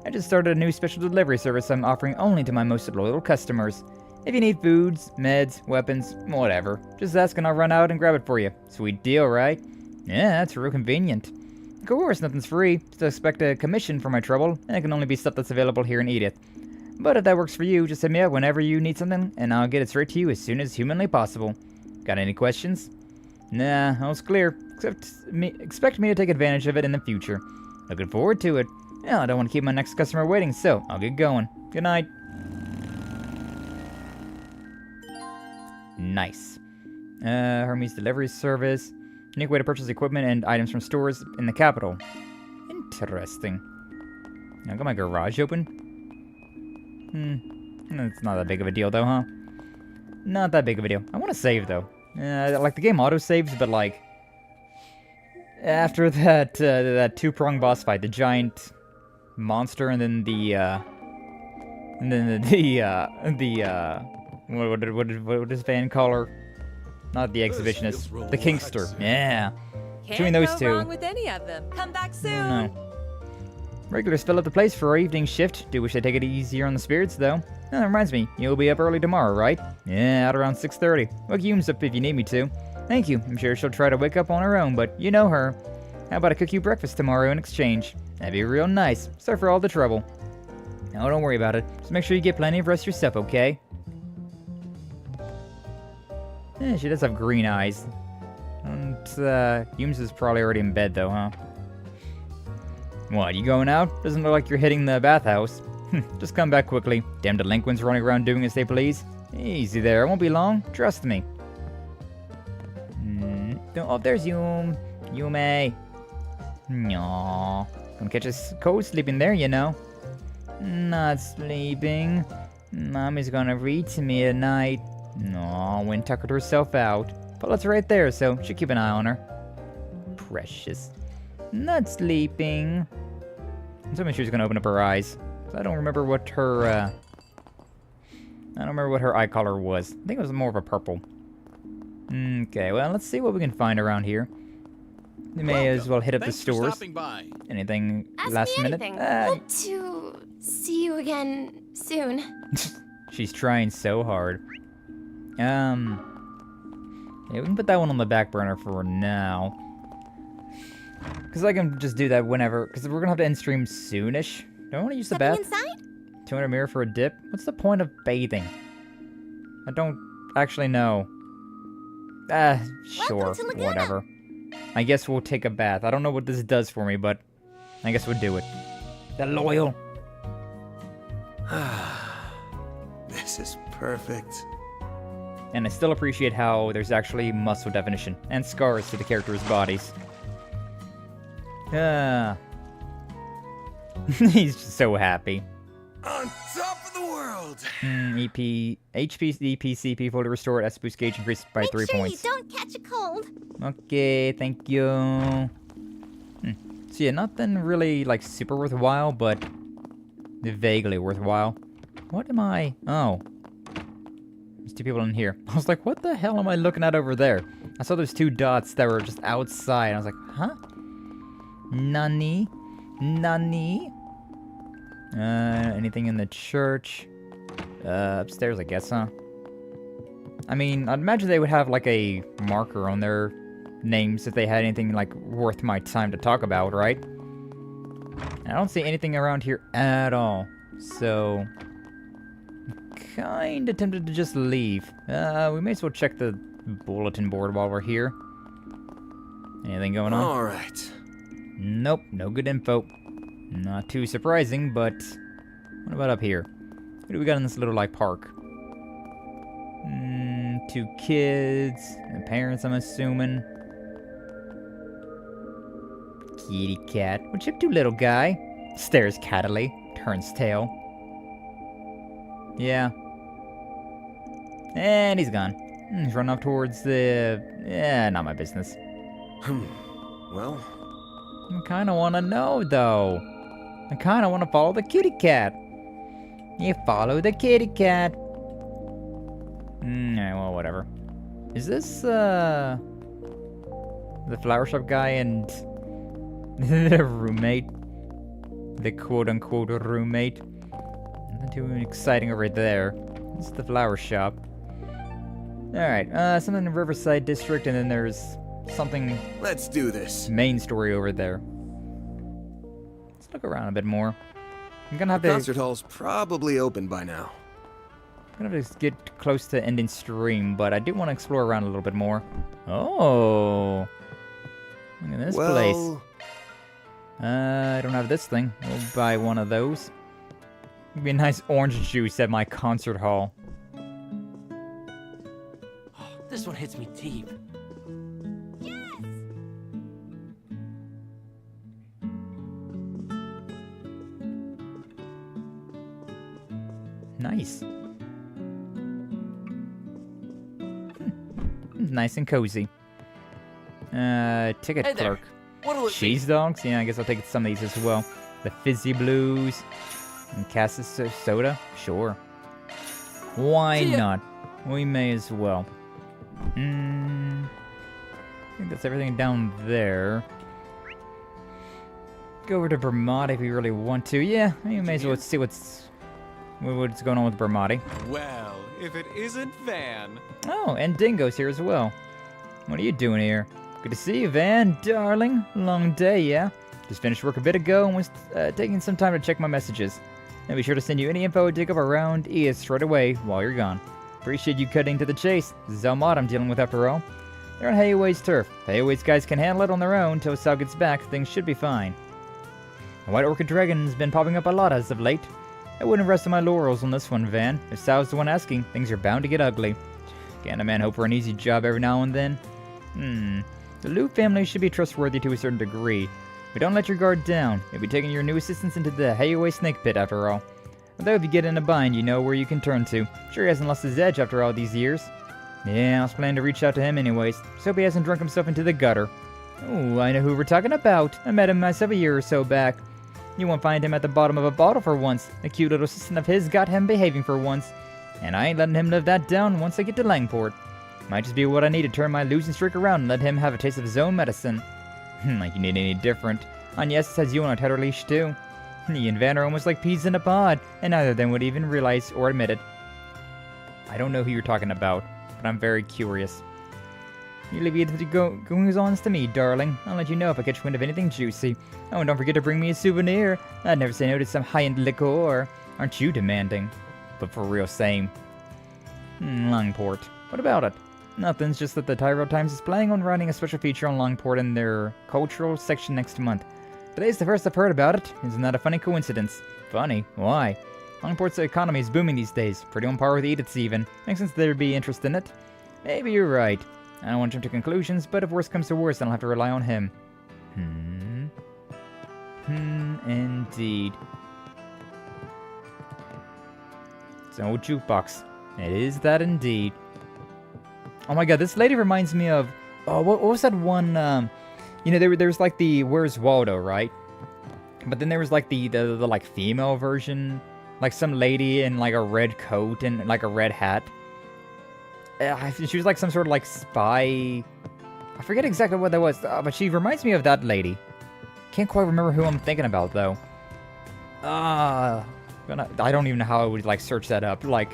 I just started a new special delivery service I'm offering only to my most loyal customers. If you need foods, meds, weapons, whatever, just ask and I'll run out and grab it for you. Sweet deal, right? Yeah, that's real convenient. Of course, nothing's free. Just expect a commission for my trouble, and it can only be stuff that's available here in Edith. But if that works for you, just hit me up whenever you need something, and I'll get it straight to you as soon as humanly possible. Got any questions? Nah, all's clear. Expect me to take advantage of it in the future. Looking forward to it. Well, I don't want to keep my next customer waiting, so I'll get going. Good night. Nice. Hermes delivery service. Unique way to purchase equipment and items from stores in the capital. Interesting. I got my garage open. It's not that big of a deal though, huh? Not that big of a deal. I want to save though. Like the game auto saves, but like after that that two-prong boss fight, the giant monster, and then what does Van call her? Not the exhibitionist, the Kingster. Yeah. Between those two. Can't go wrong with any of them. Come back soon. No. Regulars fill up the place for our evening shift. Do wish they take it easier on the spirits, though. That reminds me, you'll be up early tomorrow, right? Yeah, out around 6:30. Wake Yume's up if you need me to. Thank you. I'm sure she'll try to wake up on her own, but you know her. How about I cook you breakfast tomorrow in exchange? That'd be real nice. Sorry for all the trouble. No, don't worry about it. Just make sure you get plenty of rest yourself, okay? Yeah, she does have green eyes. And, Yume's is probably already in bed, though, huh? What, you going out? Doesn't look like you're hitting the bathhouse. Just come back quickly. Damn delinquents running around doing as they please. Easy there, it won't be long. Trust me. Oh, there's Yume. Yume. Aww. Gonna catch a cold sleeping there, you know. Not sleeping. Mommy's gonna read to me at night. Aw, Wynn tuckered herself out. Paulette's right there, so should keep an eye on her. Precious. Not sleeping. I'm assuming she was gonna open up her eyes. I don't remember what her, eye color was. I think it was more of a purple. Okay, well, let's see what we can find around here. We may as well hit up the stores. Anything last minute? Hope to see you again soon. She's trying so hard. Yeah, we can put that one on the back burner for now. Because I can just do that whenever, because we're going to have to end stream soonish. Do I want to use the bath? Inside? 200 mirror for a dip? What's the point of bathing? I don't actually know. Sure, whatever. I guess we'll take a bath. I don't know what this does for me, but I guess we'll do it. The loyal. This is perfect. And I still appreciate how there's actually muscle definition and scars to the characters' bodies. He's just so happy. On top of the world! HP, CP fully restored. S boost gauge increased by 3 points. Make sure you don't catch a cold. Okay, thank you. So yeah, nothing really like super worthwhile, but vaguely worthwhile. What am I? Oh. There's two people in here. I was like, what the hell am I looking at over there? I saw those two dots that were just outside. I was like, huh? Nani? Nani? Anything in the church? Upstairs, I guess, huh? I mean, I'd imagine they would have, like, a marker on their names if they had anything, like, worth my time to talk about, right? I don't see anything around here at all. So, kinda tempted to just leave. We may as well check the bulletin board while we're here. Anything going on? Alright. Nope, no good info. Not too surprising, but what about up here? What do we got in this little, like, park? 2 kids. And parents, I'm assuming. Kitty cat. What you up to, little guy? Stares cattily. Turns tail. Yeah. And he's gone. He's running off towards the... Yeah, not my business. Well... I kind of want to know, though. I kind of want to follow the kitty cat. You follow the kitty cat. Yeah, well, whatever. Is this, the flower shop guy and the roommate? The quote-unquote roommate? Nothing too exciting over there. This is the flower shop. Alright, something in the Riverside District, and then there's something... Let's do this. Main story over there. Let's look around a bit more. I'm gonna have the to... concert hall's probably open by now. I'm gonna have to get close to ending stream, but I do want to explore around a little bit more. Oh! Look at this place. I don't have this thing. We'll buy one of those. It'd be a nice orange juice at my concert hall. This one hits me deep. Nice. Nice and cozy. Ticket Hey clerk. What'll it Cheese dogs? Yeah, I guess I'll take some of these as well. The fizzy blues. And Cassis soda? Sure. Why not? We may as well. I think that's everything down there. Go over to Vermont if you really want to. Yeah, you may as well see what's going on with Vermont. Well, if it isn't Van. Oh, and Dingo's here as well. What are you doing here? Good to see you, Van, darling. Long day, yeah? Just finished work a bit ago and was taking some time to check my messages. I'll be sure to send you any info I dig up around East straight away while you're gone. Appreciate you cutting to the chase. This is Elmont I'm dealing with after all. They're on Hayaway's turf. The Hayaway's guys can handle it on their own till Sal gets back. Things should be fine. The White Orchid Dragon's been popping up a lot as of late. I wouldn't rest on my laurels on this one, Van. If Sal's the one asking, things are bound to get ugly. Can't a man hope for an easy job every now and then? The Liu family should be trustworthy to a certain degree. But don't let your guard down. You'll be taking your new assistants into the Hayaway Snake Pit after all. Although if you get in a bind, you know where you can turn to. Sure he hasn't lost his edge after all these years. Yeah, I was planning to reach out to him anyways. So hope he hasn't drunk himself into the gutter. Oh, I know who we're talking about. I met him myself a year or so back. You won't find him at the bottom of a bottle for once. A cute little assistant of his got him behaving for once. And I ain't letting him live that down once I get to Langport. Might just be what I need to turn my losing streak around and let him have a taste of his own medicine. Like you need any different. And yes, has you on a tighter leash too. He and Van are almost like peas in a pod, and neither of them would even realize or admit it. I don't know who you're talking about, but I'm very curious. You leave it to goings-ons to me, darling. I'll let you know if I catch wind of anything juicy. Oh, and don't forget to bring me a souvenir. I'd never say no to some high-end liqueur. Aren't you demanding? But for real, same. Longport. What about it? Nothing's just that the Tyrell Times is planning on running a special feature on Longport in their cultural section next month. Today's the first I've heard about it. Isn't that a funny coincidence? Funny? Why? Longport's economy is booming these days. Pretty on par with Edith's even. Makes sense there'd be interest in it. Maybe you're right. I don't want to jump to conclusions, but if worse comes to worse, then I'll have to rely on him. Indeed. It's an old jukebox. It is that indeed. Oh my god, this lady reminds me of... Oh, what was that one, you know, there was like the Where's Waldo, right? But then there was like the like female version. Like some lady in like a red coat and like a red hat. She was like some sort of like spy. I forget exactly what that was, but she reminds me of that lady. Can't quite remember who I'm thinking about though. I don't even know how I would like search that up. Like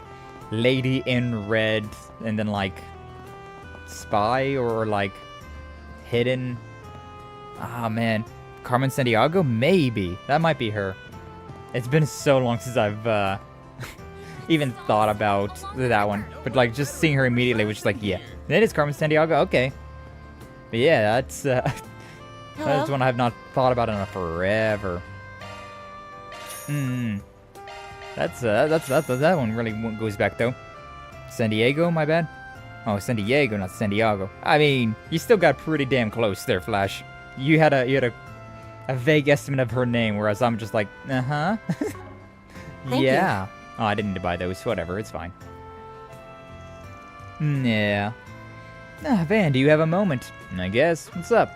lady in red and then like spy or like hidden. Ah man, Carmen Sandiego? Maybe. That might be her. It's been so long since I've even thought about that one. But like just seeing her immediately was just like, yeah, that is Carmen Sandiego. Okay. But yeah, that's that's one I have not thought about in forever. That one really goes back though. San Diego, my bad. Oh, San Diego, not Santiago. I mean, you still got pretty damn close there, Flash. You had a vague estimate of her name, whereas I'm just like, uh-huh. Yeah. Oh, I didn't need to buy those. Whatever, it's fine. Yeah. Van, do you have a moment? I guess. What's up?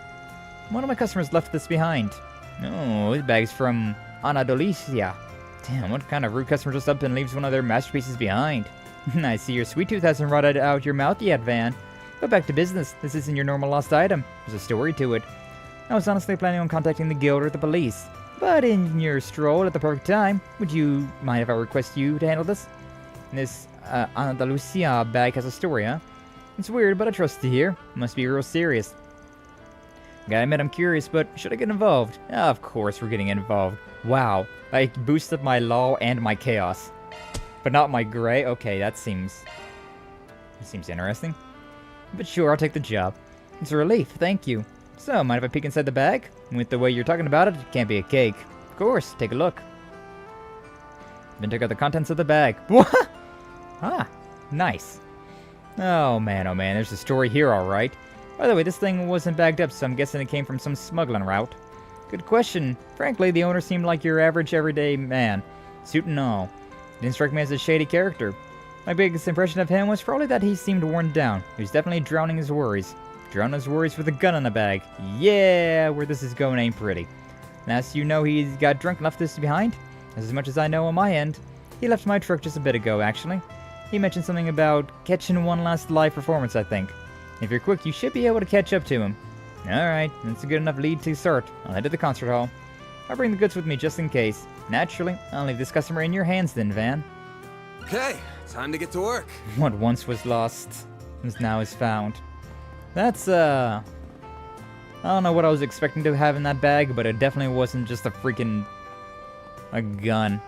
One of my customers left this behind. Oh, this bag's from Andalusia. Damn, what kind of rude customer just up and leaves one of their masterpieces behind? I see your sweet tooth hasn't rotted out your mouth yet, Van. But back to business. This isn't your normal lost item. There's a story to it. I was honestly planning on contacting the guild or the police. But in your stroll at the perfect time, would you mind if I request you to handle this? This Andalusia bag has a story, huh? It's weird, but I trust to hear. Must be real serious. Gotta admit I'm curious, but should I get involved? Of course we're getting involved. Wow, I boosted my law and my chaos. But not my gray? Okay, that seems interesting. But sure, I'll take the job. It's a relief, thank you. So, mind if I peek inside the bag? With the way you're talking about it, it can't be a cake. Of course, take a look. Then check out the contents of the bag. What? Ah, nice. Oh man, there's a story here, alright. By the way, this thing wasn't bagged up, so I'm guessing it came from some smuggling route. Good question. Frankly, the owner seemed like your average everyday man. Suit and all. Didn't strike me as a shady character. My biggest impression of him was probably that he seemed worn down. He was definitely drowning his worries. Drowning his worries with a gun in the bag. Yeah, where this is going ain't pretty. Now, so you know he's got drunk and left this behind? As much as I know on my end. He left my truck just a bit ago, actually. He mentioned something about catching one last live performance, I think. If you're quick, you should be able to catch up to him. Alright, that's a good enough lead to start. I'll head to the concert hall. I'll bring the goods with me just in case. Naturally, I'll leave this customer in your hands then, Van. Okay, time to get to work. What once was lost is now is found. That's, I don't know what I was expecting to have in that bag, but it definitely wasn't just a freaking... a gun.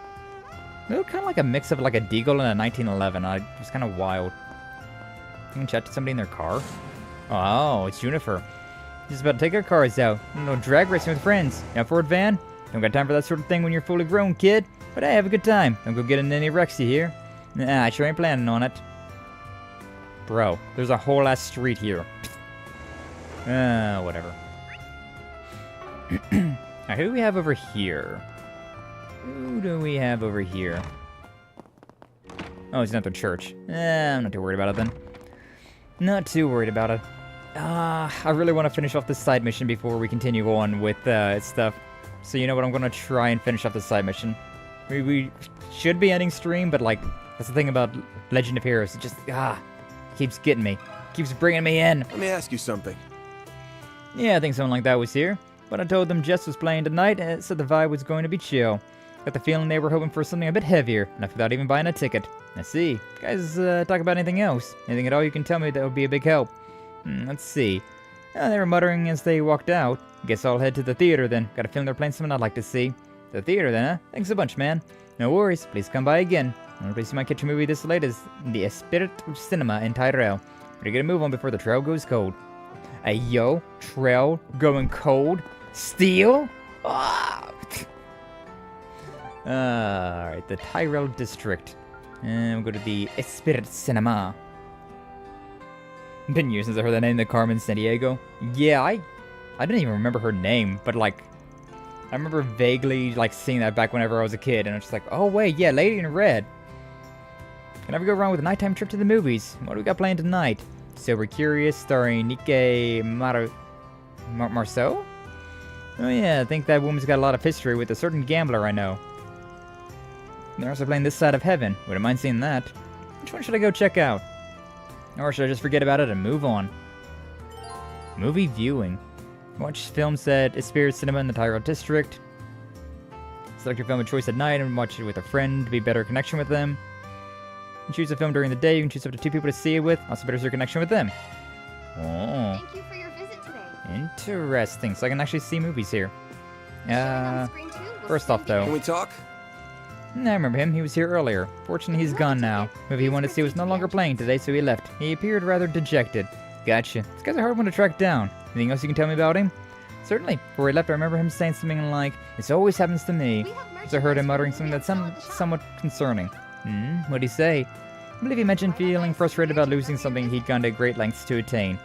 It looked kind of like a mix of like a Deagle and a 1911. It was kind of wild. You can chat to somebody in their car? Oh, it's Juniper. Just about to take our cars out. No drag racing with friends. Now for it, Van? Don't got time for that sort of thing when you're fully grown, kid. But hey, have a good time. Don't go get in any wrecks, you hear? Nah, I sure ain't planning on it. Bro, there's a whole ass street here. Whatever. Alright, who do we have over here? Who do we have over here? Oh, it's not the church. I'm not too worried about it then. Not too worried about it. I really want to finish off this side mission before we continue on with stuff. So you know what, I'm going to try and finish off this side mission. We should be ending stream, but like, that's the thing about Legend of Heroes. It just, keeps getting me. Keeps bringing me in. Let me ask you something. Yeah, I think someone like that was here. But I told them Jess was playing tonight, and so the vibe was going to be chill. Got the feeling they were hoping for something a bit heavier, enough without even buying a ticket. I see. Guys, talk about anything else? Anything at all you can tell me that would be a big help? Let's see. They were muttering as they walked out. Guess I'll head to the theater then. Got a feeling they're playing something I'd like to see. The theater then, huh? Thanks a bunch, man. No worries. Please come by again. I place you might catch a movie this late as the Spirit of Cinema in Tyrell. Better get a move on before the trail goes cold. Hey, yo. Trail going cold? Steel? Alright, the Tyrell District. And we'll go to the Spirit Cinema. Been years since I heard that name, the Carmen Sandiego. Yeah, I didn't even remember her name, but like, I remember vaguely like seeing that back whenever I was a kid, and I was just like, oh wait, yeah, Lady in Red. Can never go wrong with a nighttime trip to the movies. What do we got planned tonight? Sober Curious, starring Nike Marceau? Oh yeah, I think that woman's got a lot of history with a certain gambler I know. They're also playing This Side of Heaven. Wouldn't mind seeing that. Which one should I go check out? Or should I just forget about it and move on? Movie viewing. Watch films at Spirit Cinema in the Tyrell District. Select your film of choice at night and watch it with a friend to be better connection with them. You choose a film during the day, you can choose up to 2 people to see it with, also better your connection with them. Oh. Thank you for your visit today. Interesting, so I can actually see movies here. First off though. Can we talk? I remember him, he was here earlier. Fortunately, he's gone now. Movie he wanted to see was no longer playing today, so he left. He appeared rather dejected. Gotcha. This guy's a hard one to track down. Anything else you can tell me about him? Certainly. Before he left, I remember him saying something like, "This always happens to me." So I heard him muttering something that's somewhat concerning. What'd he say? I believe he mentioned feeling frustrated about losing something he'd gone to great lengths to attain,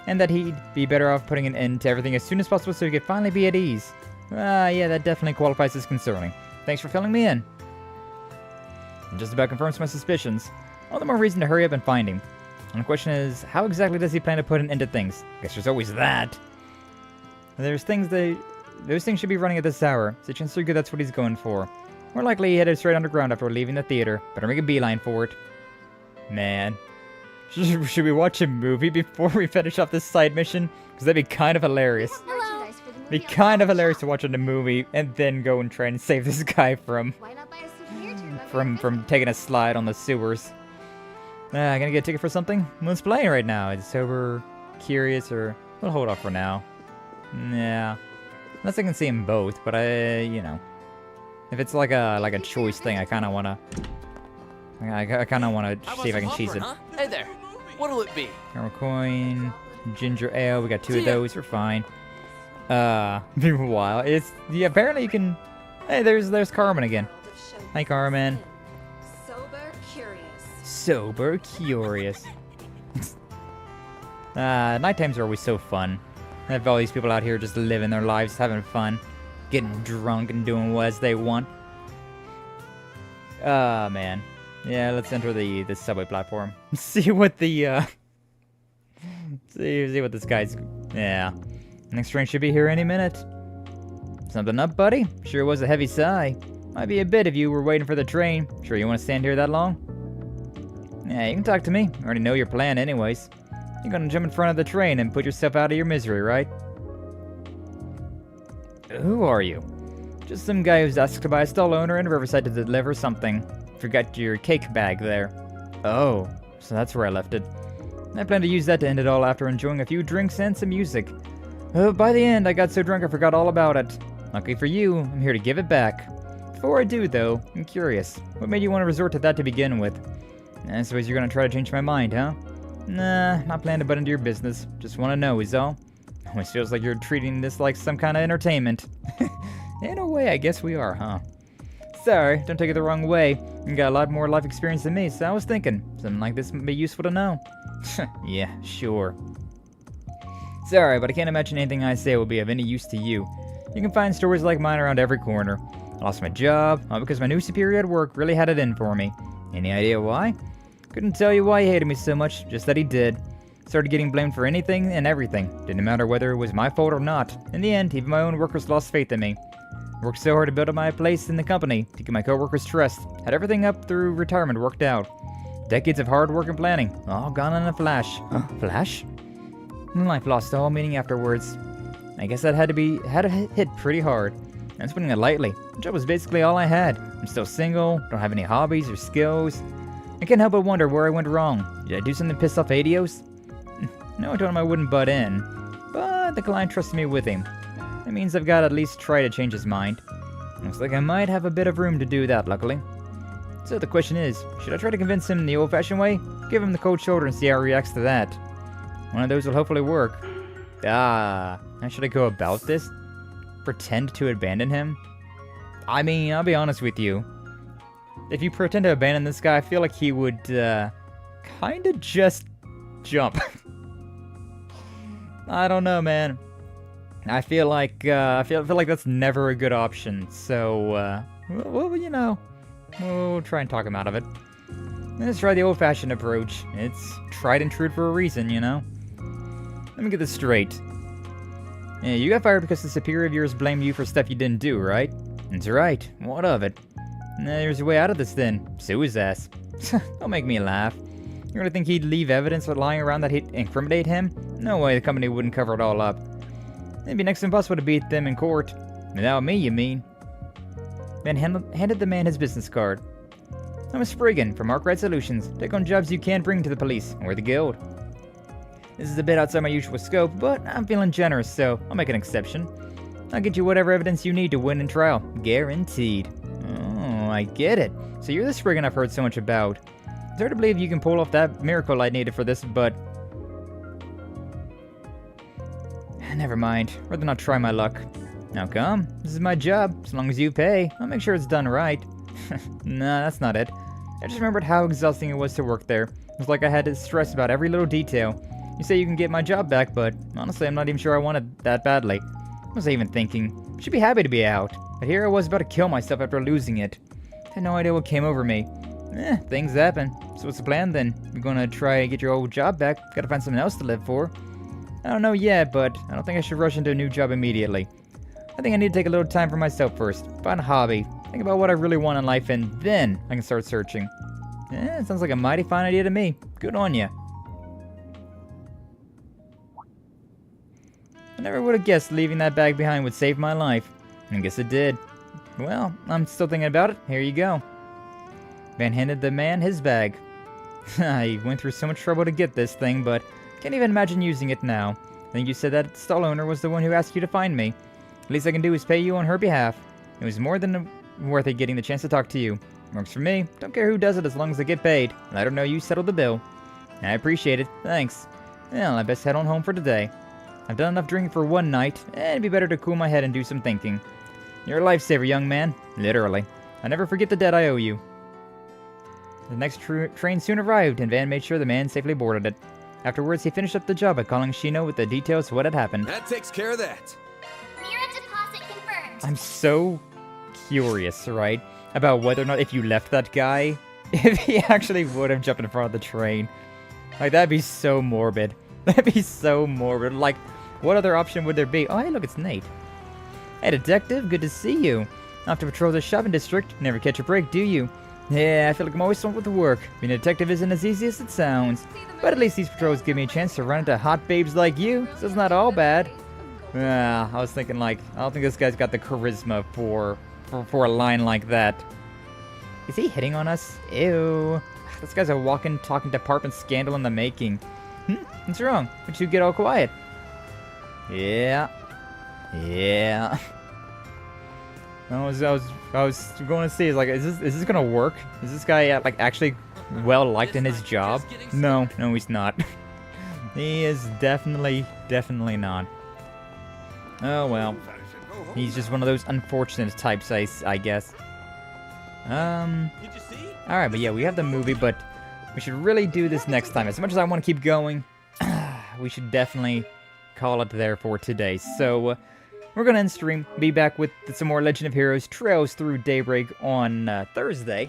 and that he'd be better off putting an end to everything as soon as possible so he could finally be at ease. Yeah, that definitely qualifies as concerning. Thanks for filling me in. It just about confirms my suspicions. All the more reason to hurry up and find him. And the question is, how exactly does he plan to put an end to things? Guess there's always that. Those things should be running at this hour, so chances are good that's what he's going for. More likely he headed straight underground after leaving the theater. Better make a beeline for it. Man. Should we watch a movie before we finish off this side mission? Because that'd be kind of hilarious. It'd be kind of hilarious to watch a movie and then go and try and save this guy from taking a slide on the sewers. Gonna get a ticket for something? What's playing right now? It's sober, curious, or we'll hold off for now. Yeah, unless I can see them both. But you know, if it's like a choice thing, I kind of wanna see if I can cheese it. Huh? Hey there, what'll it be? Caramel coin, ginger ale. We got 2 of those. We're fine. Meanwhile, apparently you can. Hey, there's Carmen again. Hi, Carmen. Sober curious. Nighttimes are always so fun. I have all these people out here just living their lives, having fun, getting drunk and doing what they want. Man. Yeah, let's enter the subway platform. See what the see what this guy's. Yeah. Next train should be here any minute. Something up, buddy? Sure was a heavy sigh. Might be a bit if you were waiting for the train. Sure you want to stand here that long? Yeah, you can talk to me. I already know your plan anyways. You're gonna jump in front of the train and put yourself out of your misery, right? Who are you? Just some guy who's asked by a stall owner in Riverside to deliver something. Forgot your cake bag there. Oh, so that's where I left it. I plan to use that to end it all after enjoying a few drinks and some music. By the end, I got so drunk I forgot all about it. Lucky for you, I'm here to give it back. Before I do, though, I'm curious. What made you want to resort to that to begin with? I suppose you're gonna try to change my mind, huh? Nah, not planning to butt into your business. Just want to know is all. Almost feels like you're treating this like some kind of entertainment. In a way, I guess we are, huh? Sorry, don't take it the wrong way. You got a lot more life experience than me, so I was thinking something like this would be useful to know. Yeah, sure. Sorry, but I can't imagine anything I say will be of any use to you. You can find stories like mine around every corner. I lost my job, all because my new superior at work really had it in for me. Any idea why? Couldn't tell you why he hated me so much, just that he did. Started getting blamed for anything and everything. Didn't matter whether it was my fault or not. In the end, even my own workers lost faith in me. Worked so hard to build up my place in the company, to get my coworkers' trust. Had everything up through retirement worked out. Decades of hard work and planning, all gone in a flash. Flash? Life lost all meaning afterwards. I guess that had to hit pretty hard. That's putting it lightly. The job was basically all I had. I'm still single, don't have any hobbies or skills. I can't help but wonder where I went wrong. Did I do something to piss off Adios? No, I told him I wouldn't butt in, but the client trusted me with him. That means I've got to at least try to change his mind. Looks like I might have a bit of room to do that, luckily. So the question is, should I try to convince him the old-fashioned way? Give him the cold shoulder and see how he reacts to that. One of those will hopefully work. How should I go about this? Pretend to abandon him? I mean, I'll be honest with you. If you pretend to abandon this guy, I feel like he would, kinda just jump. I don't know, man. I feel like that's never a good option. So, well, you know, we'll try and talk him out of it. Let's try the old-fashioned approach. It's tried and true for a reason, you know. Let me get this straight. Yeah, you got fired because the superior of yours blamed you for stuff you didn't do, right? That's right. What of it? There's a way out of this then. Sue his ass. Don't make me laugh. You really think he'd leave evidence lying around that he'd incriminate him? No way, the company wouldn't cover it all up. It'd be next to impossible to beat them in court. Without me, you mean? Ben handed the man his business card. I'm a spriggan from Arkride Solutions. Take on jobs you can't bring to the police or the guild. This is a bit outside my usual scope, but I'm feeling generous, so I'll make an exception. I'll get you whatever evidence you need to win in trial. Guaranteed. Oh, I get it. So you're the spriggan I've heard so much about. It's hard to believe you can pull off that miracle I needed for this, but... Never mind. Rather not try my luck. Now come. This is my job. As long as you pay, I'll make sure it's done right. Nah, that's not it. I just remembered how exhausting it was to work there. It was like I had to stress about every little detail. You say you can get my job back, but honestly, I'm not even sure I want it that badly. What was I even thinking? Should be happy to be out. But here I was about to kill myself after losing it. Had no idea what came over me. Things happen. So what's the plan then? You're gonna try and get your old job back? Gotta find something else to live for. I don't know yet, but I don't think I should rush into a new job immediately. I think I need to take a little time for myself first. Find a hobby. Think about what I really want in life, and then I can start searching. It sounds like a mighty fine idea to me. Good on ya. I never would have guessed leaving that bag behind would save my life. I guess it did. Well, I'm still thinking about it. Here you go. Van handed the man his bag. I went through so much trouble to get this thing, but can't even imagine using it now. I think you said that stall owner was the one who asked you to find me. Least I can do is pay you on her behalf. It was more than worth it getting the chance to talk to you. Works for me. Don't care who does it as long as I get paid. Let her know you settled the bill. I appreciate it. Thanks. Well, I best head on home for today. I've done enough drinking for one night, and it'd be better to cool my head and do some thinking. You're a lifesaver, young man. Literally. I'll never forget the debt I owe you. The next train soon arrived, and Van made sure the man safely boarded it. Afterwards, he finished up the job by calling Shino with the details of what had happened. That takes care of that. Mirror deposit confirmed. I'm so curious, right? About whether or not if you left that guy, if he actually would have jumped in front of the train. Like, that'd be so morbid. That'd be so morbid. Like, what other option would there be? Oh, hey, look, it's Nate. Hey, detective, good to see you. Off to patrol the shopping district. Never catch a break, do you? Yeah, I feel like I'm always swamped with work. Being a detective isn't as easy as it sounds. But at least these patrols give me a chance to run into hot babes like you, so it's not all bad. I was thinking, like, I don't think this guy's got the charisma for a line like that. Is he hitting on us? Ew. This guy's a walking, talking department scandal in the making. What's wrong? Would you get all quiet? Yeah. I was going to see, like, is this gonna work? Is this guy like actually well liked in his job? No, he's not. He is definitely not. Oh well, he's just one of those unfortunate types, I guess. All right, but yeah, we have the movie, but we should really do this next time. As much as I want to keep going, we should definitely call it there for today. So. We're going to end stream, be back with some more Legend of Heroes Trails Through Daybreak on Thursday.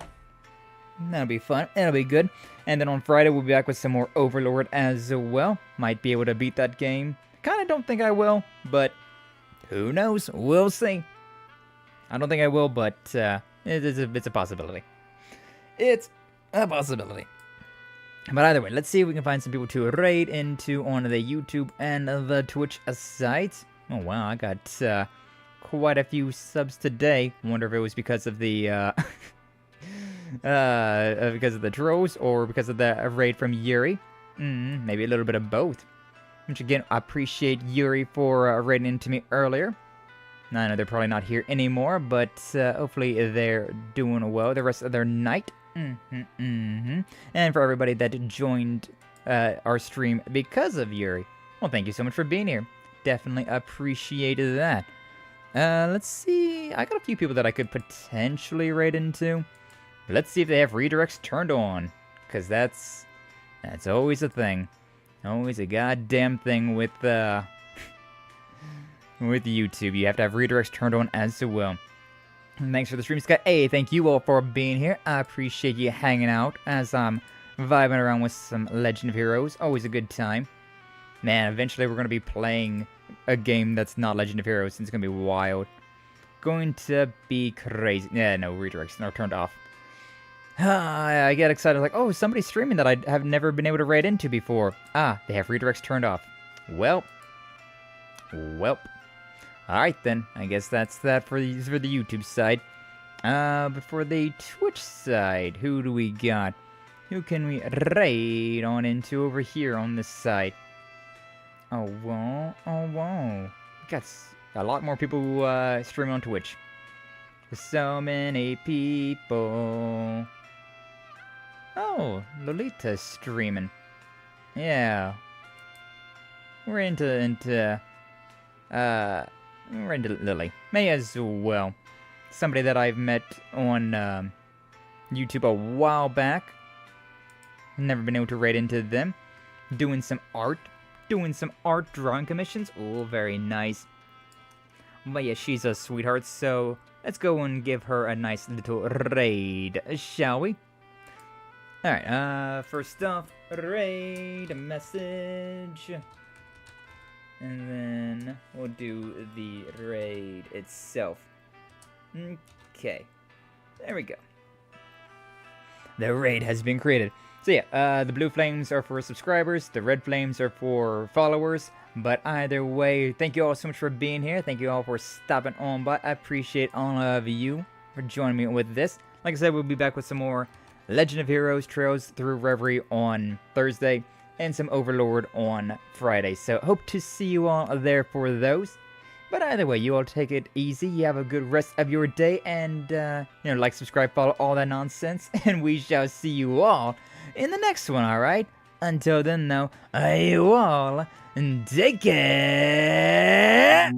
That'll be fun. That'll be good. And then on Friday, we'll be back with some more Overlord as well. Might be able to beat that game. Kind of don't think I will, but who knows? We'll see. I don't think I will, but it's a possibility. It's a possibility. But either way, let's see if we can find some people to raid into on the YouTube and the Twitch sites. Oh wow, I got quite a few subs today. Wonder if it was because of the trolls or because of the raid from Yuri. Maybe a little bit of both. Which again, I appreciate Yuri for raiding into me earlier. I know they're probably not here anymore, but hopefully they're doing well the rest of their night. And for everybody that joined our stream because of Yuri, well, thank you so much for being here. Definitely appreciated that. Let's see. I got a few people that I could potentially raid into. Let's see if they have redirects turned on, because that's always a thing. Always a goddamn thing with YouTube. You have to have redirects turned on as well. And thanks for the stream, Scott. Hey, thank you all for being here. I appreciate you hanging out as I'm vibing around with some Legend of Heroes. Always a good time. Man, eventually we're going to be playing a game that's not Legend of Heroes, and it's going to be wild. Going to be crazy. Yeah, no, redirects are turned off. I get excited, like, oh, somebody's streaming that I have never been able to raid into before. They have redirects turned off. Welp. Alright then, I guess that's that for the YouTube side. But for the Twitch side, who do we got? Who can we raid on into over here on this side? Oh, whoa. Got a lot more people who stream on Twitch. There's so many people. Oh, Lolita's streaming. Yeah. We're into Lily. May as well. Somebody that I've met on YouTube a while back. Never been able to raid into them. Doing some art drawing commissions. Oh, very nice. But yeah, she's a sweetheart, so let's go and give her a nice little raid, shall we? Alright, first off, raid message. And then we'll do the raid itself. Okay. There we go. The raid has been created. So yeah, the blue flames are for subscribers, the red flames are for followers. But either way, thank you all so much for being here. Thank you all for stopping on by. I appreciate all of you for joining me with this. Like I said, we'll be back with some more Legend of Heroes Trails Through Reverie on Thursday and some Overlord on Friday. So hope to see you all there for those. But either way, you all take it easy. You have a good rest of your day. And, like, subscribe, follow, all that nonsense. And we shall see you all in the next one, alright? Until then, though, you all take care.